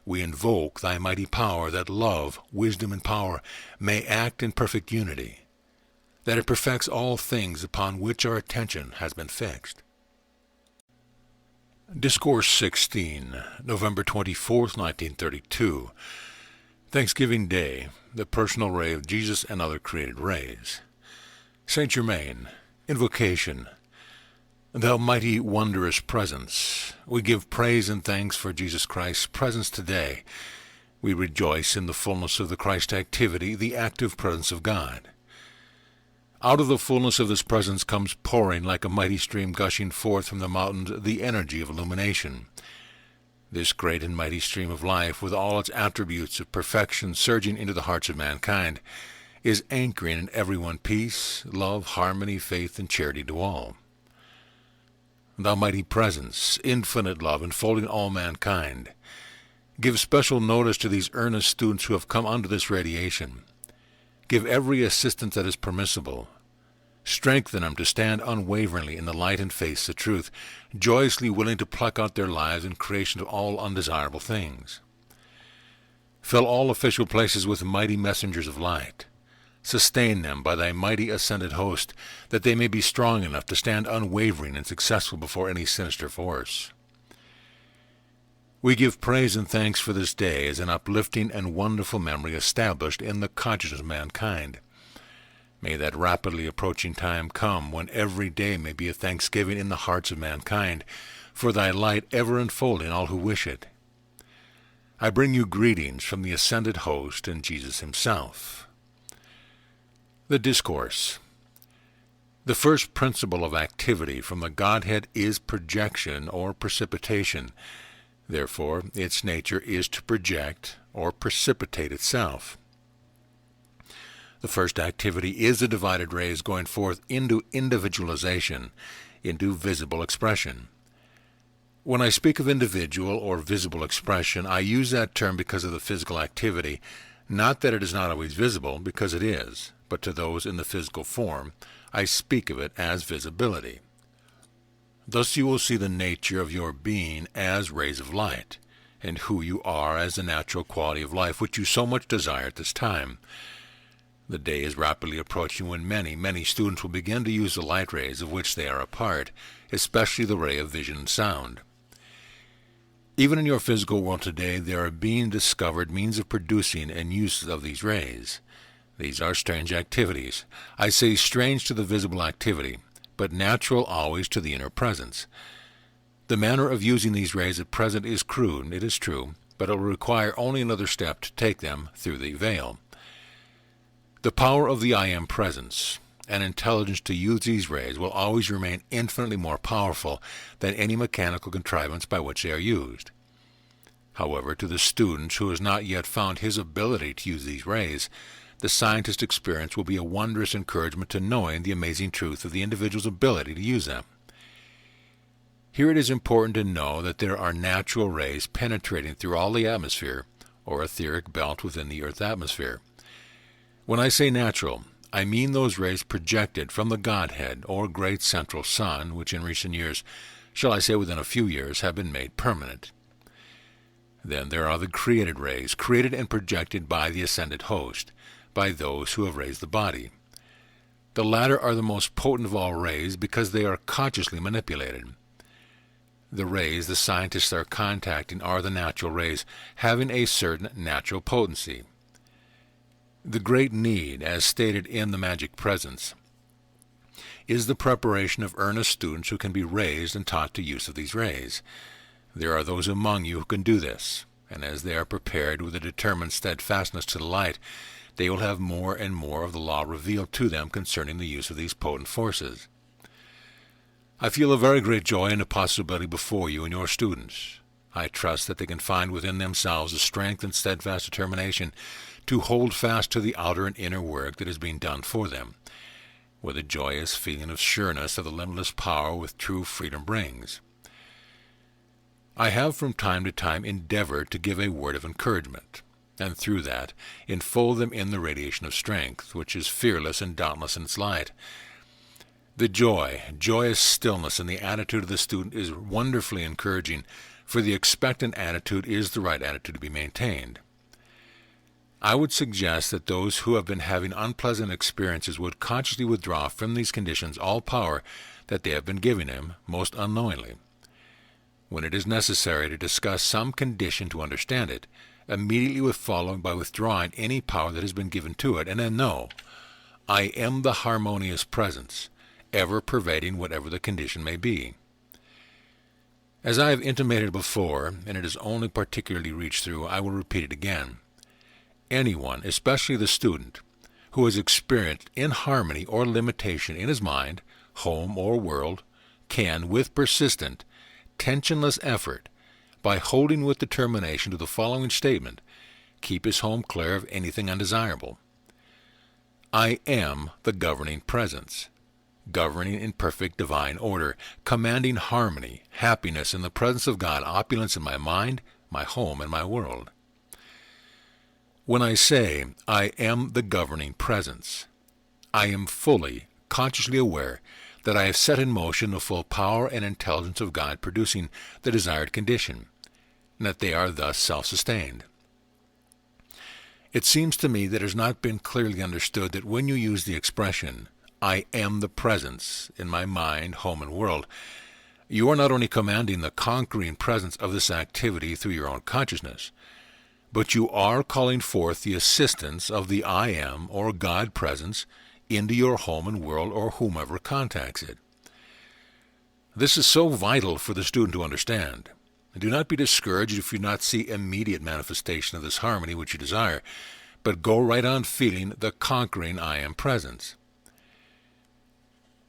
We invoke thy mighty power that love, wisdom, and power may act in perfect unity, that it perfects all things upon which our attention has been fixed. Discourse 16, November 24th, 1932. Thanksgiving Day, the personal ray of Jesus and other created rays. Saint Germain, Invocation. Thou mighty wondrous presence, we give praise and thanks for Jesus Christ's presence today. We rejoice in the fullness of the Christ activity, the active presence of God. Out of the fullness of this presence comes pouring like a mighty stream gushing forth from the mountains the energy of illumination. This great and mighty stream of life, with all its attributes of perfection surging into the hearts of mankind, is anchoring in everyone peace, love, harmony, faith, and charity to all. Thou mighty presence, infinite love, enfolding all mankind, give special notice to these earnest students who have come under this radiation. Give every assistance that is permissible. Strengthen them to stand unwaveringly in the light and face the truth, joyously willing to pluck out their lives in creation of all undesirable things. Fill all official places with mighty messengers of light. Sustain them by thy mighty ascended host, that they may be strong enough to stand unwavering and successful before any sinister force. We give praise and thanks for this day as an uplifting and wonderful memory established in the consciousness of mankind. May that rapidly approaching time come when every day may be a thanksgiving in the hearts of mankind, for thy light ever enfolding all who wish it. I bring you greetings from the ascended host and Jesus himself. The Discourse. The first principle of activity from the Godhead is projection or precipitation. Therefore, its nature is to project or precipitate itself. The first activity is the divided rays going forth into individualization, into visible expression. When I speak of individual or visible expression, I use that term because of the physical activity, not that it is not always visible, because it is, but to those in the physical form, I speak of it as visibility. Thus you will see the nature of your being as rays of light, and who you are as the natural quality of life which you so much desire at this time. The day is rapidly approaching when many students will begin to use the light rays of which they are a part, especially the ray of vision and sound. Even in your physical world today, there are being discovered means of producing and use of these rays. These are strange activities. I say strange to the visible activity, but natural always to the inner presence. The manner of using these rays at present is crude, it is true, but it will require only another step to take them through the veil. The power of the I Am presence and intelligence to use these rays will always remain infinitely more powerful than any mechanical contrivance by which they are used. However, to the student who has not yet found his ability to use these rays, the scientist's experience will be a wondrous encouragement to knowing the amazing truth of the individual's ability to use them. Here it is important to know that there are natural rays penetrating through all the atmosphere, or etheric belt within the Earth's atmosphere. When I say natural, I mean those rays projected from the Godhead, or great central sun, which in recent years, shall I say within a few years, have been made permanent. Then there are the created rays, created and projected by the ascended host, by those who have raised the body. The latter are the most potent of all rays because they are consciously manipulated. The rays the scientists are contacting are the natural rays, having a certain natural potency. The great need, as stated in the Magic Presence, is the preparation of earnest students who can be raised and taught the use of these rays. There are those among you who can do this, and as they are prepared with a determined steadfastness to the light, they will have more and more of the law revealed to them concerning the use of these potent forces. I feel a very great joy in the possibility before you and your students. I trust that they can find within themselves the strength and steadfast determination to hold fast to the outer and inner work that is being done for them, with a joyous feeling of sureness of the limitless power which true freedom brings. I have from time to time endeavored to give a word of encouragement, and through that enfold them in the radiation of strength, which is fearless and dauntless in its light. The joyous stillness in the attitude of the student is wonderfully encouraging, for the expectant attitude is the right attitude to be maintained. I would suggest that those who have been having unpleasant experiences would consciously withdraw from these conditions all power that they have been giving him, most unknowingly. When it is necessary to discuss some condition to understand it, immediately following by withdrawing any power that has been given to it, and then know, I am the harmonious presence, ever pervading whatever the condition may be. As I have intimated before, and it is only particularly reached through, I will repeat it again. Anyone, especially the student, who has experienced inharmony or limitation in his mind, home, or world, can, with persistent, tensionless effort, by holding with determination to the following statement, keep his home clear of anything undesirable. I am the governing presence, governing in perfect divine order, commanding harmony, happiness in the presence of God, opulence in my mind, my home, and my world. When I say, I am the governing presence, I am fully, consciously aware that I have set in motion the full power and intelligence of God producing the desired condition, and that they are thus self-sustained. It seems to me that it has not been clearly understood that when you use the expression, I am the presence in my mind, home, and world, you are not only commanding the conquering presence of this activity through your own consciousness, but you are calling forth the assistance of the I am or God presence into your home and world or whomever contacts it. This is so vital for the student to understand. Do not be discouraged if you do not see immediate manifestation of this harmony which you desire, but go right on feeling the conquering I am presence.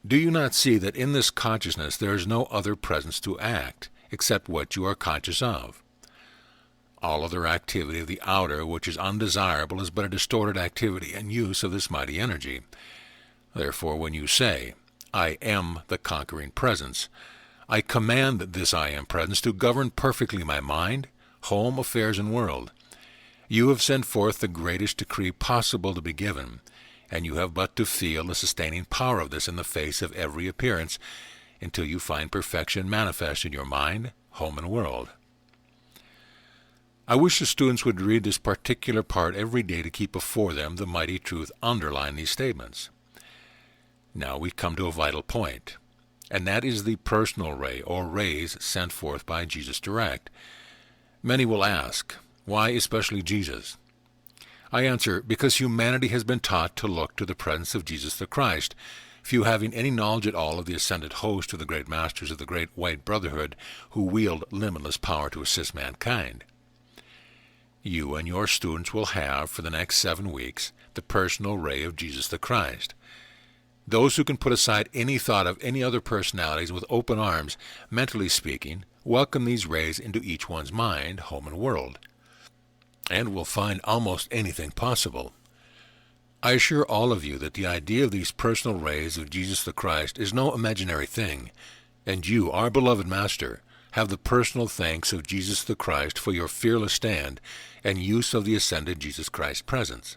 Do you not see that in this consciousness there is no other presence to act except what you are conscious of? All other activity of the outer which is undesirable is but a distorted activity and use of this mighty energy. Therefore, when you say, I am the conquering presence, I command this I am presence to govern perfectly my mind, home, affairs, and world. You have sent forth the greatest decree possible to be given, and you have but to feel the sustaining power of this in the face of every appearance until you find perfection manifest in your mind, home, and world. I wish the students would read this particular part every day to keep before them the mighty truth underlying these statements. Now we come to a vital point, and that is the personal ray or rays sent forth by Jesus direct. Many will ask, why especially Jesus? I answer, because humanity has been taught to look to the presence of Jesus the Christ, few having any knowledge at all of the ascended host of the great masters of the great white brotherhood who wield limitless power to assist mankind. You and your students will have, for the next 7 weeks, the personal ray of Jesus the Christ. Those who can put aside any thought of any other personalities with open arms, mentally speaking, welcome these rays into each one's mind, home, and world, and will find almost anything possible. I assure all of you that the idea of these personal rays of Jesus the Christ is no imaginary thing, and you, our beloved Master, have the personal thanks of Jesus the Christ for your fearless stand and use of the ascended Jesus Christ presence.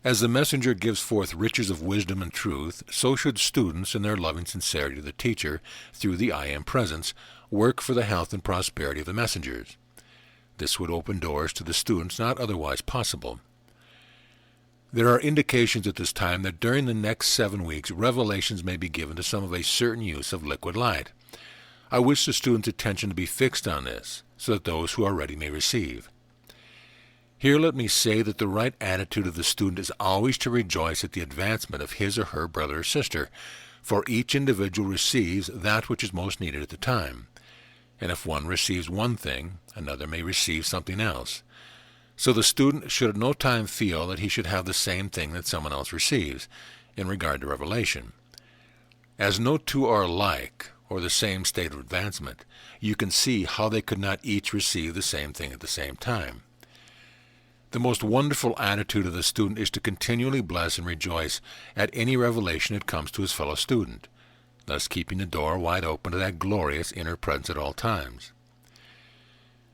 As the messenger gives forth riches of wisdom and truth, so should students, in their loving sincerity to the teacher, through the I Am presence, work for the health and prosperity of the messengers. This would open doors to the students not otherwise possible. There are indications at this time that during the next 7 weeks, revelations may be given to some of a certain use of liquid light. I wish the students' attention to be fixed on this, so that those who are ready may receive. Here let me say that the right attitude of the student is always to rejoice at the advancement of his or her brother or sister, for each individual receives that which is most needed at the time. And if one receives one thing, another may receive something else. So the student should at no time feel that he should have the same thing that someone else receives, in regard to revelation. As no two are alike, or the same state of advancement, you can see how they could not each receive the same thing at the same time. The most wonderful attitude of the student is to continually bless and rejoice at any revelation that comes to his fellow student, thus keeping the door wide open to that glorious inner presence at all times.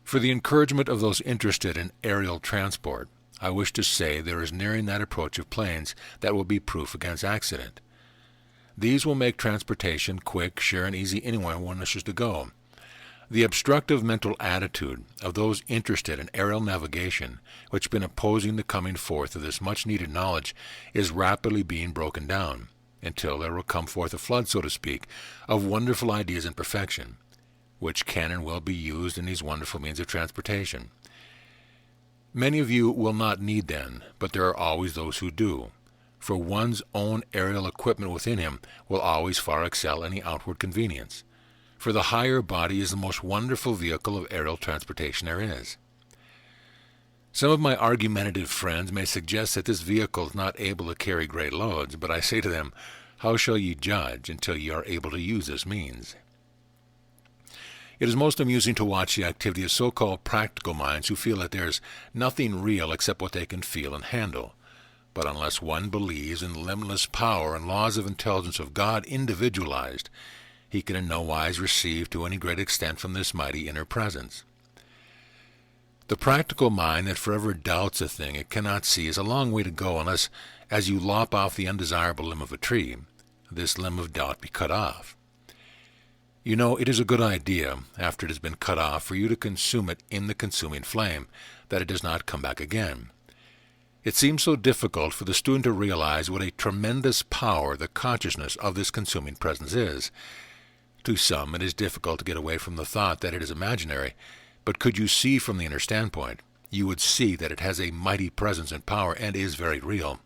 For the encouragement of those interested in aerial transport, I wish to say there is nearing that approach of planes that will be proof against accident. These will make transportation quick, sure, and easy anywhere one wishes to go. The obstructive mental attitude of those interested in aerial navigation, which has been opposing the coming forth of this much-needed knowledge, is rapidly being broken down, until there will come forth a flood, so to speak, of wonderful ideas in perfection, which can and will be used in these wonderful means of transportation. Many of you will not need them, but there are always those who do, for one's own aerial equipment within him will always far excel any outward convenience. For the higher body is the most wonderful vehicle of aerial transportation there is. Some of my argumentative friends may suggest that this vehicle is not able to carry great loads, but I say to them, how shall ye judge until ye are able to use this means? It is most amusing to watch the activity of so-called practical minds who feel that there is nothing real except what they can feel and handle. But unless one believes in the limitless power and laws of intelligence of God individualized, he can in no wise receive to any great extent from this mighty inner presence. The practical mind that forever doubts a thing it cannot see is a long way to go unless, as you lop off the undesirable limb of a tree, this limb of doubt be cut off. You know, it is a good idea, after it has been cut off, for you to consume it in the consuming flame, that it does not come back again. It seems so difficult for the student to realize what a tremendous power the consciousness of this consuming presence is. To some, it is difficult to get away from the thought that it is imaginary, but could you see from the inner standpoint, you would see that it has a mighty presence and power and is very real.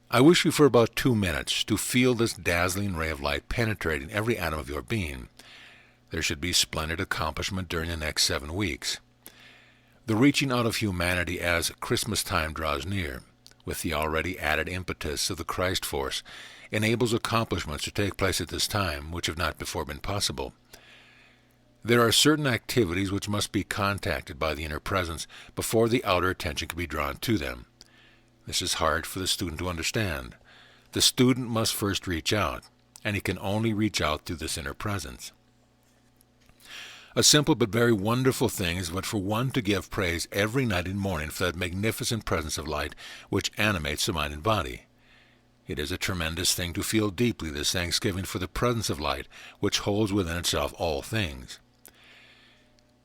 I wish you for about 2 minutes to feel this dazzling ray of light penetrating every atom of your being. There should be splendid accomplishment during the next 7 weeks. The reaching out of humanity as Christmas time draws near, with the already added impetus of the Christ force, enables accomplishments to take place at this time which have not before been possible. There are certain activities which must be contacted by the inner presence before the outer attention can be drawn to them. This is hard for the student to understand. The student must first reach out, and he can only reach out through this inner presence. A simple but very wonderful thing is but for one to give praise every night and morning for that magnificent presence of light which animates the mind and body. It is a tremendous thing to feel deeply this thanksgiving for the presence of light which holds within itself all things.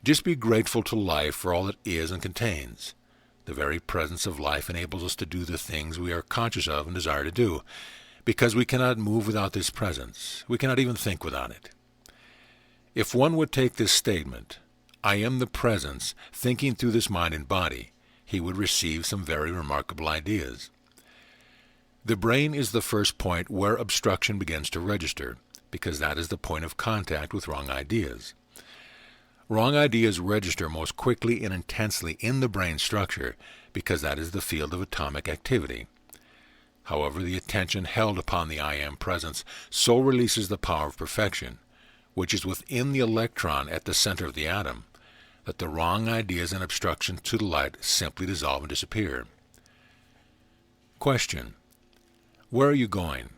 Just be grateful to life for all it is and contains. The very presence of life enables us to do the things we are conscious of and desire to do, because we cannot move without this presence. We cannot even think without it. If one would take this statement, I am the presence, thinking through this mind and body, he would receive some very remarkable ideas. The brain is the first point where obstruction begins to register, because that is the point of contact with wrong ideas. Wrong ideas register most quickly and intensely in the brain structure, because that is the field of atomic activity. However, the attention held upon the I am presence so releases the power of perfection, which is within the electron at the center of the atom, that the wrong ideas and obstructions to the light simply dissolve and disappear. Question: where are you going?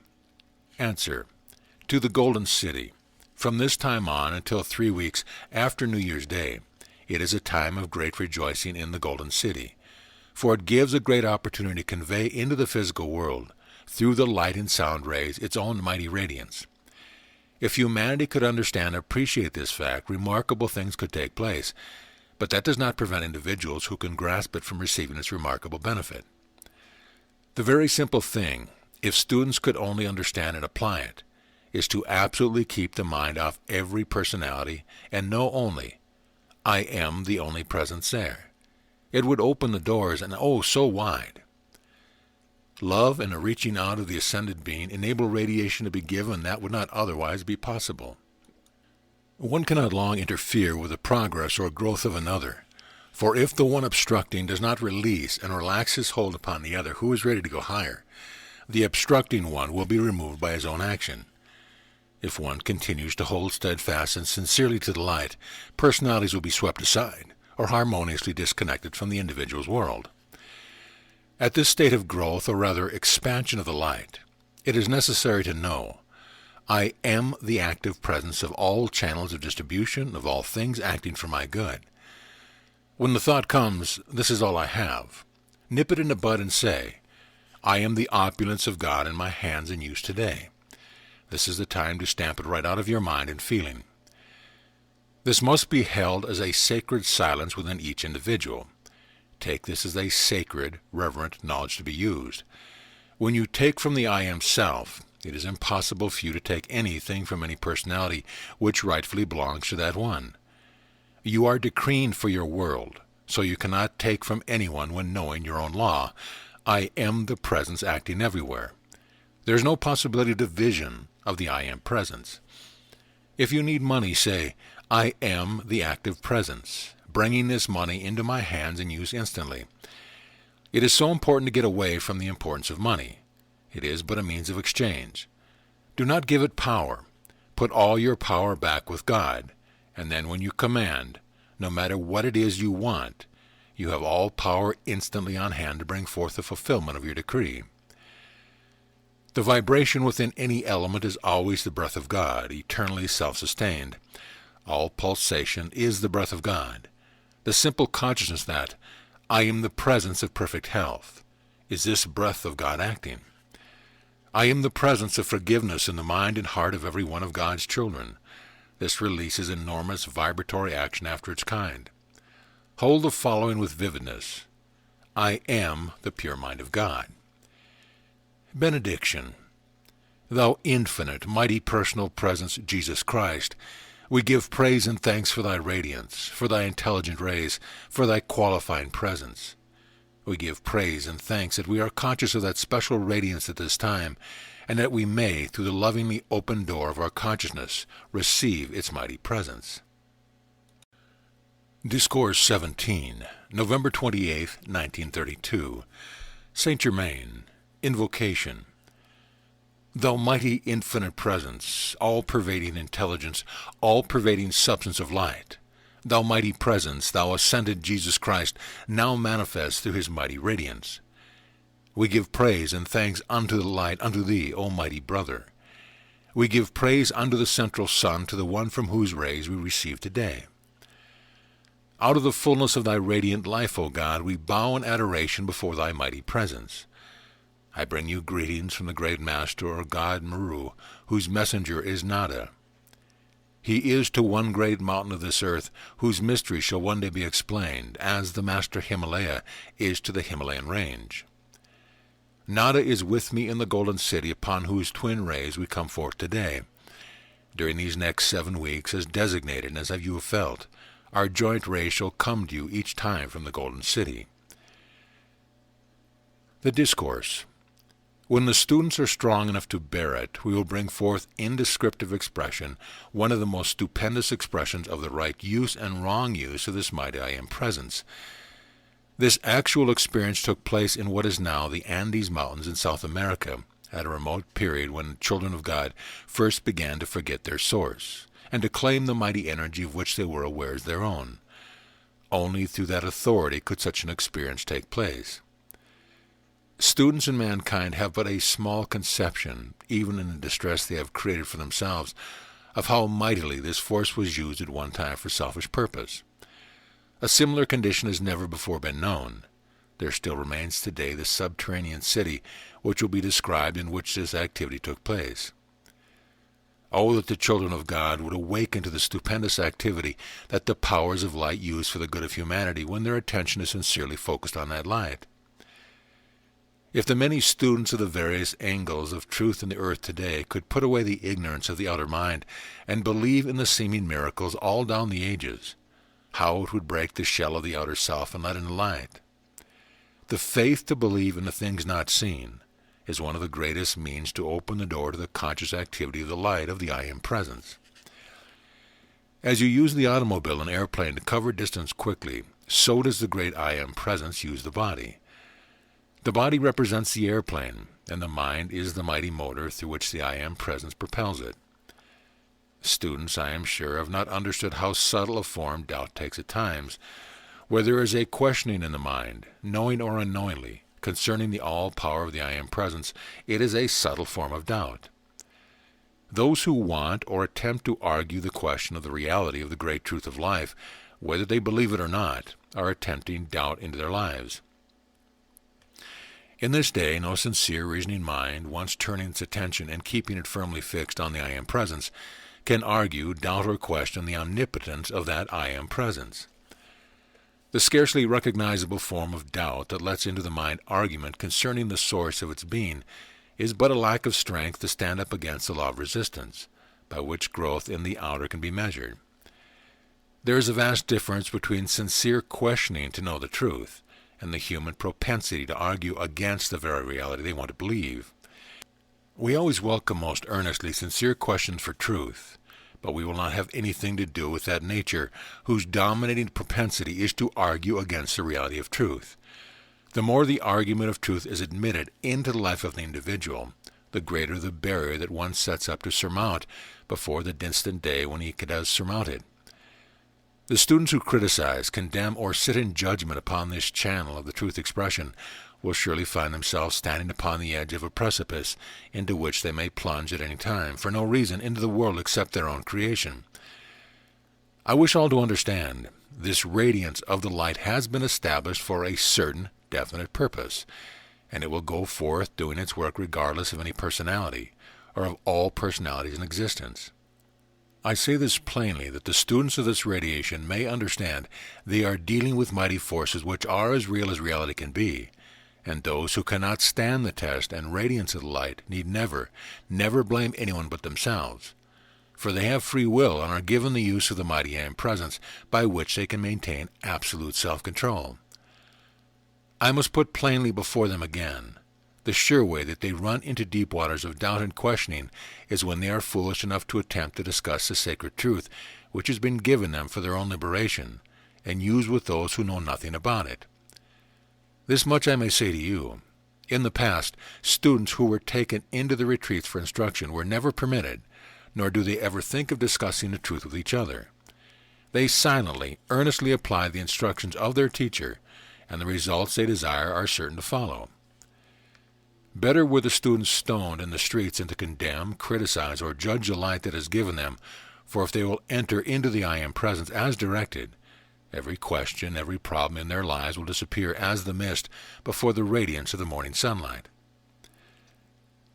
Answer: to the Golden City. From this time on until 3 weeks after New Year's Day, it is a time of great rejoicing in the Golden City, for it gives a great opportunity to convey into the physical world, through the light and sound rays, its own mighty radiance. If humanity could understand and appreciate this fact, remarkable things could take place, but that does not prevent individuals who can grasp it from receiving its remarkable benefit. The very simple thing, if students could only understand and apply it, is to absolutely keep the mind off every personality and know only, I am the only presence there. It would open the doors, and oh, so wide. Love and a reaching out of the ascended being enable radiation to be given that would not otherwise be possible. One cannot long interfere with the progress or growth of another, for if the one obstructing does not release and relax his hold upon the other who is ready to go higher, the obstructing one will be removed by his own action. If one continues to hold steadfast and sincerely to the light, personalities will be swept aside or harmoniously disconnected from the individual's world. At this state of growth, or rather expansion of the light, it is necessary to know, I am the active presence of all channels of distribution, of all things acting for my good. When the thought comes, this is all I have, nip it in the bud and say, I am the opulence of God in my hands in use today. This is the time to stamp it right out of your mind and feeling. This must be held as a sacred silence within each individual. Take this as a sacred, reverent knowledge to be used. When you take from the I am self, it is impossible for you to take anything from any personality which rightfully belongs to that one. You are decreeing for your world, so you cannot take from anyone when knowing your own law. I am the presence acting everywhere. There is no possibility of division of the I am presence. If you need money, say, I am the active presence, bringing this money into my hands and use instantly. It is so important to get away from the importance of money. It is but a means of exchange. Do not give it power. Put all your power back with God, and then when you command, no matter what it is you want, you have all power instantly on hand to bring forth the fulfillment of your decree. The vibration within any element is always the breath of God, eternally self-sustained. All pulsation is the breath of God. The simple consciousness that, I am the presence of perfect health, is this breath of God acting. I am the presence of forgiveness in the mind and heart of every one of God's children. This releases enormous vibratory action after its kind. Hold the following with vividness. I am the pure mind of God. Benediction. Thou infinite, mighty personal presence, Jesus Christ, we give praise and thanks for thy radiance, for thy intelligent rays, for thy qualifying presence. We give praise and thanks that we are conscious of that special radiance at this time, and that we may, through the lovingly open door of our consciousness, receive its mighty presence. Discourse 17, November 28, 1932. Saint Germain, Invocation. Thou mighty infinite presence, all-pervading intelligence, all-pervading substance of light, thou mighty presence, thou ascended Jesus Christ, now manifest through his mighty radiance. We give praise and thanks unto the light, unto thee, O mighty brother. We give praise unto the central sun, to the one from whose rays we receive today. Out of the fullness of thy radiant life, O God, we bow in adoration before thy mighty presence. I bring you greetings from the great Master, or God Meru, whose messenger is Nada. He is to one great mountain of this earth, whose mystery shall one day be explained, as the Master Himalaya is to the Himalayan range. Nada is with me in the golden city, upon whose twin rays we come forth today. During these next 7 weeks, as designated and as you have felt, our joint rays shall come to you each time from the golden city. The Discourse. When the students are strong enough to bear it, we will bring forth in descriptive expression one of the most stupendous expressions of the right use and wrong use of this mighty I Am presence. This actual experience took place in what is now the Andes Mountains in South America, at a remote period when the children of God first began to forget their source, and to claim the mighty energy of which they were aware as their own. Only through that authority could such an experience take place. Students in mankind have but a small conception, even in the distress they have created for themselves, of how mightily this force was used at one time for selfish purpose. A similar condition has never before been known. There still remains today the subterranean city, which will be described, in which this activity took place. Oh, that the children of God would awaken to the stupendous activity that the powers of light use for the good of humanity when their attention is sincerely focused on that light. If the many students of the various angles of truth in the earth today could put away the ignorance of the outer mind and believe in the seeming miracles all down the ages, how it would break the shell of the outer self and let in the light. The faith to believe in the things not seen is one of the greatest means to open the door to the conscious activity of the light of the I Am presence. As you use the automobile and airplane to cover distance quickly, so does the great I Am presence use the body. The body represents the airplane, and the mind is the mighty motor through which the I Am presence propels it. Students, I am sure, have not understood how subtle a form doubt takes at times, where there is a questioning in the mind, knowing or unknowingly, concerning the all-power of the I Am presence. It is a subtle form of doubt. Those who want or attempt to argue the question of the reality of the great truth of life, whether they believe it or not, are attempting doubt into their lives. In this day, no sincere reasoning mind, once turning its attention and keeping it firmly fixed on the I Am presence, can argue, doubt, or question the omnipotence of that I Am presence. The scarcely recognizable form of doubt that lets into the mind argument concerning the source of its being is but a lack of strength to stand up against the law of resistance, by which growth in the outer can be measured. There is a vast difference between sincere questioning to know the truth and the human propensity to argue against the very reality they want to believe. We always welcome most earnestly sincere questions for truth, but we will not have anything to do with that nature whose dominating propensity is to argue against the reality of truth. The more the argument of truth is admitted into the life of the individual, the greater the barrier that one sets up to surmount before the distant day when he does surmount it. The students who criticize, condemn, or sit in judgment upon this channel of the truth expression will surely find themselves standing upon the edge of a precipice into which they may plunge at any time, for no reason, into the world except their own creation. I wish all to understand, this radiance of the light has been established for a certain definite purpose, and it will go forth doing its work regardless of any personality, or of all personalities in existence. I say this plainly that the students of this radiation may understand they are dealing with mighty forces which are as real as reality can be, and those who cannot stand the test and radiance of the light need never blame anyone but themselves, for they have free will and are given the use of the mighty I Am Presence by which they can maintain absolute self-control. I must put plainly before them again, the sure way that they run into deep waters of doubt and questioning is when they are foolish enough to attempt to discuss the sacred truth which has been given them for their own liberation, and used with those who know nothing about it. This much I may say to you. In the past, students who were taken into the retreats for instruction were never permitted, nor do they ever think of discussing the truth with each other. They silently, earnestly apply the instructions of their teacher, and the results they desire are certain to follow. Better were the students stoned in the streets than to condemn, criticize, or judge the light that is given them, for if they will enter into the I Am Presence as directed, every question, every problem in their lives will disappear as the mist before the radiance of the morning sunlight.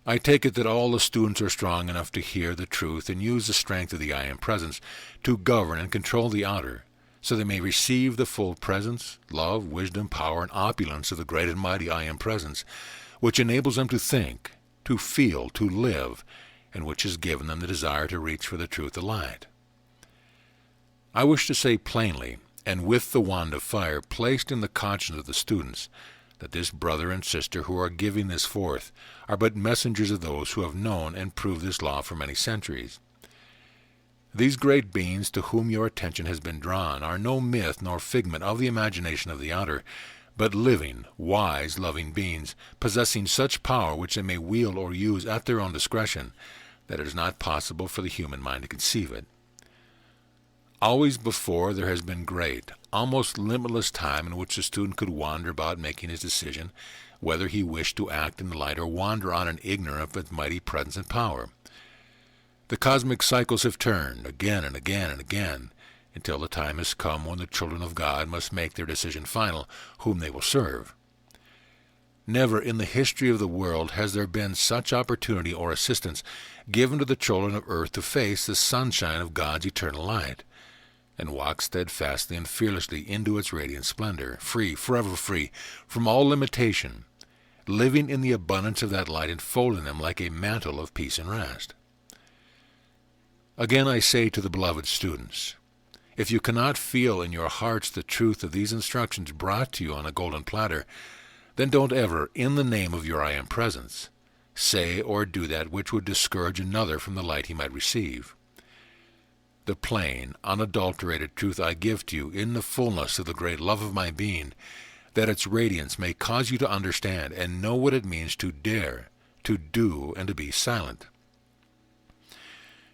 I take it that all the students are strong enough to hear the truth and use the strength of the I Am Presence to govern and control the outer, so they may receive the full presence, love, wisdom, power, and opulence of the great and mighty I Am Presence, which enables them to think, to feel, to live, and which has given them the desire to reach for the truth of light. I wish to say plainly, and with the wand of fire placed in the conscience of the students, that this brother and sister who are giving this forth are but messengers of those who have known and proved this law for many centuries. These great beings to whom your attention has been drawn are no myth nor figment of the imagination of the outer, but living, wise, loving beings, possessing such power which they may wield or use at their own discretion, that it is not possible for the human mind to conceive it. Always before there has been great, almost limitless time in which the student could wander about making his decision, whether he wished to act in the light or wander on in ignorance of its mighty presence and power. The cosmic cycles have turned again and again and again, until the time has come when the children of God must make their decision final, whom they will serve. Never in the history of the world has there been such opportunity or assistance given to the children of earth to face the sunshine of God's eternal light, and walk steadfastly and fearlessly into its radiant splendor, free, forever free, from all limitation, living in the abundance of that light enfolding them like a mantle of peace and rest. Again I say to the beloved students, if you cannot feel in your hearts the truth of these instructions brought to you on a golden platter, then don't ever, in the name of your I Am Presence, say or do that which would discourage another from the light he might receive. The plain, unadulterated truth I give to you in the fullness of the great love of my being, that its radiance may cause you to understand and know what it means to dare, to do, and to be silent.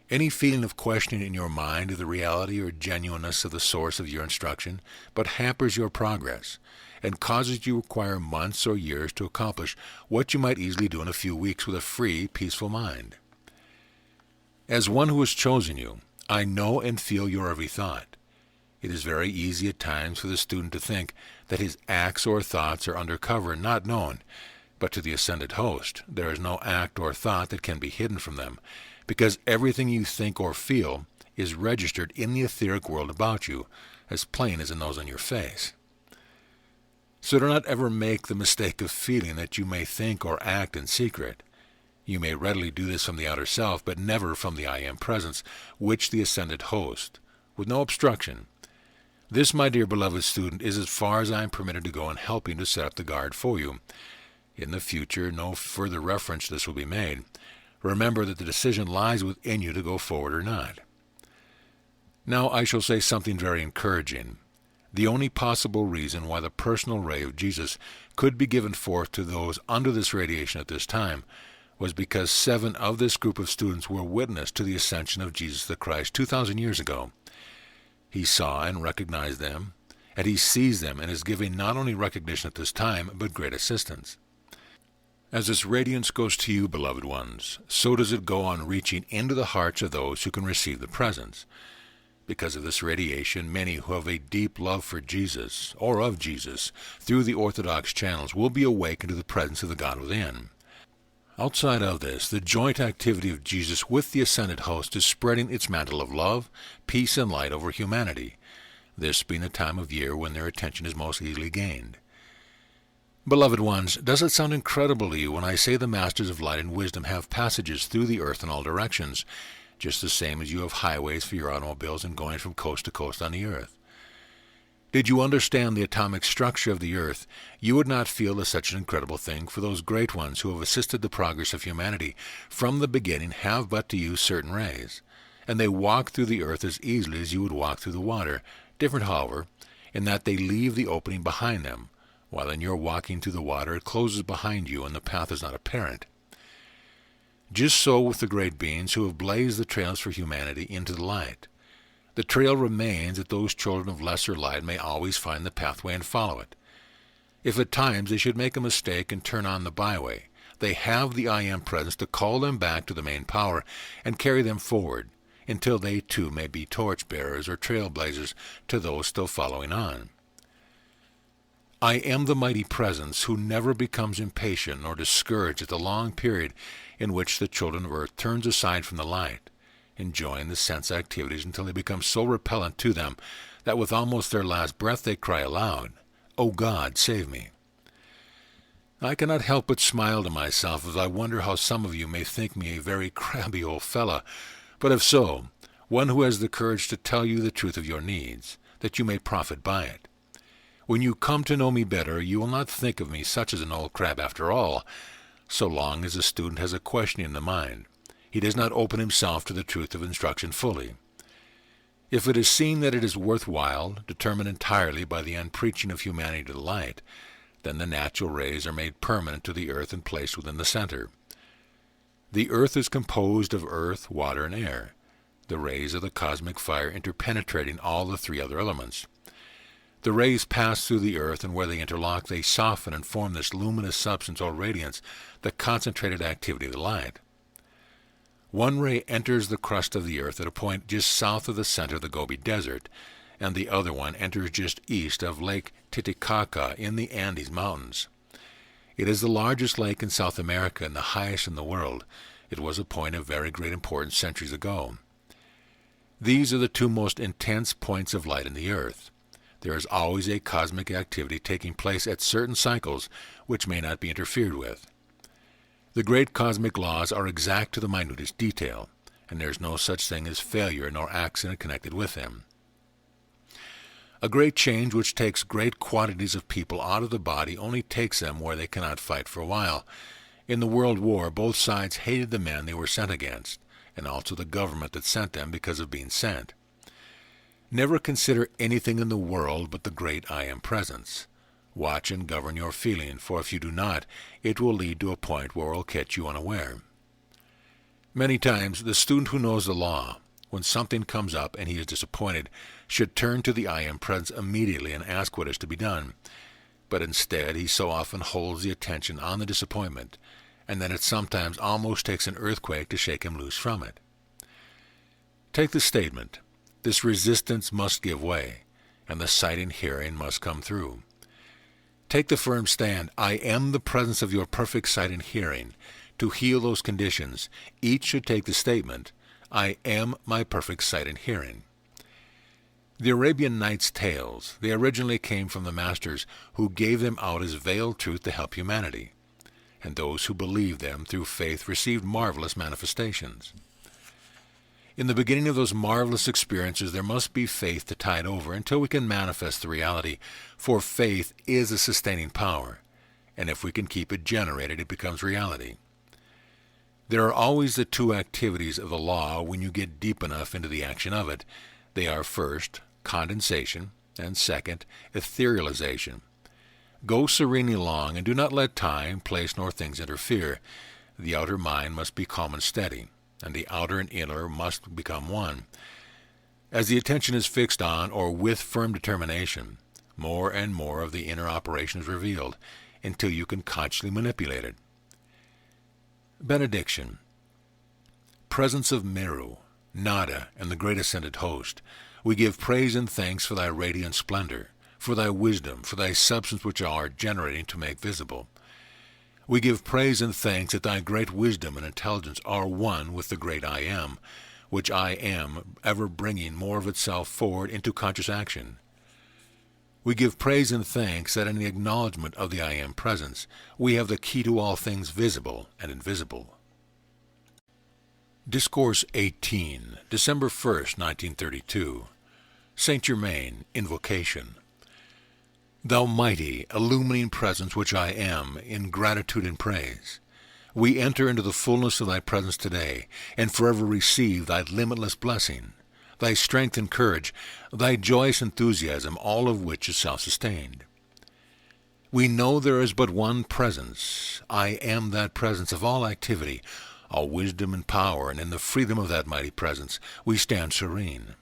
Any feeling of questioning in your mind of the reality or genuineness of the source of your instruction but hampers your progress, and causes you to require months or years to accomplish what you might easily do in a few weeks with a free, peaceful mind. As one who has chosen you, I know and feel your every thought. It is very easy at times for the student to think that his acts or thoughts are under cover and not known, but to the ascended host there is no act or thought that can be hidden from them, because everything you think or feel is registered in the etheric world about you, as plain as the nose on your face. So do not ever make the mistake of feeling that you may think or act in secret. You may readily do this from the outer self, but never from the I Am Presence, which the ascended host, with no obstruction. This, my dear beloved student, is as far as I am permitted to go in helping to set up the guard for you. In the future, no further reference to this will be made. Remember that the decision lies within you to go forward or not. Now I shall say something very encouraging. The only possible reason why the personal ray of Jesus could be given forth to those under this radiation at this time was because 7 of this group of students were witness to the ascension of Jesus the Christ 2,000 years ago. He saw and recognized them, and he sees them and is giving not only recognition at this time, but great assistance. As this radiance goes to you, beloved ones, so does it go on reaching into the hearts of those who can receive the presence. Because of this radiation, many who have a deep love for Jesus, or of Jesus, through the orthodox channels, will be awakened to the presence of the God within. Outside of this, the joint activity of Jesus with the ascended host is spreading its mantle of love, peace, and light over humanity, this being a time of year when their attention is most easily gained. Beloved ones, does it sound incredible to you when I say the masters of light and wisdom have passages through the earth in all directions, just the same as you have highways for your automobiles and going from coast to coast on the earth? Did you understand the atomic structure of the earth, you would not feel as such an incredible thing, for those great ones who have assisted the progress of humanity from the beginning have but to use certain rays, and they walk through the earth as easily as you would walk through the water, different, however, in that they leave the opening behind them, while in your walking through the water it closes behind you and the path is not apparent. Just so with the great beings who have blazed the trails for humanity into the light. The trail remains that those children of lesser light may always find the pathway and follow it. If at times they should make a mistake and turn on the byway, they have the I Am presence to call them back to the main power and carry them forward, until they too may be torch-bearers or trailblazers to those still following on. I am the mighty presence who never becomes impatient nor discouraged at the long period in which the children of earth turns aside from the light, enjoying the sense activities until they become so repellent to them that with almost their last breath they cry aloud, "O God, save me." I cannot help but smile to myself as I wonder how some of you may think me a very crabby old fellow, but if so, one who has the courage to tell you the truth of your needs, that you may profit by it. When you come to know me better, you will not think of me such as an old crab after all, so long as a student has a question in the mind. He does not open himself to the truth of instruction fully. If it is seen that it is worthwhile, determined entirely by the unpreaching of humanity to the light, then the natural rays are made permanent to the earth and placed within the center. The earth is composed of earth, water, and air, the rays of the cosmic fire interpenetrating all the three other elements. The rays pass through the earth, and where they interlock, they soften and form this luminous substance or radiance, the concentrated activity of the light. One ray enters the crust of the earth at a point just south of the center of the Gobi Desert, and the other one enters just east of Lake Titicaca in the Andes Mountains. It is the largest lake in South America and the highest in the world. It was a point of very great importance centuries ago. These are the two most intense points of light in the earth. There is always a cosmic activity taking place at certain cycles which may not be interfered with. The great cosmic laws are exact to the minutest detail, and there is no such thing as failure nor accident connected with them. A great change which takes great quantities of people out of the body only takes them where they cannot fight for a while. In the World War, both sides hated the men they were sent against, and also the government that sent them because of being sent. Never consider anything in the world but the great I Am presence. Watch and govern your feeling, for if you do not, it will lead to a point where it will catch you unaware. Many times, the student who knows the law, when something comes up and he is disappointed, should turn to the I Am presence immediately and ask what is to be done. But instead, he so often holds the attention on the disappointment, and then it sometimes almost takes an earthquake to shake him loose from it. Take the statement, "This resistance must give way, and the sight and hearing must come through." Take the firm stand, "I am the presence of your perfect sight and hearing." To heal those conditions, each should take the statement, "I am my perfect sight and hearing." The Arabian Nights tales, they originally came from the masters who gave them out as veiled truth to help humanity, and those who believed them through faith received marvelous manifestations. In the beginning of those marvelous experiences, there must be faith to tide over until we can manifest the reality, for faith is a sustaining power, and if we can keep it generated, it becomes reality. There are always the two activities of the law when you get deep enough into the action of it. They are first, condensation, and second, etherealization. Go serenely along, and do not let time, place, nor things interfere. The outer mind must be calm and steady, and the outer and inner must become one. As the attention is fixed on, or with firm determination, more and more of the inner operation is revealed, until you can consciously manipulate it. Benediction. Presence of Meru, Nada, and the great ascended host, we give praise and thanks for thy radiant splendor, for thy wisdom, for thy substance which thou art generating to make visible. We give praise and thanks that thy great wisdom and intelligence are one with the great I Am, which I Am, ever bringing more of itself forward into conscious action. We give praise and thanks that in the acknowledgement of the I Am presence, we have the key to all things visible and invisible. Discourse 18, December 1st, 1932. Saint Germain, Invocation. Thou mighty, illumining presence which I am, in gratitude and praise, we enter into the fullness of thy presence today, and forever receive thy limitless blessing, thy strength and courage, thy joyous enthusiasm, all of which is self-sustained. We know there is but one presence. I am that presence of all activity, all wisdom and power, and in the freedom of that mighty presence we stand serene,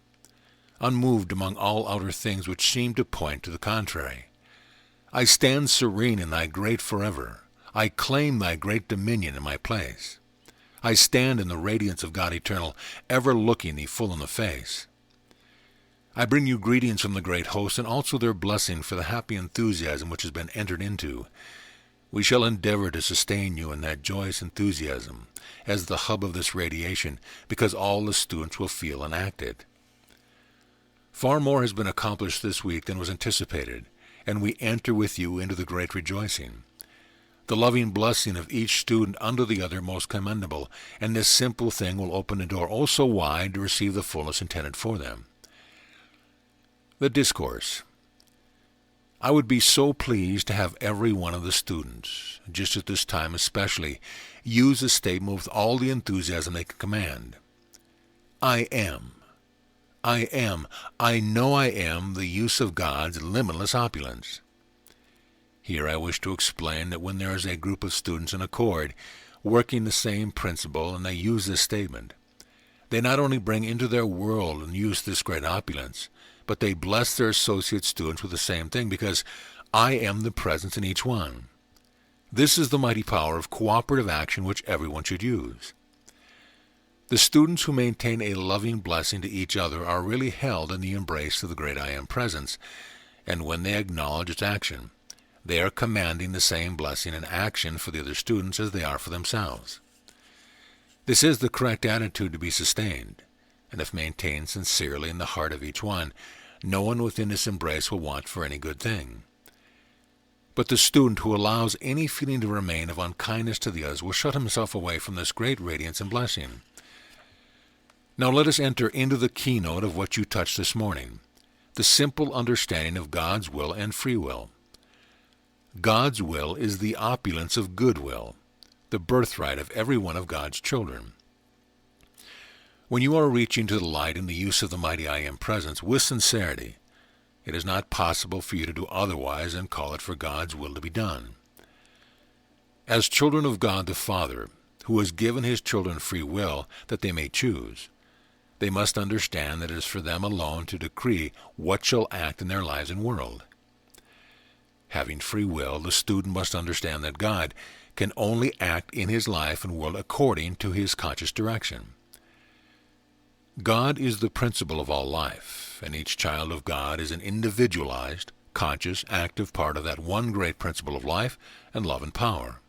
unmoved among all outer things which seem to point to the contrary. I stand serene in thy great forever. I claim thy great dominion in my place. I stand in the radiance of God eternal, ever looking thee full in the face. I bring you greetings from the great host, and also their blessing for the happy enthusiasm which has been entered into. We shall endeavor to sustain you in that joyous enthusiasm, as the hub of this radiation, because all the students will feel enacted. Far more has been accomplished this week than was anticipated, and we enter with you into the great rejoicing. The loving blessing of each student under the other most commendable, and this simple thing will open the door oh so wide to receive the fullness intended for them. The Discourse. I would be so pleased to have every one of the students, just at this time especially, use this statement with all the enthusiasm they can command. I am. I am, I know I am the use of God's limitless opulence. Here I wish to explain that when there is a group of students in accord, working the same principle, and they use this statement, they not only bring into their world and use this great opulence, but they bless their associate students with the same thing, because I am the presence in each one. This is the mighty power of cooperative action which everyone should use. The students who maintain a loving blessing to each other are really held in the embrace of the great I Am presence, and when they acknowledge its action, they are commanding the same blessing and action for the other students as they are for themselves. This is the correct attitude to be sustained, and if maintained sincerely in the heart of each one, no one within this embrace will want for any good thing. But the student who allows any feeling to remain of unkindness to the others will shut himself away from this great radiance and blessing. Now let us enter into the keynote of what you touched this morning, the simple understanding of God's will and free will. God's will is the opulence of goodwill, the birthright of every one of God's children. When you are reaching to the light in the use of the mighty I Am presence with sincerity, it is not possible for you to do otherwise than call it for God's will to be done. As children of God the Father, who has given his children free will that they may choose, they must understand that it is for them alone to decree what shall act in their lives and world. Having free will, the student must understand that God can only act in his life and world according to his conscious direction. God is the principle of all life, and each child of God is an individualized, conscious, active part of that one great principle of life and love and power.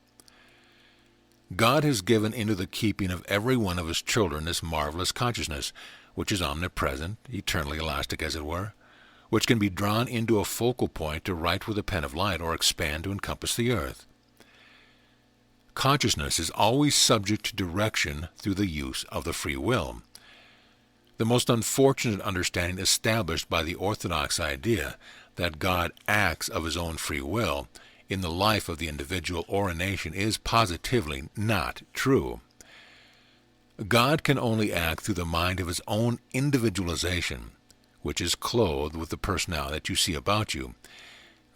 God has given into the keeping of every one of his children this marvelous consciousness, which is omnipresent, eternally elastic as it were, which can be drawn into a focal point to write with a pen of light or expand to encompass the earth. Consciousness is always subject to direction through the use of the free will. The most unfortunate understanding established by the orthodox idea that God acts of his own free will in the life of the individual or a nation is positively not true. God can only act through the mind of his own individualization, which is clothed with the personality that you see about you.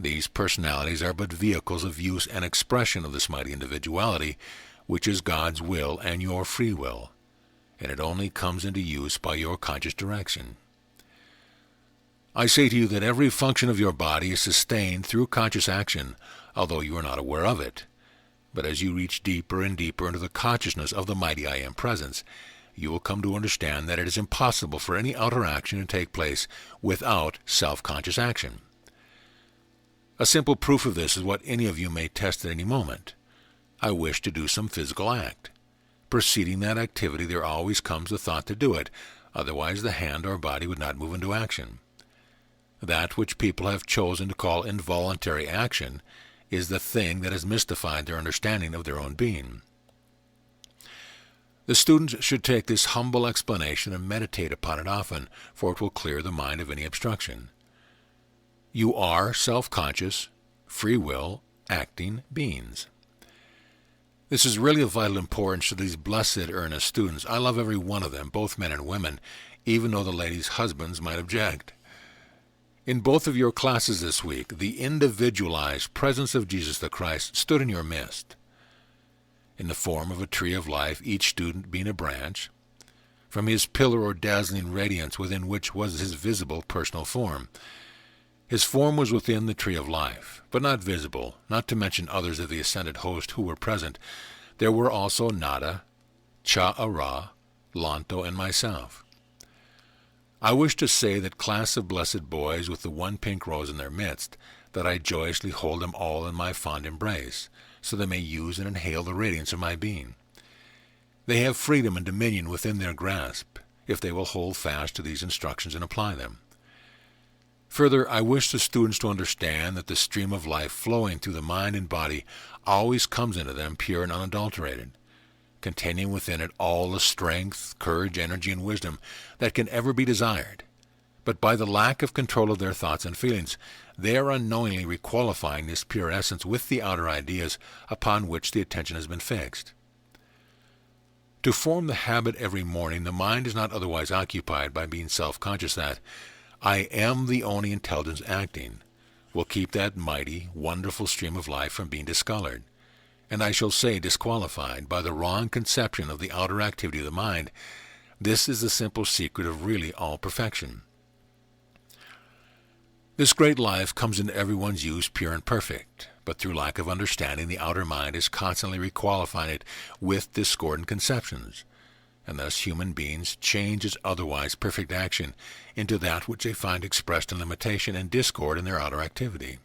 These personalities are but vehicles of use and expression of this mighty individuality, which is God's will and your free will, and it only comes into use by your conscious direction. I say to you that every function of your body is sustained through conscious action, although you are not aware of it. But as you reach deeper and deeper into the consciousness of the mighty I Am presence, you will come to understand that it is impossible for any outer action to take place without self-conscious action. A simple proof of this is what any of you may test at any moment. I wish to do some physical act. Preceding that activity there always comes the thought to do it, otherwise the hand or body would not move into action. That which people have chosen to call involuntary action is the thing that has mystified their understanding of their own being. The students should take this humble explanation and meditate upon it often, for it will clear the mind of any obstruction. You are self-conscious, free will, acting beings. This is really of vital importance to these blessed, earnest students. I love every one of them, both men and women, even though the ladies' husbands might object. In both of your classes this week, the individualized presence of Jesus the Christ stood in your midst, in the form of a tree of life, each student being a branch, from his pillar or dazzling radiance within which was his visible personal form. His form was within the tree of life, but not visible, not to mention others of the ascended host who were present. There were also Nada, Cha-Ara, Lanto, and myself. I wish to say that class of blessed boys with the one pink rose in their midst, that I joyously hold them all in my fond embrace, so they may use and inhale the radiance of my being. They have freedom and dominion within their grasp, if they will hold fast to these instructions and apply them. Further, I wish the students to understand that the stream of life flowing through the mind and body always comes into them pure and unadulterated, containing within it all the strength, courage, energy, and wisdom that can ever be desired. But by the lack of control of their thoughts and feelings, they are unknowingly requalifying this pure essence with the outer ideas upon which the attention has been fixed. To form the habit every morning, the mind is not otherwise occupied by being self-conscious that I am the only intelligence acting, will keep that mighty, wonderful stream of life from being discolored, and I shall say disqualified by the wrong conception of the outer activity of the mind. This is the simple secret of really all perfection. This great life comes into everyone's use pure and perfect, but through lack of understanding the outer mind is constantly requalifying it with discordant conceptions, and thus human beings change its otherwise perfect action into that which they find expressed in limitation and discord in their outer activity.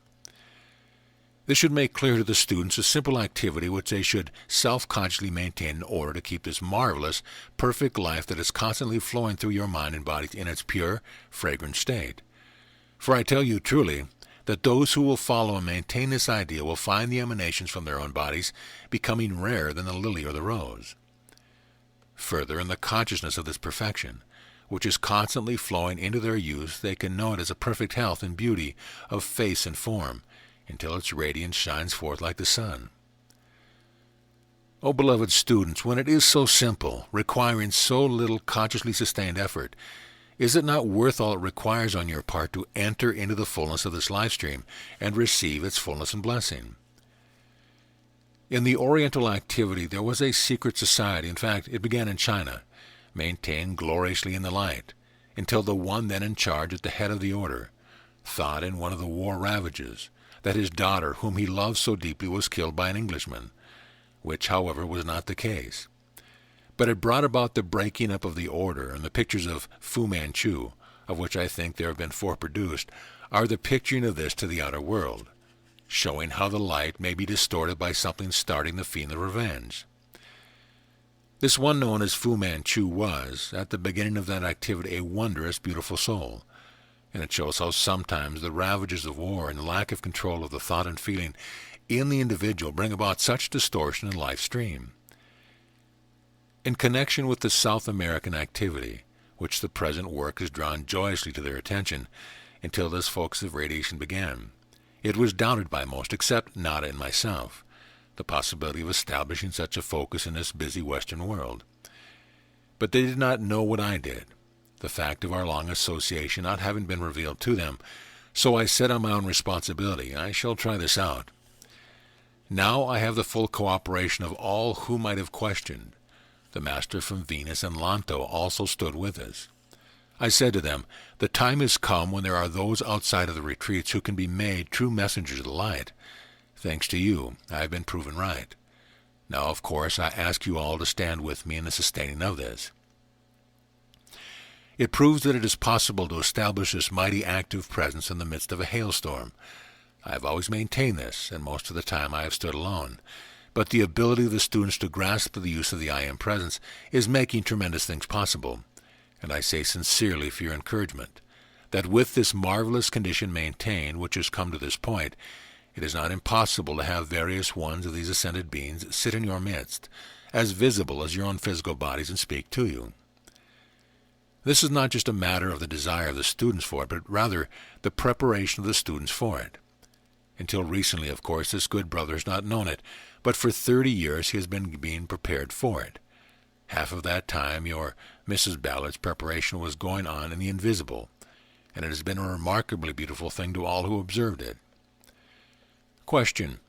This should make clear to the students a simple activity which they should self-consciously maintain in order to keep this marvelous, perfect life that is constantly flowing through your mind and body in its pure, fragrant state. For I tell you truly that those who will follow and maintain this idea will find the emanations from their own bodies becoming rarer than the lily or the rose. Further, in the consciousness of this perfection, which is constantly flowing into their use, they can know it as a perfect health and beauty of face and form, until its radiance shines forth like the sun. O beloved students, when it is so simple, requiring so little consciously sustained effort, is it not worth all it requires on your part to enter into the fullness of this life stream and receive its fullness and blessing? In the Oriental activity there was a secret society, in fact it began in China, maintained gloriously in the light, until the one then in charge at the head of the order thought in one of the war ravages that his daughter, whom he loved so deeply, was killed by an Englishman, which, however, was not the case. But it brought about the breaking up of the order, and the pictures of Fu Manchu, of which I think there have been 4 produced, are the picturing of this to the outer world, showing how the light may be distorted by something starting the fiend of revenge. This one known as Fu Manchu was, at the beginning of that activity, a wondrous, beautiful soul, and it shows how sometimes the ravages of war and the lack of control of the thought and feeling in the individual bring about such distortion in life's stream. In connection with the South American activity, which the present work has drawn joyously to their attention until this focus of radiation began, it was doubted by most, except Nada and myself, the possibility of establishing such a focus in this busy Western world. But they did not know what I did, the fact of our long association not having been revealed to them, so I said on my own responsibility, I shall try this out. Now I have the full cooperation of all who might have questioned. The master from Venus and Lanto also stood with us. I said to them, the time has come when there are those outside of the retreats who can be made true messengers of the light. Thanks to you, I have been proven right. Now, of course, I ask you all to stand with me in the sustaining of this. It proves that it is possible to establish this mighty active presence in the midst of a hailstorm. I have always maintained this, and most of the time I have stood alone, but the ability of the students to grasp the use of the I Am Presence is making tremendous things possible. And I say sincerely for your encouragement, that with this marvelous condition maintained, which has come to this point, it is not impossible to have various ones of these ascended beings sit in your midst, as visible as your own physical bodies, and speak to you. This is not just a matter of the desire of the students for it, but rather the preparation of the students for it. Until recently, of course, this good brother has not known it, but for 30 years he has been being prepared for it. Half of that time your Mrs. Ballard's preparation was going on in the invisible, and it has been a remarkably beautiful thing to all who observed it. Question.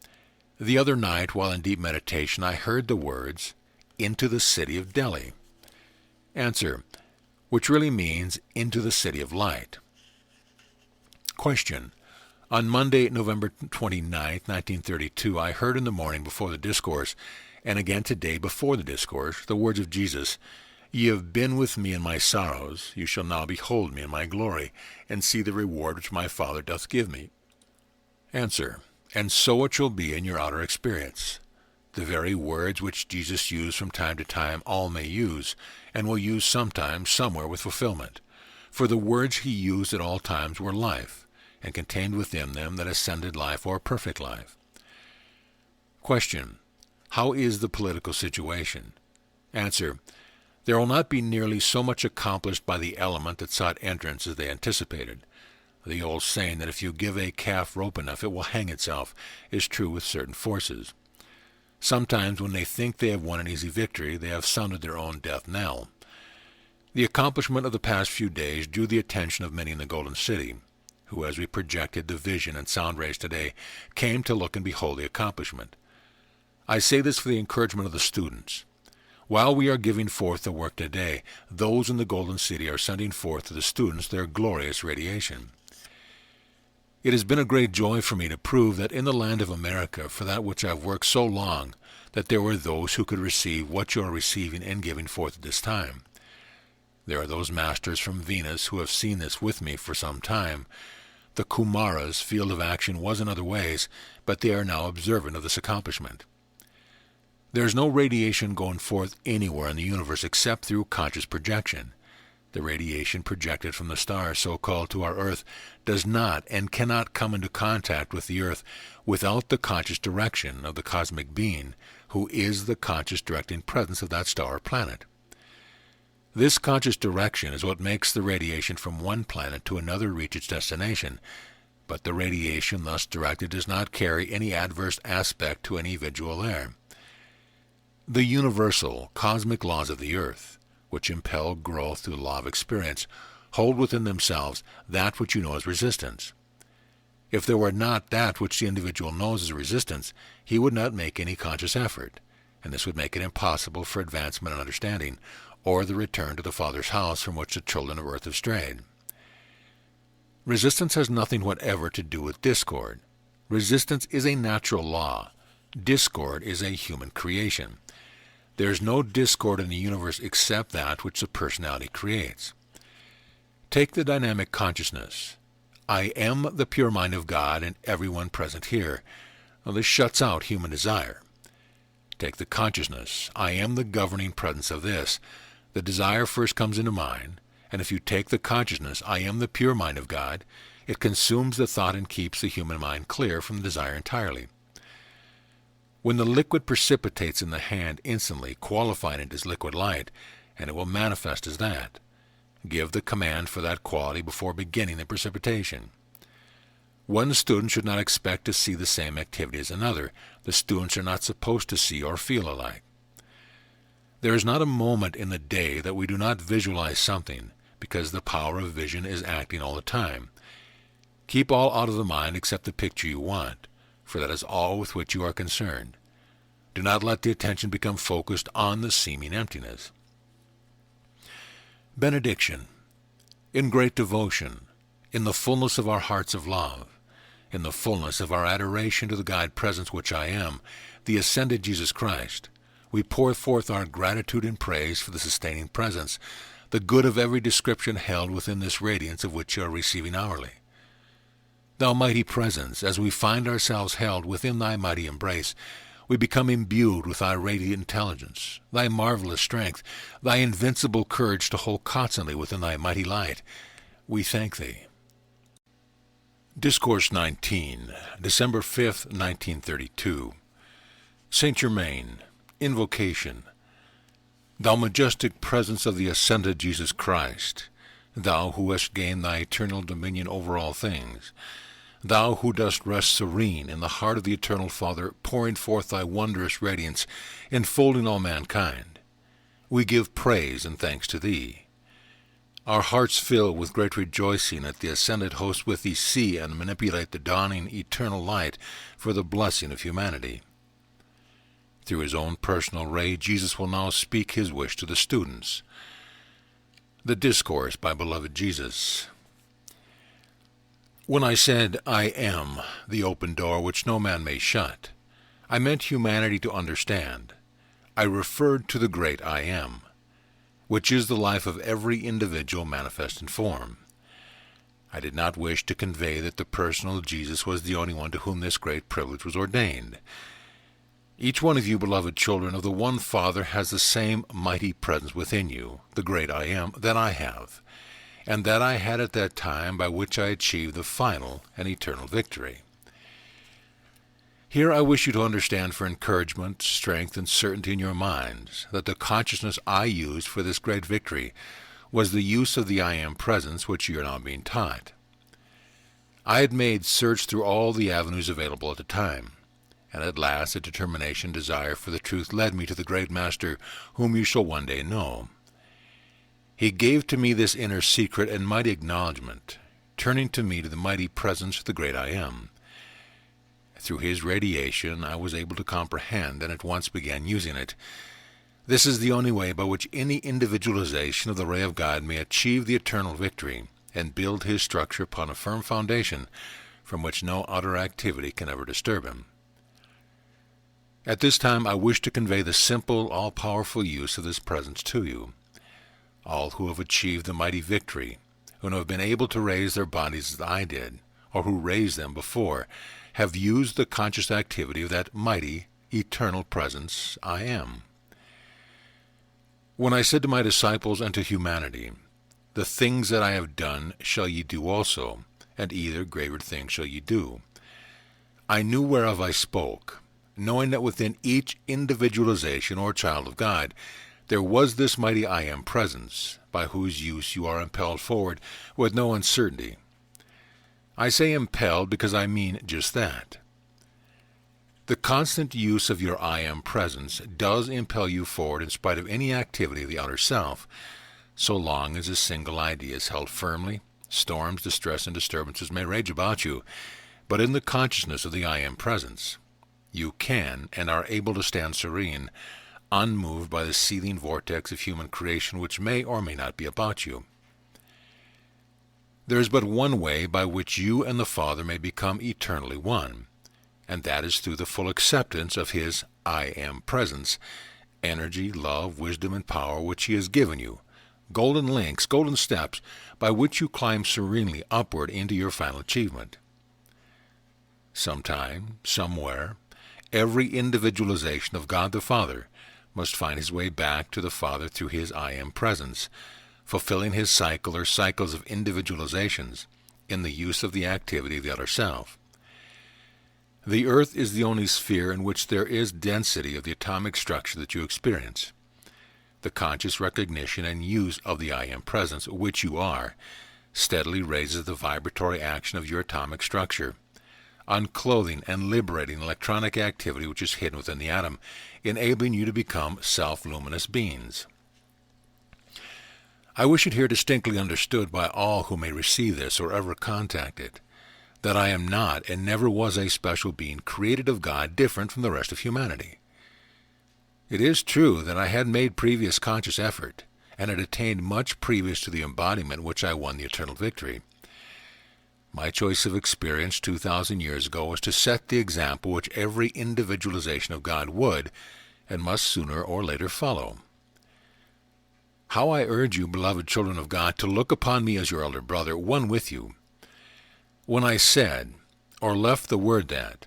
The other night, while in deep meditation, I heard the words, "into the city of Delhi." Answer. Which really means, into the city of light. Question. On Monday, November 29, 1932, I heard in the morning before the Discourse, and again today before the Discourse, the words of Jesus, "Ye have been with me in my sorrows, you shall now behold me in my glory, and see the reward which my Father doth give me." Answer. And so it shall be in your outer experience. The very words which Jesus used from time to time all may use, and will use sometime, somewhere with fulfillment. For the words he used at all times were life, and contained within them that ascended life or perfect life. Question. How is the political situation? Answer. There will not be nearly so much accomplished by the element that sought entrance as they anticipated. The old saying that if you give a calf rope enough it will hang itself is true with certain forces. Sometimes when they think they have won an easy victory, they have sounded their own death knell. The accomplishment of the past few days drew the attention of many in the Golden City, who, as we projected the vision and sound rays today, came to look and behold the accomplishment. I say this for the encouragement of the students. While we are giving forth the work today, those in the Golden City are sending forth to the students their glorious radiation. It has been a great joy for me to prove that in the land of America, for that which I have worked so long, that there were those who could receive what you are receiving and giving forth at this time. There are those masters from Venus who have seen this with me for some time. The Kumara's field of action was in other ways, but they are now observant of this accomplishment. There is no radiation going forth anywhere in the universe except through conscious projection. The radiation projected from the stars, so-called, to our Earth does not and cannot come into contact with the Earth without the conscious direction of the cosmic being, who is the conscious directing presence of that star or planet. This conscious direction is what makes the radiation from one planet to another reach its destination, but the radiation thus directed does not carry any adverse aspect to any individual there. The universal, cosmic laws of the Earth, which impel growth through the law of experience, hold within themselves that which you know as resistance. If there were not that which the individual knows as resistance, he would not make any conscious effort, and this would make it impossible for advancement and understanding, or the return to the Father's house from which the children of earth have strayed. Resistance has nothing whatever to do with discord. Resistance is a natural law. Discord is a human creation. There is no discord in the universe except that which the personality creates. Take the dynamic consciousness. I am the pure mind of God and everyone present here. Now, this shuts out human desire. Take the consciousness. I am the governing presence of this. The desire first comes into mind, and if you take the consciousness, I am the pure mind of God, it consumes the thought and keeps the human mind clear from the desire entirely. When the liquid precipitates in the hand instantly, qualifying it as liquid light, and it will manifest as that. Give the command for that quality before beginning the precipitation. One student should not expect to see the same activity as another. The students are not supposed to see or feel alike. There is not a moment in the day that we do not visualize something, because the power of vision is acting all the time. Keep all out of the mind except the picture you want, for that is all with which you are concerned. Do not let the attention become focused on the seeming emptiness. Benediction. In great devotion, in the fullness of our hearts of love, in the fullness of our adoration to the God Presence which I am, the ascended Jesus Christ, we pour forth our gratitude and praise for the sustaining presence, the good of every description held within this radiance of which you are receiving hourly. Thou mighty presence, as we find ourselves held within thy mighty embrace, We become imbued with thy radiant intelligence, thy marvelous strength, thy invincible courage to hold constantly within thy mighty light. We thank thee. Discourse 19, December 5th, 1932. Saint Germain, Invocation. Thou majestic presence of the ascended Jesus Christ, thou who hast gained thy eternal dominion over all things, thou who dost rest serene in the heart of the eternal Father, pouring forth thy wondrous radiance, enfolding all mankind, we give praise and thanks to thee. Our hearts fill with great rejoicing at the ascended host with thee see and manipulate the dawning eternal light for the blessing of humanity. Through his own personal ray, Jesus will now speak his wish to the students. The Discourse by beloved Jesus. When I said, I am the open door which no man may shut, I meant humanity to understand. I referred to the great I am, which is the life of every individual manifest in form. I did not wish to convey that the personal Jesus was the only one to whom this great privilege was ordained. Each one of you, beloved children of the one Father, has the same mighty presence within you, the great I am, that I have, and that I had at that time by which I achieved the final and eternal victory. Here I wish you to understand for encouragement, strength, and certainty in your minds that the consciousness I used for this great victory was the use of the I Am presence which you are now being taught. I had made search through all the avenues available at the time, and at last a determination, desire for the truth led me to the great Master whom you shall one day know. He gave to me this inner secret and mighty acknowledgment, turning to me to the mighty presence of the great I Am. Through his radiation I was able to comprehend and at once began using it. This is the only way by which any individualization of the ray of God may achieve the eternal victory and build his structure upon a firm foundation from which no outer activity can ever disturb him. At this time I wish to convey the simple, all-powerful use of this presence to you. All who have achieved the mighty victory, who have been able to raise their bodies as I did, or who raised them before, have used the conscious activity of that mighty, eternal presence I am. When I said to my disciples and to humanity, the things that I have done shall ye do also, and either greater things shall ye do, I knew whereof I spoke, knowing that within each individualization or child of God there was this mighty I Am presence, by whose use you are impelled forward with no uncertainty. I say impelled because I mean just that. The constant use of your I Am presence does impel you forward in spite of any activity of the outer self, so long as a single idea is held firmly. Storms, distress, and disturbances may rage about you, but in the consciousness of the I Am presence, you can and are able to stand serene, unmoved by the seething vortex of human creation which may or may not be about you. There is but one way by which you and the Father may become eternally one, and that is through the full acceptance of his I Am presence, energy, love, wisdom, and power which he has given you, golden links, golden steps, by which you climb serenely upward into your final achievement. Sometime, somewhere, every individualization of God the Father must find his way back to the Father through his I Am presence, fulfilling his cycle or cycles of individualizations in the use of the activity of the outer self. The earth is the only sphere in which there is density of the atomic structure that you experience. The conscious recognition and use of the I Am presence, which you are, steadily raises the vibratory action of your atomic structure, unclothing and liberating electronic activity which is hidden within the atom, enabling you to become self-luminous beings. I wish it here distinctly understood by all who may receive this or ever contact it, that I am not and never was a special being created of God different from the rest of humanity. It is true that I had made previous conscious effort, and had attained much previous to the embodiment which I won the eternal victory. My choice of experience 2,000 years ago was to set the example which every individualization of God would and must sooner or later follow. How I urge you, beloved children of God, to look upon me as your elder brother, one with you. When I said, or left the word that,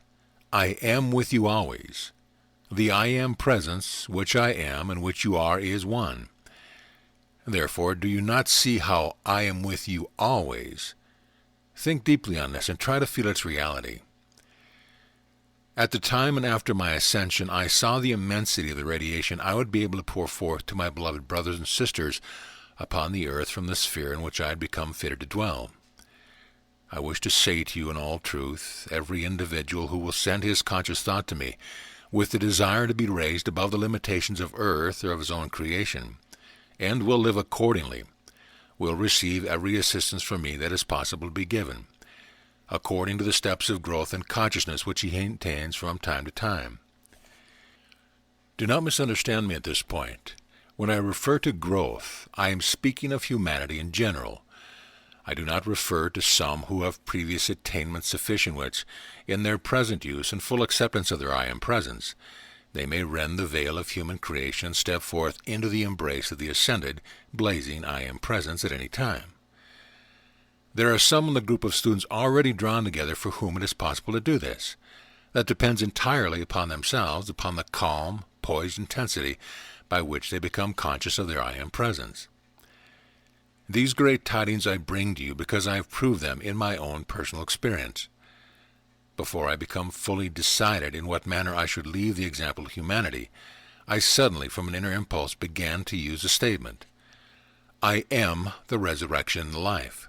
I am with you always, The I am presence, which I am and which you are, is one. Therefore, do you not see how I am with you always? Think deeply on this and try to feel its reality. At the time and after my ascension, I saw the immensity of the radiation I would be able to pour forth to my beloved brothers and sisters upon the earth from the sphere in which I had become fitted to dwell. I wish to say to you in all truth, every individual who will send his conscious thought to me, with the desire to be raised above the limitations of earth or of his own creation, and will live accordingly, will receive every assistance from me that is possible to be given, according to the steps of growth and consciousness which he maintains from time to time. Do not misunderstand me at this point. When I refer to growth, I am speaking of humanity in general. I do not refer to some who have previous attainments sufficient which, in their present use and full acceptance of their I am presence, they may rend the veil of human creation and step forth into the embrace of the ascended, blazing I am presence at any time. There are some in the group of students already drawn together for whom it is possible to do this. That depends entirely upon themselves, upon the calm, poised intensity by which they become conscious of their I am presence. These great tidings I bring to you because I have proved them in my own personal experience. Before I become fully decided in what manner I should leave the example of humanity, I suddenly, from an inner impulse, began to use a statement. I am the resurrection and the life.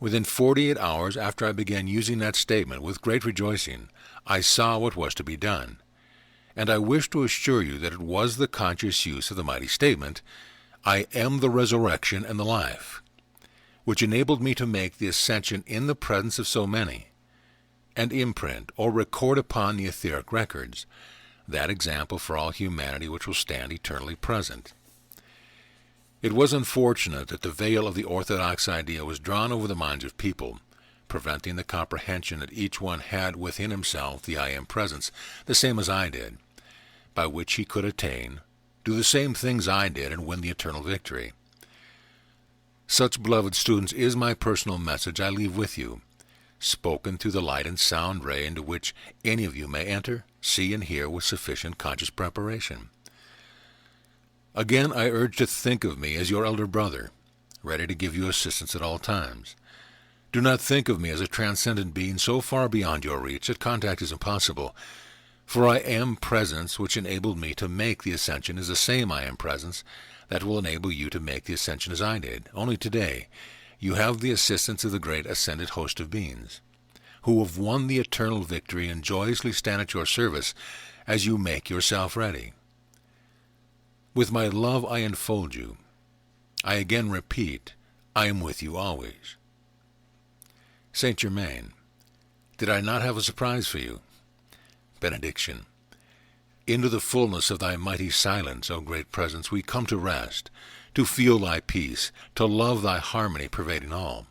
Within 48 hours after I began using that statement with great rejoicing, I saw what was to be done. And I wish to assure you that it was the conscious use of the mighty statement, I am the resurrection and the life, which enabled me to make the ascension in the presence of so many, and imprint or record upon the etheric records that example for all humanity which will stand eternally present. It was unfortunate that the veil of the orthodox idea was drawn over the minds of people, preventing the comprehension that each one had within himself the I am presence, the same as I did, by which he could attain, do the same things I did, and win the eternal victory. Such, beloved students, is my personal message I leave with you, spoken through the light and sound ray into which any of you may enter, see, and hear with sufficient conscious preparation. Again, I urge to think of me as your elder brother, ready to give you assistance at all times. Do not think of me as a transcendent being so far beyond your reach that contact is impossible, for I am presence which enabled me to make the ascension is the same I am presence that will enable you to make the ascension as I did. Only today you have the assistance of the great ascended host of beings, who have won the eternal victory and joyously stand at your service as you make yourself ready. With my love I enfold you. I again repeat, I am with you always. Saint Germain, did I not have a surprise for you? Benediction. Into the fullness of thy mighty silence, O great presence, we come to rest, to feel thy peace, to love thy harmony pervading all.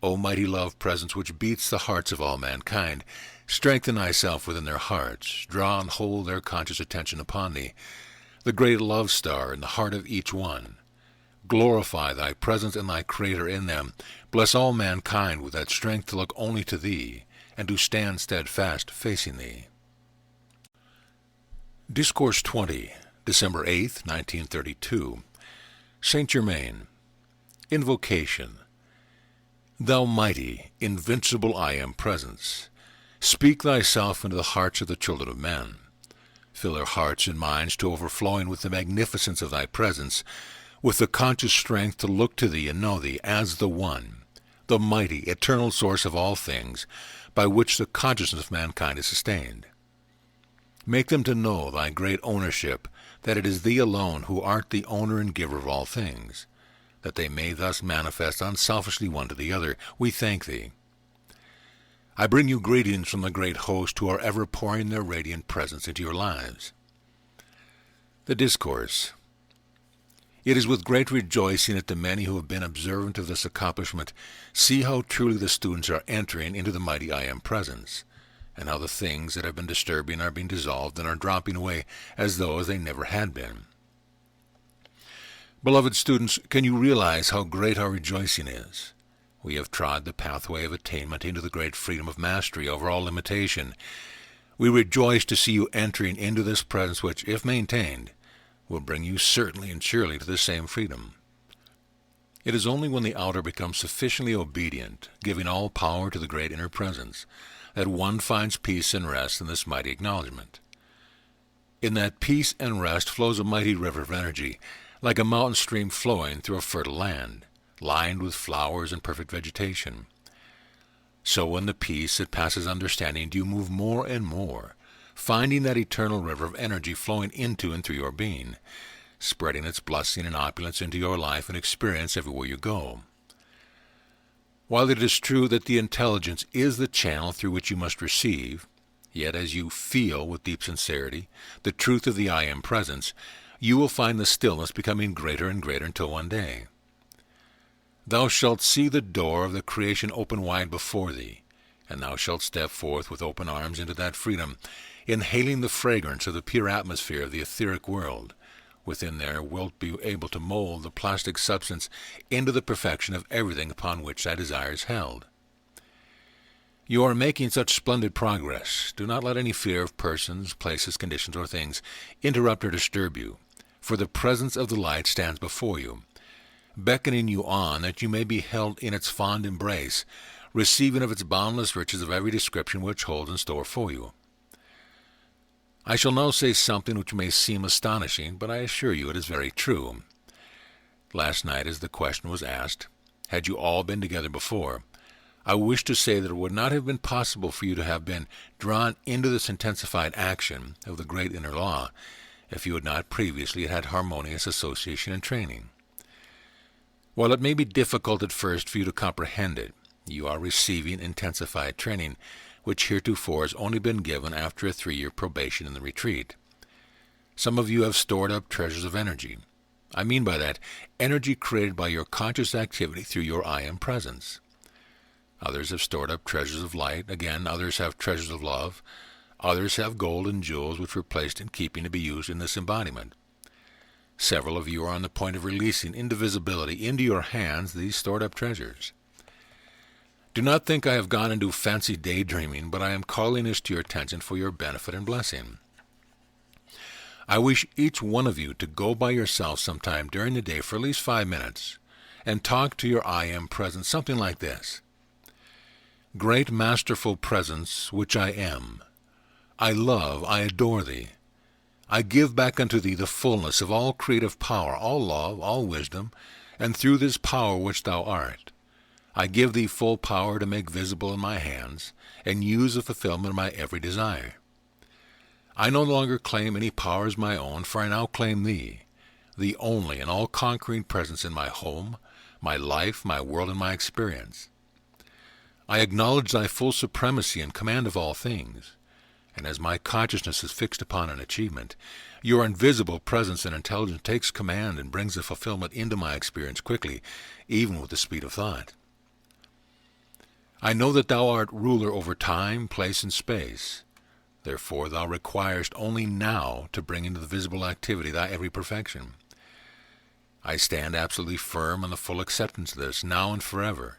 O mighty love presence which beats the hearts of all mankind, strengthen thyself within their hearts, draw and hold their conscious attention upon thee, the great love star in the heart of each one. Glorify thy presence and thy Creator in them. Bless all mankind with that strength to look only to thee, and to stand steadfast facing thee. Discourse 20, December 8th, 1932. Saint Germain. Invocation. Thou mighty, invincible I am presence, speak thyself into the hearts of the children of men. Fill their hearts and minds to overflowing with the magnificence of thy presence, with the conscious strength to look to thee and know thee as the one, the mighty, eternal source of all things, by which the consciousness of mankind is sustained. Make them to know thy great ownership, that it is thee alone who art the owner and giver of all things, that they may thus manifest unselfishly one to the other. We thank thee. I bring you greetings from the great host who are ever pouring their radiant presence into your lives. The Discourse. It is with great rejoicing that the many who have been observant of this accomplishment see how truly the students are entering into the mighty I Am presence, and how the things that have been disturbing are being dissolved and are dropping away as though they never had been. Beloved students, can you realize how great our rejoicing is? We have trod the pathway of attainment into the great freedom of mastery over all limitation. We rejoice to see you entering into this presence which, if maintained, will bring you certainly and surely to the same freedom. It is only when the outer becomes sufficiently obedient, giving all power to the great inner presence, that one finds peace and rest in this mighty acknowledgement. In that peace and rest flows a mighty river of energy, like a mountain stream flowing through a fertile land, lined with flowers and perfect vegetation. So in the peace that passes understanding do you move more and more, finding that eternal river of energy flowing into and through your being, spreading its blessing and opulence into your life and experience everywhere you go. While it is true that the intelligence is the channel through which you must receive, yet as you feel with deep sincerity the truth of the I Am presence, you will find the stillness becoming greater and greater until one day thou shalt see the door of the creation open wide before thee, and thou shalt step forth with open arms into that freedom, inhaling the fragrance of the pure atmosphere of the etheric world. Within there wilt be able to mold the plastic substance into the perfection of everything upon which thy desire is held. You are making such splendid progress. Do not let any fear of persons, places, conditions, or things interrupt or disturb you, for the presence of the light stands before you, beckoning you on that you may be held in its fond embrace, receiving of its boundless riches of every description which holds in store for you. I shall now say something which may seem astonishing, but I assure you it is very true. Last night, as the question was asked, had you all been together before, I wish to say that it would not have been possible for you to have been drawn into this intensified action of the great inner law if you had not previously had harmonious association and training. While it may be difficult at first for you to comprehend it, you are receiving intensified training, which heretofore has only been given after a 3-year probation in the retreat. Some of you have stored up treasures of energy. I mean by that, energy created by your conscious activity through your I Am presence. Others have stored up treasures of light. Again, others have treasures of love. Others have gold and jewels which were placed in keeping to be used in this embodiment. Several of you are on the point of releasing indivisibility into your hands these stored-up treasures. Do not think I have gone into fancy daydreaming, but I am calling this to your attention for your benefit and blessing. I wish each one of you to go by yourself sometime during the day for at least 5 minutes and talk to your I Am presence something like this. Great masterful presence which I am, I love, I adore thee. I give back unto thee the fullness of all creative power, all love, all wisdom, and through this power which thou art, I give thee full power to make visible in my hands, and use the fulfillment of my every desire. I no longer claim any power as my own, for I now claim thee, the only and all-conquering presence in my home, my life, my world, and my experience. I acknowledge thy full supremacy and command of all things, and as my consciousness is fixed upon an achievement, your invisible presence and intelligence takes command and brings the fulfillment into my experience quickly, even with the speed of thought. I know that thou art ruler over time, place, and space. Therefore thou requirest only now to bring into the visible activity thy every perfection. I stand absolutely firm in the full acceptance of this, now and forever,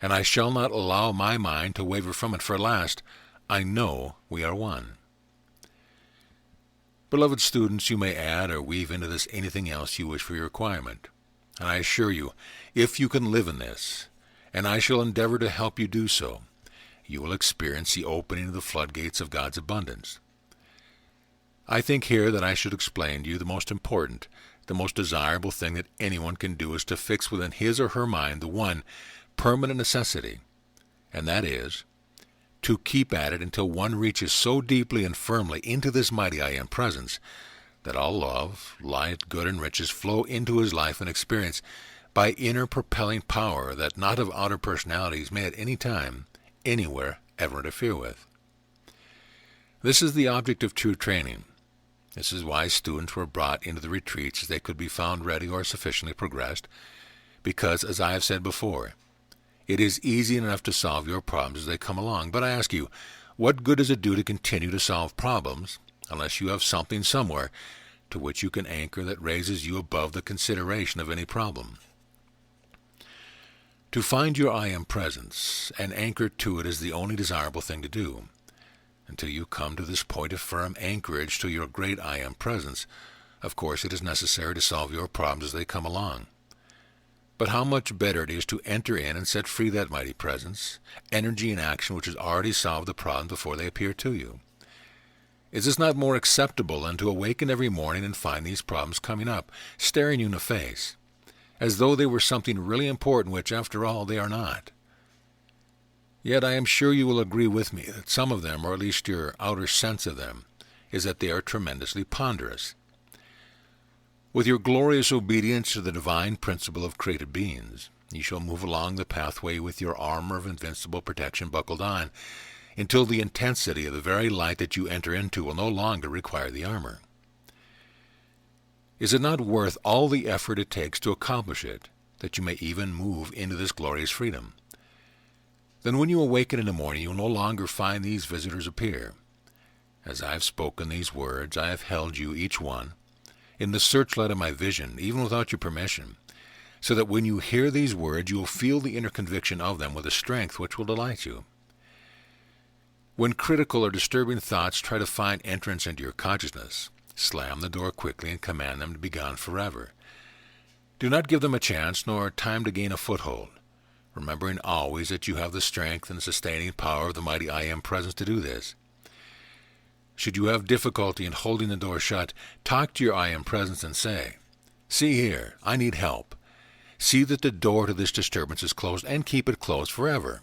and I shall not allow my mind to waver from it, for at last I know we are one. Beloved students, you may add or weave into this anything else you wish for your requirement. And I assure you, if you can live in this, and I shall endeavor to help you do so, you will experience the opening of the floodgates of God's abundance. I think here that I should explain to you the most important, the most desirable thing that anyone can do is to fix within his or her mind the one permanent necessity, and that is, to keep at it until one reaches so deeply and firmly into this mighty I Am presence that all love, light, good, and riches flow into his life and experience by inner propelling power that not of outer personalities may at any time, anywhere, ever interfere with. This is the object of true training. This is why students were brought into the retreats as they could be found ready or sufficiently progressed, because, as I have said before, it is easy enough to solve your problems as they come along. But I ask you, what good does it do to continue to solve problems unless you have something somewhere to which you can anchor that raises you above the consideration of any problem? To find your I Am presence and anchor to it is the only desirable thing to do. Until you come to this point of firm anchorage to your great I Am presence, of course it is necessary to solve your problems as they come along. But how much better it is to enter in and set free that mighty presence, energy and action which has already solved the problem before they appear to you. Is this not more acceptable than to awaken every morning and find these problems coming up, staring you in the face, as though they were something really important, which, after all, they are not? Yet I am sure you will agree with me that some of them, or at least your outer sense of them, is that they are tremendously ponderous. With your glorious obedience to the divine principle of created beings, you shall move along the pathway with your armor of invincible protection buckled on, until the intensity of the very light that you enter into will no longer require the armor. Is it not worth all the effort it takes to accomplish it, that you may even move into this glorious freedom? Then when you awaken in the morning, you will no longer find these visitors appear. As I have spoken these words, I have held you, each one, in the searchlight of my vision, even without your permission, so that when you hear these words, you will feel the inner conviction of them with a strength which will delight you. When critical or disturbing thoughts try to find entrance into your consciousness, slam the door quickly and command them to be gone forever. Do not give them a chance nor time to gain a foothold, remembering always that you have the strength and sustaining power of the mighty I Am presence to do this. Should you have difficulty in holding the door shut, talk to your I Am presence and say, "See here, I need help. See that the door to this disturbance is closed, and keep it closed forever."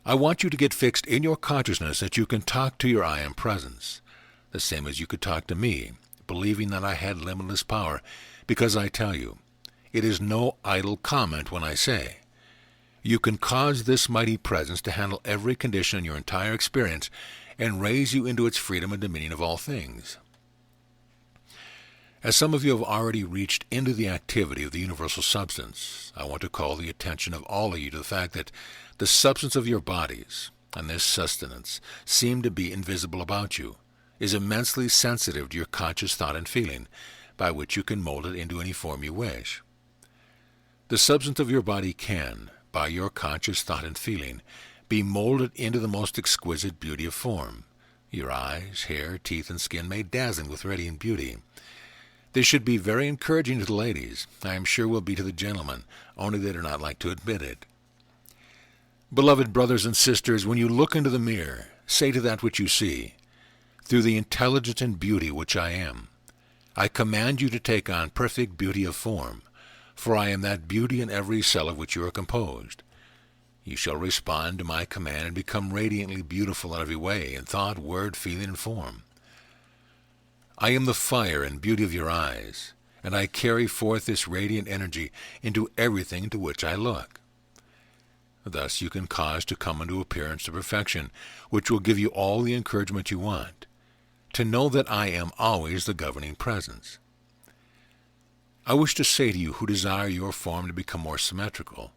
I want you to get fixed in your consciousness that you can talk to your I Am presence, the same as you could talk to me, believing that I had limitless power, because I tell you, it is no idle comment when I say, you can cause this mighty presence to handle every condition in your entire experience and raise you into its freedom and dominion of all things. As some of you have already reached into the activity of the universal substance, I want to call the attention of all of you to the fact that the substance of your bodies, and this sustenance, seem to be invisible about you, is immensely sensitive to your conscious thought and feeling, by which you can mold it into any form you wish. The substance of your body can, by your conscious thought and feeling, be molded into the most exquisite beauty of form. Your eyes, hair, teeth, and skin made dazzling with radiant beauty. This should be very encouraging to the ladies. I am sure will be to the gentlemen, only they do not like to admit it. Beloved brothers and sisters, when you look into the mirror, say to that which you see, "Through the intelligence and beauty which I am, I command you to take on perfect beauty of form, for I am that beauty in every cell of which you are composed. You shall respond to my command and become radiantly beautiful in every way, in thought, word, feeling, and form. I am the fire and beauty of your eyes, and I carry forth this radiant energy into everything into which I look. Thus you can cause to come into appearance to perfection, which will give you all the encouragement you want, to know that I am always the governing presence. I wish to say to you who desire your form to become more symmetrical,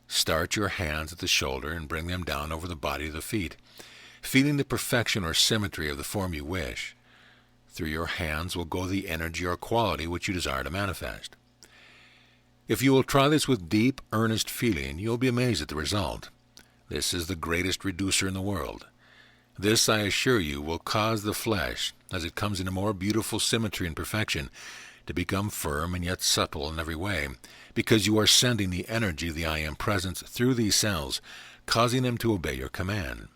start your hands at the shoulder and bring them down over the body of the feet, feeling the perfection or symmetry of the form you wish. Through your hands will go the energy or quality which you desire to manifest. If you will try this with deep, earnest feeling, you will be amazed at the result. This is the greatest reducer in the world. This, I assure you, will cause the flesh, as it comes into more beautiful symmetry and perfection, to become firm and yet subtle in every way, because you are sending the energy of the I Am presence through these cells, causing them to obey your command.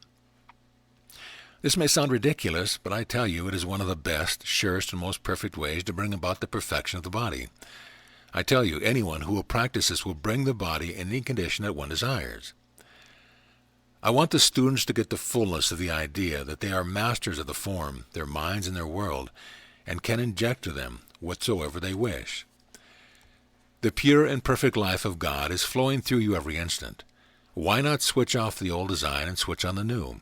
This may sound ridiculous, but I tell you it is one of the best, surest, and most perfect ways to bring about the perfection of the body. I tell you, anyone who will practice this will bring the body in any condition that one desires. I want the students to get the fullness of the idea that they are masters of the form, their minds, and their world, and can inject to them whatsoever they wish. The pure and perfect life of God is flowing through you every instant. Why not switch off the old design and switch on the new?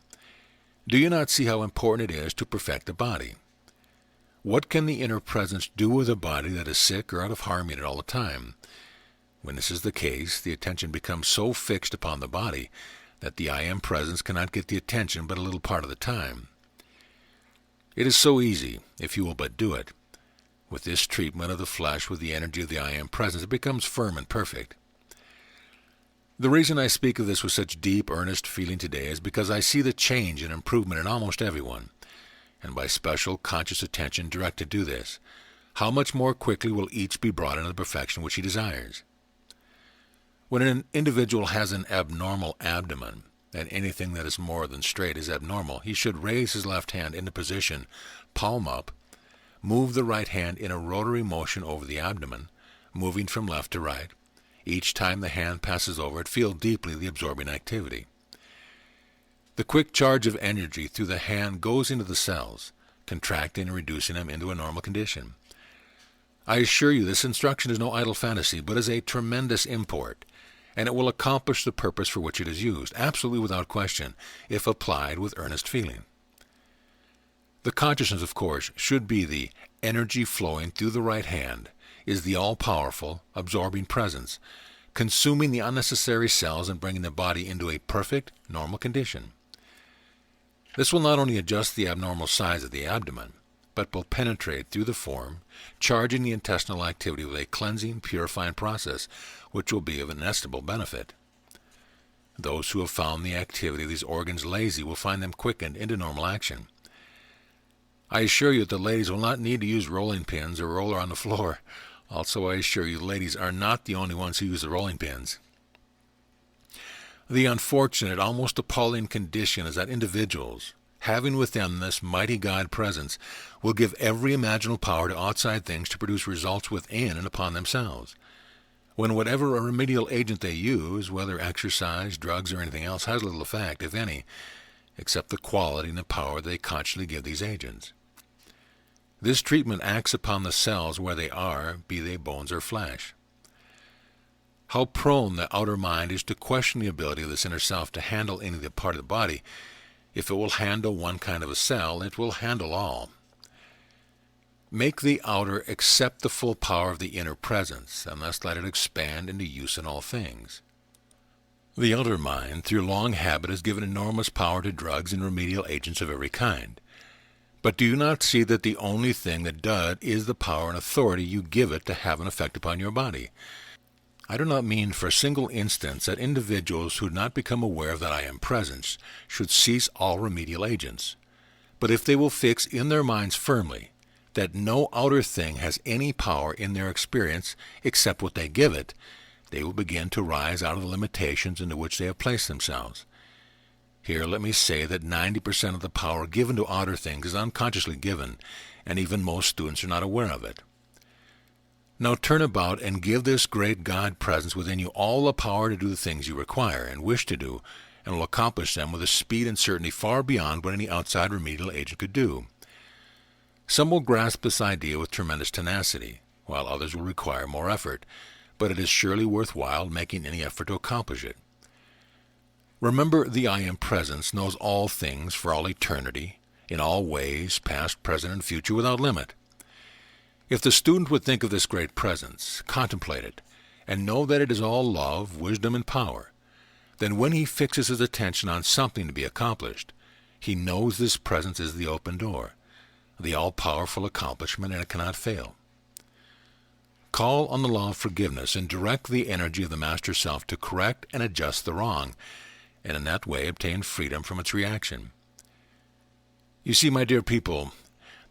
Do you not see how important it is to perfect the body? What can the inner presence do with a body that is sick or out of harmony all the time? When this is the case, the attention becomes so fixed upon the body that the I Am presence cannot get the attention but a little part of the time. It is so easy, if you will but do it. With this treatment of the flesh with the energy of the I Am presence, it becomes firm and perfect. The reason I speak of this with such deep, earnest feeling today is because I see the change and improvement in almost everyone, and by special conscious attention directed to this, how much more quickly will each be brought into the perfection which he desires. When an individual has an abnormal abdomen, and anything that is more than straight is abnormal, he should raise his left hand into position, palm up, move the right hand in a rotary motion over the abdomen, moving from left to right. Each time the hand passes over it, feel deeply the absorbing activity. The quick charge of energy through the hand goes into the cells, contracting and reducing them into a normal condition. I assure you this instruction is no idle fantasy, but is a tremendous import, and it will accomplish the purpose for which it is used, absolutely without question, if applied with earnest feeling. The consciousness, of course, should be the energy flowing through the right hand, is the all-powerful, absorbing presence, consuming the unnecessary cells and bringing the body into a perfect, normal condition. This will not only adjust the abnormal size of the abdomen, but will penetrate through the form, charging the intestinal activity with a cleansing, purifying process, which will be of inestimable benefit. Those who have found the activity of these organs lazy will find them quickened into normal action. I assure you that the ladies will not need to use rolling pins or roller on the floor. Also, I assure you the ladies are not the only ones who use the rolling pins. The unfortunate, almost appalling condition is that individuals, having within this mighty God presence, will give every imaginable power to outside things to produce results within and upon themselves, when whatever remedial agent they use, whether exercise, drugs, or anything else, has little effect, if any, except the quality and the power they consciously give these agents. This treatment acts upon the cells where they are, be they bones or flesh. How prone the outer mind is to question the ability of this inner self to handle any part of the body. If it will handle one kind of a cell, it will handle all. Make the outer accept the full power of the inner presence, and thus let it expand into use in all things. The outer mind, through long habit, has given enormous power to drugs and remedial agents of every kind. But do you not see that the only thing that does is the power and authority you give it to have an effect upon your body? I do not mean for a single instance that individuals who do not become aware of that I am presence should cease all remedial agents. But if they will fix in their minds firmly that no outer thing has any power in their experience except what they give it, they will begin to rise out of the limitations into which they have placed themselves. Here let me say that 90% of the power given to outer things is unconsciously given, and even most students are not aware of it. Now turn about and give this great God presence within you all the power to do the things you require and wish to do, and will accomplish them with a speed and certainty far beyond what any outside remedial agent could do. Some will grasp this idea with tremendous tenacity, while others will require more effort, but it is surely worthwhile making any effort to accomplish it. Remember, the I Am Presence knows all things for all eternity, in all ways, past, present, and future, without limit. If the student would think of this great presence, contemplate it, and know that it is all love, wisdom, and power, then when he fixes his attention on something to be accomplished, he knows this presence is the open door, the all-powerful accomplishment, and it cannot fail. Call on the law of forgiveness and direct the energy of the Master Self to correct and adjust the wrong, and in that way obtain freedom from its reaction. You see, my dear people,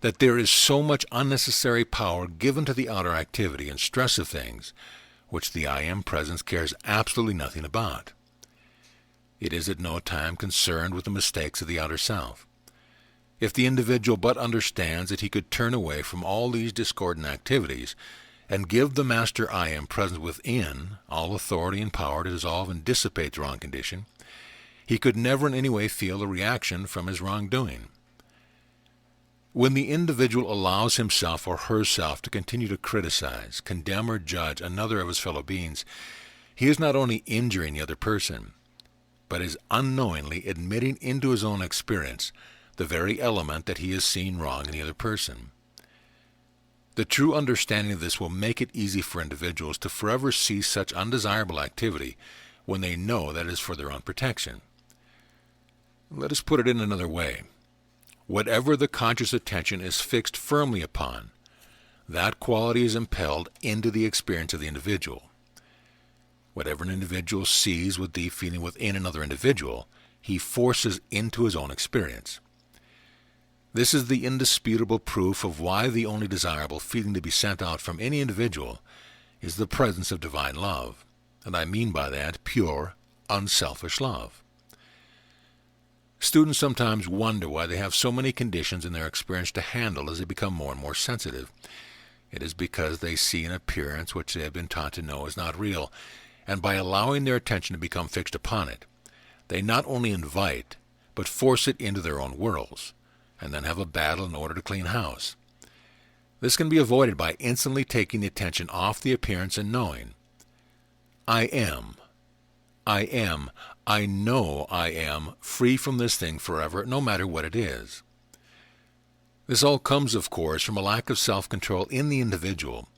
that there is so much unnecessary power given to the outer activity and stress of things, which the I Am Presence cares absolutely nothing about. It is at no time concerned with the mistakes of the outer self. If the individual but understands that he could turn away from all these discordant activities and give the Master I Am Presence within all authority and power to dissolve and dissipate the wrong condition, he could never in any way feel the reaction from his wrongdoing. When the individual allows himself or herself to continue to criticize, condemn, or judge another of his fellow beings, he is not only injuring the other person, but is unknowingly admitting into his own experience the very element that he has seen wrong in the other person. The true understanding of this will make it easy for individuals to forever cease such undesirable activity when they know that it is for their own protection. Let us put it in another way. Whatever the conscious attention is fixed firmly upon, that quality is impelled into the experience of the individual. Whatever an individual sees with deep feeling within another individual, he forces into his own experience. This is the indisputable proof of why the only desirable feeling to be sent out from any individual is the presence of divine love, and I mean by that pure, unselfish love. Students sometimes wonder why they have so many conditions in their experience to handle as they become more and more sensitive. It is because they see an appearance which they have been taught to know is not real, and by allowing their attention to become fixed upon it, they not only invite, but force it into their own whirls, and then have a battle in order to clean house. This can be avoided by instantly taking the attention off the appearance and knowing, I am, I know I am free from this thing forever, no matter what it is. This all comes, of course, from a lack of self-control in the individual,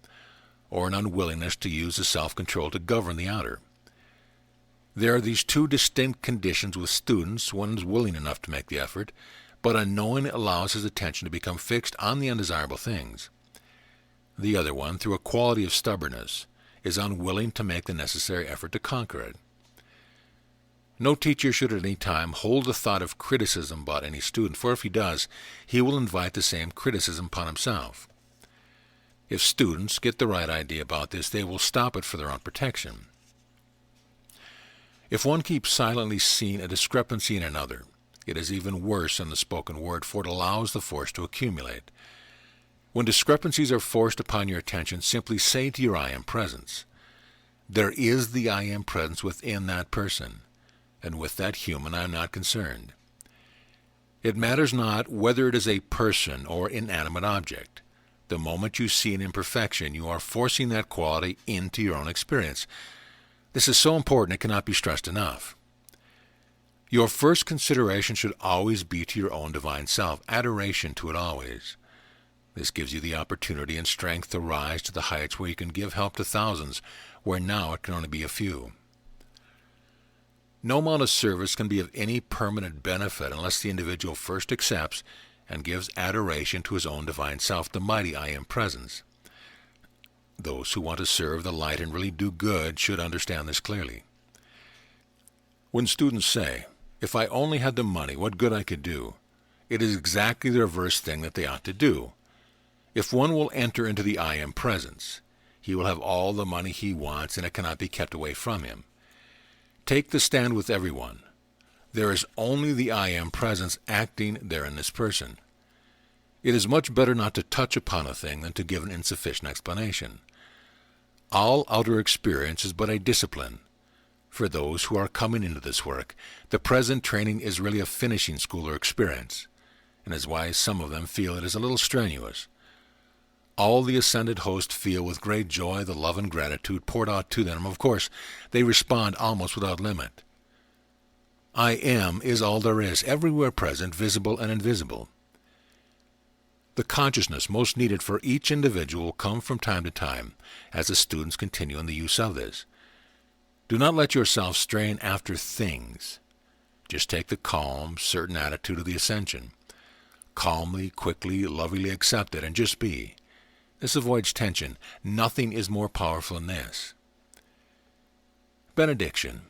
or an unwillingness to use the self-control to govern the outer. There are these two distinct conditions with students. One is willing enough to make the effort, but unknowing allows his attention to become fixed on the undesirable things. The other one, through a quality of stubbornness, is unwilling to make the necessary effort to conquer it. No teacher should at any time hold the thought of criticism about any student, for if he does, he will invite the same criticism upon himself. If students get the right idea about this, they will stop it for their own protection. If one keeps silently seeing a discrepancy in another, it is even worse than the spoken word, for it allows the force to accumulate. When discrepancies are forced upon your attention, simply say to your I am presence, there is the I am presence within that person, and with that human I am not concerned. It matters not whether it is a person or inanimate object. The moment you see an imperfection, you are forcing that quality into your own experience. This is so important it cannot be stressed enough. Your first consideration should always be to your own divine self, adoration to it always. This gives you the opportunity and strength to rise to the heights where you can give help to thousands, where now it can only be a few. No amount of service can be of any permanent benefit unless the individual first accepts and gives adoration to his own divine self, the mighty I am presence. Those who want to serve the light and really do good should understand this clearly. When students say, if I only had the money, what good I could do, it is exactly the reverse thing that they ought to do. If one will enter into the I am presence, he will have all the money he wants, and it cannot be kept away from him. Take the stand with everyone. There is only the I am presence acting there in this person. It is much better not to touch upon a thing than to give an insufficient explanation. All outer experience is but a discipline. For those who are coming into this work, the present training is really a finishing school or experience, and is why some of them feel it is a little strenuous. All the ascended host feel with great joy the love and gratitude poured out to them. Of course, they respond almost without limit. I am is all there is, everywhere present, visible and invisible. The consciousness most needed for each individual will come from time to time as the students continue in the use of this. Do not let yourself strain after things. Just take the calm, certain attitude of the ascension. Calmly, quickly, lovingly accept it, and just be. This avoids tension. Nothing is more powerful than this. Benediction.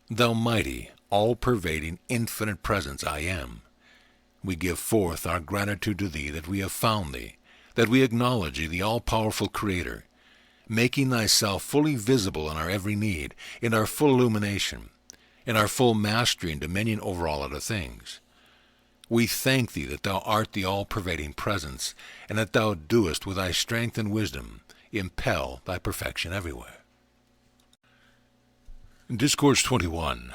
Thou mighty, all-pervading, infinite presence I am. We give forth our gratitude to Thee that we have found Thee, that we acknowledge Thee, the all-powerful Creator, making Thyself fully visible in our every need, in our full illumination, in our full mastery and dominion over all other things. We thank Thee that Thou art the all-pervading presence, and that Thou doest with Thy strength and wisdom impel Thy perfection everywhere. Discourse 21,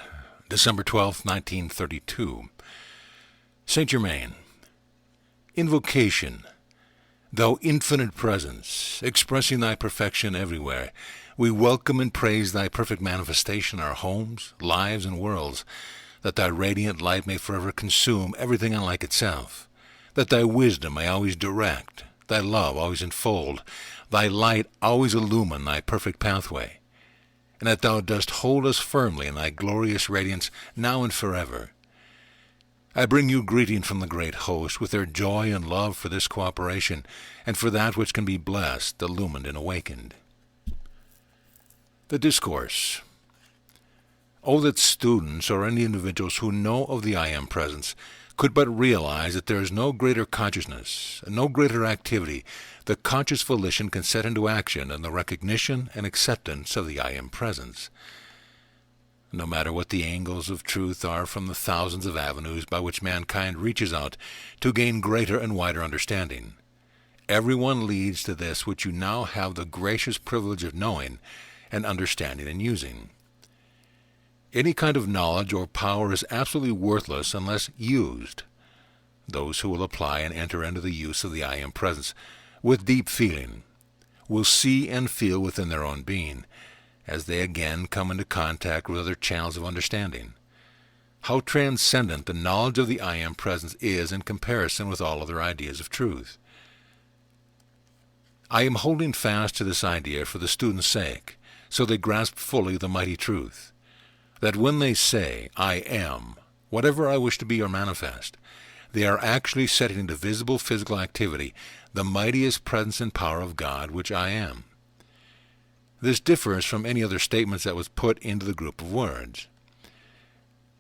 December 12, 1932. Saint Germain. Invocation. Thou infinite presence, expressing Thy perfection everywhere, we welcome and praise Thy perfect manifestation in our homes, lives, and worlds, that Thy radiant light may forever consume everything unlike itself, that Thy wisdom may always direct, Thy love always enfold, Thy light always illumine Thy perfect pathway, and that Thou dost hold us firmly in Thy glorious radiance now and forever. I bring you greeting from the great host, with their joy and love for this cooperation, and for that which can be blessed, illumined, and awakened. The Discourse. Oh, that students or any individuals who know of the I Am presence could but realize that there is no greater consciousness, and no greater activity the conscious volition can set into action than the recognition and acceptance of the I Am presence. No matter what the angles of truth are from the thousands of avenues by which mankind reaches out to gain greater and wider understanding, everyone leads to this which you now have the gracious privilege of knowing and understanding and using. Any kind of knowledge or power is absolutely worthless unless used. Those who will apply and enter into the use of the I Am presence with deep feeling will see and feel within their own being, as they again come into contact with other channels of understanding, how transcendent the knowledge of the I Am presence is in comparison with all other ideas of truth. I am holding fast to this idea for the students' sake, so they grasp fully the mighty truth, that when they say, I am, whatever I wish to be or manifest, they are actually setting into visible physical activity the mightiest presence and power of God, which I am. This differs from any other statements that was put into the group of words.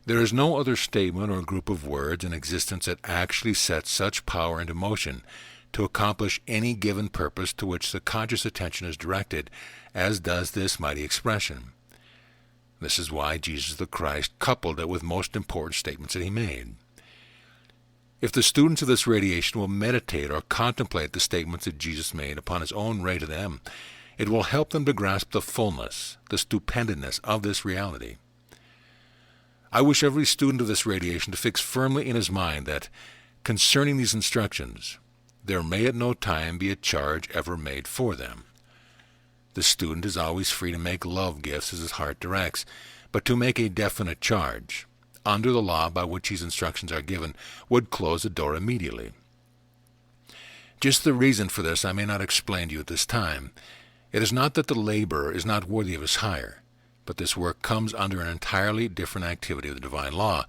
There is no other statement or group of words in existence that actually sets such power into motion to accomplish any given purpose to which the conscious attention is directed, as does this mighty expression. This is why Jesus the Christ coupled it with most important statements that he made. If the students of this radiation will meditate or contemplate the statements that Jesus made upon his own ray to them, it will help them to grasp the fullness, the stupendous of this reality. I wish every student of this radiation to fix firmly in his mind that, concerning these instructions, there may at no time be a charge ever made for them. The student is always free to make love gifts as his heart directs, but to make a definite charge, under the law by which these instructions are given, would close the door immediately. Just the reason for this I may not explain to you at this time. It is not that the laborer is not worthy of his hire, but this work comes under an entirely different activity of the divine law,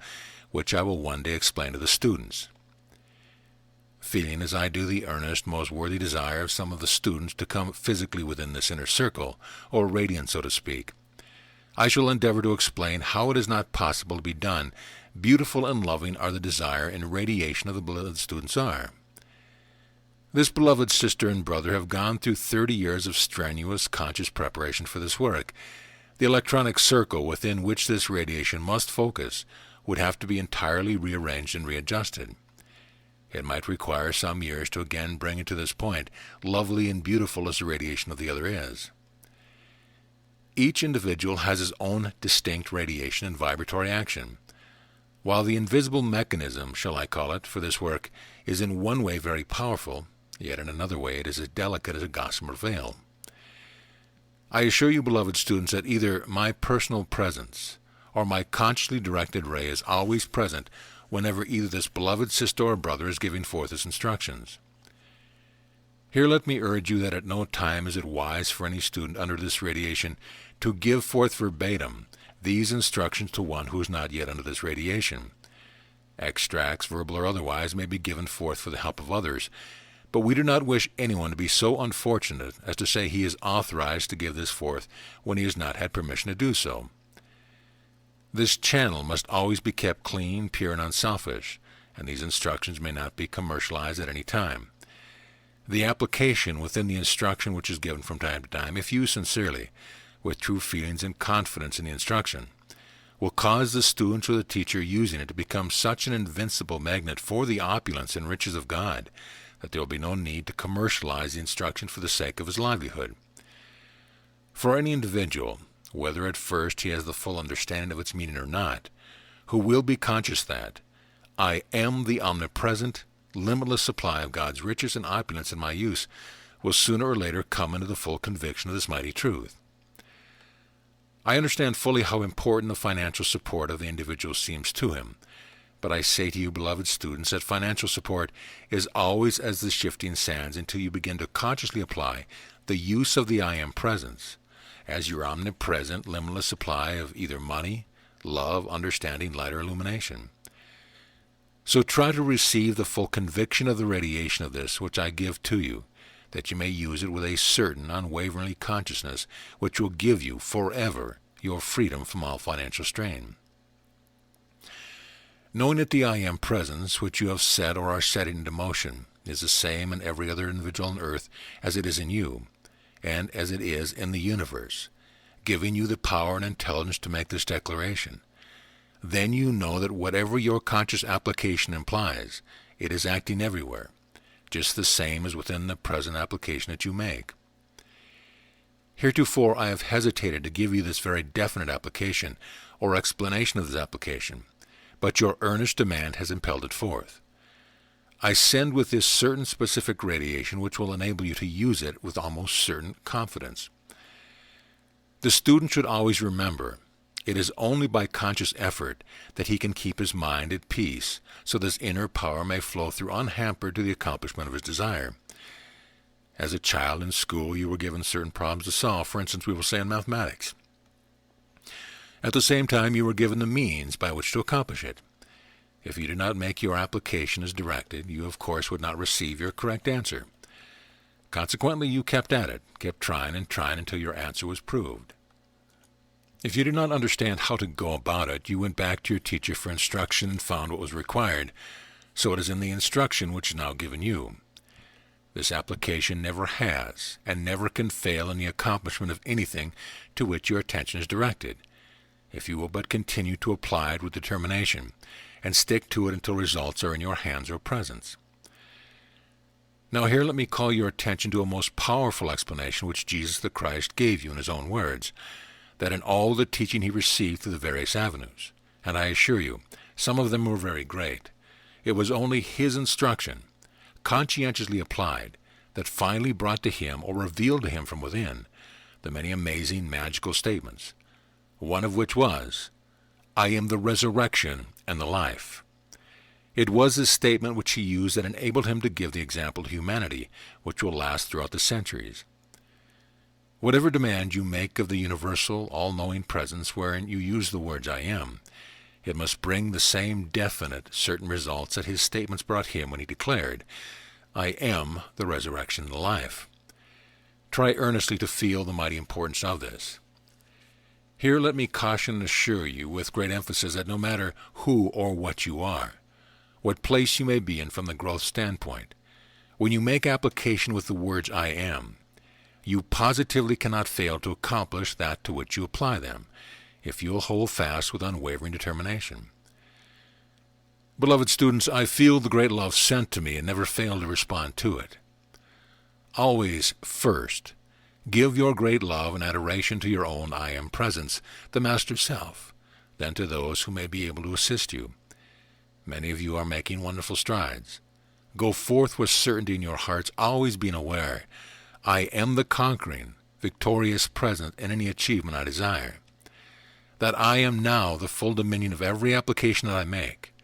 which I will one day explain to the students. Feeling as I do the earnest, most worthy desire of some of the students to come physically within this inner circle, or radiance, so to speak, I shall endeavor to explain how it is not possible to be done. Beautiful and loving are the desire and radiation of the beloved students are. This beloved sister and brother have gone through 30 years of strenuous, conscious preparation for this work. The electronic circle within which this radiation must focus would have to be entirely rearranged and readjusted. It might require some years to again bring it to this point, lovely and beautiful as the radiation of the other is. Each individual has his own distinct radiation and vibratory action. While the invisible mechanism, shall I call it, for this work is in one way very powerful, yet in another way it is as delicate as a gossamer veil. I assure you, beloved students, that either my personal presence or my consciously directed ray is always present whenever either this beloved sister or brother is giving forth his instructions. Here let me urge you that at no time is it wise for any student under this radiation to give forth verbatim these instructions to one who is not yet under this radiation. Extracts, verbal or otherwise, may be given forth for the help of others, but we do not wish anyone to be so unfortunate as to say he is authorized to give this forth when he has not had permission to do so. This channel must always be kept clean, pure, and unselfish, and these instructions may not be commercialized at any time. The application within the instruction which is given from time to time, if used sincerely, with true feelings and confidence in the instruction, will cause the student or the teacher using it to become such an invincible magnet for the opulence and riches of God that there will be no need to commercialize the instruction for the sake of his livelihood. For any individual, whether at first he has the full understanding of its meaning or not, who will be conscious that I am the omnipresent, limitless supply of God's riches and opulence in my use, will sooner or later come into the full conviction of this mighty truth. I understand fully how important the financial support of the individual seems to him, but I say to you, beloved students, that financial support is always as the shifting sands until you begin to consciously apply the use of the I Am presence as your omnipresent, limitless supply of either money, love, understanding, light, or illumination. So try to receive the full conviction of the radiation of this which I give to you, that you may use it with a certain unwavering consciousness which will give you forever your freedom from all financial strain. Knowing that the I Am presence which you have set or are setting into motion is the same in every other individual on earth as it is in you, and as it is in the universe, giving you the power and intelligence to make this declaration, then you know that whatever your conscious application implies, it is acting everywhere, just the same as within the present application that you make. Heretofore I have hesitated to give you this very definite application or explanation of this application, but your earnest demand has impelled it forth. I send with this certain specific radiation which will enable you to use it with almost certain confidence. The student should always remember, it is only by conscious effort that he can keep his mind at peace, so this inner power may flow through unhampered to the accomplishment of his desire. As a child in school, you were given certain problems to solve, for instance, we will say in mathematics. At the same time, you were given the means by which to accomplish it. If you did not make your application as directed, you of course would not receive your correct answer. Consequently, you kept at it, kept trying and trying until your answer was proved. If you did not understand how to go about it, you went back to your teacher for instruction and found what was required. So it is in the instruction which is now given you. This application never has and never can fail in the accomplishment of anything to which your attention is directed, if you will but continue to apply it with determination, and stick to it until results are in your hands or presence. Now here let me call your attention to a most powerful explanation which Jesus the Christ gave you in his own words, that in all the teaching he received through the various avenues, and I assure you, some of them were very great, it was only his instruction, conscientiously applied, that finally brought to him or revealed to him from within the many amazing magical statements, one of which was, I am the resurrection and the life. It was this statement which he used that enabled him to give the example to humanity, which will last throughout the centuries. Whatever demand you make of the universal, all-knowing presence wherein you use the words I am, it must bring the same definite, certain results that his statements brought him when he declared, I am the resurrection and the life. Try earnestly to feel the mighty importance of this. Here let me caution and assure you with great emphasis that no matter who or what you are, what place you may be in from the growth standpoint, when you make application with the words I am, you positively cannot fail to accomplish that to which you apply them, if you will hold fast with unwavering determination. Beloved students, I feel the great love sent to me and never fail to respond to it. Always, first, give your great love and adoration to your own I Am presence, the Master Self, then to those who may be able to assist you. Many of you are making wonderful strides. Go forth with certainty in your hearts, always being aware, I am the conquering, victorious present in any achievement I desire. That I am now the full dominion of every application that I make.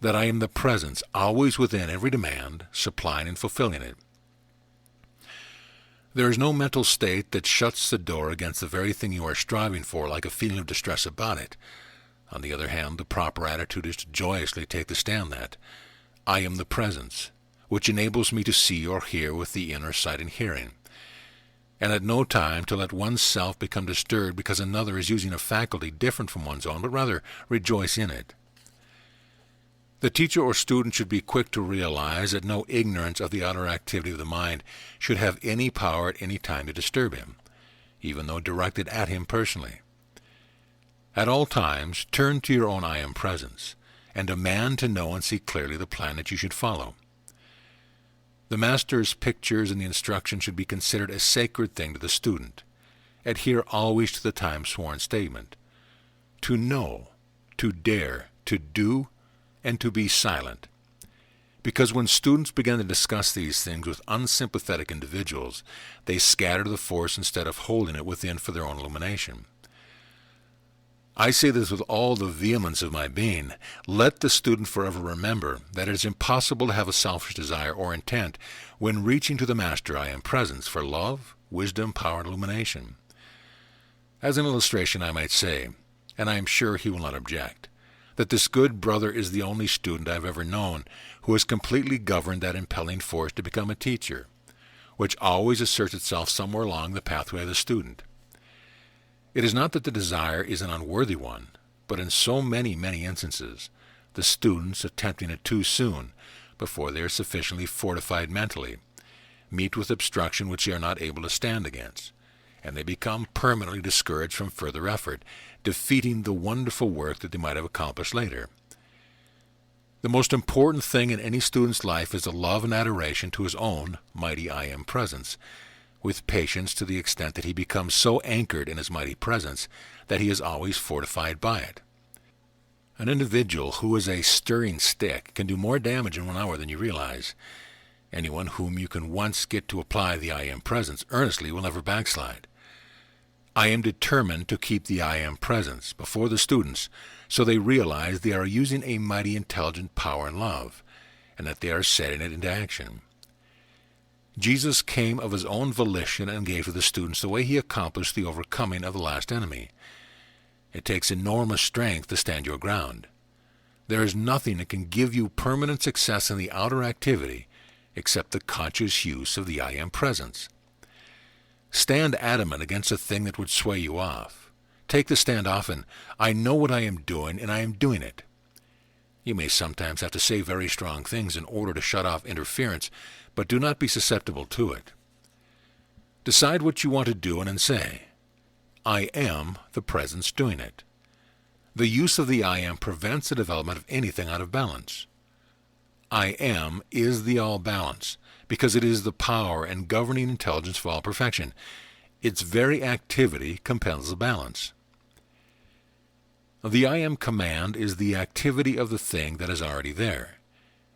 That I am the presence always within every demand, supplying and fulfilling it. There is no mental state that shuts the door against the very thing you are striving for like a feeling of distress about it. On the other hand, the proper attitude is to joyously take the stand that I am the presence, which enables me to see or hear with the inner sight and hearing, and at no time to let one's self become disturbed because another is using a faculty different from one's own, but rather rejoice in it. The teacher or student should be quick to realize that no ignorance of the outer activity of the mind should have any power at any time to disturb him, even though directed at him personally. At all times, turn to your own I Am presence, and demand to know and see clearly the plan that you should follow. The Master's pictures and the instruction should be considered a sacred thing to the student. Adhere always to the time-sworn statement. To know, to dare, to do, and to be silent. Because when students begin to discuss these things with unsympathetic individuals, they scatter the force instead of holding it within for their own illumination. I say this with all the vehemence of my being. Let the student forever remember that it is impossible to have a selfish desire or intent when reaching to the Master I Am presence for love, wisdom, power, and illumination. As an illustration, I might say, and I am sure he will not object, that this good brother is the only student I have ever known who has completely governed that impelling force to become a teacher, which always asserts itself somewhere along the pathway of the student. It is not that the desire is an unworthy one, but in so many instances, the students attempting it too soon, before they are sufficiently fortified mentally, meet with obstruction which they are not able to stand against, and they become permanently discouraged from further effort, defeating the wonderful work that they might have accomplished later. The most important thing in any student's life is the love and adoration to his own mighty I Am presence, with patience to the extent that he becomes so anchored in his mighty presence that he is always fortified by it. An individual who is a stirring stick can do more damage in 1 hour than you realize. Anyone whom you can once get to apply the I Am presence earnestly will never backslide. I am determined to keep the I Am presence before the students so they realize they are using a mighty intelligent power and love, and that they are setting it into action. Jesus came of his own volition and gave to the students the way he accomplished the overcoming of the last enemy. It takes enormous strength to stand your ground. There is nothing that can give you permanent success in the outer activity except the conscious use of the I Am presence. Stand adamant against a thing that would sway you off. Take the stand often. I know what I am doing, and I am doing it. You may sometimes have to say very strong things in order to shut off interference, but do not be susceptible to it. Decide what you want to do and then say, I am the presence doing it. The use of the I Am prevents the development of anything out of balance. I Am is the all balance, because it is the power and governing intelligence for all perfection. Its very activity compels the balance. The I Am command is the activity of the thing that is already there,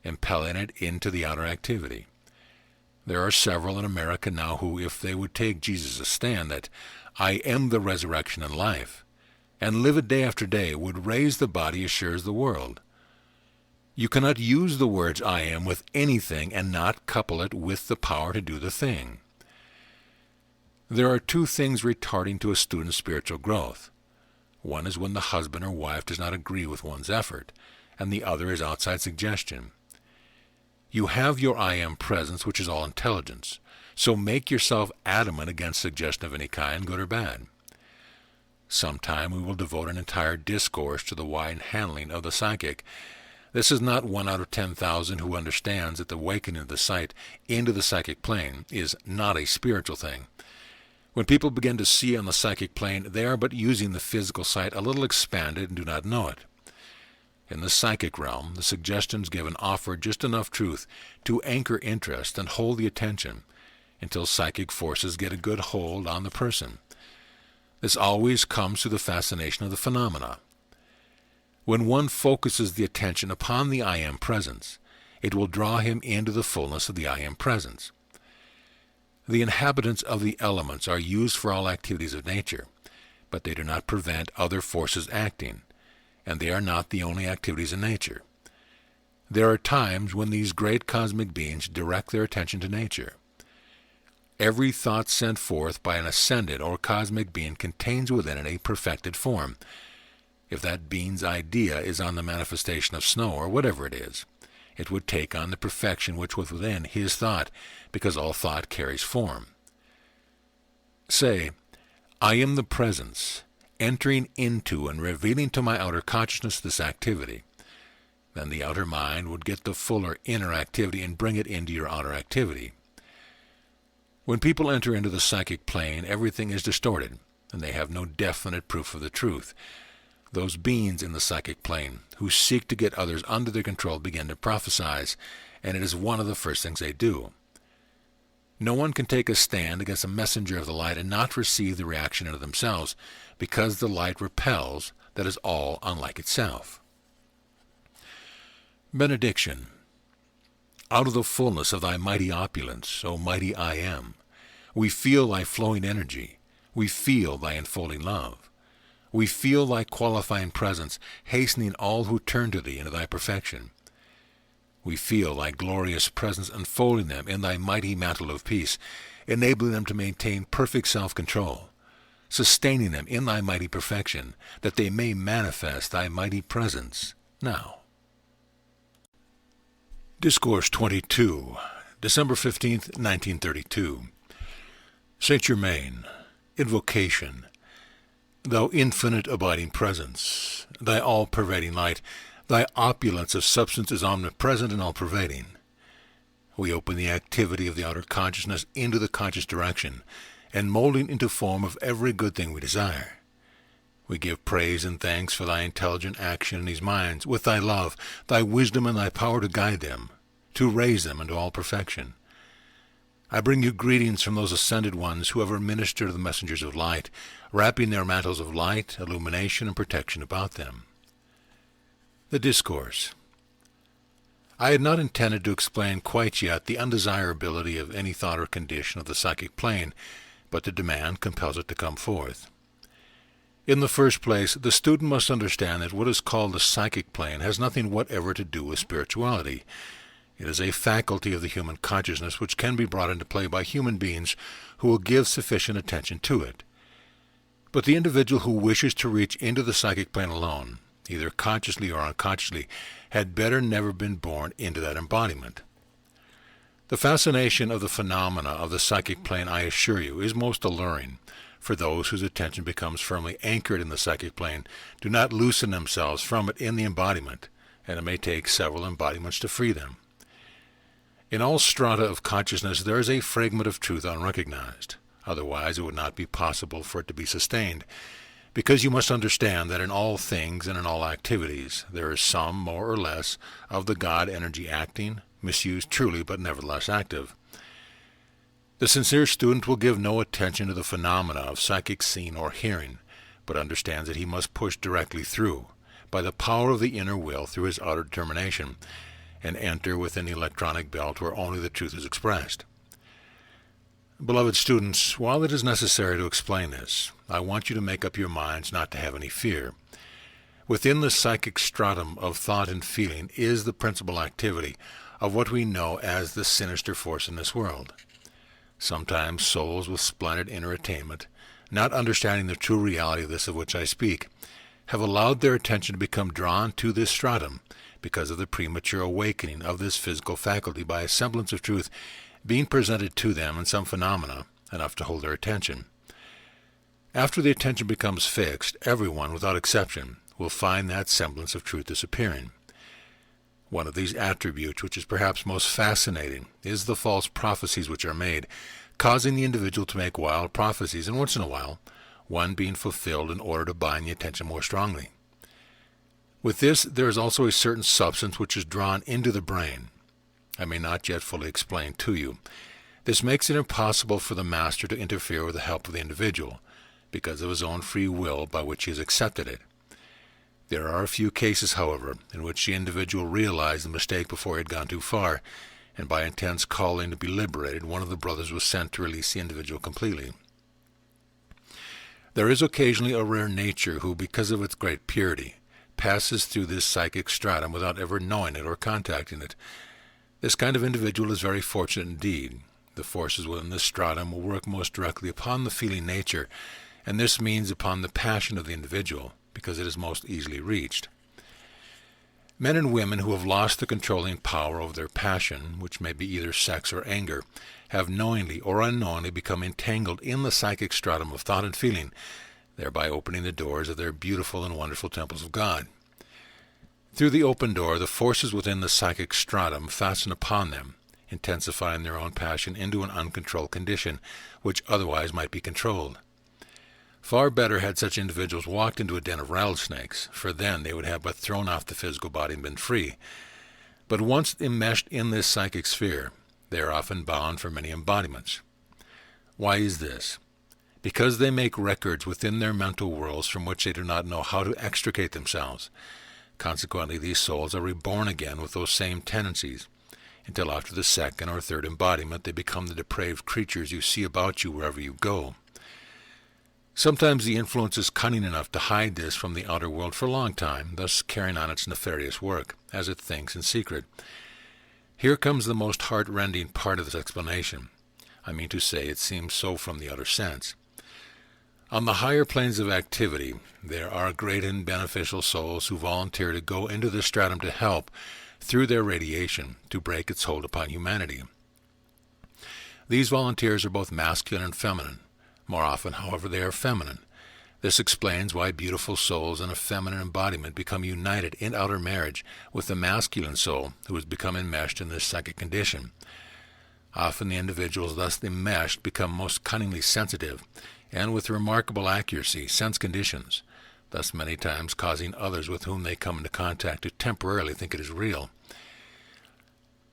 impelling it into the outer activity. There are several in America now who, if they would take Jesus' stand that I am the resurrection and life, and live it day after day, would raise the body as sure as the world. You cannot use the words I am with anything and not couple it with the power to do the thing. There are two things retarding to a student's spiritual growth. One is when the husband or wife does not agree with one's effort, and the other is outside suggestion. You have your I Am presence, which is all intelligence, so make yourself adamant against suggestion of any kind, good or bad. Sometime we will devote an entire discourse to the wide handling of the psychic. This is not 1 out of 10,000 who understands that the awakening of the sight into the psychic plane is not a spiritual thing. When people begin to see on the psychic plane, they are but using the physical sight a little expanded and do not know it. In the psychic realm, the suggestions given offer just enough truth to anchor interest and hold the attention until psychic forces get a good hold on the person. This always comes through the fascination of the phenomena. When one focuses the attention upon the I Am presence, it will draw him into the fullness of the I Am presence. The inhabitants of the elements are used for all activities of nature, but they do not prevent other forces acting, and they are not the only activities in nature. There are times when these great cosmic beings direct their attention to nature. Every thought sent forth by an ascended or cosmic being contains within it a perfected form. If that being's idea is on the manifestation of snow or whatever it is, it would take on the perfection which was within his thought, because all thought carries form. Say, I am the presence, entering into and revealing to my outer consciousness this activity. Then the outer mind would get the fuller inner activity and bring it into your outer activity. When people enter into the psychic plane, everything is distorted, and they have no definite proof of the truth. Those beings in the psychic plane who seek to get others under their control begin to prophesize, and it is one of the first things they do. No one can take a stand against a messenger of the light and not receive the reaction into themselves, because the light repels that is all unlike itself. Benediction. Out of the fullness of thy mighty opulence, O mighty I Am, we feel thy flowing energy, we feel thy enfolding love. We feel thy qualifying presence, hastening all who turn to thee into thy perfection. We feel thy glorious presence unfolding them in thy mighty mantle of peace, enabling them to maintain perfect self-control, sustaining them in thy mighty perfection, that they may manifest thy mighty presence now. Discourse 22. December 15th, 1932. Saint Germain, Invocation. Thou infinite abiding presence, thy all-pervading light, thy opulence of substance is omnipresent and all-pervading. We open the activity of the outer consciousness into the conscious direction, and molding into form of every good thing we desire. We give praise and thanks for thy intelligent action in these minds, with thy love, thy wisdom, and thy power to guide them, to raise them into all perfection. I bring you greetings from those ascended ones who have ministered to the messengers of light, wrapping their mantles of light, illumination, and protection about them. The Discourse. I had not intended to explain quite yet the undesirability of any thought or condition of the psychic plane, but the demand compels it to come forth. In the first place, the student must understand that what is called the psychic plane has nothing whatever to do with spirituality. It is a faculty of the human consciousness which can be brought into play by human beings who will give sufficient attention to it. But the individual who wishes to reach into the psychic plane alone, either consciously or unconsciously, had better never been born into that embodiment. The fascination of the phenomena of the psychic plane, I assure you, is most alluring, for those whose attention becomes firmly anchored in the psychic plane do not loosen themselves from it in the embodiment, and it may take several embodiments to free them. In all strata of consciousness there is a fragment of truth unrecognized. Otherwise it would not be possible for it to be sustained, because you must understand that in all things and in all activities there is some, more or less, of the God energy acting, misused truly but nevertheless active. The sincere student will give no attention to the phenomena of psychic seeing or hearing, but understands that he must push directly through, by the power of the inner will through his outer determination, and enter within the electronic belt where only the truth is expressed. Beloved students, while it is necessary to explain this, I want you to make up your minds not to have any fear. Within the psychic stratum of thought and feeling is the principal activity of what we know as the sinister force in this world. Sometimes souls with splendid inner attainment, not understanding the true reality of this of which I speak, have allowed their attention to become drawn to this stratum because of the premature awakening of this physical faculty by a semblance of truth being presented to them in some phenomena enough to hold their attention. After the attention becomes fixed, everyone, without exception, will find that semblance of truth disappearing. One of these attributes, which is perhaps most fascinating, is the false prophecies which are made, causing the individual to make wild prophecies, and once in a while, one being fulfilled in order to bind the attention more strongly. With this, there is also a certain substance which is drawn into the brain. I may not yet fully explain to you. This makes it impossible for the master to interfere with the help of the individual, because of his own free will by which he has accepted it. There are a few cases, however, in which the individual realized the mistake before he had gone too far, and by intense calling to be liberated, one of the brothers was sent to release the individual completely. There is occasionally a rare nature who, because of its great purity, passes through this psychic stratum without ever knowing it or contacting it. This kind of individual is very fortunate indeed. The forces within this stratum will work most directly upon the feeling nature, and this means upon the passion of the individual, because it is most easily reached. Men and women who have lost the controlling power over their passion, which may be either sex or anger, have knowingly or unknowingly become entangled in the psychic stratum of thought and feeling, thereby opening the doors of their beautiful and wonderful temples of God. Through the open door, the forces within the psychic stratum fasten upon them, intensifying their own passion into an uncontrolled condition, which otherwise might be controlled. Far better had such individuals walked into a den of rattlesnakes, for then they would have but thrown off the physical body and been free. But once enmeshed in this psychic sphere, they are often bound for many embodiments. Why is this? Because they make records within their mental worlds from which they do not know how to extricate themselves. Consequently, these souls are reborn again with those same tendencies, until after the second or third embodiment they become the depraved creatures you see about you wherever you go. Sometimes the influence is cunning enough to hide this from the outer world for a long time, thus carrying on its nefarious work, as it thinks in secret. Here comes the most heart-rending part of this explanation. I mean to say, it seems so from the outer sense. On the higher planes of activity, there are great and beneficial souls who volunteer to go into the stratum to help, through their radiation, to break its hold upon humanity. These volunteers are both masculine and feminine. More often, however, they are feminine. This explains why beautiful souls in a feminine embodiment become united in outer marriage with the masculine soul who has become enmeshed in this psychic condition. Often the individuals thus enmeshed become most cunningly sensitive, and with remarkable accuracy sense conditions, thus many times causing others with whom they come into contact to temporarily think it is real.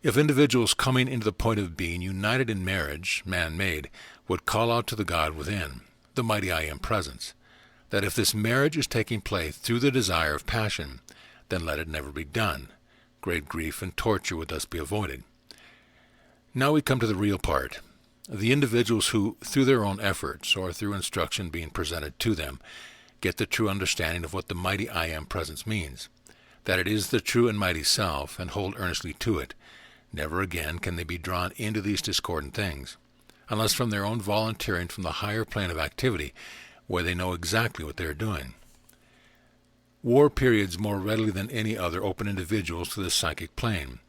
If individuals coming into the point of being united in marriage, man-made, would call out to the God within, the mighty I Am Presence, that if this marriage is taking place through the desire of passion, then let it never be done. Great grief and torture would thus be avoided. Now we come to the real part. The individuals who, through their own efforts, or through instruction being presented to them, get the true understanding of what the mighty I Am Presence means, that it is the true and mighty Self, and hold earnestly to it. Never again can they be drawn into these discordant things, unless from their own volunteering from the higher plane of activity, where they know exactly what they are doing. War periods more readily than any other open individuals to this psychic plane.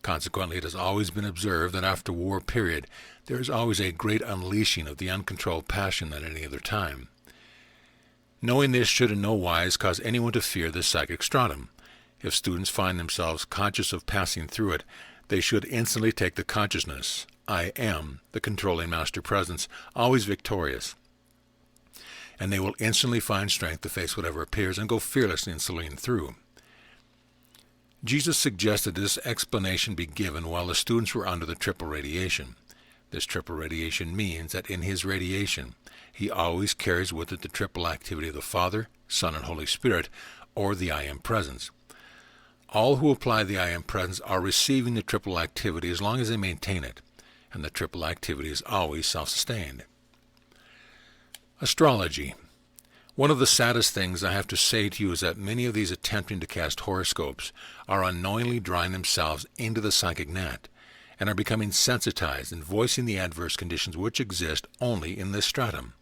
Consequently, it has always been observed that after war period, there is always a great unleashing of the uncontrolled passion than any other time. Knowing this should in no wise cause anyone to fear this psychic stratum. If students find themselves conscious of passing through it, they should instantly take the consciousness, I am, the controlling Master Presence, always victorious, and they will instantly find strength to face whatever appears and go fearlessly and serene through. Jesus suggested this explanation be given while the students were under the triple radiation. This triple radiation means that in his radiation, he always carries with it the triple activity of the Father, Son, and Holy Spirit, or the I Am Presence. All who apply the I Am Presence are receiving the triple activity as long as they maintain it, and the triple activity is always self-sustained. Astrology. One of the saddest things I have to say to you is that many of these attempting to cast horoscopes are unknowingly drawing themselves into the psychic net, and are becoming sensitized and voicing the adverse conditions which exist only in this stratum.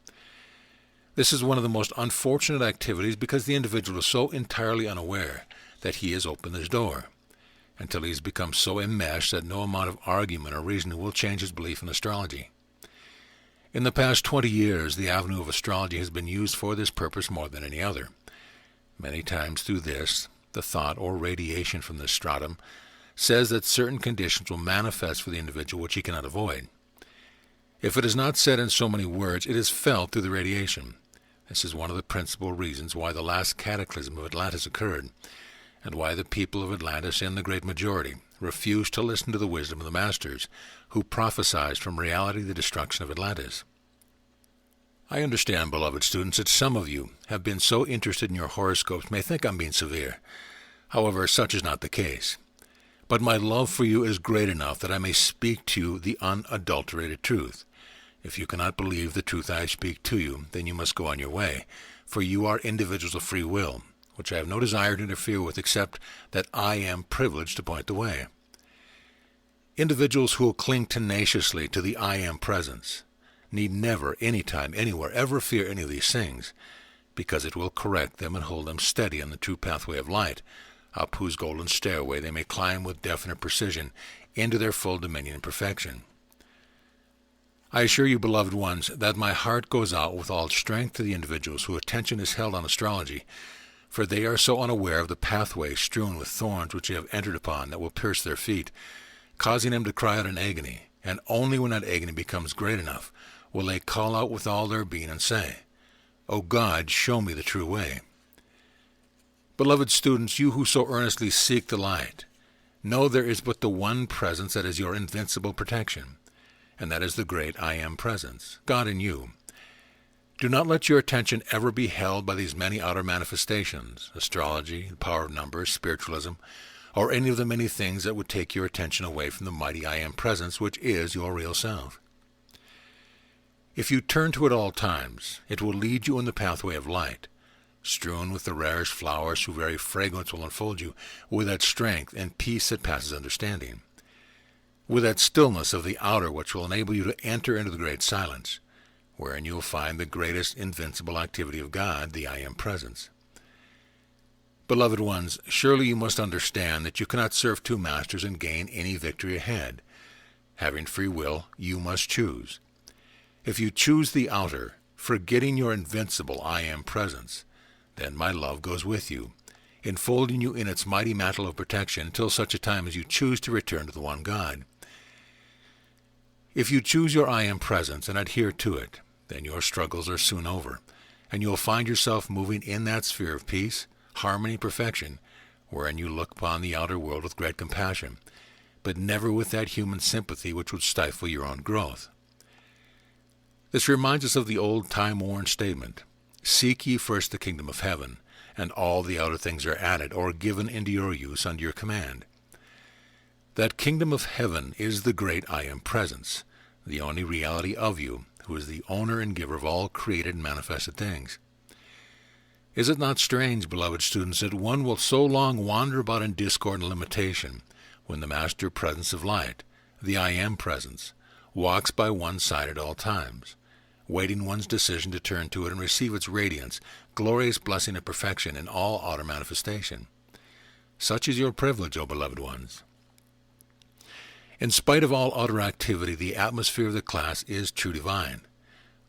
This is one of the most unfortunate activities because the individual is so entirely unaware that he has opened his door, until he has become so enmeshed that no amount of argument or reasoning will change his belief in astrology. In the past 20 years, the avenue of astrology has been used for this purpose more than any other. Many times through this, the thought or radiation from this stratum says that certain conditions will manifest for the individual which he cannot avoid. If it is not said in so many words, it is felt through the radiation. This is one of the principal reasons why the last cataclysm of Atlantis occurred, and why the people of Atlantis, in the great majority, refused to listen to the wisdom of the masters, who prophesied from reality the destruction of Atlantis. I understand, beloved students, that some of you have been so interested in your horoscopes may think I'm being severe. However, such is not the case. But my love for you is great enough that I may speak to you the unadulterated truth. If you cannot believe the truth I speak to you, then you must go on your way, for you are individuals of free will, which I have no desire to interfere with except that I am privileged to point the way. Individuals who will cling tenaciously to the I Am Presence need never, anytime, anywhere, ever fear any of these things, because it will correct them and hold them steady on the true pathway of light, up whose golden stairway they may climb with definite precision into their full dominion and perfection. I assure you, beloved ones, that my heart goes out with all strength to the individuals whose attention is held on astrology, for they are so unaware of the pathway strewn with thorns which they have entered upon that will pierce their feet, causing them to cry out in agony, and only when that agony becomes great enough will they call out with all their being and say, O God, show me the true way. Beloved students, you who so earnestly seek the light, know there is but the one presence that is your invincible protection, and that is the great I Am Presence, God in you. Do not let your attention ever be held by these many outer manifestations, astrology, the power of numbers, spiritualism, or any of the many things that would take your attention away from the mighty I Am Presence, which is your real self. If you turn to it all times, it will lead you in the pathway of light, strewn with the rarest flowers whose very fragrance will enfold you with that strength and peace that passes understanding, with that stillness of the outer which will enable you to enter into the great silence, wherein you will find the greatest invincible activity of God, the I Am Presence. Beloved ones, surely you must understand that you cannot serve two masters and gain any victory ahead. Having free will, you must choose. If you choose the outer, forgetting your invincible I Am presence, then my love goes with you, enfolding you in its mighty mantle of protection until such a time as you choose to return to the one God. If you choose your I Am presence and adhere to it, then your struggles are soon over, and you will find yourself moving in that sphere of peace, harmony, perfection, wherein you look upon the outer world with great compassion, but never with that human sympathy which would stifle your own growth. This reminds us of the old time-worn statement, "Seek ye first the kingdom of heaven, and all the outer things are added or given into your use under your command." That kingdom of heaven is the great I Am presence, the only reality of you, who is the owner and giver of all created and manifested things. Is it not strange, beloved students, that one will so long wander about in discord and limitation, when the Master Presence of Light, the I Am presence, walks by one's side at all times, waiting one's decision to turn to it and receive its radiance, glorious blessing and perfection in all outer manifestation? Such is your privilege, O beloved ones. In spite of all outer activity, the atmosphere of the class is true divine.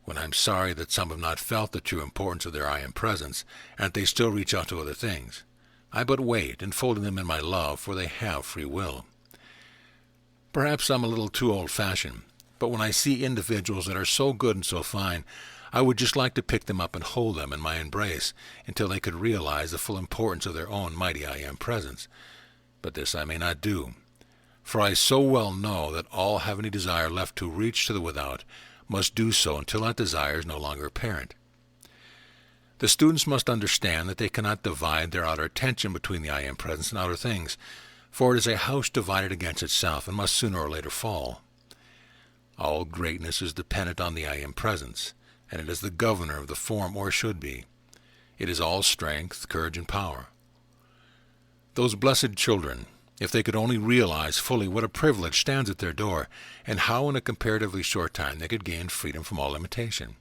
When I'm sorry that some have not felt the true importance of their I Am presence, and that they still reach out to other things, I but wait, enfolding them in my love, for they have free will. Perhaps I'm a little too old-fashioned, but when I see individuals that are so good and so fine, I would just like to pick them up and hold them in my embrace until they could realize the full importance of their own mighty I Am presence. But this I may not do, for I so well know that all have any desire left to reach to the without must do so until that desire is no longer apparent. The students must understand that they cannot divide their outer attention between the I Am presence and outer things, for it is a house divided against itself and must sooner or later fall. All greatness is dependent on the I Am presence, and it is the governor of the form, or should be. It is all strength, courage, and power. Those blessed children, if they could only realize fully what a privilege stands at their door, and how in a comparatively short time they could gain freedom from all limitation.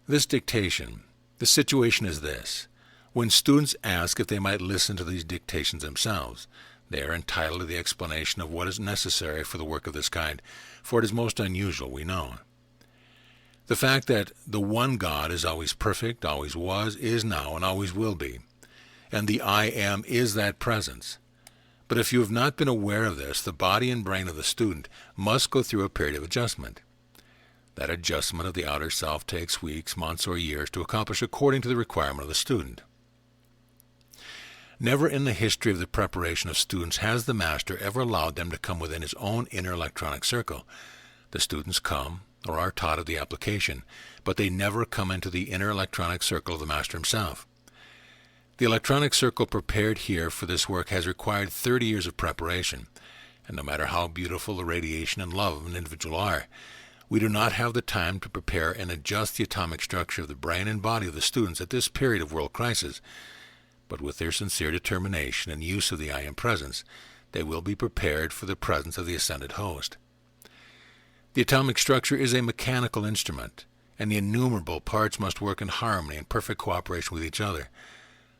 This dictation, the situation is this. When students ask if they might listen to these dictations themselves, they are entitled to the explanation of what is necessary for the work of this kind, for it is most unusual, we know. The fact that the one God is always perfect, always was, is now, and always will be, and the I Am is that presence. But if you have not been aware of this, the body and brain of the student must go through a period of adjustment. That adjustment of the outer self takes weeks, months, or years to accomplish according to the requirement of the student. Never in the history of the preparation of students has the Master ever allowed them to come within his own inner electronic circle. The students come, or are taught of the application, but they never come into the inner electronic circle of the Master himself. The electronic circle prepared here for this work has required 30 years of preparation, and no matter how beautiful the radiation and love of an individual are, we do not have the time to prepare and adjust the atomic structure of the brain and body of the students at this period of world crisis. But with their sincere determination and use of the I Am presence, they will be prepared for the presence of the ascended host. The atomic structure is a mechanical instrument, and the innumerable parts must work in harmony and perfect cooperation with each other.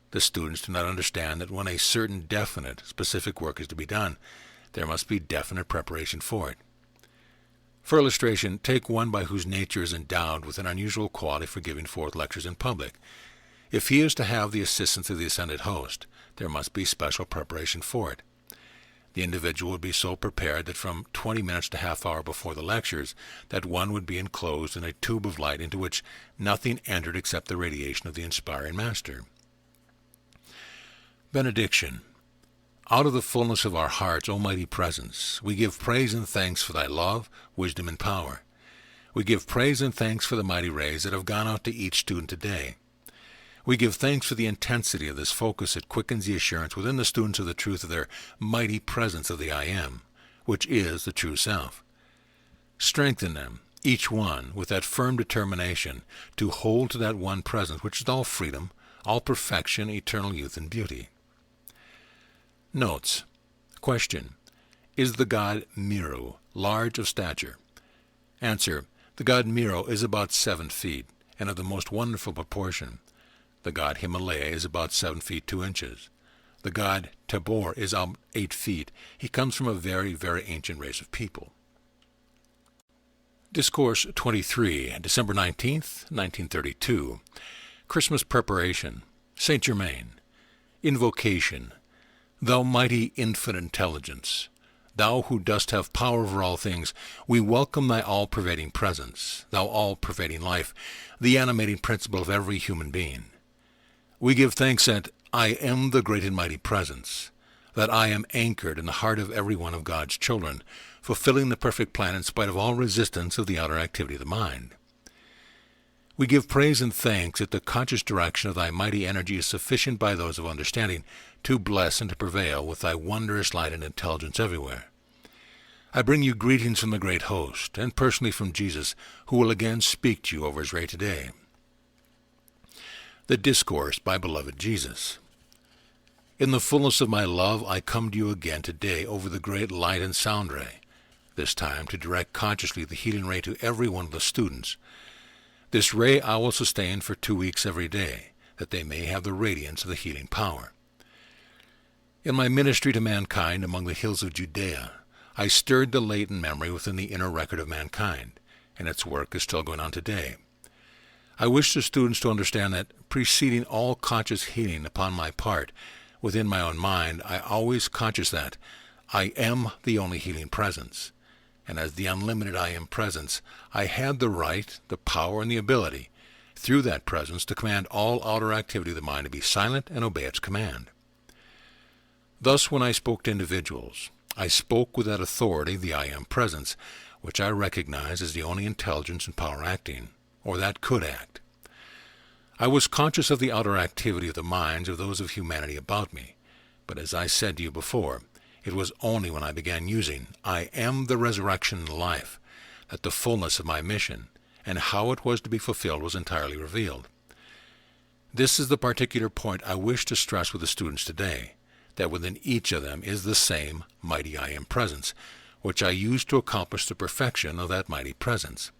The students do not understand that when a certain definite, specific work is to be done, there must be definite preparation for it. For illustration, take one by whose nature is endowed with an unusual quality for giving forth lectures in public. If he is to have the assistance of the ascended host, there must be special preparation for it. The individual would be so prepared that from 20 minutes to half hour before the lectures, that one would be enclosed in a tube of light into which nothing entered except the radiation of the inspiring Master. Benediction. Out of the fullness of our hearts, O mighty presence, we give praise and thanks for thy love, wisdom, and power. We give praise and thanks for the mighty rays that have gone out to each student today. We give thanks for the intensity of this focus that quickens the assurance within the students of the truth of their mighty presence of the I Am, which is the true self. Strengthen them, each one, with that firm determination to hold to that one presence which is all freedom, all perfection, eternal youth, and beauty. Notes. Question. Is the god Miru large of stature? Answer. The god Miru is about 7 feet, and of the most wonderful proportion. The god Himalaya is about 7 feet 2 inches. The god Tabor is 8 feet. He comes from a very, very ancient race of people. Discourse 23, December 19th, 1932. Christmas Preparation. Saint Germain. Invocation. Thou mighty infinite intelligence, thou who dost have power over all things, we welcome thy all-pervading presence, thou all-pervading life, the animating principle of every human being. We give thanks that I am the great and mighty presence, that I am anchored in the heart of every one of God's children, fulfilling the perfect plan in spite of all resistance of the outer activity of the mind. We give praise and thanks that the conscious direction of thy mighty energy is sufficient by those of understanding to bless and to prevail with thy wondrous light and intelligence everywhere. I bring you greetings from the great host, and personally from Jesus, who will again speak to you over his ray today. The Discourse by beloved Jesus. In the fullness of my love, I come to you again today over the great light and sound ray, this time to direct consciously the healing ray to every one of the students. This ray I will sustain for 2 weeks every day, that they may have the radiance of the healing power. In my ministry to mankind among the hills of Judea, I stirred the latent memory within the inner record of mankind, and its work is still going on today. I wish the students to understand that, preceding all conscious healing upon my part, within my own mind, I always conscious that I am the only healing presence, and as the unlimited I am presence, I had the right, the power, and the ability, through that presence, to command all outer activity of the mind to be silent and obey its command. Thus, when I spoke to individuals, I spoke with that authority, the I am presence, which I recognize as the only intelligence and power acting, or that could act. I was conscious of the outer activity of the minds of those of humanity about me, but as I said to you before, it was only when I began using I am the resurrection and life that the fullness of my mission and how it was to be fulfilled was entirely revealed. This is the particular point I wish to stress with the students today, that within each of them is the same mighty I am presence, which I used to accomplish the perfection of that mighty presence.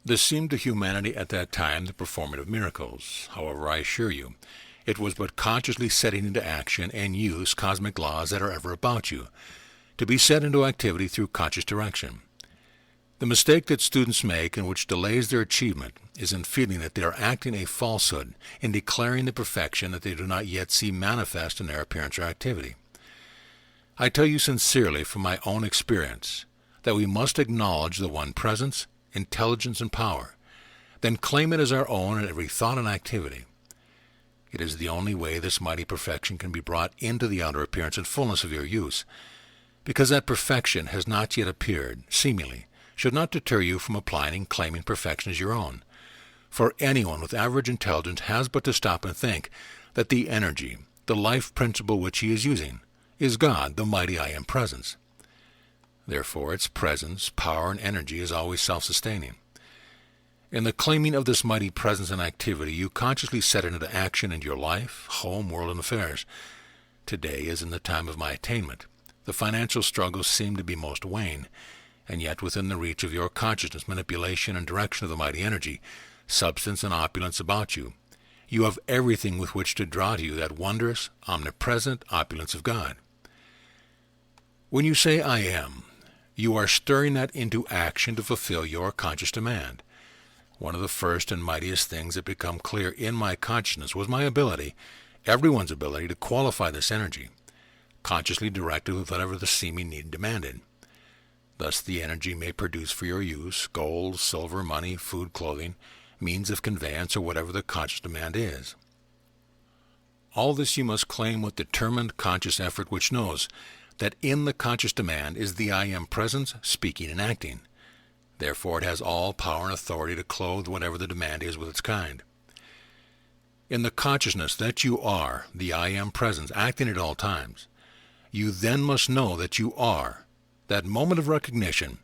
This seemed to humanity at that time the performance of miracles. However, I assure you, it was but consciously setting into action and use cosmic laws that are ever about you, to be set into activity through conscious direction. The mistake that students make, and which delays their achievement, is in feeling that they are acting a falsehood in declaring the perfection that they do not yet see manifest in their appearance or activity. I tell you sincerely from my own experience that we must acknowledge the one presence, intelligence, and power, then claim it as our own in every thought and activity. It is the only way this mighty perfection can be brought into the outer appearance and fullness of your use, because that perfection has not yet appeared, seemingly, should not deter you from applying and claiming perfection as your own. For anyone with average intelligence has but to stop and think that the energy, the life principle which he is using, is God, the mighty I am presence. Therefore, its presence, power, and energy is always self-sustaining. In the claiming of this mighty presence and activity, you consciously set it into action in your life, home, world, and affairs. Today is in the time of my attainment. The financial struggles seem to be most wane, and yet within the reach of your consciousness, manipulation, and direction of the mighty energy, substance, and opulence about you, you have everything with which to draw to you that wondrous, omnipresent opulence of God. When you say I am, you are stirring that into action to fulfill your conscious demand. One of the first and mightiest things that become clear in my consciousness was my ability, everyone's ability, to qualify this energy, consciously directed with whatever the seeming need demanded. Thus the energy may produce for your use gold, silver, money, food, clothing, means of conveyance, or whatever the conscious demand is. All this you must claim with determined conscious effort which knows that in the conscious demand is the I am presence speaking and acting. Therefore it has all power and authority to clothe whatever the demand is with its kind. In the consciousness that you are the I am presence acting at all times, you then must know that you are, that moment of recognition,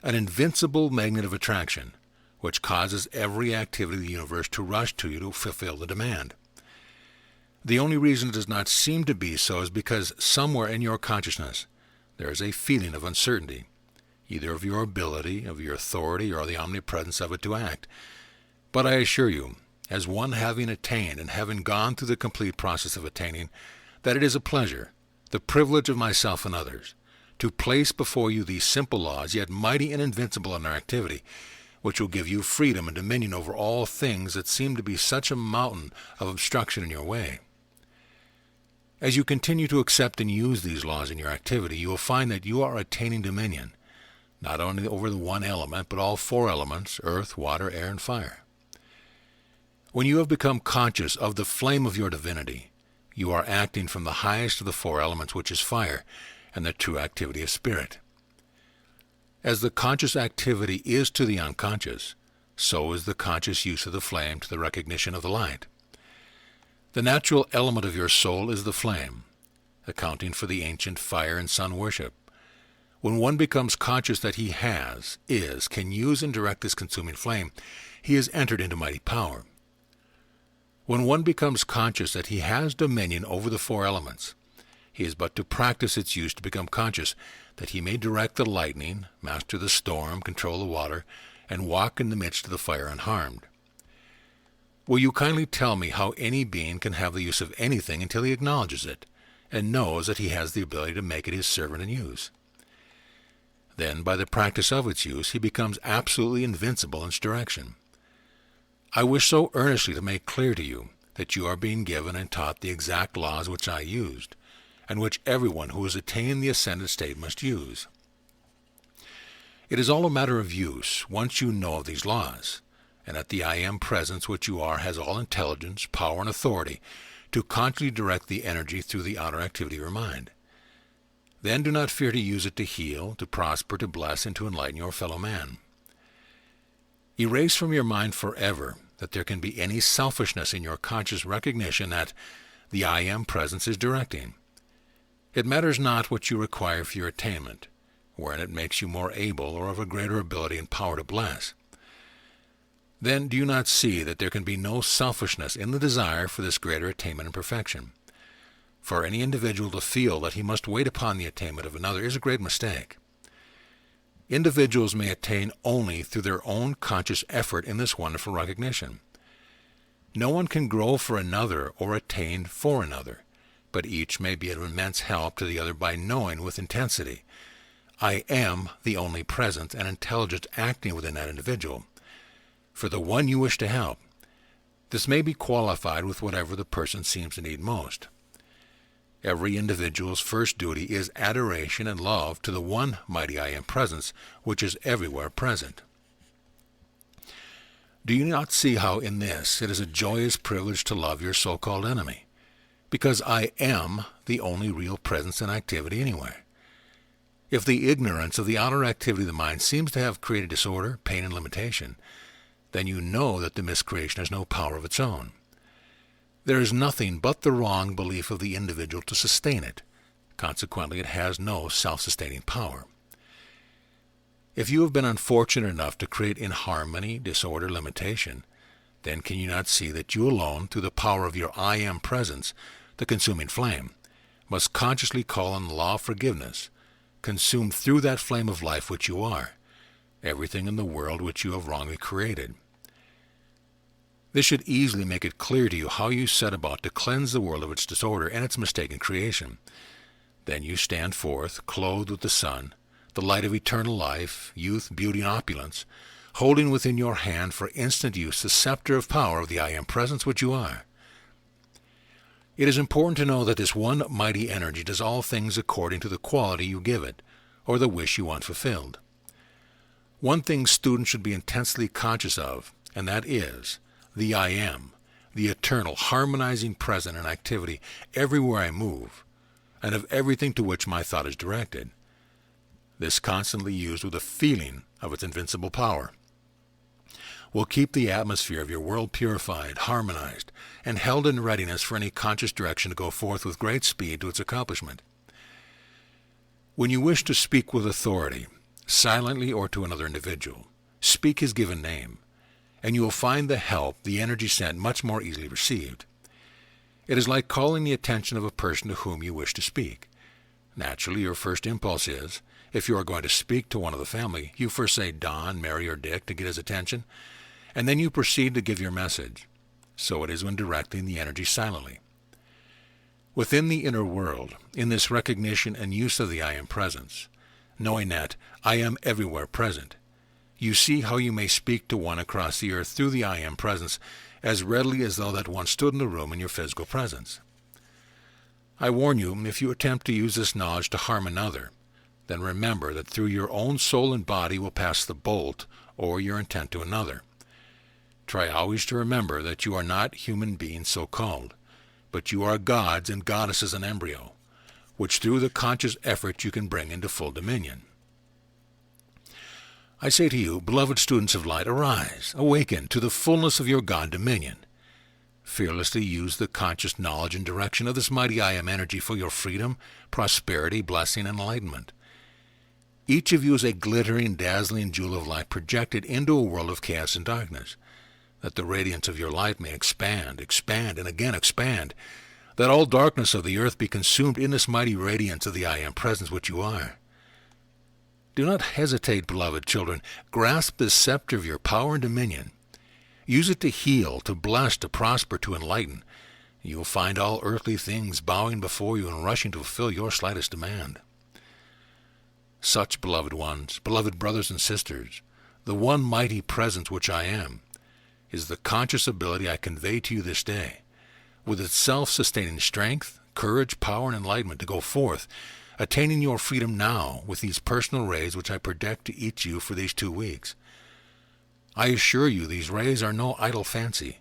an invincible magnet of attraction, which causes every activity of the universe to rush to you to fulfill the demand. The only reason it does not seem to be so is because somewhere in your consciousness there is a feeling of uncertainty, either of your ability, of your authority, or the omnipresence of it to act. But I assure you, as one having attained and having gone through the complete process of attaining, that it is a pleasure, the privilege of myself and others, to place before you these simple laws, yet mighty and invincible in their activity, which will give you freedom and dominion over all things that seem to be such a mountain of obstruction in your way. As you continue to accept and use these laws in your activity, you will find that you are attaining dominion, not only over the one element, but all four elements, earth, water, air, and fire. When you have become conscious of the flame of your divinity, you are acting from the highest of the four elements, which is fire, and the true activity of spirit. As the conscious activity is to the unconscious, so is the conscious use of the flame to the recognition of the light. The natural element of your soul is the flame, accounting for the ancient fire and sun worship. When one becomes conscious that he can use and direct this consuming flame, he has entered into mighty power. When one becomes conscious that he has dominion over the four elements, he is but to practice its use to become conscious that he may direct the lightning, master the storm, control the water, and walk in the midst of the fire unharmed. Will you kindly tell me how any being can have the use of anything until he acknowledges it, and knows that he has the ability to make it his servant and use? Then, by the practice of its use, he becomes absolutely invincible in its direction. I wish so earnestly to make clear to you that you are being given and taught the exact laws which I used, and which everyone who has attained the ascended state must use. It is all a matter of use once you know of these laws, and that the I Am presence which you are has all intelligence, power, and authority to consciously direct the energy through the outer activity of your mind. Then do not fear to use it to heal, to prosper, to bless, and to enlighten your fellow man. Erase from your mind forever that there can be any selfishness in your conscious recognition that the I Am presence is directing. It matters not what you require for your attainment, wherein it makes you more able or of a greater ability and power to bless. Then do you not see that there can be no selfishness in the desire for this greater attainment and perfection? For any individual to feel that he must wait upon the attainment of another is a great mistake. Individuals may attain only through their own conscious effort in this wonderful recognition. No one can grow for another or attain for another, but each may be of immense help to the other by knowing with intensity, I am the only presence and intelligence acting within that individual. For the one you wish to help, this may be qualified with whatever the person seems to need most. Every individual's first duty is adoration and love to the one mighty I Am presence, which is everywhere present. Do you not see how in this it is a joyous privilege to love your so-called enemy? Because I am the only real presence and activity anywhere. If the ignorance of the outer activity of the mind seems to have created disorder, pain, and limitation, then you know that the miscreation has no power of its own. There is nothing but the wrong belief of the individual to sustain it. Consequently, it has no self-sustaining power. If you have been unfortunate enough to create inharmony, disorder, limitation, then can you not see that you alone, through the power of your I Am presence, the consuming flame, must consciously call on the law of forgiveness, consumed through that flame of life which you are, everything in the world which you have wrongly created? This should easily make it clear to you how you set about to cleanse the world of its disorder and its mistaken creation. Then you stand forth, clothed with the sun, the light of eternal life, youth, beauty, and opulence, holding within your hand for instant use the scepter of power of the I Am presence which you are. It is important to know that this one mighty energy does all things according to the quality you give it, or the wish you want fulfilled. One thing students should be intensely conscious of, and that is the I Am, the eternal, harmonizing present and activity everywhere I move, and of everything to which my thought is directed. This constantly used with a feeling of its invincible power will keep the atmosphere of your world purified, harmonized, and held in readiness for any conscious direction to go forth with great speed to its accomplishment. When you wish to speak with authority, silently or to another individual, speak his given name, and you will find the help, the energy sent, much more easily received. It is like calling the attention of a person to whom you wish to speak. Naturally, your first impulse is, if you are going to speak to one of the family, you first say Don, Mary, or Dick to get his attention, and then you proceed to give your message. So it is when directing the energy silently. Within the inner world, in this recognition and use of the I Am Presence, knowing that I am everywhere present, you see how you may speak to one across the earth through the I Am Presence as readily as though that one stood in the room in your physical presence. I warn you, if you attempt to use this knowledge to harm another, then remember that through your own soul and body will pass the bolt or your intent to another. Try always to remember that you are not human beings so-called, but you are gods and goddesses in embryo, which through the conscious effort you can bring into full dominion. I say to you, beloved students of light, arise, awaken to the fullness of your God dominion. Fearlessly use the conscious knowledge and direction of this mighty I Am energy for your freedom, prosperity, blessing, and enlightenment. Each of you is a glittering, dazzling jewel of light projected into a world of chaos and darkness, that the radiance of your light may expand, expand, and again expand, that all darkness of the earth be consumed in this mighty radiance of the I Am Presence which you are. Do not hesitate, beloved children. Grasp this scepter of your power and dominion. Use it to heal, to bless, to prosper, to enlighten. You will find all earthly things bowing before you and rushing to fulfill your slightest demand. Such, beloved ones, beloved brothers and sisters, the one mighty presence which I am, is the conscious ability I convey to you this day, with its self-sustaining strength, courage, power, and enlightenment to go forth, attaining your freedom now with these personal rays which I project to each you for these 2 weeks. I assure you these rays are no idle fancy,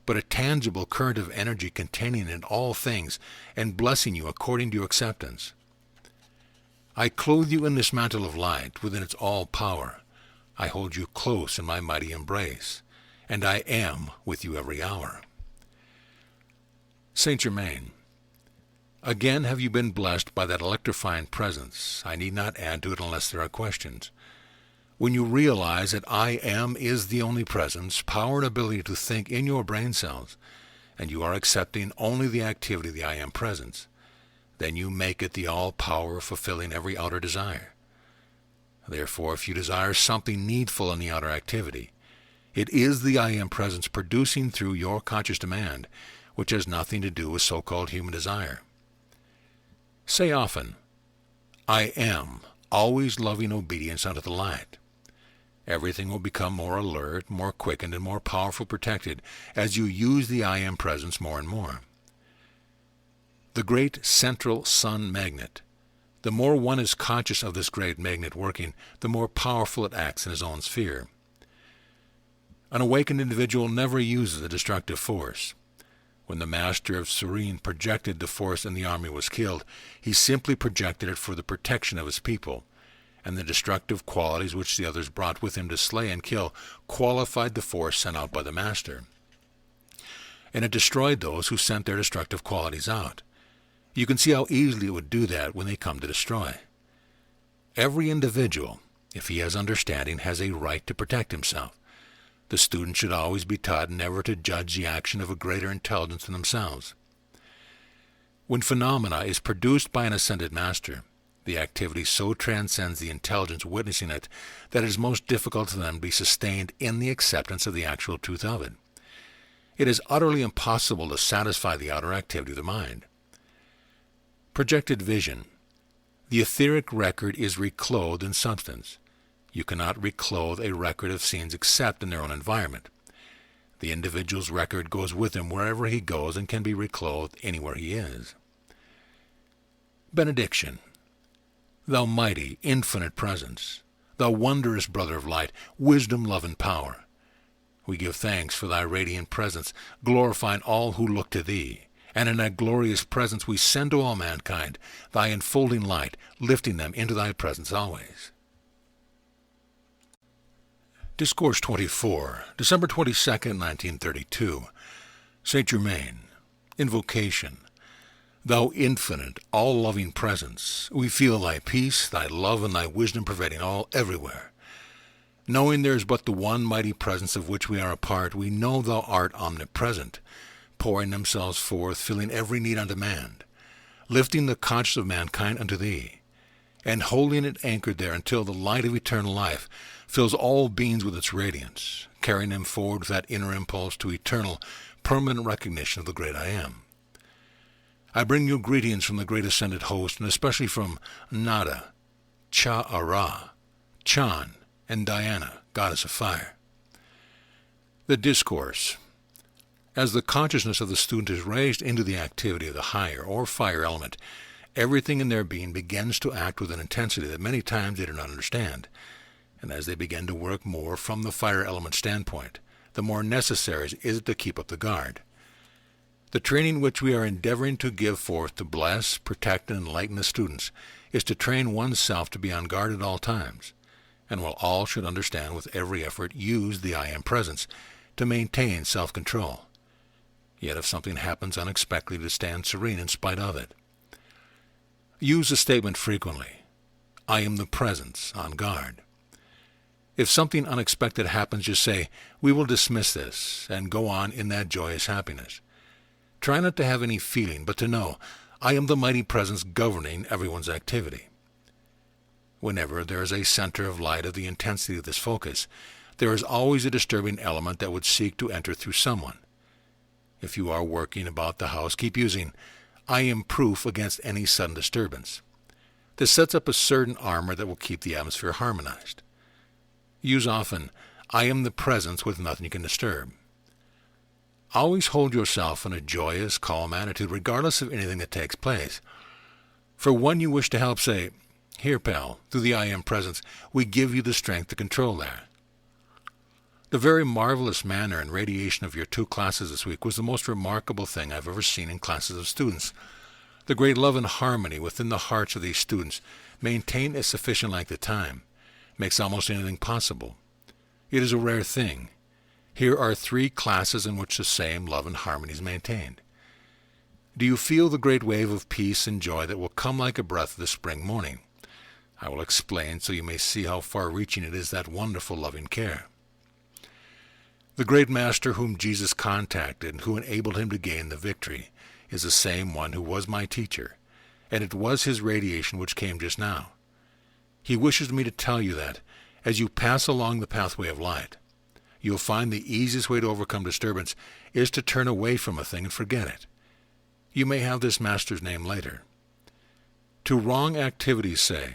but a tangible current of energy containing in all things and blessing you according to your acceptance. I clothe you in this mantle of light within its all power. I hold you close in my mighty embrace, and I am with you every hour. Saint Germain, again have you been blessed by that electrifying presence. I need not add to it unless there are questions. When you realize that I Am is the only presence, power and ability to think in your brain cells, and you are accepting only the activity of the I Am Presence, then you make it the all-power of fulfilling every outer desire. Therefore, if you desire something needful in the outer activity, it is the I Am Presence producing through your conscious demand, which has nothing to do with so-called human desire. Say often, I am, always loving obedience unto the light. Everything will become more alert, more quickened, and more powerful protected as you use the I Am Presence more and more. The great central sun magnet. The more one is conscious of this great magnet working, the more powerful it acts in his own sphere. An awakened individual never uses a destructive force. When the master of Serene projected the force and the army was killed, he simply projected it for the protection of his people, and the destructive qualities which the others brought with him to slay and kill qualified the force sent out by the master. And it destroyed those who sent their destructive qualities out. You can see how easily it would do that when they come to destroy. Every individual, if he has understanding, has a right to protect himself. The student should always be taught never to judge the action of a greater intelligence than themselves. When phenomena is produced by an ascended master, the activity so transcends the intelligence witnessing it that it is most difficult for them to be sustained in the acceptance of the actual truth of it. It is utterly impossible to satisfy the outer activity of the mind. Projected vision. The etheric record is reclothed in substance. You cannot reclothe a record of scenes except in their own environment. The individual's record goes with him wherever he goes and can be reclothed anywhere he is. Benediction. Thou mighty, infinite presence, thou wondrous brother of light, wisdom, love, and power, we give thanks for thy radiant presence, glorifying all who look to thee, and in that glorious presence we send to all mankind thy enfolding light, lifting them into thy presence always. Discourse 24, December 22nd, 1932. Saint Germain. Invocation. Thou infinite, all-loving presence, we feel thy peace, thy love, and thy wisdom pervading all everywhere. Knowing there is but the one mighty presence of which we are a part, we know thou art omnipresent, pouring themselves forth, filling every need on demand, lifting the conscience of mankind unto thee, and holding it anchored there until the light of eternal life fills all beings with its radiance, carrying them forward with that inner impulse to eternal, permanent recognition of the great I Am. I bring you greetings from the great ascended host, and especially from Nada, Cha-Ara, Chan, and Diana, goddess of fire. The Discourse. As the consciousness of the student is raised into the activity of the higher or fire element, everything in their being begins to act with an intensity that many times they do not understand. And as they begin to work more from the fire element standpoint, the more necessary is it to keep up the guard. The training which we are endeavoring to give forth to bless, protect, and enlighten the students is to train oneself to be on guard at all times, and while all should understand with every effort, use the I Am Presence to maintain self-control. Yet if something happens unexpectedly, to stand serene in spite of it. Use the statement frequently, I am the presence, on guard. If something unexpected happens, just say, we will dismiss this, and go on in that joyous happiness. Try not to have any feeling, but to know, I am the mighty presence governing everyone's activity. Whenever there is a center of light of the intensity of this focus, there is always a disturbing element that would seek to enter through someone. If you are working about the house, keep using, I am proof against any sudden disturbance. This sets up a certain armor that will keep the atmosphere harmonized. Use often, I am the presence with nothing you can disturb. Always hold yourself in a joyous, calm attitude, regardless of anything that takes place. For one you wish to help, say, here, pal, through the I Am Presence, we give you the strength to control that. The very marvelous manner and radiation of your 2 classes this week was the most remarkable thing I've ever seen in classes of students. The great love and harmony within the hearts of these students, maintained a sufficient length of time, makes almost anything possible. It is a rare thing. Here are 3 classes in which the same love and harmony is maintained. Do you feel the great wave of peace and joy that will come like a breath of the spring morning? I will explain so you may see how far-reaching it is, that wonderful loving care. The great Master whom Jesus contacted and who enabled him to gain the victory is the same one who was my teacher, and it was his radiation which came just now. He wishes me to tell you that, as you pass along the pathway of light, you'll find the easiest way to overcome disturbance is to turn away from a thing and forget it. You may have this Master's name later. To wrong activities say,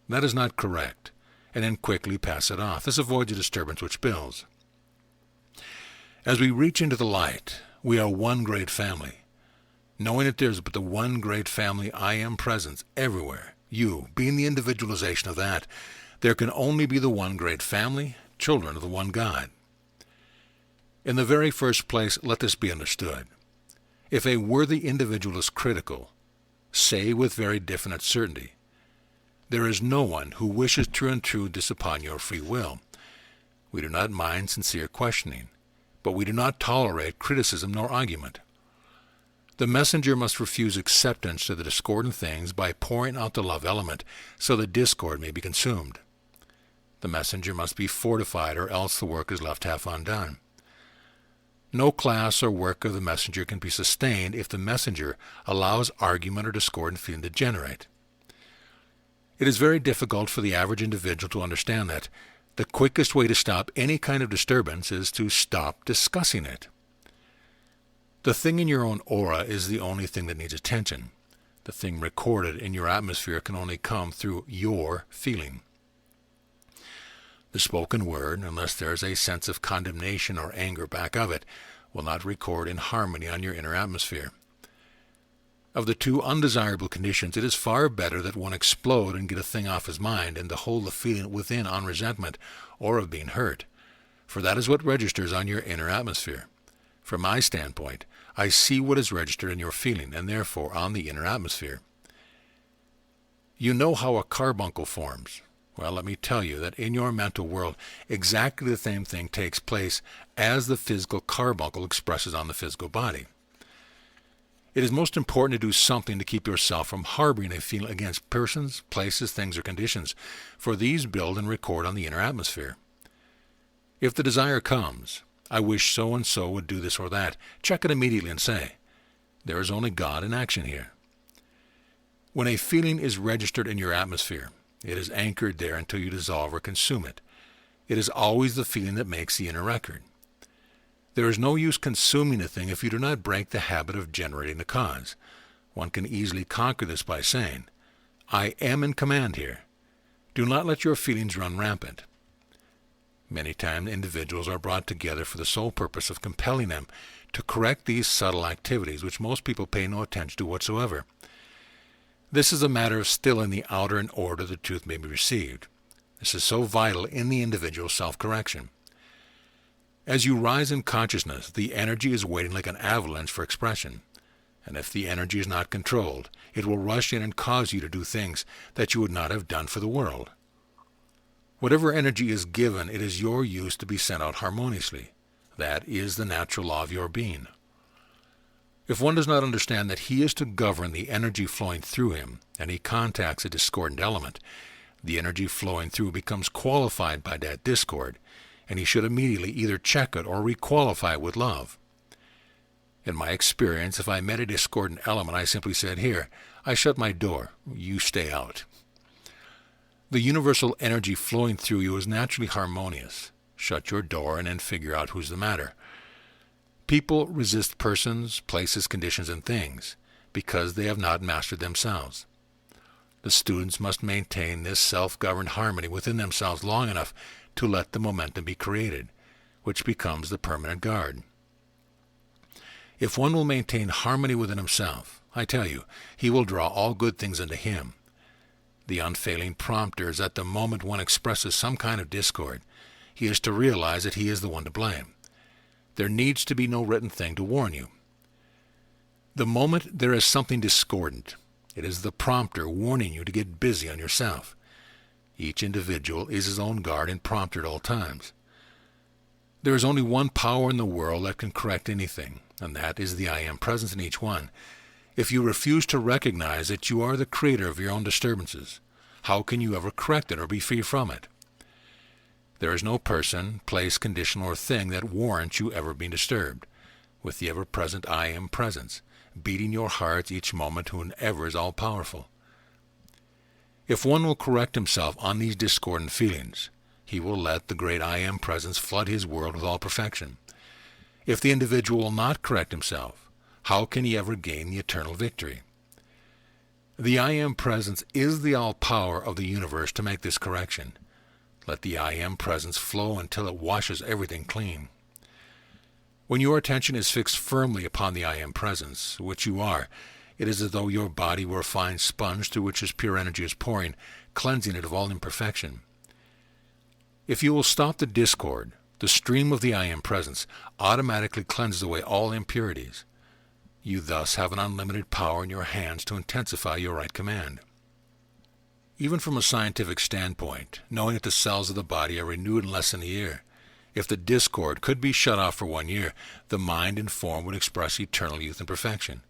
that is not correct, and then quickly pass it off. This avoids a disturbance which builds. As we reach into the light, we are one great family. Knowing that there's but the one great family I Am Presence everywhere, you, being the individualization of that, there can only be the one great family, children of the one God. In the very first place, let this be understood. If a worthy individual is critical, say with very definite certainty, there is no one who wishes to intrude this upon your free will. We do not mind sincere questioning, but we do not tolerate criticism nor argument. The messenger must refuse acceptance to the discordant things by pouring out the love element so the discord may be consumed. The messenger must be fortified, or else the work is left half undone. No class or work of the messenger can be sustained if the messenger allows argument or discordant feeling to generate. It is very difficult for the average individual to understand that the quickest way to stop any kind of disturbance is to stop discussing it. The thing in your own aura is the only thing that needs attention. The thing recorded in your atmosphere can only come through your feeling. The spoken word, unless there is a sense of condemnation or anger back of it, will not record in harmony on your inner atmosphere. Of the 2 undesirable conditions, it is far better that one explode and get a thing off his mind and to hold the feeling within on resentment or of being hurt, for that is what registers on your inner atmosphere. From my standpoint, I see what is registered in your feeling and therefore on the inner atmosphere. You know how a carbuncle forms. Well, let me tell you that in your mental world, exactly the same thing takes place as the physical carbuncle expresses on the physical body. It is most important to do something to keep yourself from harboring a feeling against persons, places, things, or conditions, for these build and record on the inner atmosphere. If the desire comes, I wish so-and-so would do this or that, check it immediately and say, there is only God in action here. When a feeling is registered in your atmosphere, it is anchored there until you dissolve or consume it. It is always the feeling that makes the inner record. There is no use consuming a thing if you do not break the habit of generating the cause. One can easily conquer this by saying, I am in command here. Do not let your feelings run rampant. Many times individuals are brought together for the sole purpose of compelling them to correct these subtle activities which most people pay no attention to whatsoever. This is a matter of stilling the outer in order the truth may be received. This is so vital in the individual self-correction. As you rise in consciousness, the energy is waiting like an avalanche for expression. And if the energy is not controlled, it will rush in and cause you to do things that you would not have done for the world. Whatever energy is given, it is your use to be sent out harmoniously. That is the natural law of your being. If one does not understand that he is to govern the energy flowing through him, and he contacts a discordant element, the energy flowing through becomes qualified by that discord, and he should immediately either check it or requalify it with love. In my experience, if I met a discordant element, I simply said, Here, I shut my door. You stay out. The universal energy flowing through you is naturally harmonious. Shut your door and then figure out who's the matter. People resist persons, places, conditions, and things because they have not mastered themselves. The students must maintain this self-governed harmony within themselves long enough to let the momentum be created, which becomes the permanent guard. If one will maintain harmony within himself, I tell you, he will draw all good things into him. The unfailing prompter is that the moment one expresses some kind of discord, he is to realize that he is the one to blame. There needs to be no written thing to warn you. The moment there is something discordant, it is the prompter warning you to get busy on yourself. Each individual is his own guard and prompter at all times. There is only one power in the world that can correct anything, and that is the I Am presence in each one. If you refuse to recognize that you are the creator of your own disturbances, how can you ever correct it or be free from it? There is no person, place, condition, or thing that warrants you ever being disturbed, with the ever-present I Am presence, beating your hearts each moment whoever is all-powerful. If one will correct himself on these discordant feelings, he will let the great I Am presence flood his world with all perfection. If the individual will not correct himself, how can he ever gain the eternal victory? The I Am presence is the all-power of the universe to make this correction. Let the I Am presence flow until it washes everything clean. When your attention is fixed firmly upon the I Am presence, which you are, it is as though your body were a fine sponge through which this pure energy is pouring, cleansing it of all imperfection. If you will stop the discord, the stream of the I Am presence automatically cleanses away all impurities. You thus have an unlimited power in your hands to intensify your right command. Even from a scientific standpoint, knowing that the cells of the body are renewed in less than a year, if the discord could be shut off for 1 year, the mind and form would express eternal youth and perfection.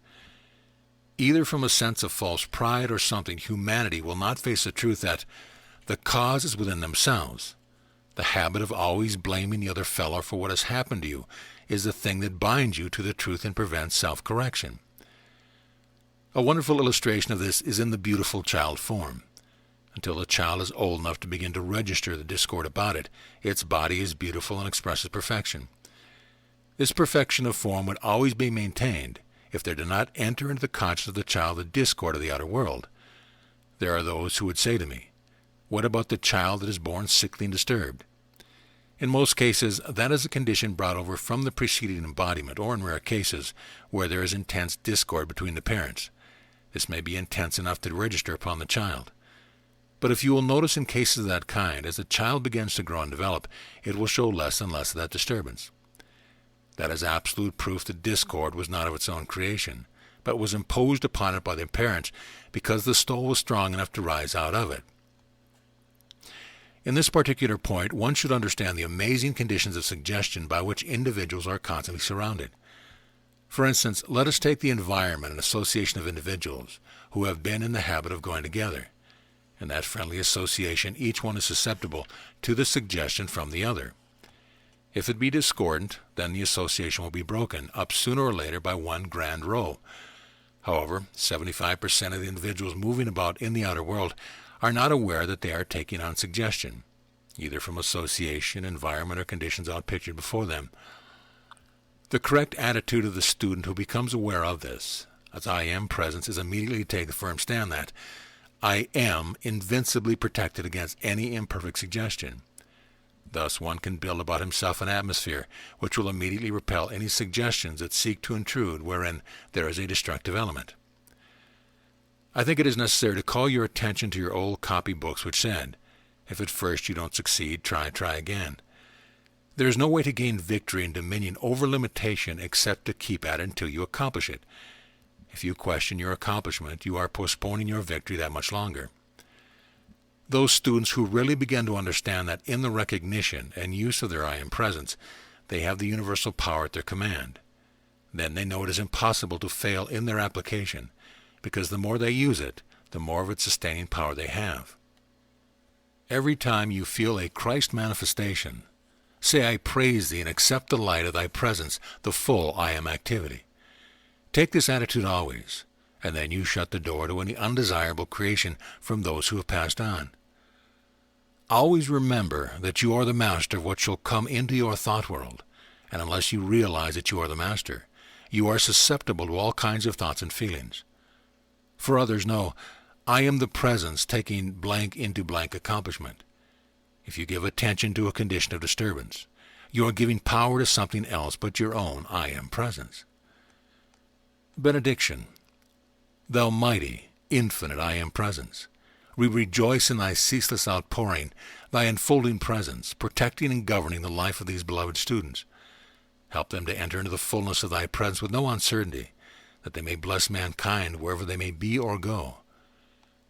Either from a sense of false pride or something, humanity will not face the truth that the cause is within themselves. The habit of always blaming the other fellow for what has happened to you is the thing that binds you to the truth and prevents self-correction. A wonderful illustration of this is in the beautiful child form. Until the child is old enough to begin to register the discord about it, its body is beautiful and expresses perfection. This perfection of form would always be maintained if there did not enter into the consciousness of the child the discord of the outer world. There are those who would say to me, What about the child that is born sickly and disturbed? In most cases, that is a condition brought over from the preceding embodiment, or in rare cases, where there is intense discord between the parents. This may be intense enough to register upon the child. But if you will notice in cases of that kind, as the child begins to grow and develop, it will show less and less of that disturbance. That is absolute proof that discord was not of its own creation, but was imposed upon it by the parents because the soul was strong enough to rise out of it. In this particular point, one should understand the amazing conditions of suggestion by which individuals are constantly surrounded. For instance, let us take the environment and association of individuals who have been in the habit of going together. In that friendly association, each one is susceptible to the suggestion from the other. If it be discordant, then the association will be broken up sooner or later by one grand row. However, 75% of the individuals moving about in the outer world are not aware that they are taking on suggestion, either from association, environment, or conditions outpictured before them. The correct attitude of the student who becomes aware of this, as I am presence is immediately to take a firm stand that I am invincibly protected against any imperfect suggestion. Thus one can build about himself an atmosphere which will immediately repel any suggestions that seek to intrude wherein there is a destructive element. I think it is necessary to call your attention to your old copybooks which said, if at first you don't succeed, try again. There is no way to gain victory and dominion over limitation except to keep at it until you accomplish it. If you question your accomplishment, you are postponing your victory that much longer. Those students who really begin to understand that in the recognition and use of their I am presence, they have the universal power at their command, then they know it is impossible to fail in their application, because the more they use it, the more of its sustaining power they have. Every time you feel a Christ manifestation, say, I praise thee and accept the light of thy presence, the full I am activity. Take this attitude always, and then you shut the door to any undesirable creation from those who have passed on. Always remember that you are the master of what shall come into your thought world, and unless you realize that you are the master, you are susceptible to all kinds of thoughts and feelings. For others, know, I am the presence taking blank into blank accomplishment. If you give attention to a condition of disturbance, you are giving power to something else but your own I am presence. Benediction. Thou mighty, infinite I am presence, we rejoice in thy ceaseless outpouring, thy enfolding presence, protecting and governing the life of these beloved students. Help them to enter into the fullness of thy presence with no uncertainty, that they may bless mankind wherever they may be or go.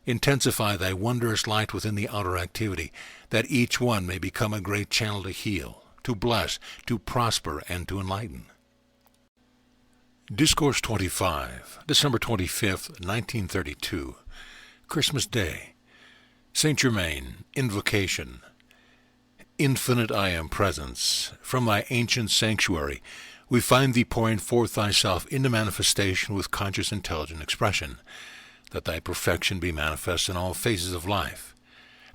Intensify thy wondrous light within the outer activity, that each one may become a great channel to heal, to bless, to prosper, and to enlighten. Discourse 25, December 25th, 1932, Christmas Day. Saint Germain, Invocation. Infinite I am presence, from thy ancient sanctuary, we find thee pouring forth thyself into manifestation with conscious intelligent expression, that thy perfection be manifest in all phases of life,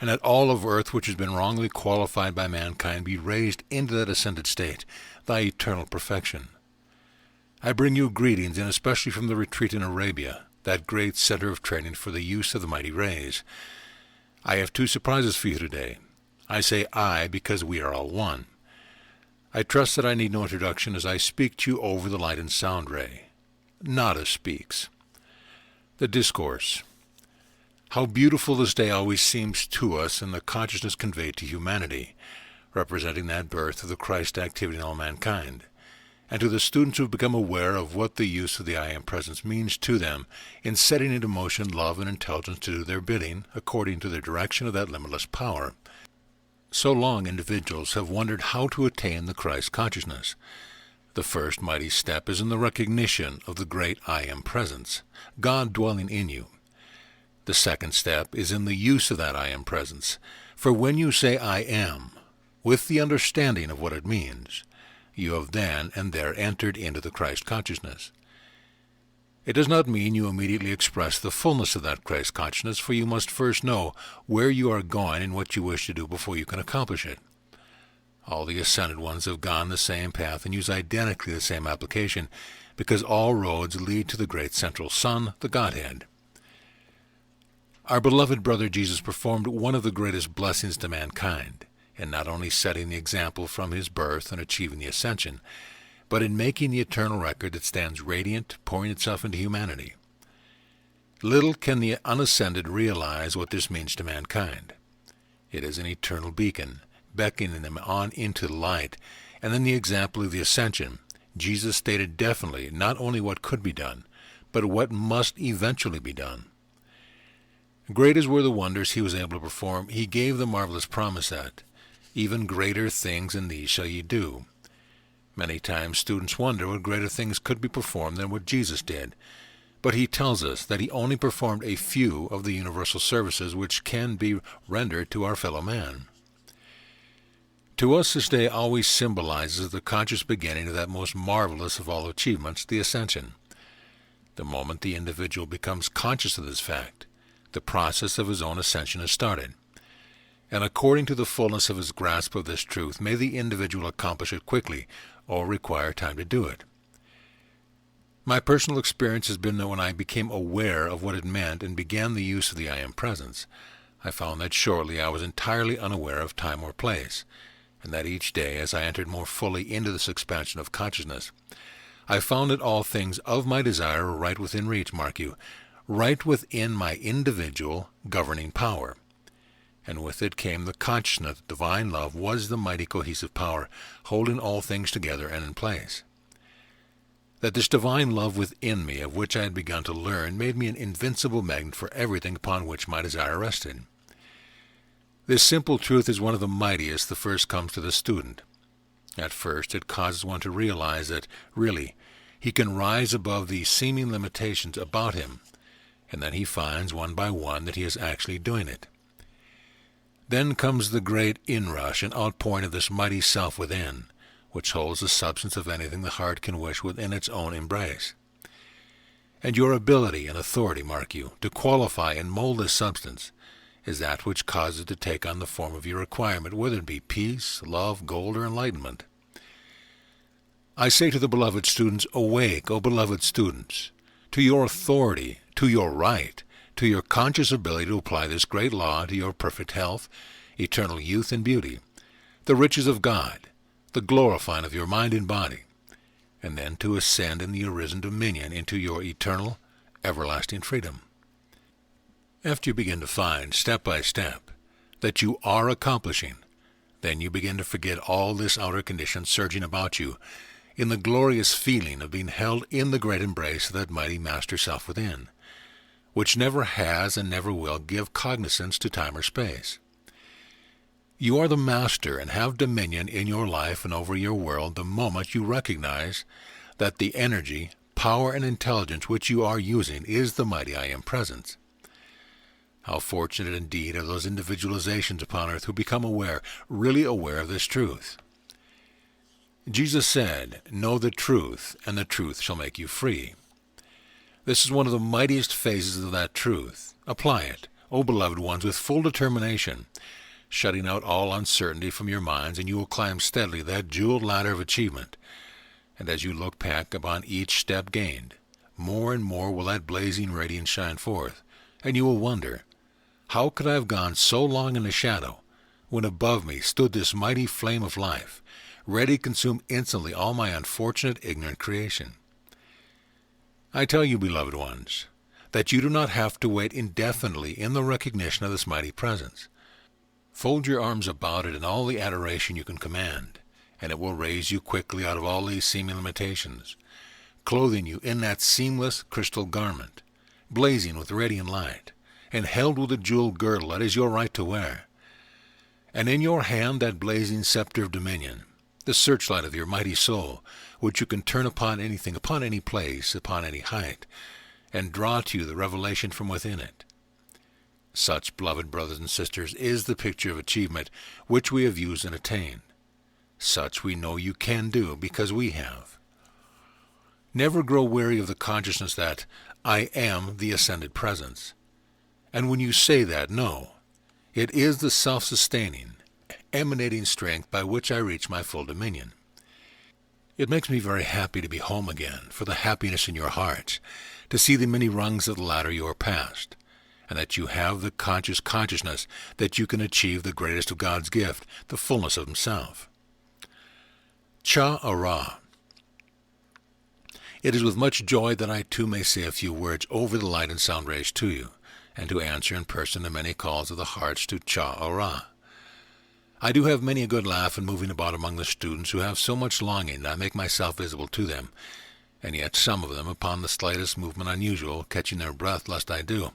and that all of earth which has been wrongly qualified by mankind be raised into that ascended state, thy eternal perfection. I bring you greetings, and especially from the retreat in Arabia, that great center of training for the use of the mighty rays. I have two surprises for you today. I say I because we are all one. I trust that I need no introduction as I speak to you over the light and sound ray. Nada speaks. The Discourse. How beautiful this day always seems to us in the consciousness conveyed to humanity, representing that birth of the Christ activity in all mankind, and to the students who have become aware of what the use of the I am presence means to them in setting into motion love and intelligence to do their bidding according to the direction of that limitless power. So long individuals have wondered how to attain the Christ consciousness. The first mighty step is in the recognition of the great I am presence, God dwelling in you. The second step is in the use of that I am presence, for when you say I am, with the understanding of what it means, you have then and there entered into the Christ consciousness. It does not mean you immediately express the fullness of that Christ consciousness, for you must first know where you are going and what you wish to do before you can accomplish it. All the ascended ones have gone the same path and use identically the same application, because all roads lead to the great central Son, the Godhead. Our beloved brother Jesus performed one of the greatest blessings to mankind, in not only setting the example from his birth and achieving the ascension, but in making the eternal record that stands radiant, pouring itself into humanity. Little can the unascended realize what this means to mankind. It is an eternal beacon, beckoning them on into the light, and in the example of the ascension, Jesus stated definitely not only what could be done, but what must eventually be done. Great as were the wonders he was able to perform, he gave the marvelous promise that, even greater things than these shall ye do. Many times students wonder what greater things could be performed than what Jesus did, but he tells us that he only performed a few of the universal services which can be rendered to our fellow man. To us this day always symbolizes the conscious beginning of that most marvelous of all achievements, the ascension. The moment the individual becomes conscious of this fact, the process of his own ascension is started. And according to the fullness of his grasp of this truth, may the individual accomplish it quickly or require time to do it. My personal experience has been that when I became aware of what it meant and began the use of the I Am Presence, I found that shortly I was entirely unaware of time or place, and that each day, as I entered more fully into this expansion of consciousness, I found that all things of my desire were right within reach, mark you, right within my individual governing power. And with it came the consciousness that divine love was the mighty cohesive power holding all things together and in place. That this divine love within me, of which I had begun to learn, made me an invincible magnet for everything upon which my desire rested. This simple truth is one of the mightiest that first comes to the student. At first it causes one to realize that, really, he can rise above these seeming limitations about him, and then he finds one by one that he is actually doing it. Then comes the great inrush and outpouring of this mighty self within, which holds the substance of anything the heart can wish within its own embrace. And your ability and authority, mark you, to qualify and mold this substance is that which causes it to take on the form of your requirement, whether it be peace, love, gold, or enlightenment. I say to the beloved students, awake, O beloved students, to your authority, to your right, to your conscious ability to apply this great law to your perfect health, eternal youth and beauty, the riches of God, the glorifying of your mind and body, and then to ascend in the arisen dominion into your eternal, everlasting freedom. After you begin to find, step by step, that you are accomplishing, then you begin to forget all this outer condition surging about you in the glorious feeling of being held in the great embrace of that mighty master self within, which never has and never will give cognizance to time or space. You are the master and have dominion in your life and over your world the moment you recognize that the energy, power, and intelligence which you are using is the mighty I Am Presence. How fortunate indeed are those individualizations upon earth who become aware, really aware of this truth. Jesus said, "Know the truth, and the truth shall make you free." This is one of the mightiest phases of that truth. Apply it, O beloved ones, with full determination, shutting out all uncertainty from your minds, and you will climb steadily that jeweled ladder of achievement. And as you look back upon each step gained, more and more will that blazing radiance shine forth, and you will wonder, how could I have gone so long in the shadow, when above me stood this mighty flame of life, ready to consume instantly all my unfortunate, ignorant creation? I tell you, beloved ones, that you do not have to wait indefinitely in the recognition of this mighty presence. Fold your arms about it in all the adoration you can command, and it will raise you quickly out of all these seeming limitations, clothing you in that seamless crystal garment, blazing with radiant light, and held with a jeweled girdle that is your right to wear. And in your hand that blazing scepter of dominion, the searchlight of your mighty soul, which you can turn upon anything, upon any place, upon any height, and draw to you the revelation from within it. Such, beloved brothers and sisters, is the picture of achievement which we have used and attained. Such we know you can do, because we have. Never grow weary of the consciousness that I am the ascended presence. And when you say that, know, it is the self-sustaining, emanating strength by which I reach my full dominion. It makes me very happy to be home again, for the happiness in your hearts, to see the many rungs of the ladder you are past, and that you have the consciousness that you can achieve the greatest of God's gift, the fullness of Himself. Cha-ara. It is with much joy that I too may say a few words over the light and sound rays to you, and to answer in person the many calls of the hearts to Cha-ara. I do have many a good laugh in moving about among the students who have so much longing that I make myself visible to them, and yet some of them, upon the slightest movement unusual, catching their breath lest I do.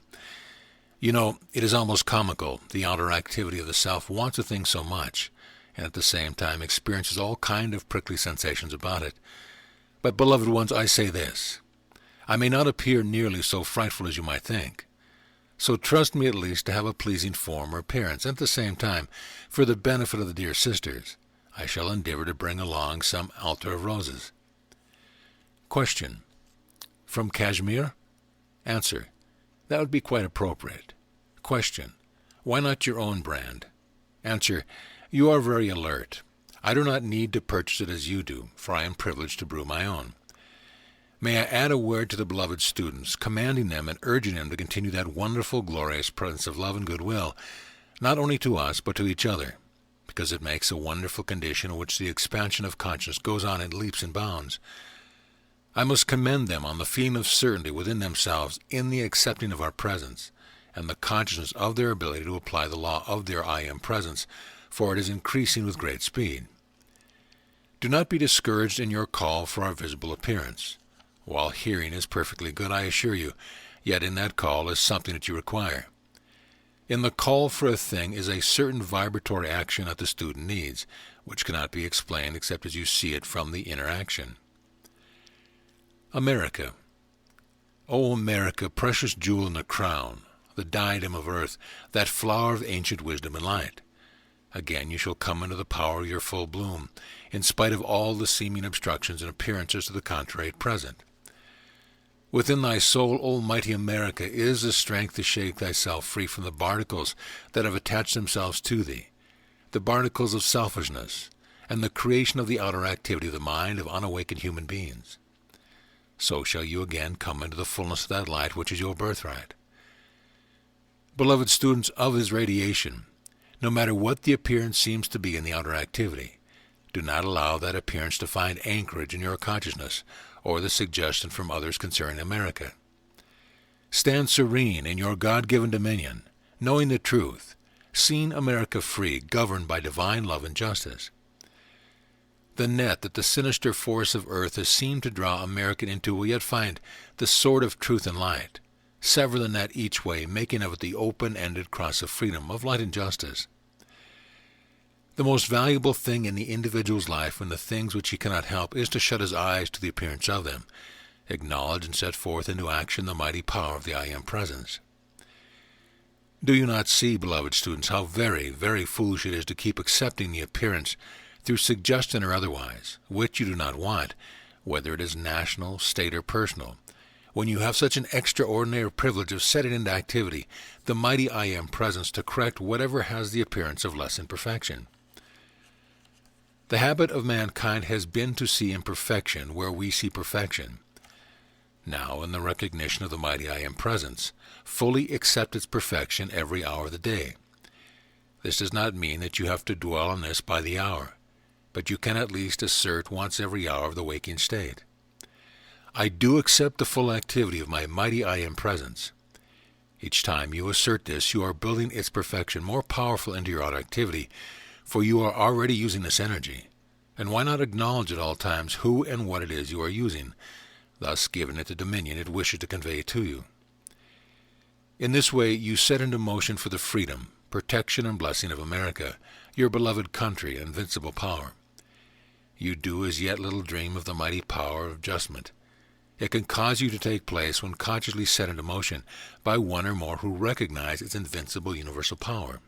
You know, it is almost comical, the outer activity of the self wants a thing so much, and at the same time experiences all kind of prickly sensations about it. But, beloved ones, I say this, I may not appear nearly so frightful as you might think, so trust me at least to have a pleasing form or appearance, and at the same time, for the benefit of the dear sisters, I shall endeavor to bring along some altar of roses. Question. From Kashmir? Answer. That would be quite appropriate. Question. Why not your own brand? Answer. You are very alert. I do not need to purchase it as you do, for I am privileged to brew my own. May I add a word to the beloved students, commanding them and urging them to continue that wonderful, glorious presence of love and goodwill, not only to us, but to each other, because it makes a wonderful condition in which the expansion of consciousness goes on in leaps and bounds. I must commend them on the feeling of certainty within themselves in the accepting of our presence, and the consciousness of their ability to apply the law of their I Am presence, for it is increasing with great speed. Do not be discouraged in your call for our visible appearance. While hearing is perfectly good, I assure you, yet in that call is something that you require. In the call for a thing is a certain vibratory action that the student needs, which cannot be explained except as you see it from the inner action. America. O America, precious jewel in the crown, the diadem of earth, that flower of ancient wisdom and light. Again you shall come into the power of your full bloom, in spite of all the seeming obstructions and appearances to the contrary at present. Within thy soul, O mighty America, is the strength to shake thyself free from the barnacles that have attached themselves to thee, the barnacles of selfishness, and the creation of the outer activity of the mind of unawakened human beings. So shall you again come into the fullness of that light which is your birthright. Beloved students of his radiation, no matter what the appearance seems to be in the outer activity, do not allow that appearance to find anchorage in your consciousness or the suggestion from others concerning America. Stand serene in your God-given dominion, knowing the truth, seeing America free, governed by divine love and justice. The net that the sinister force of earth has seemed to draw America into will yet find the sword of truth and light, sever the net each way, making of it the open-ended cross of freedom, of light and justice. The most valuable thing in the individual's life and the things which he cannot help is to shut his eyes to the appearance of them, acknowledge and set forth into action the mighty power of the I Am presence. Do you not see, beloved students, how very, very foolish it is to keep accepting the appearance, through suggestion or otherwise, which you do not want, whether it is national, state, or personal, when you have such an extraordinary privilege of setting into activity the mighty I Am presence to correct whatever has the appearance of less imperfection? The habit of mankind has been to see imperfection where we see perfection. Now, in the recognition of the mighty I Am presence, fully accept its perfection every hour of the day. This does not mean that you have to dwell on this by the hour, but you can at least assert once every hour of the waking state, I do accept the full activity of my mighty I Am presence. Each time you assert this, you are building its perfection more powerful into your outer activity, for you are already using this energy. And why not acknowledge at all times who and what it is you are using, thus giving it the dominion it wishes to convey to you? In this way you set into motion for the freedom, protection, and blessing of America, your beloved country and invincible power. You do as yet little dream of the mighty power of adjustment. It can cause you to take place when consciously set into motion by one or more who recognize its invincible universal power.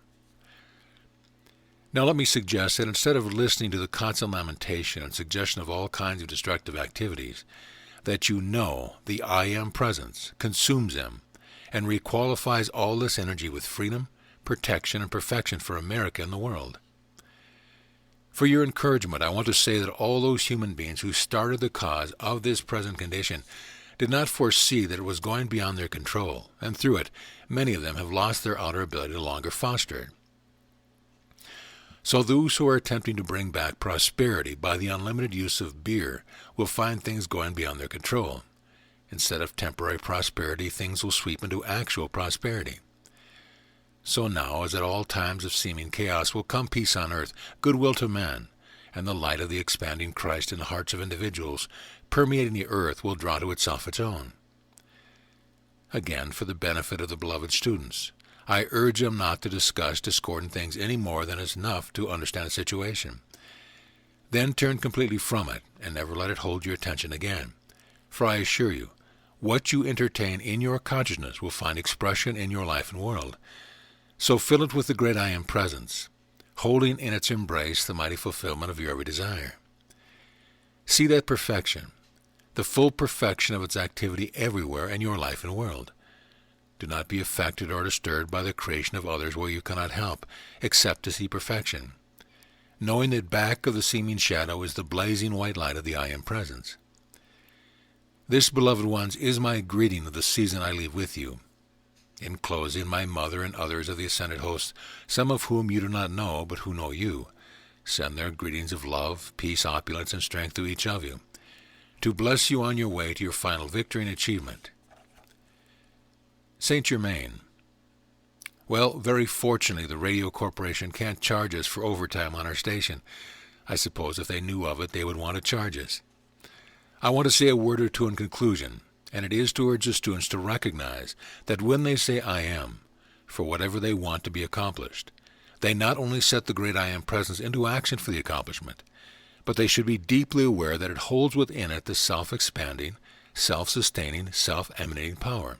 Now let me suggest that instead of listening to the constant lamentation and suggestion of all kinds of destructive activities, that you know the I Am presence consumes them and requalifies all this energy with freedom, protection, and perfection for America and the world. For your encouragement, I want to say that all those human beings who started the cause of this present condition did not foresee that it was going beyond their control, and through it, many of them have lost their outer ability to longer foster it. So those who are attempting to bring back prosperity by the unlimited use of beer will find things going beyond their control. Instead of temporary prosperity, things will sweep into actual prosperity. So now, as at all times of seeming chaos, will come peace on earth, goodwill to man, and the light of the expanding Christ in the hearts of individuals, permeating the earth, will draw to itself its own. Again, for the benefit of the beloved students, I urge them not to discuss discordant things any more than is enough to understand the situation. Then turn completely from it, and never let it hold your attention again. For I assure you, what you entertain in your consciousness will find expression in your life and world. So fill it with the great I Am presence, holding in its embrace the mighty fulfillment of your every desire. See that perfection, the full perfection of its activity everywhere in your life and world. Do not be affected or disturbed by the creation of others where you cannot help, except to see perfection, knowing that back of the seeming shadow is the blazing white light of the I Am presence. This, beloved ones, is my greeting of the season I leave with you. In closing, my mother and others of the ascended host, some of whom you do not know, but who know you, send their greetings of love, peace, opulence, and strength to each of you, to bless you on your way to your final victory and achievement. Saint Germain. Well, very fortunately, the radio corporation can't charge us for overtime on our station. I suppose if they knew of it, they would want to charge us. I want to say a word or two in conclusion, and it is to urge the students to recognize that when they say I am, for whatever they want to be accomplished, they not only set the great I am presence into action for the accomplishment, but they should be deeply aware that it holds within it the self-expanding, self-sustaining, self-emanating power.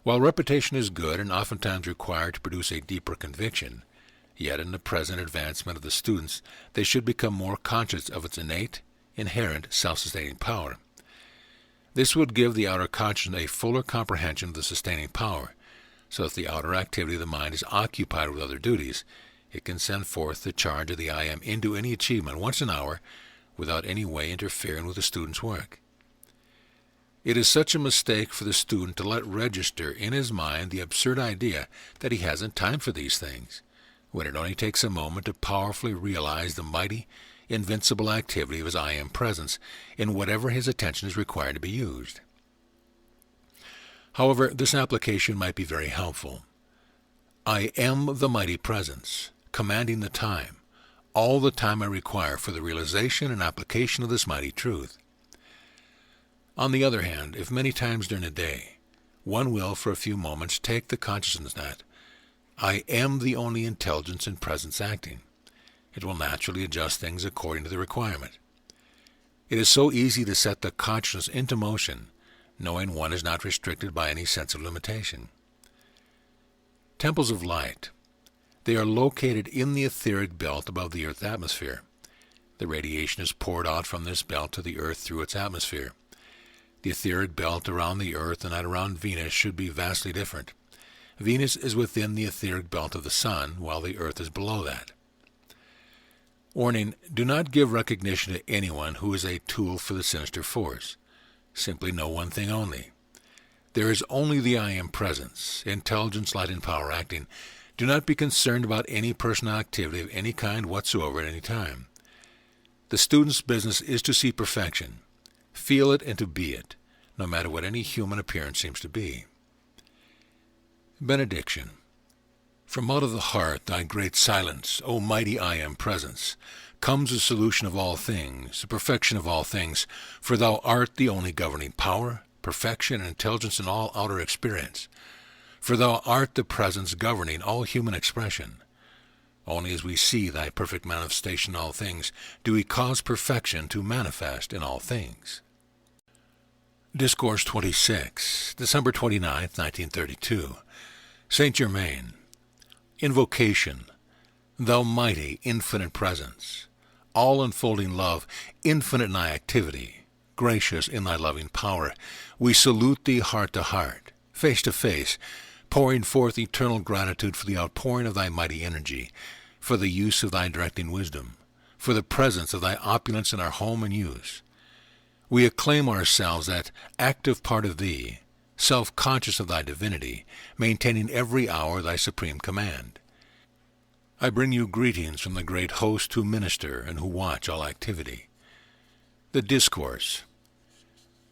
While repetition is good and oftentimes required to produce a deeper conviction, yet in the present advancement of the students, they should become more conscious of its innate, inherent self-sustaining power. This would give the outer consciousness a fuller comprehension of the sustaining power, so that the outer activity of the mind is occupied with other duties. It can send forth the charge of the I am into any achievement once an hour without any way interfering with the student's work. It is such a mistake for the student to let register in his mind the absurd idea that he hasn't time for these things, when it only takes a moment to powerfully realize the mighty, invincible activity of his I am presence in whatever his attention is required to be used. However, this application might be very helpful. I am the mighty presence, commanding the time, all the time I require for the realization and application of this mighty truth. On the other hand, if many times during a day, one will for a few moments take the consciousness that I am the only intelligence and presence acting, it will naturally adjust things according to the requirement. It is so easy to set the consciousness into motion, knowing one is not restricted by any sense of limitation. Temples of light. They are located in the etheric belt above the Earth's atmosphere. The radiation is poured out from this belt to the Earth through its atmosphere. The etheric belt around the Earth and that around Venus should be vastly different. Venus is within the etheric belt of the Sun, while the Earth is below that. Warning, do not give recognition to anyone who is a tool for the sinister force. Simply know one thing only. There is only the I am presence, intelligence, light, and power acting. Do not be concerned about any personal activity of any kind whatsoever at any time. The student's business is to see perfection, feel it, and to be it, no matter what any human appearance seems to be. Benediction. From out of the heart, thy great silence, O mighty I am presence, comes the solution of all things, the perfection of all things, for thou art the only governing power, perfection, and intelligence in all outer experience. For thou art the presence governing all human expression. Only as we see thy perfect manifestation in all things, do we cause perfection to manifest in all things. Discourse 26, December 29, 1932. Saint Germain. Invocation. Thou mighty, infinite presence, all-enfolding love, infinite in thy activity, gracious in thy loving power, we salute thee heart to heart, face to face, pouring forth eternal gratitude for the outpouring of thy mighty energy, for the use of thy directing wisdom, for the presence of thy opulence in our home and use. We acclaim ourselves that active part of thee, self-conscious of thy divinity, maintaining every hour thy supreme command. I bring you greetings from the great host who minister and who watch all activity. The Discourse.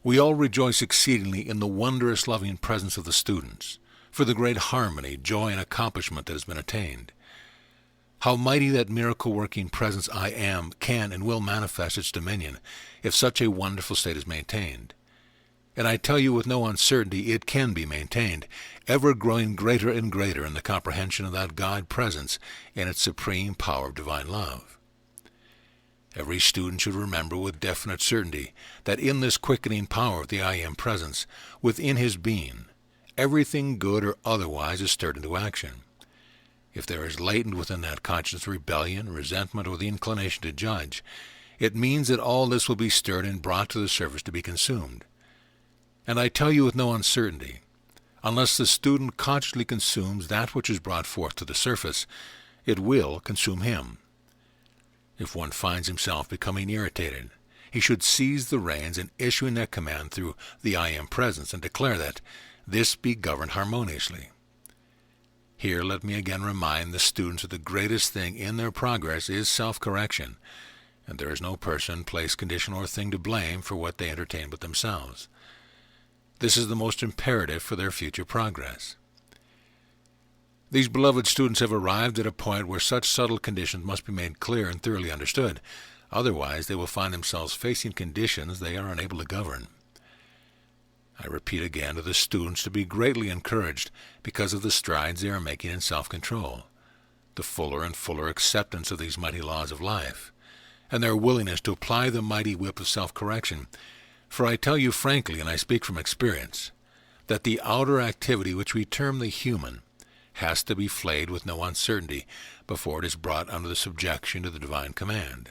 We all rejoice exceedingly in the wondrous loving presence of the students, for the great harmony, joy, and accomplishment that has been attained. How mighty that miracle-working presence I am can and will manifest its dominion if such a wonderful state is maintained. And I tell you with no uncertainty it can be maintained, ever growing greater and greater in the comprehension of that God presence and its supreme power of divine love. Every student should remember with definite certainty that in this quickening power of the I Am presence, within his being, everything good or otherwise is stirred into action. If there is latent within that conscience rebellion, resentment, or the inclination to judge, it means that all this will be stirred and brought to the surface to be consumed. And I tell you with no uncertainty, unless the student consciously consumes that which is brought forth to the surface, it will consume him. If one finds himself becoming irritated, he should seize the reins in issuing that command through the I Am Presence and declare that this be governed harmoniously. Here let me again remind the students that the greatest thing in their progress is self-correction, and there is no person, place, condition, or thing to blame for what they entertain but themselves. This is the most imperative for their future progress. These beloved students have arrived at a point where such subtle conditions must be made clear and thoroughly understood. Otherwise, they will find themselves facing conditions they are unable to govern. I repeat again to the students to be greatly encouraged because of the strides they are making in self-control, the fuller and fuller acceptance of these mighty laws of life, and their willingness to apply the mighty whip of self-correction. For I tell you frankly, and I speak from experience, that the outer activity which we term the human has to be flayed with no uncertainty before it is brought under the subjection to the divine command.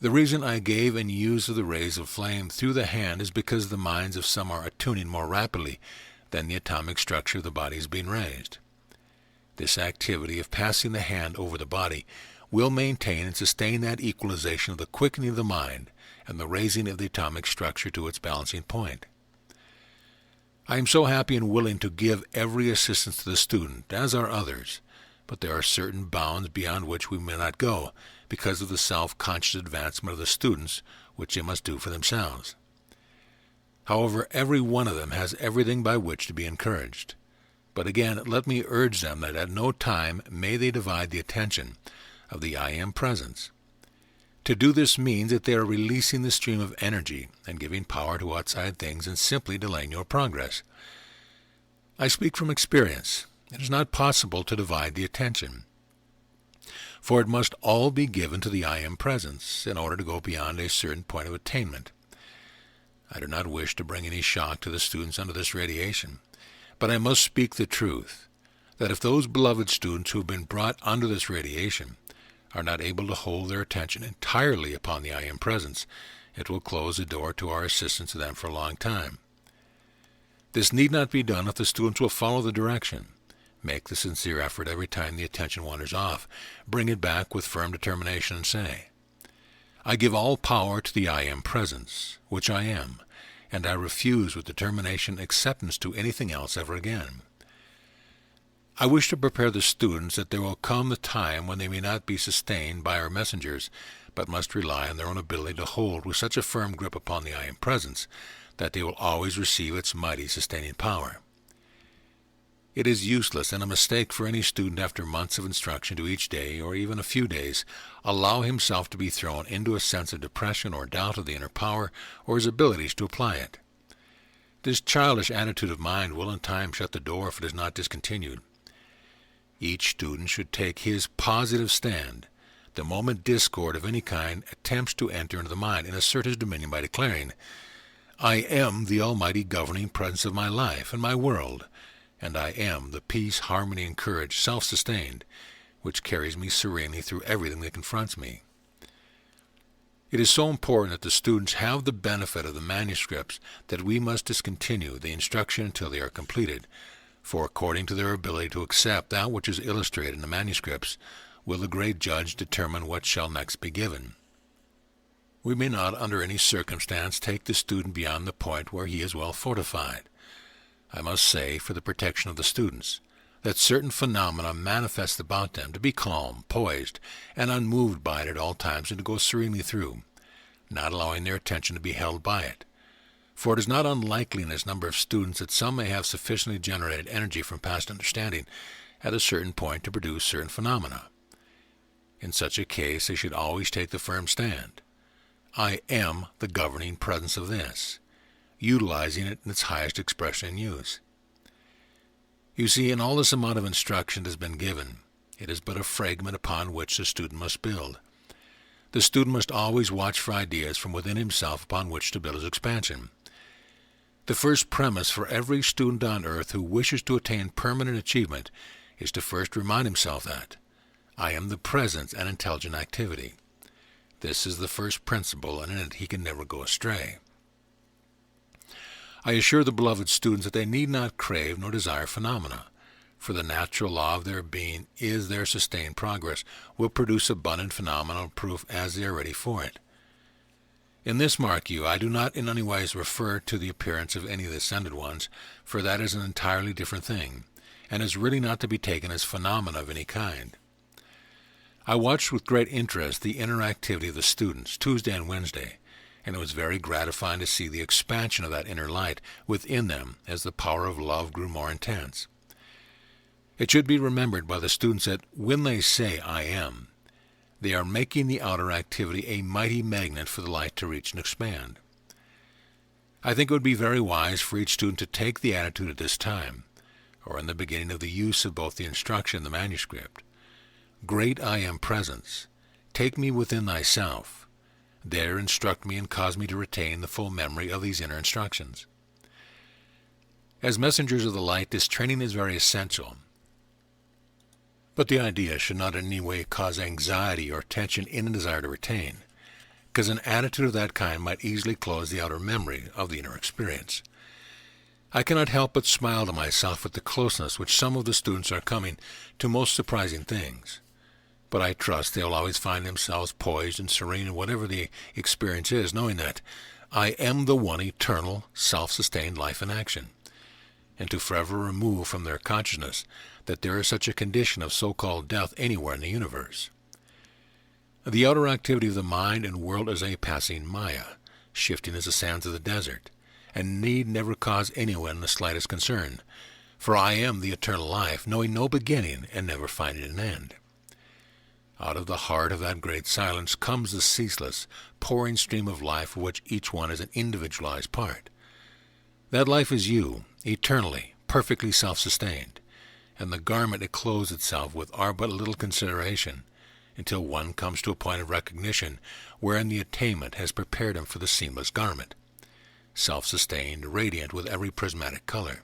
The reason I gave and used of the rays of flame through the hand is because the minds of some are attuning more rapidly than the atomic structure of the body is being raised. This activity of passing the hand over the body will maintain and sustain that equalization of the quickening of the mind and the raising of the atomic structure to its balancing point. I am so happy and willing to give every assistance to the student, as are others, but there are certain bounds beyond which we may not go, because of the self-conscious advancement of the students, which they must do for themselves. However, every one of them has everything by which to be encouraged. But again, let me urge them that at no time may they divide the attention of the I Am Presence. To do this means that they are releasing the stream of energy and giving power to outside things and simply delaying your progress. I speak from experience. It is not possible to divide the attention, for it must all be given to the I Am Presence in order to go beyond a certain point of attainment. I do not wish to bring any shock to the students under this radiation, but I must speak the truth, that if those beloved students who have been brought under this radiation are not able to hold their attention entirely upon the I Am Presence, it will close the door to our assistance to them for a long time. This need not be done if the students will follow the direction. Make the sincere effort every time the attention wanders off. Bring it back with firm determination and say, I give all power to the I Am Presence, which I am, and I refuse with determination acceptance to anything else ever again. I wish to prepare the students that there will come the time when they may not be sustained by our messengers, but must rely on their own ability to hold with such a firm grip upon the I Am Presence that they will always receive its mighty sustaining power. It is useless and a mistake for any student after months of instruction to each day, or even a few days, allow himself to be thrown into a sense of depression or doubt of the inner power or his abilities to apply it. This childish attitude of mind will in time shut the door if it is not discontinued. Each student should take his positive stand the moment discord of any kind attempts to enter into the mind and assert his dominion by declaring, I am the almighty governing presence of my life and my world, and I am the peace, harmony, and courage, self-sustained, which carries me serenely through everything that confronts me. It is so important that the students have the benefit of the manuscripts that we must discontinue the instruction until they are completed, for according to their ability to accept that which is illustrated in the manuscripts, will the great judge determine what shall next be given. We may not under any circumstance take the student beyond the point where he is well fortified. I must say, for the protection of the students, that certain phenomena manifest about them to be calm, poised, and unmoved by it at all times, and to go serenely through, not allowing their attention to be held by it. For it is not unlikely in this number of students that some may have sufficiently generated energy from past understanding at a certain point to produce certain phenomena. In such a case, they should always take the firm stand. I am the governing presence of this, utilizing it in its highest expression and use. You see, in all this amount of instruction that has been given, it is but a fragment upon which the student must build. The student must always watch for ideas from within himself upon which to build his expansion. The first premise for every student on earth who wishes to attain permanent achievement is to first remind himself that I am the presence and intelligent activity. This is the first principle, and in it he can never go astray. I assure the beloved students that they need not crave nor desire phenomena, for the natural law of their being is their sustained progress will produce abundant phenomenal proof as they are ready for it. In this, mark you, I do not in any wise refer to the appearance of any of the ascended ones, for that is an entirely different thing, and is really not to be taken as phenomena of any kind. I watched with great interest the inner activity of the students Tuesday and Wednesday, and it was very gratifying to see the expansion of that inner light within them as the power of love grew more intense. It should be remembered by the students that when they say, "I am," they are making the outer activity a mighty magnet for the light to reach and expand. I think it would be very wise for each student to take the attitude at this time, or in the beginning of the use of both the instruction and the manuscript. Great I Am Presence, take me within thyself. There instruct me and cause me to retain the full memory of these inner instructions. As messengers of the light, this training is very essential. But the idea should not in any way cause anxiety or tension in a desire to retain, because an attitude of that kind might easily close the outer memory of the inner experience. I cannot help but smile to myself at the closeness which some of the students are coming to most surprising things. But I trust they will always find themselves poised and serene in whatever the experience is, knowing that I am the one eternal, self-sustained life in action, and to forever remove from their consciousness that there is such a condition of so-called death anywhere in the universe. The outer activity of the mind and world is a passing maya, shifting as the sands of the desert, and need never cause anyone the slightest concern, for I am the eternal life, knowing no beginning and never finding an end. Out of the heart of that great silence comes the ceaseless, pouring stream of life of which each one is an individualized part. That life is you, eternally, perfectly self-sustained, and the garment it clothes itself with are but little consideration, until one comes to a point of recognition wherein the attainment has prepared him for the seamless garment, self-sustained, radiant with every prismatic color.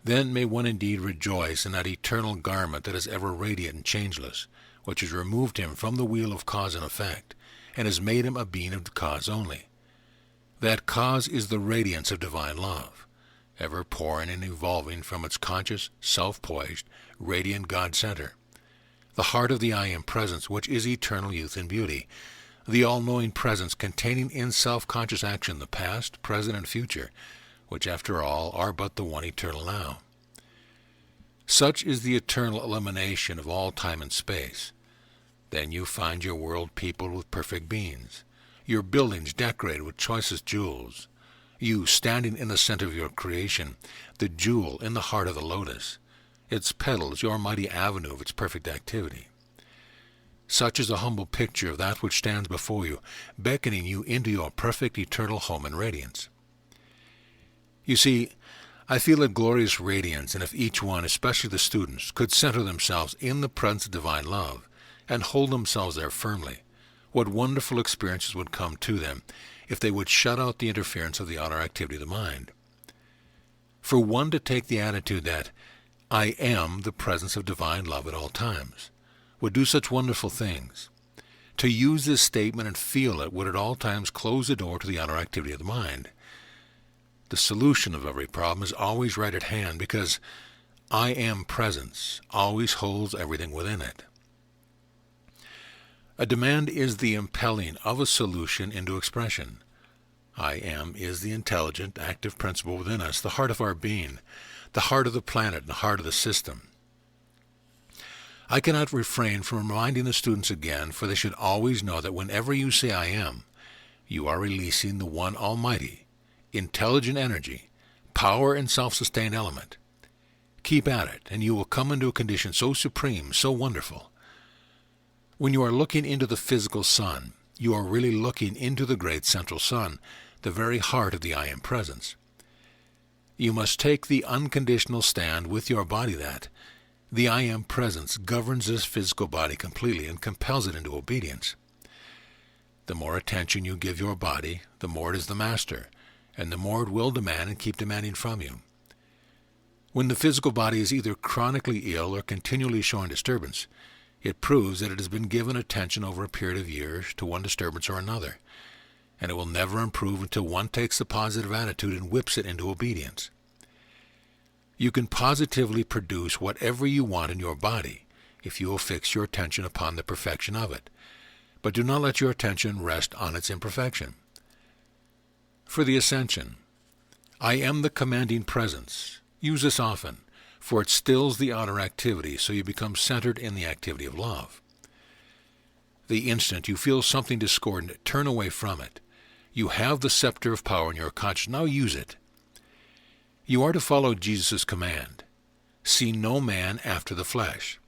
Then may one indeed rejoice in that eternal garment that is ever radiant and changeless, which has removed him from the wheel of cause and effect, and has made him a being of cause only. That cause is the radiance of divine love, ever pouring and evolving from its conscious, self-poised, radiant God-center, the heart of the I Am Presence, which is eternal youth and beauty, the all-knowing presence containing in self-conscious action the past, present, and future, which after all are but the one eternal now. Such is the eternal elimination of all time and space. Then you find your world peopled with perfect beings, your buildings decorated with choicest jewels, you standing in the center of your creation, the jewel in the heart of the lotus, its petals your mighty avenue of its perfect activity. Such is a humble picture of that which stands before you, beckoning you into your perfect eternal home and radiance. You see, I feel a glorious radiance, and if each one, especially the students, could center themselves in the presence of divine love and hold themselves there firmly, what wonderful experiences would come to them if they would shut out the interference of the outer activity of the mind. For one to take the attitude that I am the presence of divine love at all times would do such wonderful things. To use this statement and feel it would at all times close the door to the outer activity of the mind. The solution of every problem is always right at hand because I Am Presence always holds everything within it. A demand is the impelling of a solution into expression. I Am is the intelligent, active principle within us, the heart of our being, the heart of the planet, and the heart of the system. I cannot refrain from reminding the students again, for they should always know that whenever you say I Am, you are releasing the one almighty, intelligent energy, power and self-sustained element. Keep at it, and you will come into a condition so supreme, so wonderful. When you are looking into the physical sun, you are really looking into the great central sun, the very heart of the I Am Presence. You must take the unconditional stand with your body that the I Am Presence governs this physical body completely and compels it into obedience. The more attention you give your body, the more it is the master, and the more it will demand and keep demanding from you. When the physical body is either chronically ill or continually showing disturbance, it proves that it has been given attention over a period of years to one disturbance or another, and it will never improve until one takes the positive attitude and whips it into obedience. You can positively produce whatever you want in your body if you will fix your attention upon the perfection of it, but do not let your attention rest on its imperfection. For the ascension, I am the commanding presence. Use this often, for it stills the outer activity so you become centered in the activity of love. The instant you feel something discordant, turn away from it. You have the scepter of power in your conscience. Now use it. You are to follow Jesus' command. See no man after the flesh.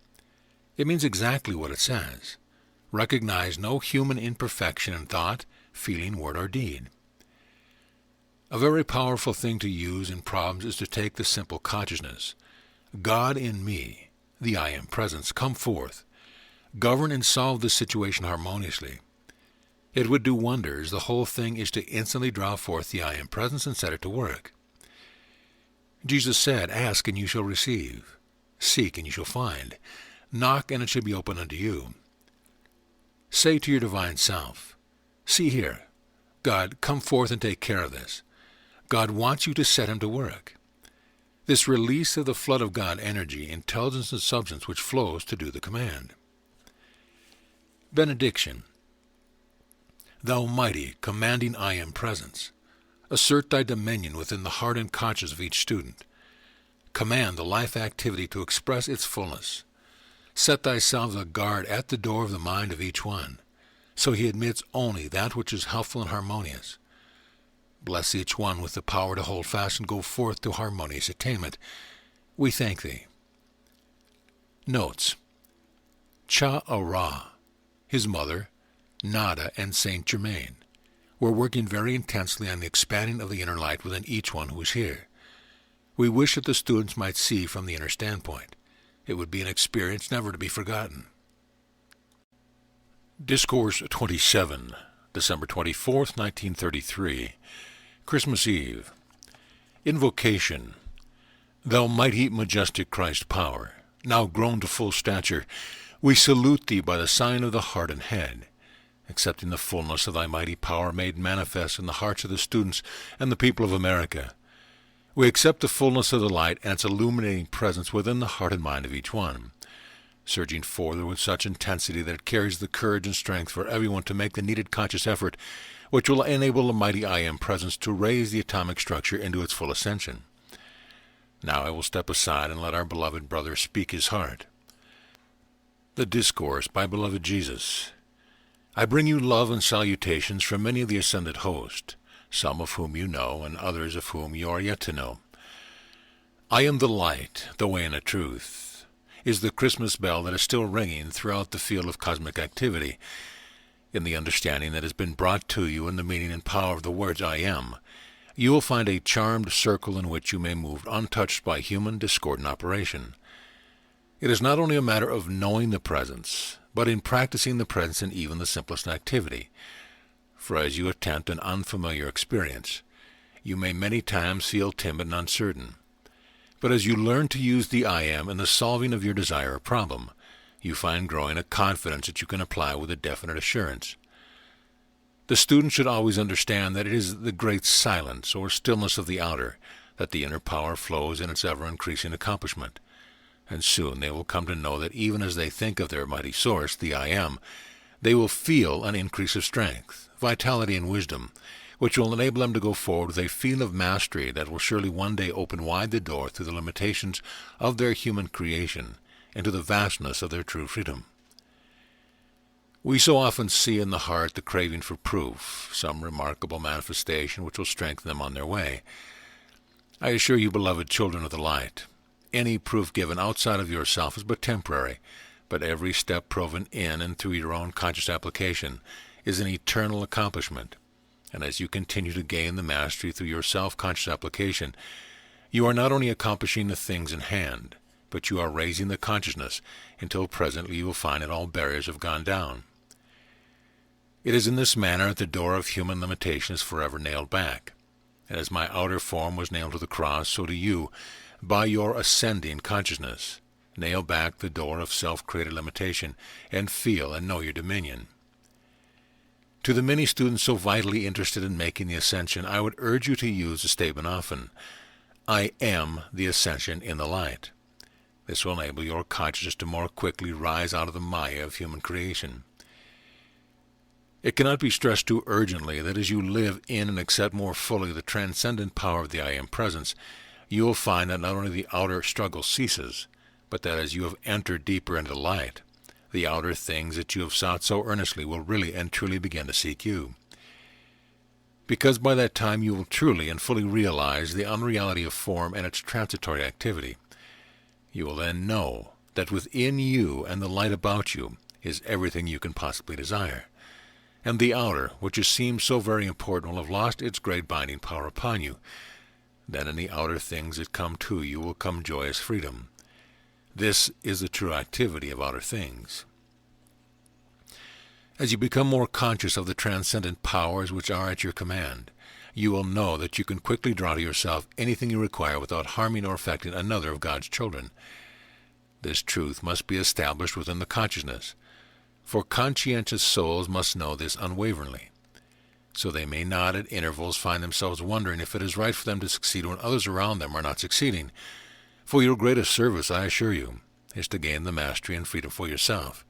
It means exactly what it says. Recognize no human imperfection in thought, feeling, word, or deed. A very powerful thing to use in problems is to take the simple consciousness. God in me, the I am presence, come forth. Govern and solve this situation harmoniously. It would do wonders. The whole thing is to instantly draw forth the I am presence and set it to work. Jesus said, ask and you shall receive. Seek and you shall find. Knock and it shall be opened unto you. Say to your divine self, see here, God, come forth and take care of this. God wants you to set him to work. This release of the flood of God energy, intelligence, and substance which flows to do the command. Benediction. Thou mighty, commanding I am presence, assert thy dominion within the heart and conscience of each student. Command the life activity to express its fullness. Set thyself a guard at the door of the mind of each one, so he admits only that which is helpful and harmonious. Bless each one with the power to hold fast and go forth to harmonious attainment. We thank thee. Notes. Cha-Ra, his mother, Nada, and Saint Germain were working very intensely on the expanding of the inner light within each one who is here. We wish that the students might see from the inner standpoint. It would be an experience never to be forgotten. Discourse 27, December 24th, 1933, Christmas Eve. Invocation. Thou mighty, majestic Christ power, now grown to full stature, we salute thee by the sign of the heart and head, accepting the fullness of thy mighty power made manifest in the hearts of the students and the people of America. We accept the fullness of the light and its illuminating presence within the heart and mind of each one, surging forward with such intensity that it carries the courage and strength for everyone to make the needed conscious effort which will enable the mighty I Am presence to raise the atomic structure into its full ascension. Now I will step aside and let our beloved brother speak his heart. The Discourse by beloved Jesus. I bring you love and salutations from many of the ascended host, some of whom you know, and others of whom you are yet to know. I am the light, the way, and the truth, is the Christmas bell that is still ringing throughout the field of cosmic activity. In the understanding that has been brought to you in the meaning and power of the words I am, you will find a charmed circle in which you may move untouched by human discordant operation. It is not only a matter of knowing the presence, but in practicing the presence in even the simplest activity. For as you attempt an unfamiliar experience, you may many times feel timid and uncertain. But as you learn to use the I am in the solving of your desire or problem, you find growing a confidence that you can apply with a definite assurance. The student should always understand that it is the great silence or stillness of the outer that the inner power flows in its ever-increasing accomplishment. And soon they will come to know that even as they think of their mighty source, the I am, they will feel an increase of strength, vitality, and wisdom, which will enable them to go forward with a feeling of mastery that will surely one day open wide the door through the limitations of their human creation into the vastness of their true freedom. We so often see in the heart the craving for proof, some remarkable manifestation which will strengthen them on their way. I assure you, beloved children of the light, any proof given outside of yourself is but temporary, but every step proven in and through your own conscious application is an eternal accomplishment. And as you continue to gain the mastery through your self-conscious application, you are not only accomplishing the things in hand, but you are raising the consciousness until presently you will find that all barriers have gone down. It is in this manner that the door of human limitation is forever nailed back. And as my outer form was nailed to the cross, so do you, by your ascending consciousness, nail back the door of self-created limitation and feel and know your dominion. To the many students so vitally interested in making the ascension, I would urge you to use the statement often, I am the ascension in the light. This will enable your consciousness to more quickly rise out of the maya of human creation. It cannot be stressed too urgently that as you live in and accept more fully the transcendent power of the I Am Presence, you will find that not only the outer struggle ceases, but that as you have entered deeper into light, the outer things that you have sought so earnestly will really and truly begin to seek you. Because by that time you will truly and fully realize the unreality of form and its transitory activity. You will then know that within you and the light about you is everything you can possibly desire. And the outer, which has seemed so very important, will have lost its great binding power upon you. Then in the outer things that come to you will come joyous freedom. This is the true activity of outer things. As you become more conscious of the transcendent powers which are at your command, you will know that you can quickly draw to yourself anything you require without harming or affecting another of God's children. This truth must be established within the consciousness, for conscientious souls must know this unwaveringly, so they may not at intervals find themselves wondering if it is right for them to succeed when others around them are not succeeding. For your greatest service, I assure you, is to gain the mastery and freedom for yourself.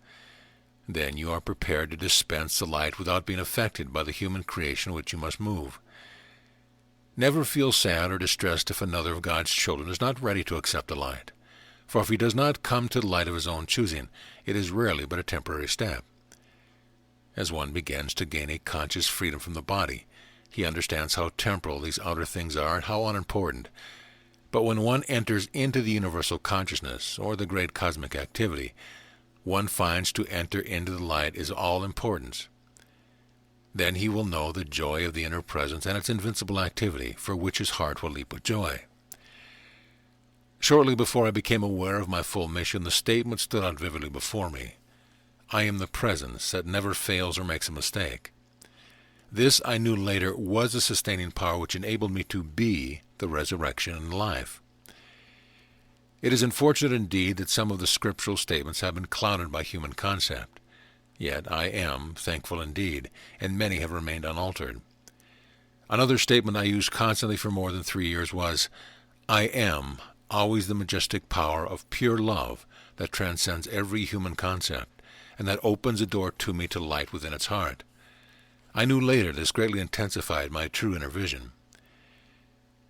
Then you are prepared to dispense the light without being affected by the human creation which you must move. Never feel sad or distressed if another of God's children is not ready to accept the light. For if he does not come to the light of his own choosing, it is rarely but a temporary step. As one begins to gain a conscious freedom from the body, he understands how temporal these outer things are and how unimportant. But when one enters into the universal consciousness, or the great cosmic activity, one finds to enter into the light is all importance. Then he will know the joy of the inner presence and its invincible activity, for which his heart will leap with joy. Shortly before I became aware of my full mission, the statement stood out vividly before me. I am the presence that never fails or makes a mistake. This, I knew later, was the sustaining power which enabled me to be the resurrection and life. It is unfortunate indeed that some of the scriptural statements have been clouded by human concept. Yet I am thankful indeed, and many have remained unaltered. Another statement I used constantly for more than 3 years was, I am always the majestic power of pure love that transcends every human concept, and that opens a door to me to light within its heart. I knew later this greatly intensified my true inner vision.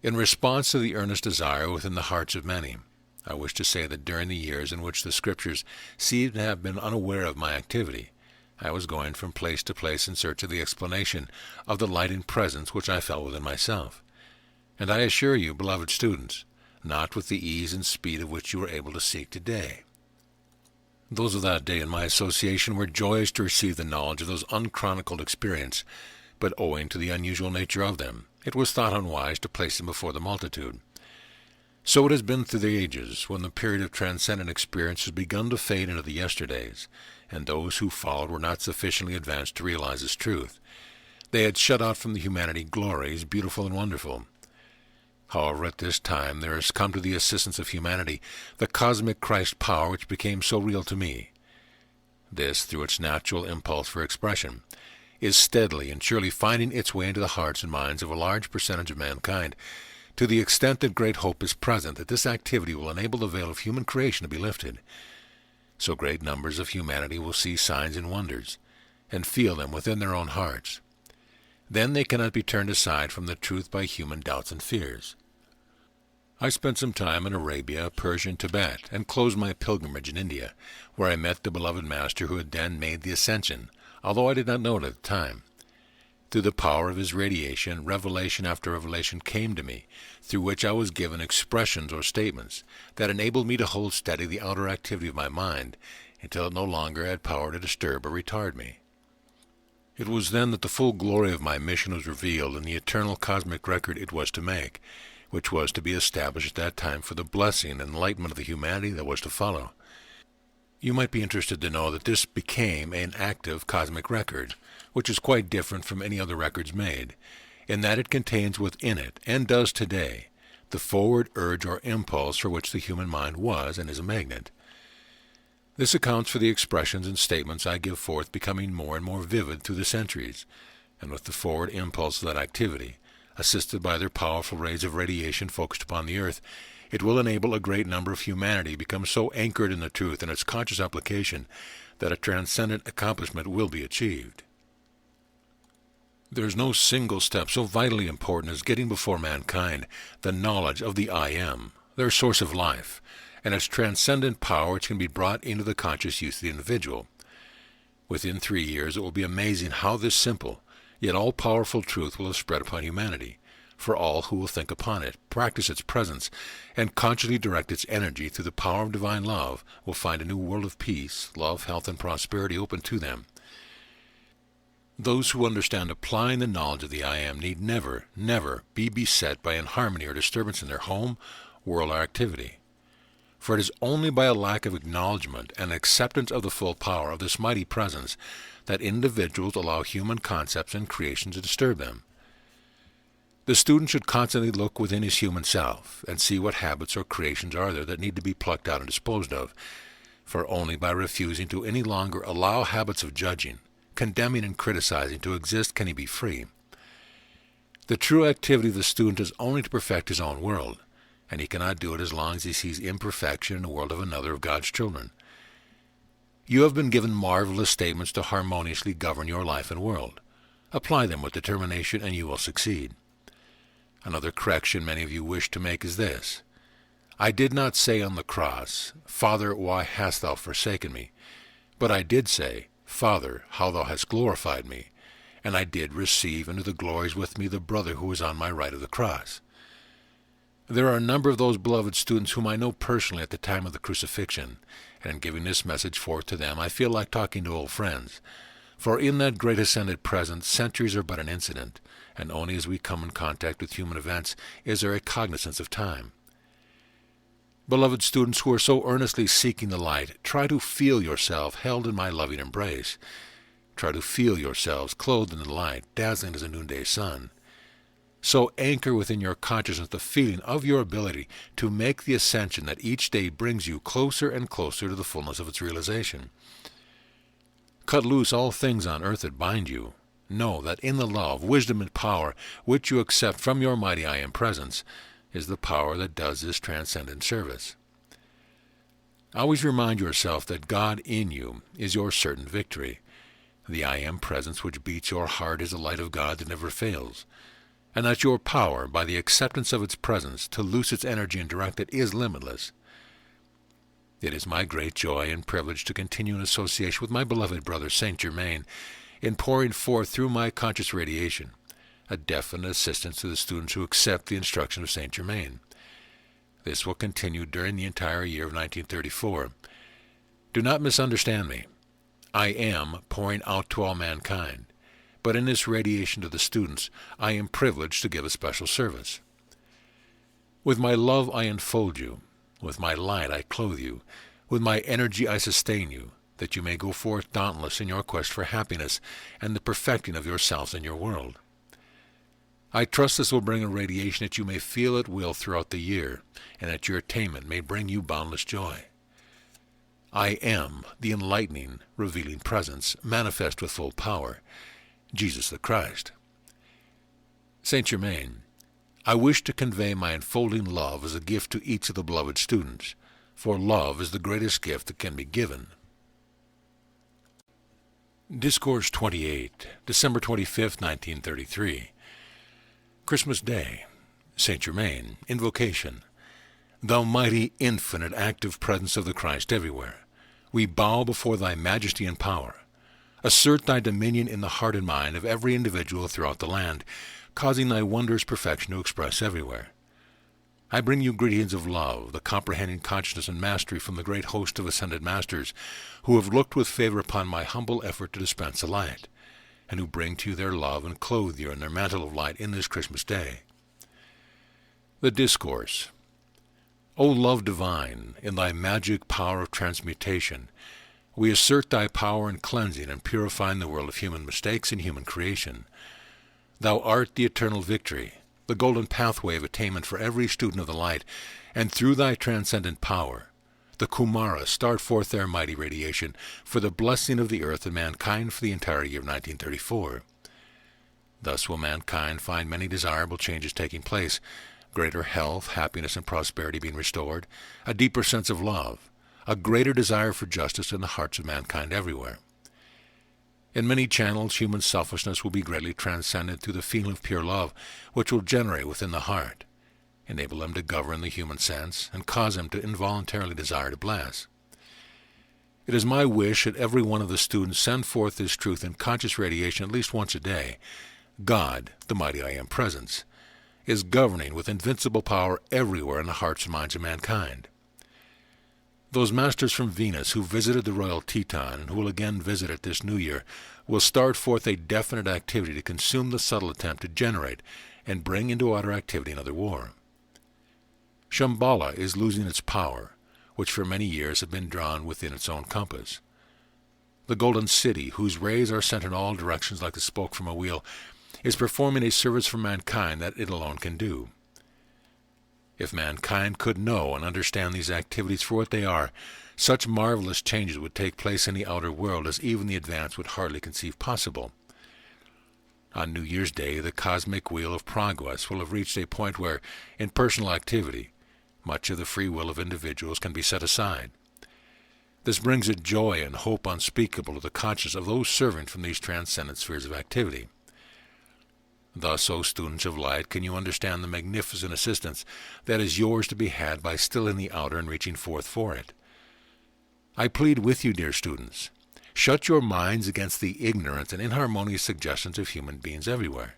In response to the earnest desire within the hearts of many, I wish to say that during the years in which the Scriptures seemed to have been unaware of my activity, I was going from place to place in search of the explanation of the light and presence which I felt within myself. And I assure you, beloved students, not with the ease and speed of which you were able to seek today. Those of that day in my association were joyous to receive the knowledge of those unchronicled experiences, but owing to the unusual nature of them, it was thought unwise to place them before the multitude. So it has been through the ages, when the period of transcendent experience has begun to fade into the yesterdays, and those who followed were not sufficiently advanced to realize this truth. They had shut out from the humanity glories beautiful and wonderful. However, at this time there has come to the assistance of humanity the cosmic Christ power which became so real to me. This, through its natural impulse for expression, is steadily and surely finding its way into the hearts and minds of a large percentage of mankind, to the extent that great hope is present that this activity will enable the veil of human creation to be lifted. So great numbers of humanity will see signs and wonders, and feel them within their own hearts. Then they cannot be turned aside from the truth by human doubts and fears. I spent some time in Arabia, Persia, and Tibet, and closed my pilgrimage in India, where I met the beloved Master who had then made the ascension, although I did not know it at the time. Through the power of his radiation, revelation after revelation came to me, through which I was given expressions or statements that enabled me to hold steady the outer activity of my mind until it no longer had power to disturb or retard me. It was then that the full glory of my mission was revealed in the eternal cosmic record it was to make, which was to be established at that time for the blessing and enlightenment of the humanity that was to follow. You might be interested to know that this became an active cosmic record, which is quite different from any other records made, in that it contains within it, and does today, the forward urge or impulse for which the human mind was and is a magnet. This accounts for the expressions and statements I give forth becoming more and more vivid through the centuries, and with the forward impulse of that activity, assisted by their powerful rays of radiation focused upon the earth, it will enable a great number of humanity to become so anchored in the truth and its conscious application that a transcendent accomplishment will be achieved. There is no single step so vitally important as getting before mankind the knowledge of the I Am, their source of life, and its transcendent power which can be brought into the conscious use of the individual. Within 3 years it will be amazing how this simple, yet all-powerful truth will have spread upon humanity, for all who will think upon it, practice its presence, and consciously direct its energy through the power of divine love will find a new world of peace, love, health, and prosperity open to them. Those who understand applying the knowledge of the I Am need never, never be beset by inharmony or disturbance in their home, world, or activity. For it is only by a lack of acknowledgement and acceptance of the full power of this mighty presence that individuals allow human concepts and creations to disturb them. The student should constantly look within his human self and see what habits or creations are there that need to be plucked out and disposed of, for only by refusing to any longer allow habits of judging, condemning, and criticizing to exist can he be free. The true activity of the student is only to perfect his own world, and he cannot do it as long as he sees imperfection in the world of another of God's children. You have been given marvelous statements to harmoniously govern your life and world. Apply them with determination and you will succeed. Another correction many of you wish to make is this: I did not say on the cross, Father, why hast thou forsaken me? But I did say, Father, how thou hast glorified me, and I did receive into the glories with me the brother who was on my right of the cross. There are a number of those beloved students whom I know personally at the time of the crucifixion, and in giving this message forth to them I feel like talking to old friends. For in that great ascended presence centuries are but an incident, and only as we come in contact with human events is there a cognizance of time. Beloved students who are so earnestly seeking the light, try to feel yourself held in my loving embrace. Try to feel yourselves clothed in the light, dazzling as a noonday sun. So anchor within your consciousness the feeling of your ability to make the ascension that each day brings you closer and closer to the fullness of its realization. Cut loose all things on earth that bind you. Know that in the love, wisdom, and power which you accept from your mighty I Am presence is the power that does this transcendent service. Always remind yourself that God in you is your certain victory. The I Am presence which beats your heart is the light of God that never fails, and that your power, by the acceptance of its presence, to loose its energy and direct it is limitless. It is my great joy and privilege to continue in association with my beloved brother Saint Germain in pouring forth through my conscious radiation a definite assistance to the students who accept the instruction of Saint Germain. This will continue during the entire year of 1934. Do not misunderstand me. I am pouring out to all mankind, but in this radiation to the students, I am privileged to give a special service. With my love I enfold you, with my light I clothe you, with my energy I sustain you, that you may go forth dauntless in your quest for happiness and the perfecting of yourselves and your world. I trust this will bring a radiation that you may feel at will throughout the year, and that your attainment may bring you boundless joy. I am the enlightening, revealing presence, manifest with full power, Jesus the Christ. Saint Germain, I wish to convey my enfolding love as a gift to each of the beloved students, for love is the greatest gift that can be given. Discourse 28, December 25, 1933. Christmas Day. Saint Germain, Invocation. Thou mighty, infinite, active presence of the Christ everywhere, we bow before thy majesty and power. Assert thy dominion in the heart and mind of every individual throughout the land, causing thy wondrous perfection to express everywhere. I bring you greetings of love, the comprehending consciousness and mastery from the great host of ascended masters, who have looked with favor upon my humble effort to dispense the light, and who bring to you their love and clothe you in their mantle of light in this Christmas day. The Discourse. O love divine, in thy magic power of transmutation, we assert thy power in cleansing and purifying the world of human mistakes and human creation. Thou art the eternal victory, the golden pathway of attainment for every student of the light, and through thy transcendent power, the Kumaras start forth their mighty radiation for the blessing of the earth and mankind for the entire year of 1934. Thus will mankind find many desirable changes taking place, greater health, happiness, and prosperity being restored, a deeper sense of love, a greater desire for justice in the hearts of mankind everywhere. In many channels, human selfishness will be greatly transcended through the feeling of pure love, which will generate within the heart, enable them to govern the human sense, and cause them to involuntarily desire to bless. It is my wish that every one of the students send forth this truth in conscious radiation at least once a day. God, the mighty I Am Presence, is governing with invincible power everywhere in the hearts and minds of mankind. Those masters from Venus who visited the royal Teton and who will again visit it this new year will start forth a definite activity to consume the subtle attempt to generate and bring into outer activity another war. Shambhala is losing its power, which for many years had been drawn within its own compass. The golden city, whose rays are sent in all directions like the spoke from a wheel, is performing a service for mankind that it alone can do. If mankind could know and understand these activities for what they are, such marvelous changes would take place in the outer world as even the advanced would hardly conceive possible. On New Year's Day, the cosmic wheel of progress will have reached a point where, in personal activity, much of the free will of individuals can be set aside. This brings a joy and hope unspeakable to the conscience of those serving from these transcendent spheres of activity. Thus, O students of light, can you understand the magnificent assistance that is yours to be had by stilling the outer and reaching forth for it. I plead with you, dear students, shut your minds against the ignorant and inharmonious suggestions of human beings everywhere.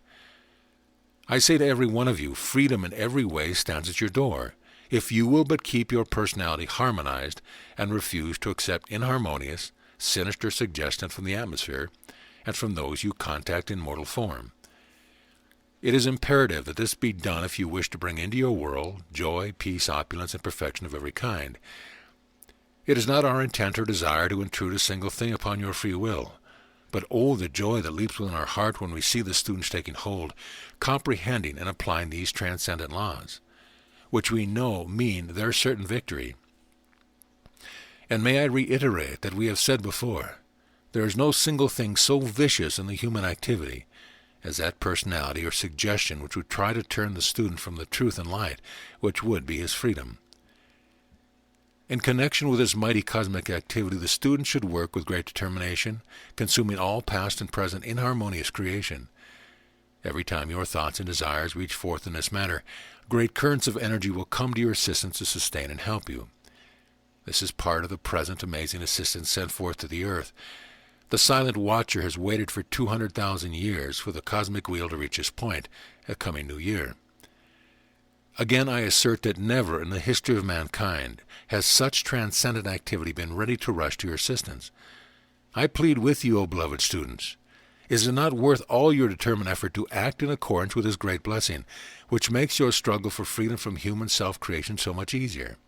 I say to every one of you, freedom in every way stands at your door, if you will but keep your personality harmonized and refuse to accept inharmonious, sinister suggestions from the atmosphere and from those you contact in mortal form. It is imperative that this be done if you wish to bring into your world joy, peace, opulence, and perfection of every kind. It is not our intent or desire to intrude a single thing upon your free will, but oh, the joy that leaps within our heart when we see the students taking hold, comprehending and applying these transcendent laws, which we know mean their certain victory. And may I reiterate that we have said before, there is no single thing so vicious in the human activity as that personality or suggestion which would try to turn the student from the truth and light, which would be his freedom. In connection with this mighty cosmic activity, the student should work with great determination, consuming all past and present inharmonious creation. Every time your thoughts and desires reach forth in this manner, great currents of energy will come to your assistance to sustain and help you. This is part of the present amazing assistance sent forth to the earth. The silent watcher has waited for 200,000 years for the cosmic wheel to reach its point, a coming new year. Again, I assert that never in the history of mankind has such transcendent activity been ready to rush to your assistance. I plead with you, O beloved students, is it not worth all your determined effort to act in accordance with this great blessing, which makes your struggle for freedom from human self-creation so much easier?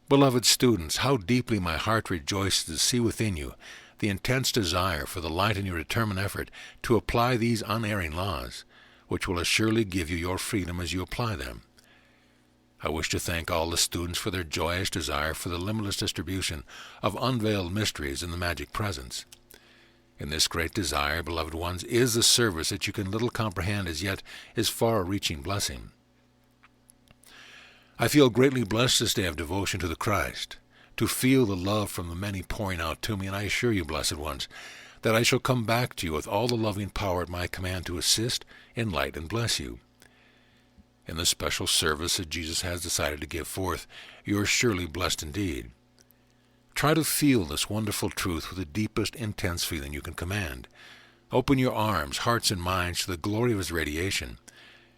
Beloved students, how deeply my heart rejoices to see within you the intense desire for the light in your determined effort to apply these unerring laws, which will assuredly give you your freedom as you apply them. I wish to thank all the students for their joyous desire for the limitless distribution of unveiled mysteries in the magic presence. In this great desire, beloved ones, is the service that you can little comprehend as yet is far-reaching blessing. I feel greatly blessed this day of devotion to the Christ, to feel the love from the many pouring out to me, and I assure you, blessed ones, that I shall come back to you with all the loving power at my command to assist, enlighten, and bless you. In the special service that Jesus has decided to give forth, you are surely blessed indeed. Try to feel this wonderful truth with the deepest, intense feeling you can command. Open your arms, hearts, and minds to the glory of his radiation,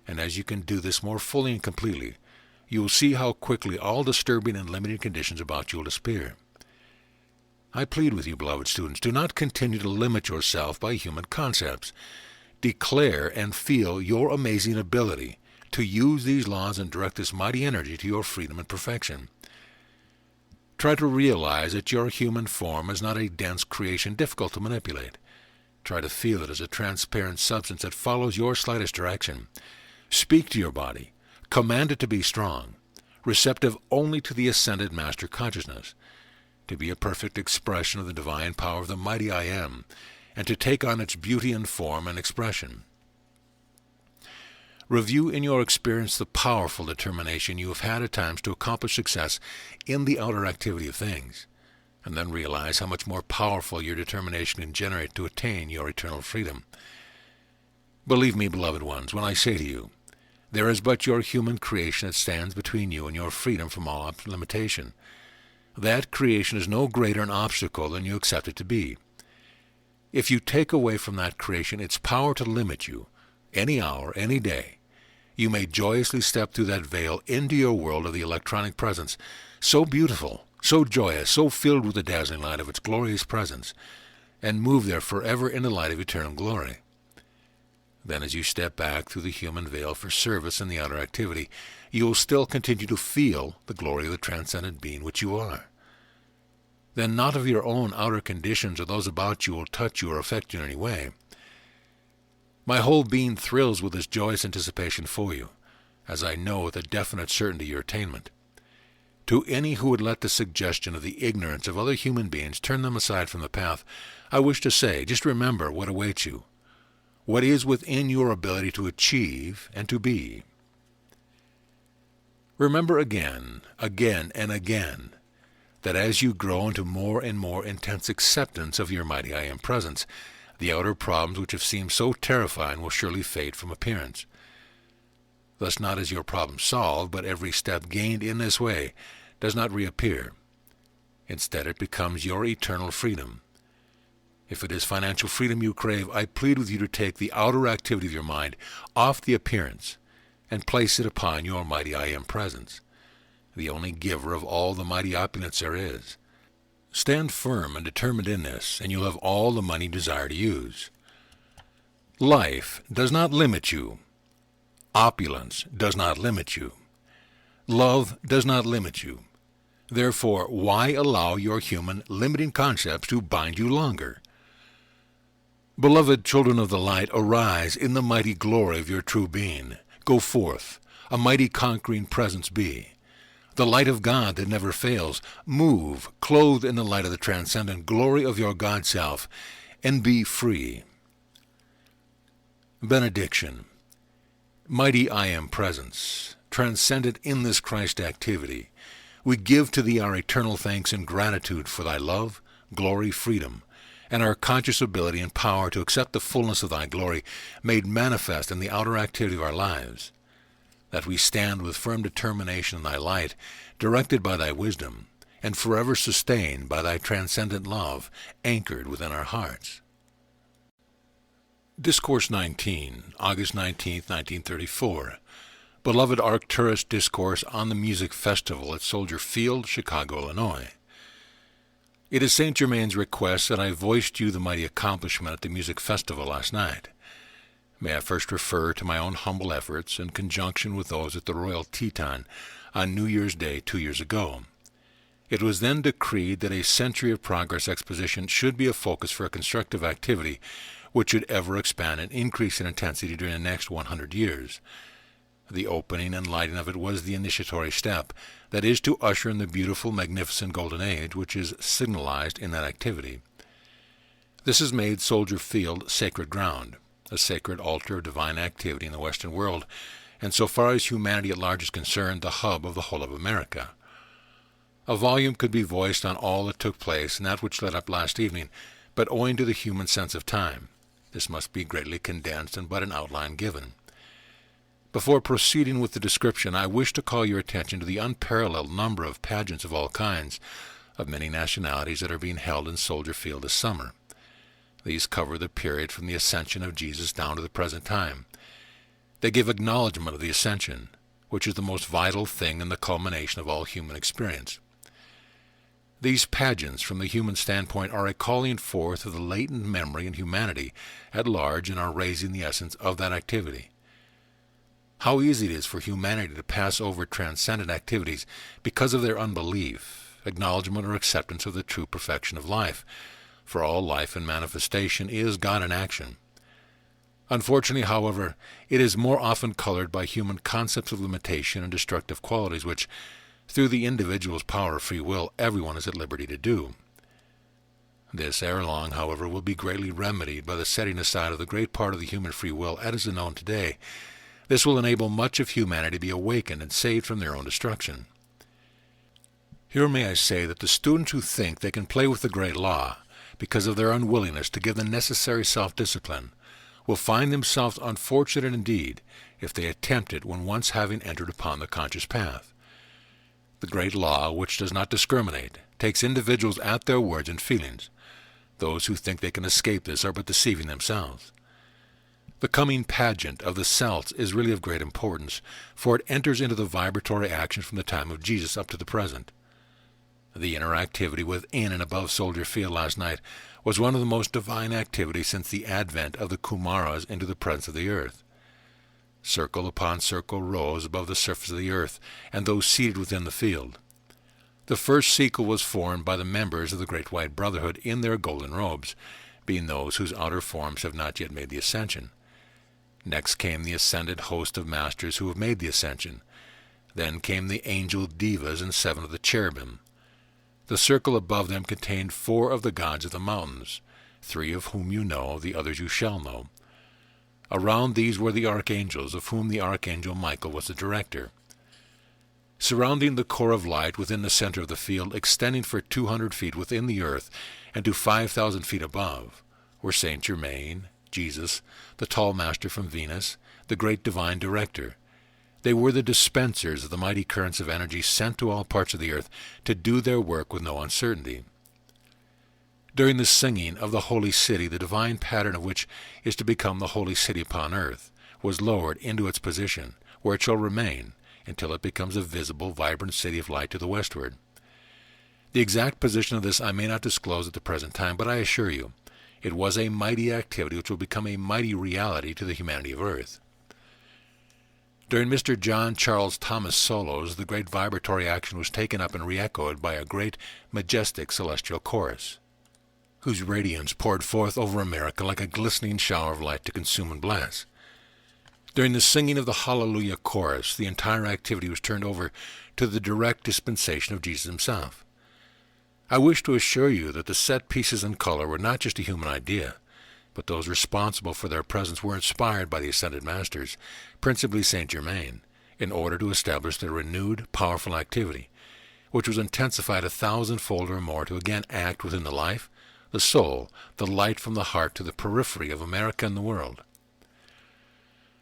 and as you can do this more fully and completely, you will see how quickly all disturbing and limiting conditions about you will disappear. I plead with you, beloved students, do not continue to limit yourself by human concepts. Declare and feel your amazing ability to use these laws and direct this mighty energy to your freedom and perfection. Try to realize that your human form is not a dense creation difficult to manipulate. Try to feel it as a transparent substance that follows your slightest direction. Speak to your body. Command it to be strong, receptive only to the ascended master consciousness, to be a perfect expression of the divine power of the mighty I Am, and to take on its beauty and form and expression. Review in your experience the powerful determination you have had at times to accomplish success in the outer activity of things. and then realize how much more powerful your determination can generate to attain your eternal freedom. Believe me, beloved ones, when I say to you, there is but your human creation that stands between you and your freedom from all limitation. That creation is no greater an obstacle than you accept it to be. If you take away from that creation its power to limit you, any hour, any day, you may joyously step through that veil into your world of the electronic presence, so beautiful, so joyous, so filled with the dazzling light of its glorious presence, and move there forever in the light of eternal glory. Then as you step back through the human veil for service in the outer activity, you will still continue to feel the glory of the transcendent being which you are. Then not of your own outer conditions or those about you will touch you or affect you in any way. My whole being thrills with this joyous anticipation for you, as I know with a definite certainty your attainment. To any who would let the suggestion of the ignorance of other human beings turn them aside from the path, I wish to say, just remember what awaits you, what is within your ability to achieve and to be. Remember again, and again, that as you grow into more and more intense acceptance of your mighty I Am presence, the outer problems which have seemed so terrifying will surely fade from appearance. Thus not is your problem solved, but every step gained in this way does not reappear. Instead, it becomes your eternal freedom. If it is financial freedom you crave, I plead with you to take the outer activity of your mind off the appearance and place it upon your mighty I Am presence, the only giver of all the mighty opulence there is. Stand firm and determined in this, and you'll have all the money you desire to use. Life does not limit you. Opulence does not limit you. Love does not limit you. Therefore, why allow your human limiting concepts to bind you longer? Beloved children of the light, arise in the mighty glory of your true being. Go forth, a mighty conquering presence be. The light of God that never fails, move, clothed in the light of the transcendent glory of your God self, and be free. Benediction. Mighty I Am presence, transcendent in this Christ activity, we give to thee our eternal thanks and gratitude for thy love, glory, freedom, and our conscious ability and power to accept the fullness of thy glory made manifest in the outer activity of our lives, that we stand with firm determination in thy light, directed by thy wisdom, and forever sustained by thy transcendent love, anchored within our hearts. Discourse 19, August 19, 1934. Beloved Arcturus Discourse on the Music Festival at Soldier Field, Chicago, Illinois. It is Saint Germain's request that I voiced you the mighty accomplishment at the music festival last night. May I first refer to my own humble efforts in conjunction with those at the Royal Teton on New Year's Day 2 years ago. It was then decreed that a Century of Progress exposition should be a focus for a constructive activity which should ever expand and increase in intensity during the next 100 years. The opening and lighting of it was the initiatory step, that is to usher in the beautiful, magnificent golden age which is signalized in that activity. This has made Soldier Field sacred ground, a sacred altar of divine activity in the Western world, and so far as humanity at large is concerned, the hub of the whole of America. A volume could be voiced on all that took place and that which led up last evening, but owing to the human sense of time, this must be greatly condensed and but an outline given. Before proceeding with the description, I wish to call your attention to the unparalleled number of pageants of all kinds, of many nationalities that are being held in Soldier Field this summer. These cover the period from the ascension of Jesus down to the present time. They give acknowledgment of the ascension, which is the most vital thing in the culmination of all human experience. These pageants, from the human standpoint, are a calling forth of the latent memory in humanity at large and are raising the essence of that activity. How easy it is for humanity to pass over transcendent activities because of their unbelief, acknowledgement or acceptance of the true perfection of life, for all life and manifestation is God in action. Unfortunately, however, it is more often colored by human concepts of limitation and destructive qualities which, through the individual's power of free will, everyone is at liberty to do. This ere long, however, will be greatly remedied by the setting aside of the great part of the human free will as is known today. This will enable much of humanity to be awakened and saved from their own destruction. Here may I say that the students who think they can play with the great law, because of their unwillingness to give the necessary self-discipline, will find themselves unfortunate indeed if they attempt it when once having entered upon the conscious path. The great law, which does not discriminate, takes individuals at their words and feelings. Those who think they can escape this are but deceiving themselves. The coming pageant of the celts is really of great importance, for it enters into the vibratory action from the time of Jesus up to the present. The interactivity within and above Soldier Field last night was one of the most divine activities since the advent of the Kumaras into the presence of the earth. Circle upon circle rose above the surface of the earth, and those seated within the field. The first circle was formed by the members of the Great White Brotherhood in their golden robes, being those whose outer forms have not yet made the ascension. Next came the ascended host of masters who have made the ascension. Then came the angel devas and 7 of the cherubim. The circle above them contained 4 of the gods of the mountains, 3 of whom you know, the others you shall know. Around these were the archangels, of whom the archangel Michael was the director. Surrounding the core of light within the center of the field, extending for 200 feet within the earth and to 5,000 feet above, were Saint Germain, Jesus, the tall master from Venus, the great divine director. They were the dispensers of the mighty currents of energy sent to all parts of the earth to do their work with no uncertainty. During the singing of the holy city, the divine pattern of which is to become the holy city upon earth, was lowered into its position, where it shall remain until it becomes a visible, vibrant city of light to the westward. The exact position of this I may not disclose at the present time, but I assure you, it was a mighty activity which will become a mighty reality to the humanity of earth. During Mr. John Charles Thomas' solos, the great vibratory action was taken up and re-echoed by a great, majestic celestial chorus, whose radiance poured forth over America like a glistening shower of light to consume and bless. During the singing of the Hallelujah chorus, the entire activity was turned over to the direct dispensation of Jesus himself. I wish to assure you that the set pieces in color were not just a human idea, but those responsible for their presence were inspired by the Ascended Masters, principally Saint Germain, in order to establish their renewed, powerful activity, which was intensified 1,000-fold or more to again act within the life, the soul, the light from the heart to the periphery of America and the world.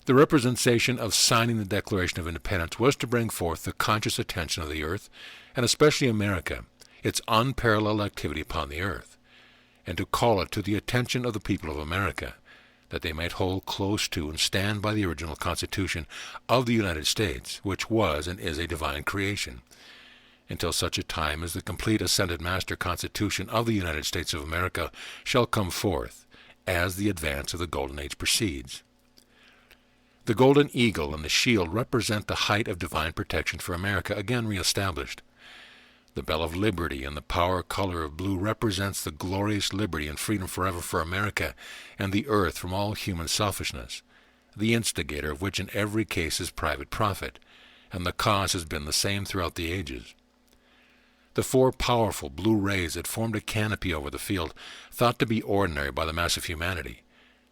The representation of signing the Declaration of Independence was to bring forth the conscious attention of the earth, and especially America, its unparalleled activity upon the earth, and to call it to the attention of the people of America, that they might hold close to and stand by the original Constitution of the United States, which was and is a divine creation, until such a time as the complete Ascended Master Constitution of the United States of America shall come forth, as the advance of the Golden Age proceeds. The golden eagle and the shield represent the height of divine protection for America again reestablished. The bell of liberty and the power color of blue represents the glorious liberty and freedom forever for America and the earth from all human selfishness, the instigator of which in every case is private profit, and the cause has been the same throughout the ages. The 4 powerful blue rays that formed a canopy over the field, thought to be ordinary by the mass of humanity,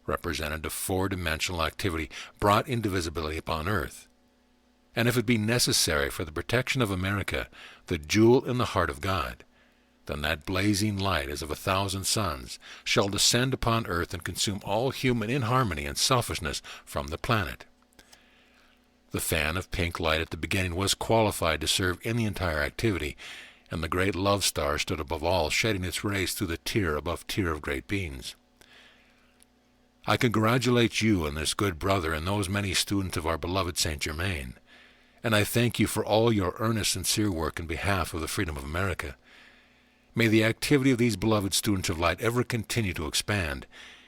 represented a 4-dimensional activity brought into visibility upon earth. And if it be necessary for the protection of America, the jewel in the heart of God, then that blazing light as of 1,000 suns shall descend upon earth and consume all human inharmony and selfishness from the planet. The fan of pink light at the beginning was qualified to serve in the entire activity, and the great love star stood above all, shedding its rays through the tier above tier of great beings. I congratulate you and this good brother and those many students of our beloved Saint Germain, and I thank you for all your earnest, sincere work in behalf of the freedom of America. May the activity of these beloved students of light ever continue to expand,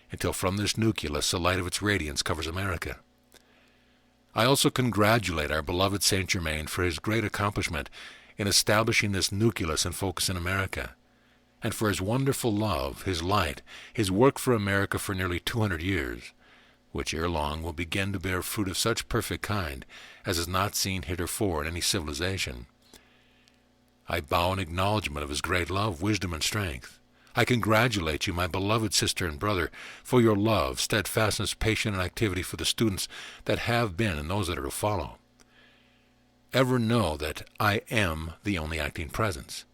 until from this nucleus the light of its radiance covers America. I also congratulate our beloved Saint Germain for his great accomplishment in establishing this nucleus and focus in America, and for his wonderful love, his light, his work for America for nearly 200 years, which ere long will begin to bear fruit of such perfect kind as is not seen heretofore in any civilization. I bow in acknowledgment of his great love, wisdom, and strength. I congratulate you, my beloved sister and brother, for your love, steadfastness, patience, and activity for the students that have been and those that are to follow. ever know that I am the only acting presence,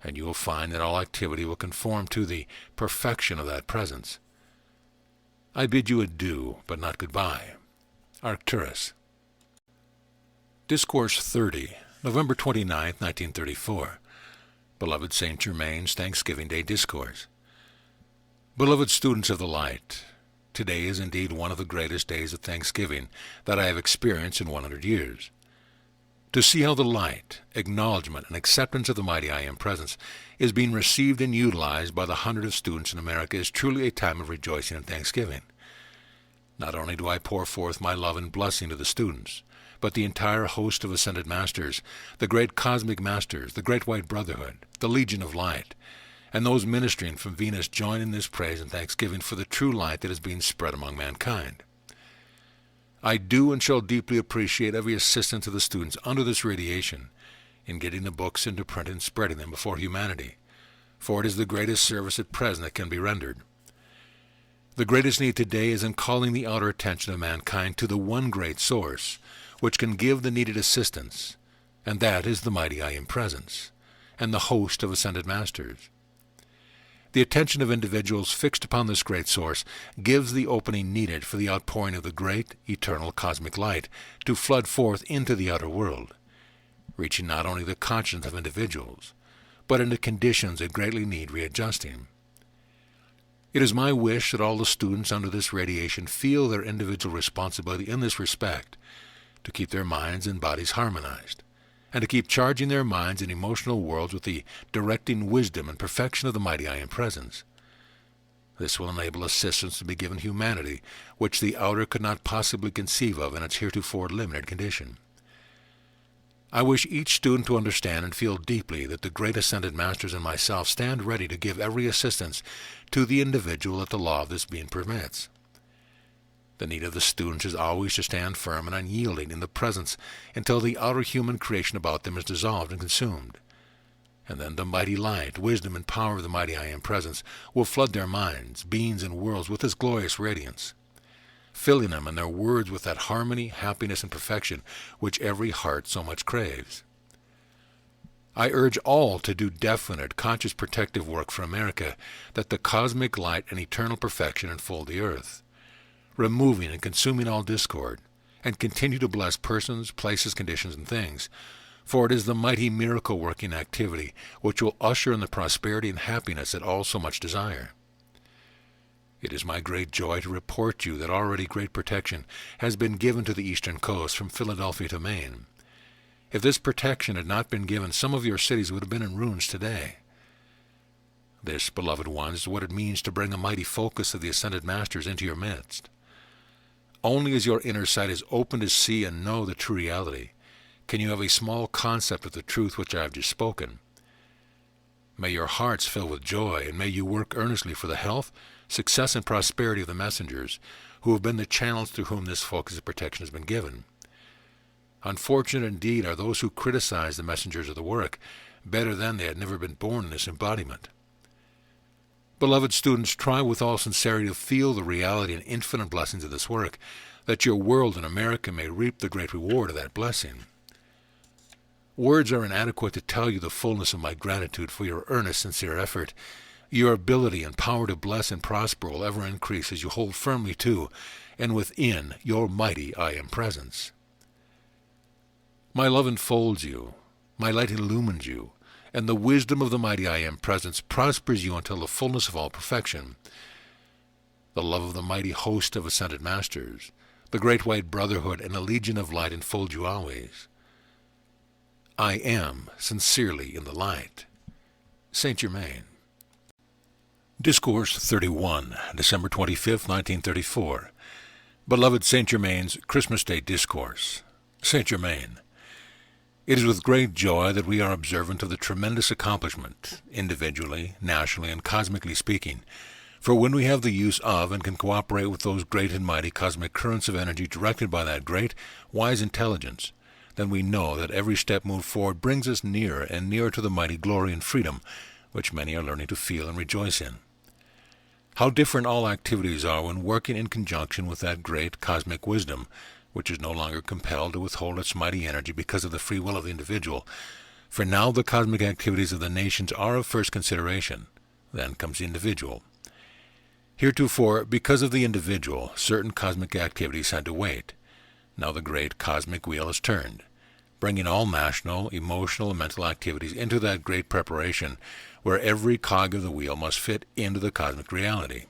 and you will find that all activity will conform to the perfection of that presence. I bid you adieu, but not goodbye. Arcturus. Discourse 30, November 29, 1934. Beloved Saint Germain's Thanksgiving Day Discourse. Beloved students of the light, today is indeed one of the greatest days of thanksgiving that I have experienced in 100 years. To see how the light, acknowledgement, and acceptance of the mighty I Am presence is being received and utilized by the hundred of students in America is truly a time of rejoicing and thanksgiving. Not only do I pour forth my love and blessing to the students, but the entire host of ascended masters, the great cosmic masters, the great white brotherhood, the Legion of Light, and those ministering from Venus join in this praise and thanksgiving for the true light that is being spread among mankind. I do and shall deeply appreciate every assistance of the students under this radiation in getting the books into print and spreading them before humanity, for it is the greatest service at present that can be rendered. The greatest need today is in calling the outer attention of mankind to the one great source which can give the needed assistance, and that is the mighty I Am presence, and the host of ascended masters. The attention of individuals fixed upon this great source gives the opening needed for the outpouring of the great, eternal cosmic light to flood forth into the outer world, reaching not only the conscience of individuals, but into conditions that greatly need readjusting. It is my wish that all the students under this radiation feel their individual responsibility in this respect, to keep their minds and bodies harmonized, and to keep charging their minds and emotional worlds with the directing wisdom and perfection of the mighty I Am presence. This will enable assistance to be given humanity, which the outer could not possibly conceive of in its heretofore limited condition. I wish each student to understand and feel deeply that the great ascended masters and myself stand ready to give every assistance to the individual that the law of this being permits. The need of the students is always to stand firm and unyielding in the presence until the outer human creation about them is dissolved and consumed. And then the mighty light, wisdom, and power of the mighty I Am presence will flood their minds, beings, and worlds with this glorious radiance, filling them and their words with that harmony, happiness, and perfection which every heart so much craves. I urge all to do definite, conscious protective work for America, that the cosmic light and eternal perfection enfold the earth, removing and consuming all discord, and continue to bless persons, places, conditions, and things, for it is the mighty miracle-working activity which will usher in the prosperity and happiness that all so much desire. It is my great joy to report you that already great protection has been given to the eastern coast from Philadelphia to Maine. If this protection had not been given, some of your cities would have been in ruins today. This, beloved ones, is what it means to bring a mighty focus of the ascended masters into your midst. Only as your inner sight is open to see and know the true reality can you have a small concept of the truth which I have just spoken. May your hearts fill with joy, and may you work earnestly for the health, success, and prosperity of the messengers who have been the channels through whom this focus of protection has been given. Unfortunate indeed are those who criticize the messengers of the work, better than they had never been born in this embodiment. Beloved students, try with all sincerity to feel the reality and infinite blessings of this work, that your world in America may reap the great reward of that blessing. Words are inadequate to tell you the fullness of my gratitude for your earnest, sincere effort. Your ability and power to bless and prosper will ever increase as you hold firmly to and within your mighty I Am presence. My love enfolds you, my light illumines you, and the wisdom of the mighty I Am presence prospers you until the fullness of all perfection. The love of the mighty host of ascended masters, the great white brotherhood, and the Legion of Light enfold you always. I am sincerely in the light. Saint Germain. Discourse 31, December 25, 1934. Beloved Saint Germain's Christmas Day Discourse. Saint Germain. It is with great joy that we are observant of the tremendous accomplishment, individually, nationally, and cosmically speaking, for when we have the use of and can cooperate with those great and mighty cosmic currents of energy directed by that great, wise intelligence, then we know that every step moved forward brings us nearer and nearer to the mighty glory and freedom which many are learning to feel and rejoice in. How different all activities are when working in conjunction with that great cosmic wisdom which is no longer compelled to withhold its mighty energy because of the free will of the individual. For now the cosmic activities of the nations are of first consideration. Then comes the individual. Heretofore, because of the individual, certain cosmic activities had to wait. Now the great cosmic wheel is turned, bringing all national, emotional, and mental activities into that great preparation where every cog of the wheel must fit into the cosmic reality.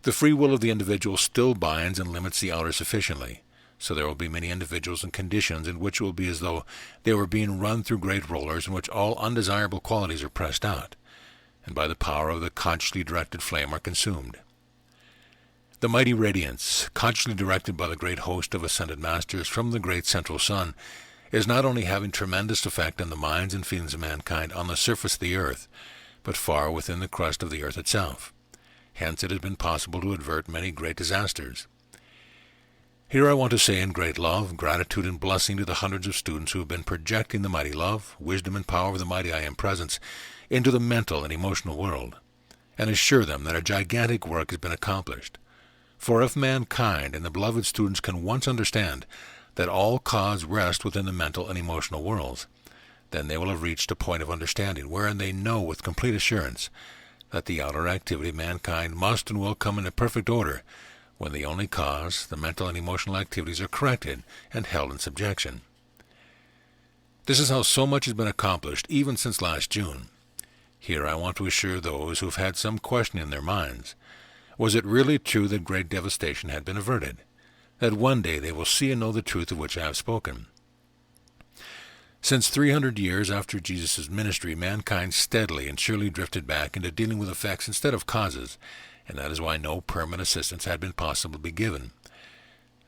The free will of the individual still binds and limits the outer sufficiently, so there will be many individuals and conditions in which it will be as though they were being run through great rollers in which all undesirable qualities are pressed out, and by the power of the consciously directed flame are consumed. The mighty radiance, consciously directed by the great host of ascended masters from the great central sun, is not only having tremendous effect on the minds and feelings of mankind on the surface of the earth, but far within the crust of the earth itself. Hence it has been possible to avert many great disasters. Here I want to say in great love, gratitude, and blessing to the hundreds of students who have been projecting the mighty love, wisdom, and power of the mighty I Am Presence into the mental and emotional world, and assure them that a gigantic work has been accomplished. For if mankind and the beloved students can once understand that all cause rests within the mental and emotional worlds, then they will have reached a point of understanding wherein they know with complete assurance that the outer activity of mankind must and will come into perfect order when the only cause, the mental and emotional activities, are corrected and held in subjection. This is how so much has been accomplished even since last June. Here I want to assure those who have had some question in their minds, was it really true that great devastation had been averted, that one day they will see and know the truth of which I have spoken? Since 300 years after Jesus' ministry, mankind steadily and surely drifted back into dealing with effects instead of causes, and that is why no permanent assistance had been possible to be given.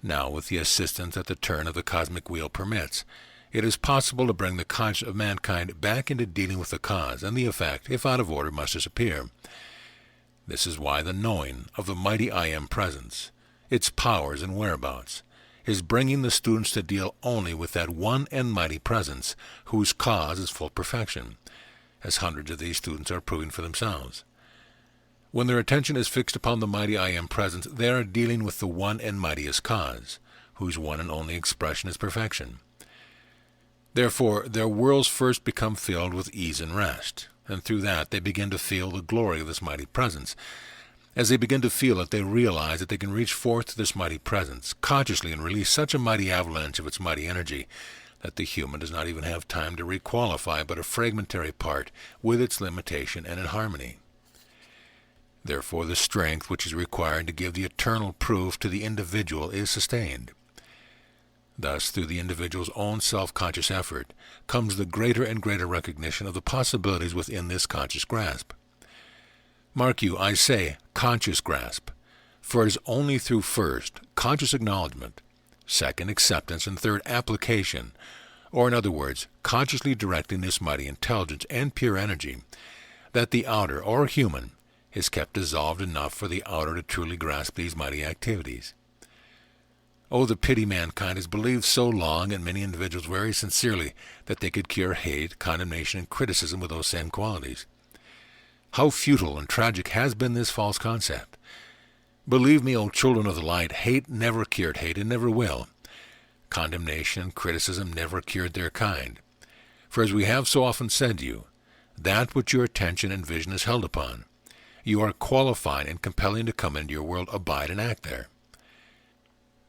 Now, with the assistance that the turn of the cosmic wheel permits, it is possible to bring the conscience of mankind back into dealing with the cause, and the effect, if out of order, must disappear. This is why the knowing of the mighty I Am Presence, its powers and whereabouts, is bringing the students to deal only with that one and mighty presence whose cause is full perfection, as hundreds of these students are proving for themselves. When their attention is fixed upon the mighty I Am Presence, they are dealing with the one and mightiest cause, whose one and only expression is perfection. Therefore, their worlds first become filled with ease and rest, and through that they begin to feel the glory of this mighty presence. As they begin to feel it, they realize that they can reach forth to this mighty presence consciously and release such a mighty avalanche of its mighty energy that the human does not even have time to requalify but a fragmentary part with its limitation and in harmony. Therefore, the strength which is required to give the eternal proof to the individual is sustained. Thus, through the individual's own self-conscious effort, comes the greater and greater recognition of the possibilities within this conscious grasp. Mark you, I say, conscious grasp, for it is only through first, conscious acknowledgement, second, acceptance, and third, application, or in other words, consciously directing this mighty intelligence and pure energy, that the outer, or human, is kept dissolved enough for the outer to truly grasp these mighty activities. Oh, the pity mankind has believed so long, and many individuals very sincerely, that they could cure hate, condemnation, and criticism with those same qualities. How futile and tragic has been this false concept. Believe me, O children of the light, hate never cured hate and never will. Condemnation and criticism never cured their kind. For as we have so often said to you, that which your attention and vision is held upon, you are qualifying and compelling to come into your world, abide, and act there.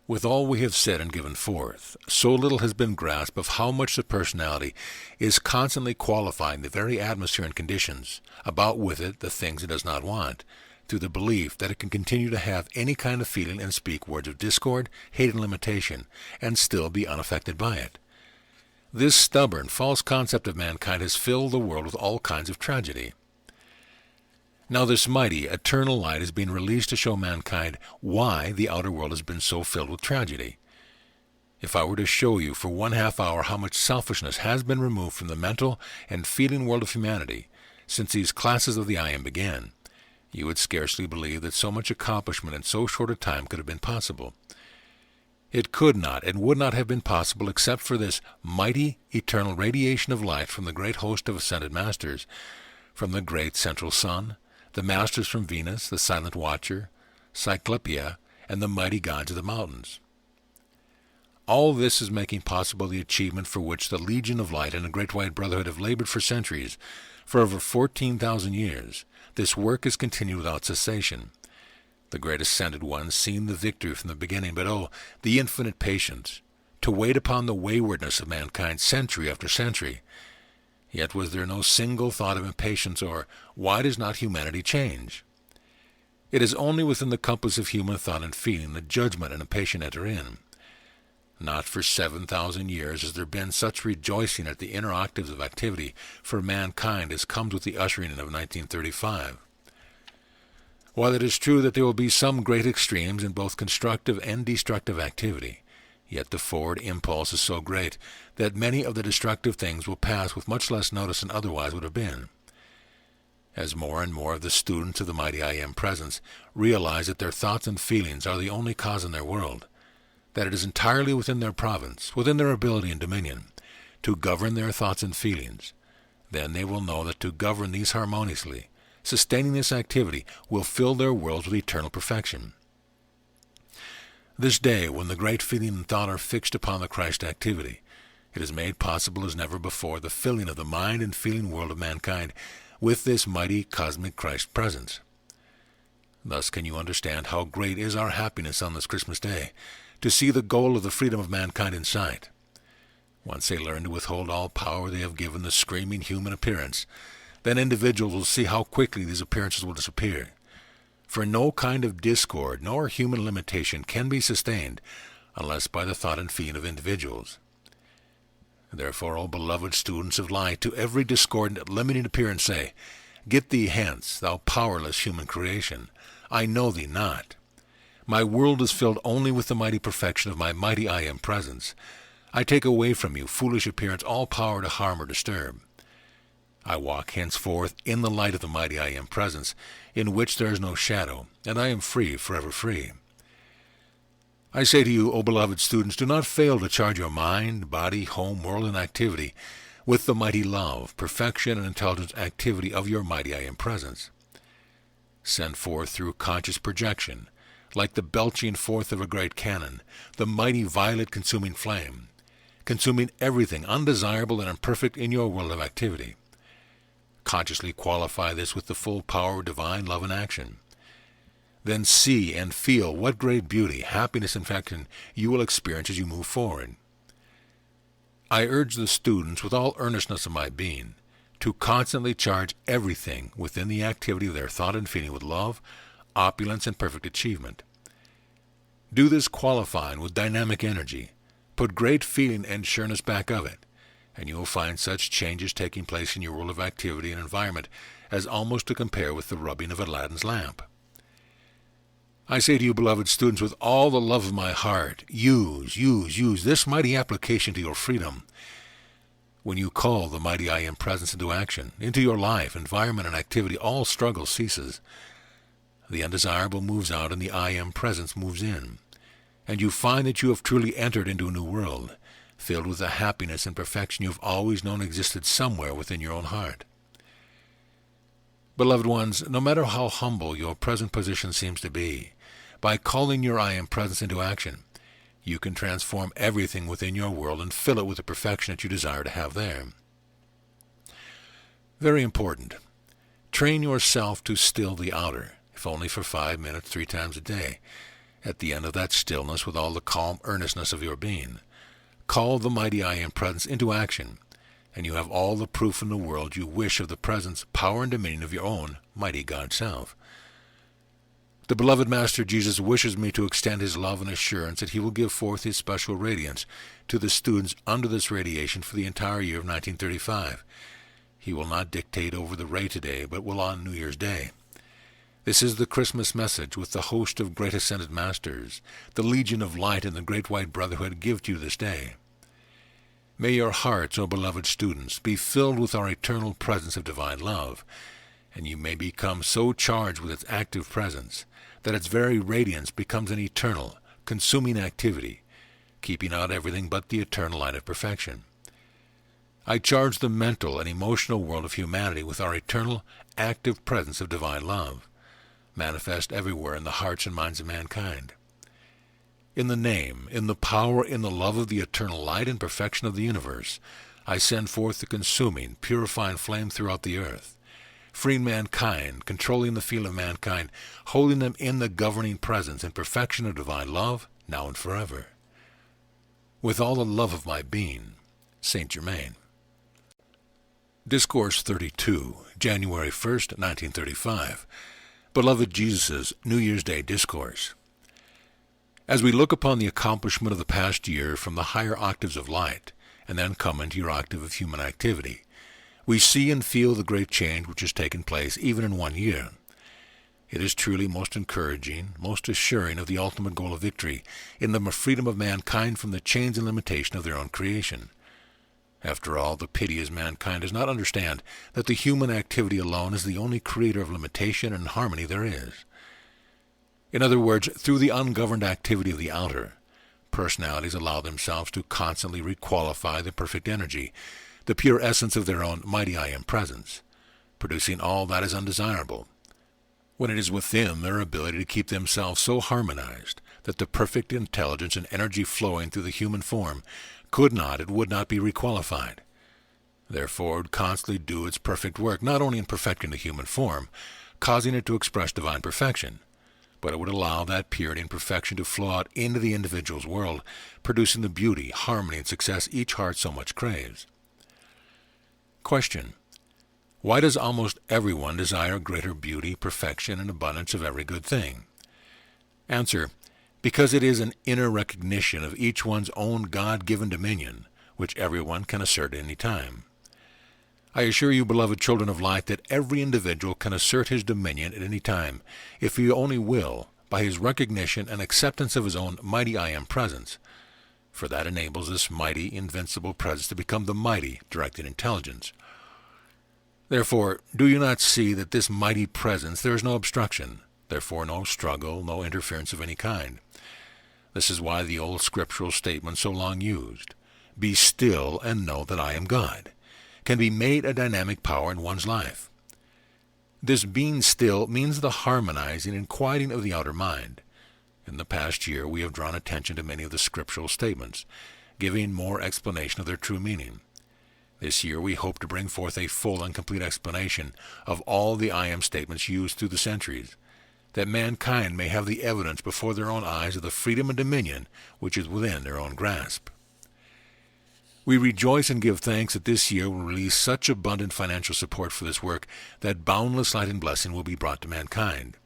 With all we have said and given forth, so little has been grasped of how much the personality is constantly qualifying the very atmosphere and conditions about with it the things it does not want, through the belief that it can continue to have any kind of feeling and speak words of discord, hate, and limitation, and still be unaffected by it. This stubborn, false concept of mankind has filled the world with all kinds of tragedy. Now this mighty, eternal light is being released to show mankind why the outer world has been so filled with tragedy. If I were to show you for 1/2 hour how much selfishness has been removed from the mental and feeling world of humanity since these classes of the I Am began, you would scarcely believe that so much accomplishment in so short a time could have been possible. It could not and would not have been possible except for this mighty, eternal radiation of light from the great host of ascended masters, from the great central sun, the masters from Venus, the silent watcher, Cyclopia, and the mighty gods of the mountains. All this is making possible the achievement for which the Legion of Light and the Great White Brotherhood have labored for centuries, for over 14,000 years. This work is continued without cessation. The great ascended ones seen the victory from the beginning, but oh, the infinite patience, to wait upon the waywardness of mankind century after century. Yet was there no single thought of impatience or, why does not humanity change? It is only within the compass of human thought and feeling that judgment and impatience enter in. Not for 7,000 years has there been such rejoicing at the inner octaves of activity for mankind as comes with the ushering in of 1935. While it is true that there will be some great extremes in both constructive and destructive activity, yet the forward impulse is so great that many of the destructive things will pass with much less notice than otherwise would have been. As more and more of the students of the mighty I Am Presence realize that their thoughts and feelings are the only cause in their world, that it is entirely within their province, within their ability and dominion, to govern their thoughts and feelings, then they will know that to govern these harmoniously, sustaining this activity, will fill their worlds with eternal perfection. This day, when the great feeling and thought are fixed upon the Christ activity, it is made possible as never before the filling of the mind and feeling world of mankind with this mighty cosmic Christ presence. Thus can you understand how great is our happiness on this Christmas day, to see the goal of the freedom of mankind in sight. Once they learn to withhold all power they have given the screaming human appearance, then individuals will see how quickly these appearances will disappear. For no kind of discord nor human limitation can be sustained unless by the thought and feeling of individuals. Therefore, O beloved students of light, to every discordant, limiting appearance say, Get thee hence, thou powerless human creation. I know thee not. My world is filled only with the mighty perfection of my mighty I Am Presence. I take away from you, foolish appearance, all power to harm or disturb. I walk henceforth in the light of the mighty I Am Presence, in which there is no shadow, and I am free, forever free. I say to you, O beloved students, do not fail to charge your mind, body, home, world, and activity with the mighty love, perfection, and intelligence activity of your mighty I Am Presence. Send forth through conscious projection, like the belching forth of a great cannon, the mighty violet consuming flame, consuming everything undesirable and imperfect in your world of activity. Consciously qualify this with the full power of divine love and action. Then see and feel what great beauty, happiness, and affection you will experience as you move forward. I urge the students with all earnestness of my being to constantly charge everything within the activity of their thought and feeling with love, opulence, and perfect achievement. Do this qualifying with dynamic energy. Put great feeling and sureness back of it, and you will find such changes taking place in your world of activity and environment as almost to compare with the rubbing of Aladdin's lamp. I say to you, beloved students, with all the love of my heart, use this mighty application to your freedom. When you call the mighty I Am Presence into action, into your life, environment, and activity, all struggle ceases. The undesirable moves out and the I Am Presence moves in, and you find that you have truly entered into a new world, filled with the happiness and perfection you have always known existed somewhere within your own heart. Beloved ones, no matter how humble your present position seems to be, by calling your I Am Presence into action, you can transform everything within your world and fill it with the perfection that you desire to have there. Very important. Train yourself to still the outer, if only for 5 minutes 3 times a day. At the end of that stillness, with all the calm earnestness of your being, call the mighty I Am Presence into action, and you have all the proof in the world you wish of the presence, power, and dominion of your own mighty God Self. The beloved Master Jesus wishes me to extend his love and assurance that he will give forth his special radiance to the students under this radiation for the entire year of 1935. He will not dictate over the ray today, but will on New Year's Day. This is the Christmas message with the host of great ascended masters, the Legion of Light and the Great White Brotherhood give to you this day. May your hearts, O beloved students, be filled with our eternal presence of divine love, and you may become so charged with its active presence that its very radiance becomes an eternal, consuming activity, keeping out everything but the eternal light of perfection. I charge the mental and emotional world of humanity with our eternal, active presence of divine love, manifest everywhere in the hearts and minds of mankind. In the name, in the power, in the love of the eternal light and perfection of the universe, I send forth the consuming, purifying flame throughout the earth, freeing mankind, controlling the field of mankind, holding them in the governing presence and perfection of divine love, now and forever. With all the love of my being, Saint Germain. Discourse 32, January 1st, 1935. Beloved Jesus' New Year's Day Discourse. As we look upon the accomplishment of the past year from the higher octaves of light, and then come into your octave of human activity, we see and feel the great change which has taken place even in 1 year. It is truly most encouraging, most assuring of the ultimate goal of victory in the freedom of mankind from the chains and limitation of their own creation. After all, the pity is mankind does not understand that the human activity alone is the only creator of limitation and harmony there is. In other words, through the ungoverned activity of the outer, personalities allow themselves to constantly requalify the perfect energy, the pure essence of their own mighty I Am presence, producing all that is undesirable, when it is within their ability to keep themselves so harmonized that the perfect intelligence and energy flowing through the human form could not, it would not be requalified. Therefore, it would constantly do its perfect work, not only in perfecting the human form, causing it to express divine perfection, but it would allow that purity and perfection to flow out into the individual's world, producing the beauty, harmony, and success each heart so much craves. Question: why does almost everyone desire greater beauty, perfection, and abundance of every good thing? Answer: because it is an inner recognition of each one's own God-given dominion, which everyone can assert at any time. I assure you, beloved children of light, that every individual can assert his dominion at any time, if he only will, by his recognition and acceptance of his own mighty I Am presence, for that enables this mighty, invincible presence to become the mighty, directed intelligence. Therefore, do you not see that this mighty presence there is no obstruction, therefore no struggle, no interference of any kind? This is why the old scriptural statement so long used, "Be still and know that I am God," can be made a dynamic power in one's life. This being still means the harmonizing and quieting of the outer mind. In the past year we have drawn attention to many of the scriptural statements, giving more explanation of their true meaning. This year we hope to bring forth a full and complete explanation of all the I Am statements used through the centuries, that mankind may have the evidence before their own eyes of the freedom and dominion which is within their own grasp. We rejoice and give thanks that this year will release such abundant financial support for this work that boundless light and blessing will be brought to mankind.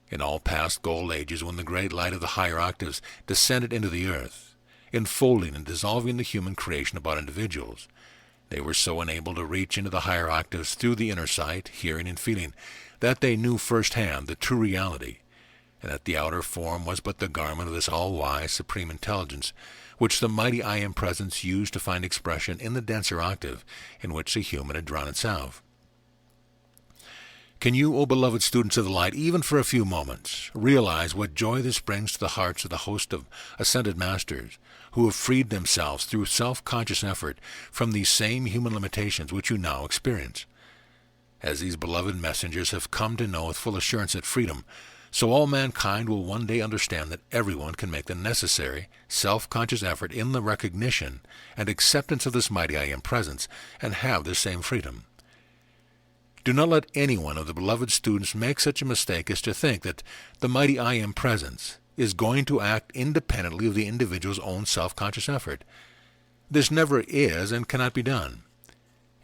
In all past gold ages, when the great light of the higher octaves descended into the earth, enfolding and dissolving the human creation about individuals, they were so enabled to reach into the higher octaves through the inner sight, hearing, and feeling, that they knew firsthand the true reality, and that the outer form was but the garment of this all-wise, supreme intelligence, which the mighty I Am presence used to find expression in the denser octave in which the human had drawn itself. Can you, O beloved students of the light, even for a few moments, realize what joy this brings to the hearts of the host of ascended masters, who have freed themselves through self-conscious effort from these same human limitations which you now experience? As these beloved messengers have come to know with full assurance that freedom, so all mankind will one day understand that everyone can make the necessary, self-conscious effort in the recognition and acceptance of this mighty I Am presence, and have the same freedom. Do not let any one of the beloved students make such a mistake as to think that the mighty I Am presence is going to act independently of the individual's own self-conscious effort. This never is and cannot be done.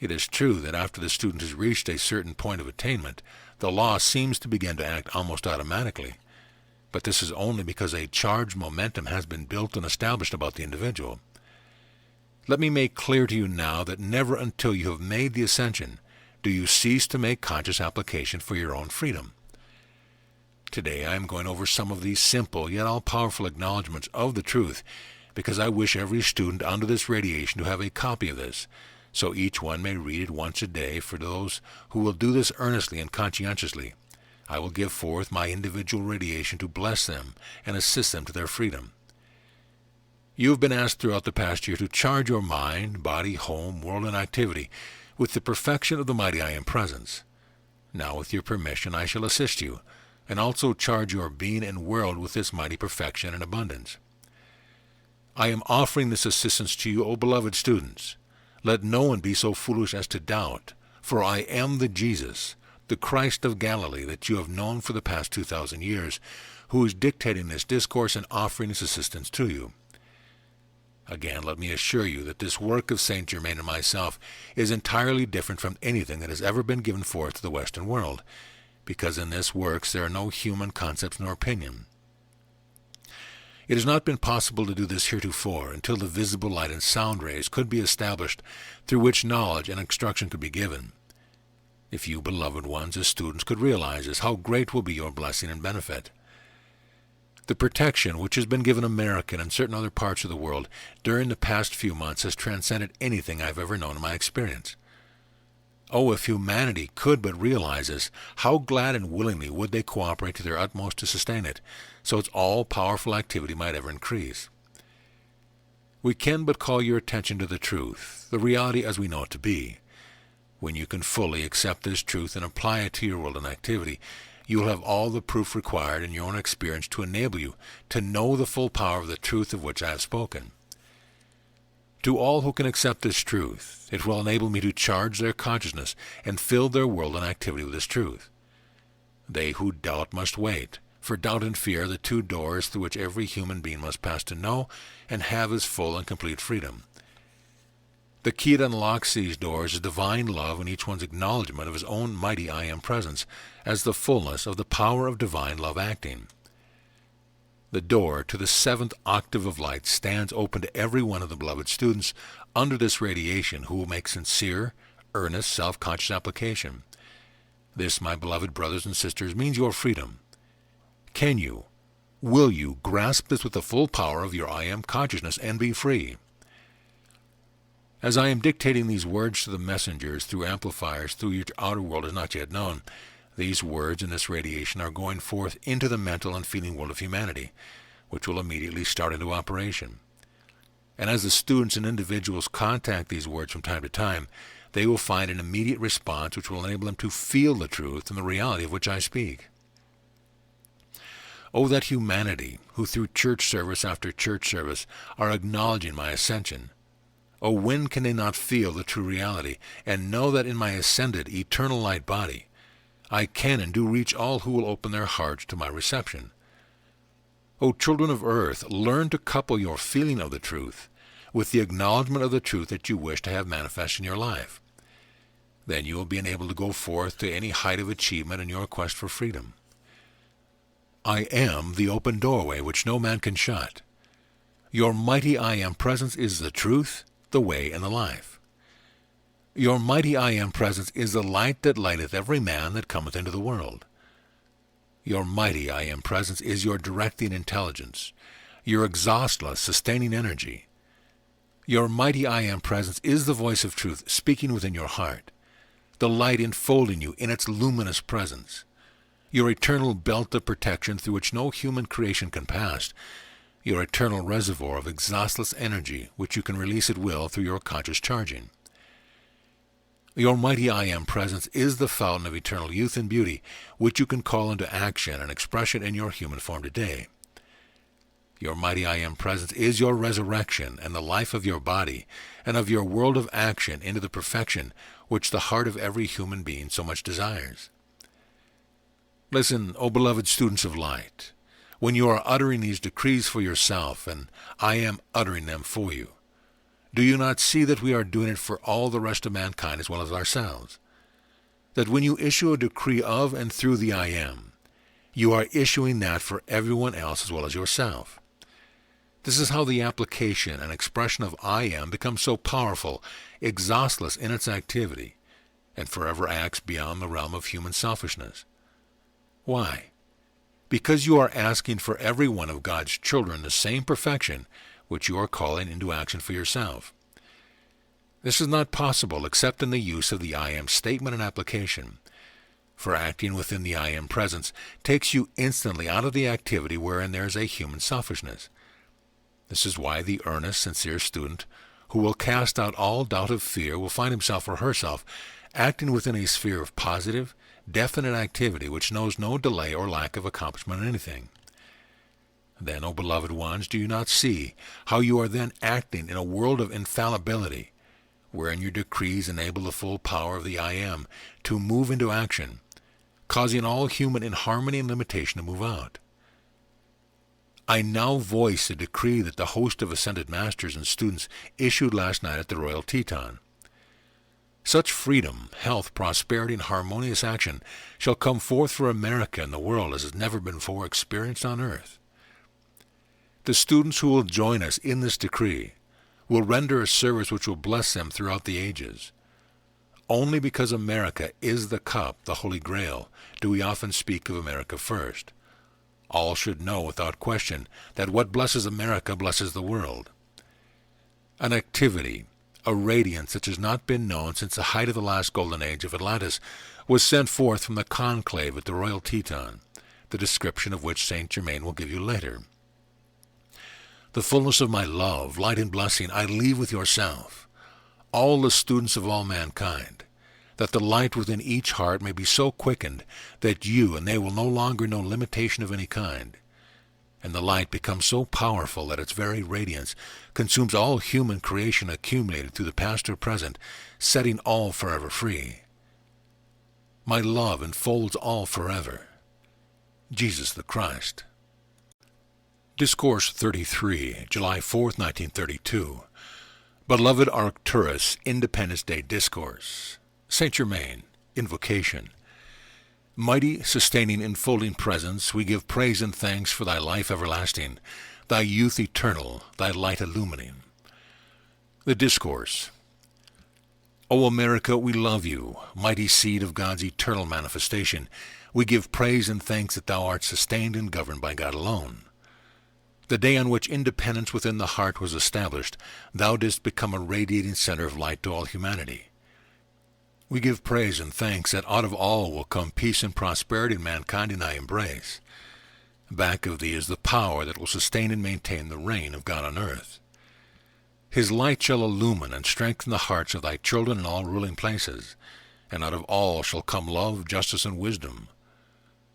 It is true that after the student has reached a certain point of attainment, the law seems to begin to act almost automatically, but this is only because a charged momentum has been built and established about the individual. Let me make clear to you now that never until you have made the ascension do you cease to make conscious application for your own freedom. Today I am going over some of these simple yet all-powerful acknowledgments of the truth, because I wish every student under this radiation to have a copy of this, so each one may read it once a day. For those who will do this earnestly and conscientiously, I will give forth my individual radiation to bless them and assist them to their freedom. You have been asked throughout the past year to charge your mind, body, home, world, and activity with the perfection of the mighty I Am presence. Now, with your permission, I shall assist you, and also charge your being and world with this mighty perfection and abundance. I am offering this assistance to you, O beloved students. Let no one be so foolish as to doubt, for I am the Jesus, the Christ of Galilee that you have known for the past 2,000 years, who is dictating this discourse and offering this assistance to you. Again, let me assure you that this work of Saint Germain and myself is entirely different from anything that has ever been given forth to the Western world, because in this works there are no human concepts nor opinion. It has not been possible to do this heretofore until the visible light and sound rays could be established through which knowledge and instruction could be given. If you, beloved ones, as students, could realize this, how great will be your blessing and benefit. The protection which has been given America and certain other parts of the world during the past few months has transcended anything I've ever known in my experience. Oh, if humanity could but realize this, how glad and willingly would they cooperate to their utmost to sustain it, so its all-powerful activity might ever increase. We can but call your attention to the truth, the reality as we know it to be. When you can fully accept this truth and apply it to your world and activity, you will have all the proof required in your own experience to enable you to know the full power of the truth of which I have spoken. To all who can accept this truth, it will enable me to charge their consciousness and fill their world and activity with this truth. They who doubt must wait, for doubt and fear are the two doors through which every human being must pass to know and have his full and complete freedom. The key that unlocks these doors is divine love and each one's acknowledgement of his own mighty I Am presence as the fullness of the power of divine love acting. The door to the 7th octave of light stands open to every one of the beloved students under this radiation who will make sincere, earnest, self-conscious application. This, my beloved brothers and sisters, means your freedom. Can you, will you grasp this with the full power of your I Am consciousness and be free? As I am dictating these words to the messengers through amplifiers through your outer world is not yet known, these words and this radiation are going forth into the mental and feeling world of humanity, which will immediately start into operation. And as the students and individuals contact these words from time to time, they will find an immediate response which will enable them to feel the truth and the reality of which I speak. Oh, that humanity, who through church service after church service are acknowledging my ascension, oh, when can they not feel the true reality, and know that in my ascended, eternal light body, I can and do reach all who will open their hearts to my reception? O children of earth, learn to couple your feeling of the truth with the acknowledgement of the truth that you wish to have manifest in your life. Then you will be enabled to go forth to any height of achievement in your quest for freedom. I am the open doorway which no man can shut. Your mighty I Am presence is the truth, the way, and the life. Your mighty I Am presence is the light that lighteth every man that cometh into the world. Your mighty I Am presence is your directing intelligence, your exhaustless, sustaining energy. Your mighty I Am presence is the voice of truth speaking within your heart, the light enfolding you in its luminous presence, your eternal belt of protection through which no human creation can pass, your eternal reservoir of exhaustless energy which you can release at will through your conscious charging. Your mighty I Am presence is the fountain of eternal youth and beauty which you can call into action and expression in your human form today. Your mighty I Am presence is your resurrection and the life of your body and of your world of action into the perfection which the heart of every human being so much desires. Listen, O beloved students of light, when you are uttering these decrees for yourself, and I am uttering them for you, do you not see that we are doing it for all the rest of mankind as well as ourselves? That when you issue a decree of and through the I Am, you are issuing that for everyone else as well as yourself. This is how the application and expression of I Am becomes so powerful, exhaustless in its activity, and forever acts beyond the realm of human selfishness. Why? Because you are asking for every one of God's children the same perfection which you are calling into action for yourself. This is not possible except in the use of the I Am statement and application, for acting within the I Am presence takes you instantly out of the activity wherein there is a human selfishness. This is why the earnest, sincere student who will cast out all doubt of fear will find himself or herself acting within a sphere of positive, definite activity which knows no delay or lack of accomplishment in anything. Then, O beloved ones, do you not see how you are then acting in a world of infallibility, wherein your decrees enable the full power of the I Am to move into action, causing all human inharmony and limitation to move out? I now voice a decree that the host of ascended masters and students issued last night at the Royal Teton. Such freedom, health, prosperity, and harmonious action shall come forth for America and the world as has never been before experienced on earth. The students who will join us in this decree will render a service which will bless them throughout the ages. Only because America is the cup, the Holy Grail, do we often speak of America first. All should know without question that what blesses America blesses the world. An activity, a radiance such has not been known since the height of the last golden age of Atlantis, was sent forth from the conclave at the Royal Teton, the description of which Saint Germain will give you later. The fullness of my love, light and blessing, I leave with yourself, all the students of all mankind, that the light within each heart may be so quickened that you and they will no longer know limitation of any kind, and the light becomes so powerful that its very radiance consumes all human creation accumulated through the past or present, setting all forever free. My love enfolds all forever. Jesus the Christ. Discourse 33, July 4th, 1932. Beloved Arcturus, Independence Day Discourse. Saint Germain, Invocation. Mighty, sustaining, enfolding presence, we give praise and thanks for thy life everlasting, thy youth eternal, thy light illumining. The Discourse. O America, we love you, mighty seed of God's eternal manifestation. We give praise and thanks that thou art sustained and governed by God alone. The day on which independence within the heart was established, thou didst become a radiating center of light to all humanity. We give praise and thanks that out of all will come peace and prosperity in mankind in thy embrace. Back of thee is the power that will sustain and maintain the reign of God on earth. His light shall illumine and strengthen the hearts of thy children in all ruling places, and out of all shall come love, justice, and wisdom.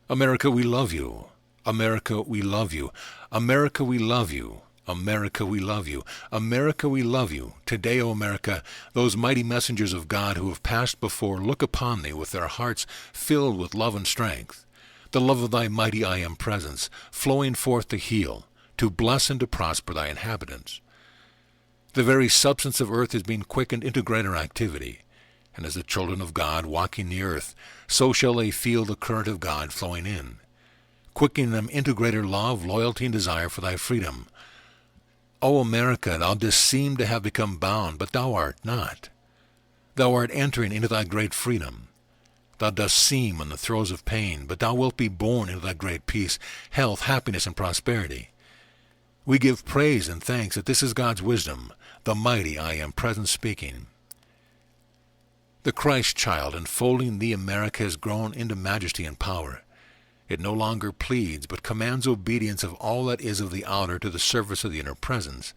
America, we love you. America, we love you. America, we love you. America, we love you. America, we love you. Today, O America, those mighty messengers of God who have passed before look upon thee with their hearts filled with love and strength, the love of thy mighty I Am presence, flowing forth to heal, to bless and to prosper thy inhabitants. The very substance of earth is being quickened into greater activity, and as the children of God walking the earth, so shall they feel the current of God flowing in, quickening them into greater love, loyalty, and desire for thy freedom. O America, thou dost seem to have become bound, but thou art not. Thou art entering into thy great freedom. Thou dost seem in the throes of pain, but thou wilt be born into thy great peace, health, happiness, and prosperity. We give praise and thanks that this is God's wisdom, the mighty I Am present speaking. The Christ child enfolding thee, America, has grown into majesty and power. It no longer pleads, but commands obedience of all that is of the outer to the service of the inner presence.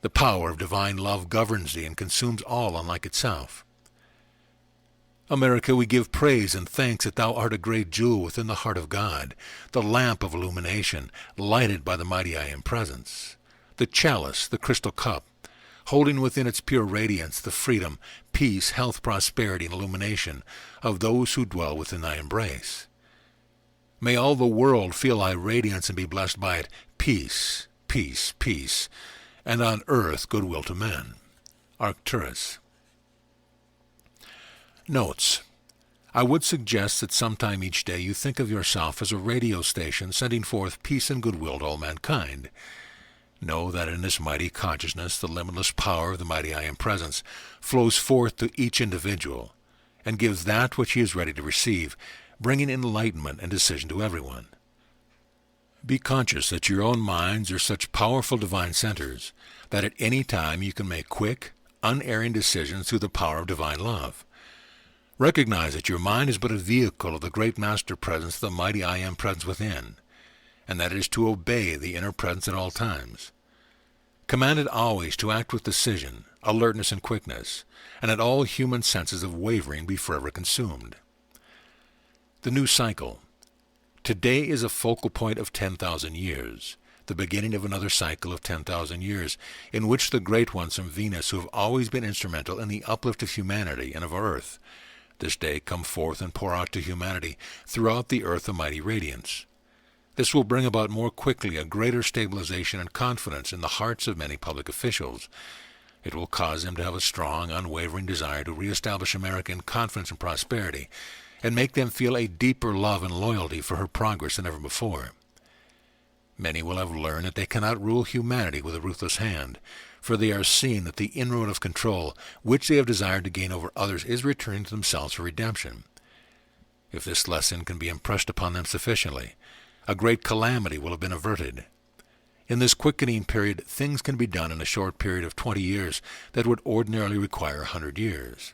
The power of divine love governs thee and consumes all unlike itself. America, we give praise and thanks that thou art a great jewel within the heart of God, the lamp of illumination, lighted by the mighty I Am presence, the chalice, the crystal cup, holding within its pure radiance the freedom, peace, health, prosperity, and illumination of those who dwell within thy embrace. May all the world feel thy radiance and be blessed by it. Peace, peace, peace, and on earth goodwill to men. Arcturus. Notes. I would suggest that sometime each day you think of yourself as a radio station sending forth peace and goodwill to all mankind. Know that in this mighty consciousness the limitless power of the mighty I Am presence flows forth to each individual and gives that which he is ready to receive, bringing enlightenment and decision to everyone. Be conscious that your own minds are such powerful divine centers that at any time you can make quick, unerring decisions through the power of divine love. Recognize that your mind is but a vehicle of the great Master Presence, the mighty I Am presence within, and that it is to obey the inner presence at all times. Command it always to act with decision, alertness, and quickness, and let all human senses of wavering be forever consumed. The new cycle. Today is a focal point of 10,000 years, the beginning of another cycle of 10,000 years, in which the great ones from Venus who have always been instrumental in the uplift of humanity and of Earth, this day come forth and pour out to humanity throughout the earth a mighty radiance. This will bring about more quickly a greater stabilization and confidence in the hearts of many public officials. It will cause them to have a strong, unwavering desire to reestablish America in confidence and prosperity, and make them feel a deeper love and loyalty for her progress than ever before. Many will have learned that they cannot rule humanity with a ruthless hand, for they are seeing that the inroad of control which they have desired to gain over others is returning to themselves for redemption. If this lesson can be impressed upon them sufficiently, a great calamity will have been averted. In this quickening period, things can be done in a short period of 20 years that would ordinarily require 100 years.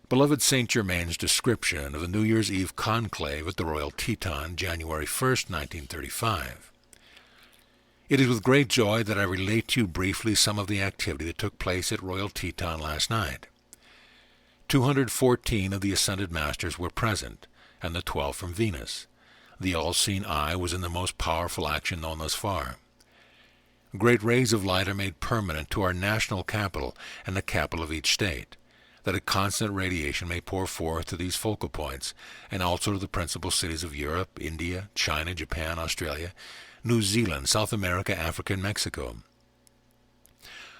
Beloved Saint Germain's description of the New Year's Eve conclave at the Royal Teton, January 1st, 1935. It is with great joy that I relate to you briefly some of the activity that took place at Royal Teton last night. 214 of the Ascended Masters were present, and the 12 from Venus. The all-seeing eye was in the most powerful action known thus far. Great rays of light are made permanent to our national capital and the capital of each state, that a constant radiation may pour forth to these focal points, and also to the principal cities of Europe, India, China, Japan, Australia, New Zealand, South America, Africa, and Mexico.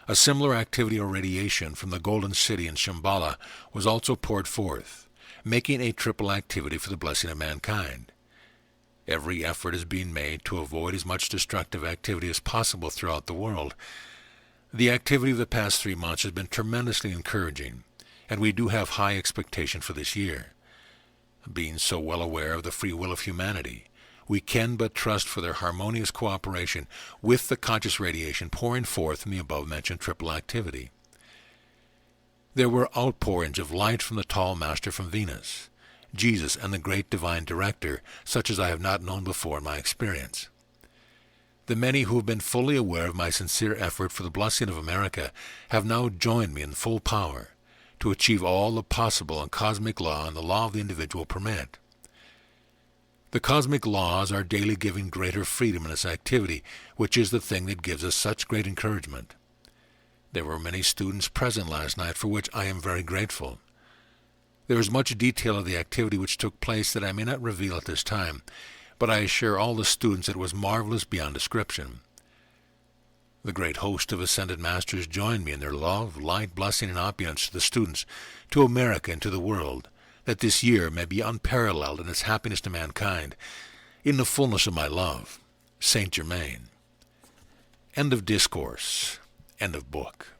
A similar activity or radiation from the Golden City in Shambhala was also poured forth, making a triple activity for the blessing of mankind. Every effort is being made to avoid as much destructive activity as possible throughout the world. The activity of the past 3 months has been tremendously encouraging, and we do have high expectation for this year. Being so well aware of the free will of humanity, we can but trust for their harmonious cooperation with the conscious radiation pouring forth from the above-mentioned triple activity. There were outpourings of light from the tall Master from Venus, Jesus, and the great divine director, such as I have not known before in my experience. The many who have been fully aware of my sincere effort for the blessing of America have now joined me in full power to achieve all the possible and cosmic law and the law of the individual permit. The cosmic laws are daily giving greater freedom in this activity, which is the thing that gives us such great encouragement. There were many students present last night, for which I am very grateful. There is much detail of the activity which took place that I may not reveal at this time, but I assure all the students it was marvelous beyond description. The great host of Ascended Masters joined me in their love, light, blessing, and opulence to the students, to America, and to the world, that this year may be unparalleled in its happiness to mankind, in the fullness of my love. Saint Germain. End of discourse. End of book.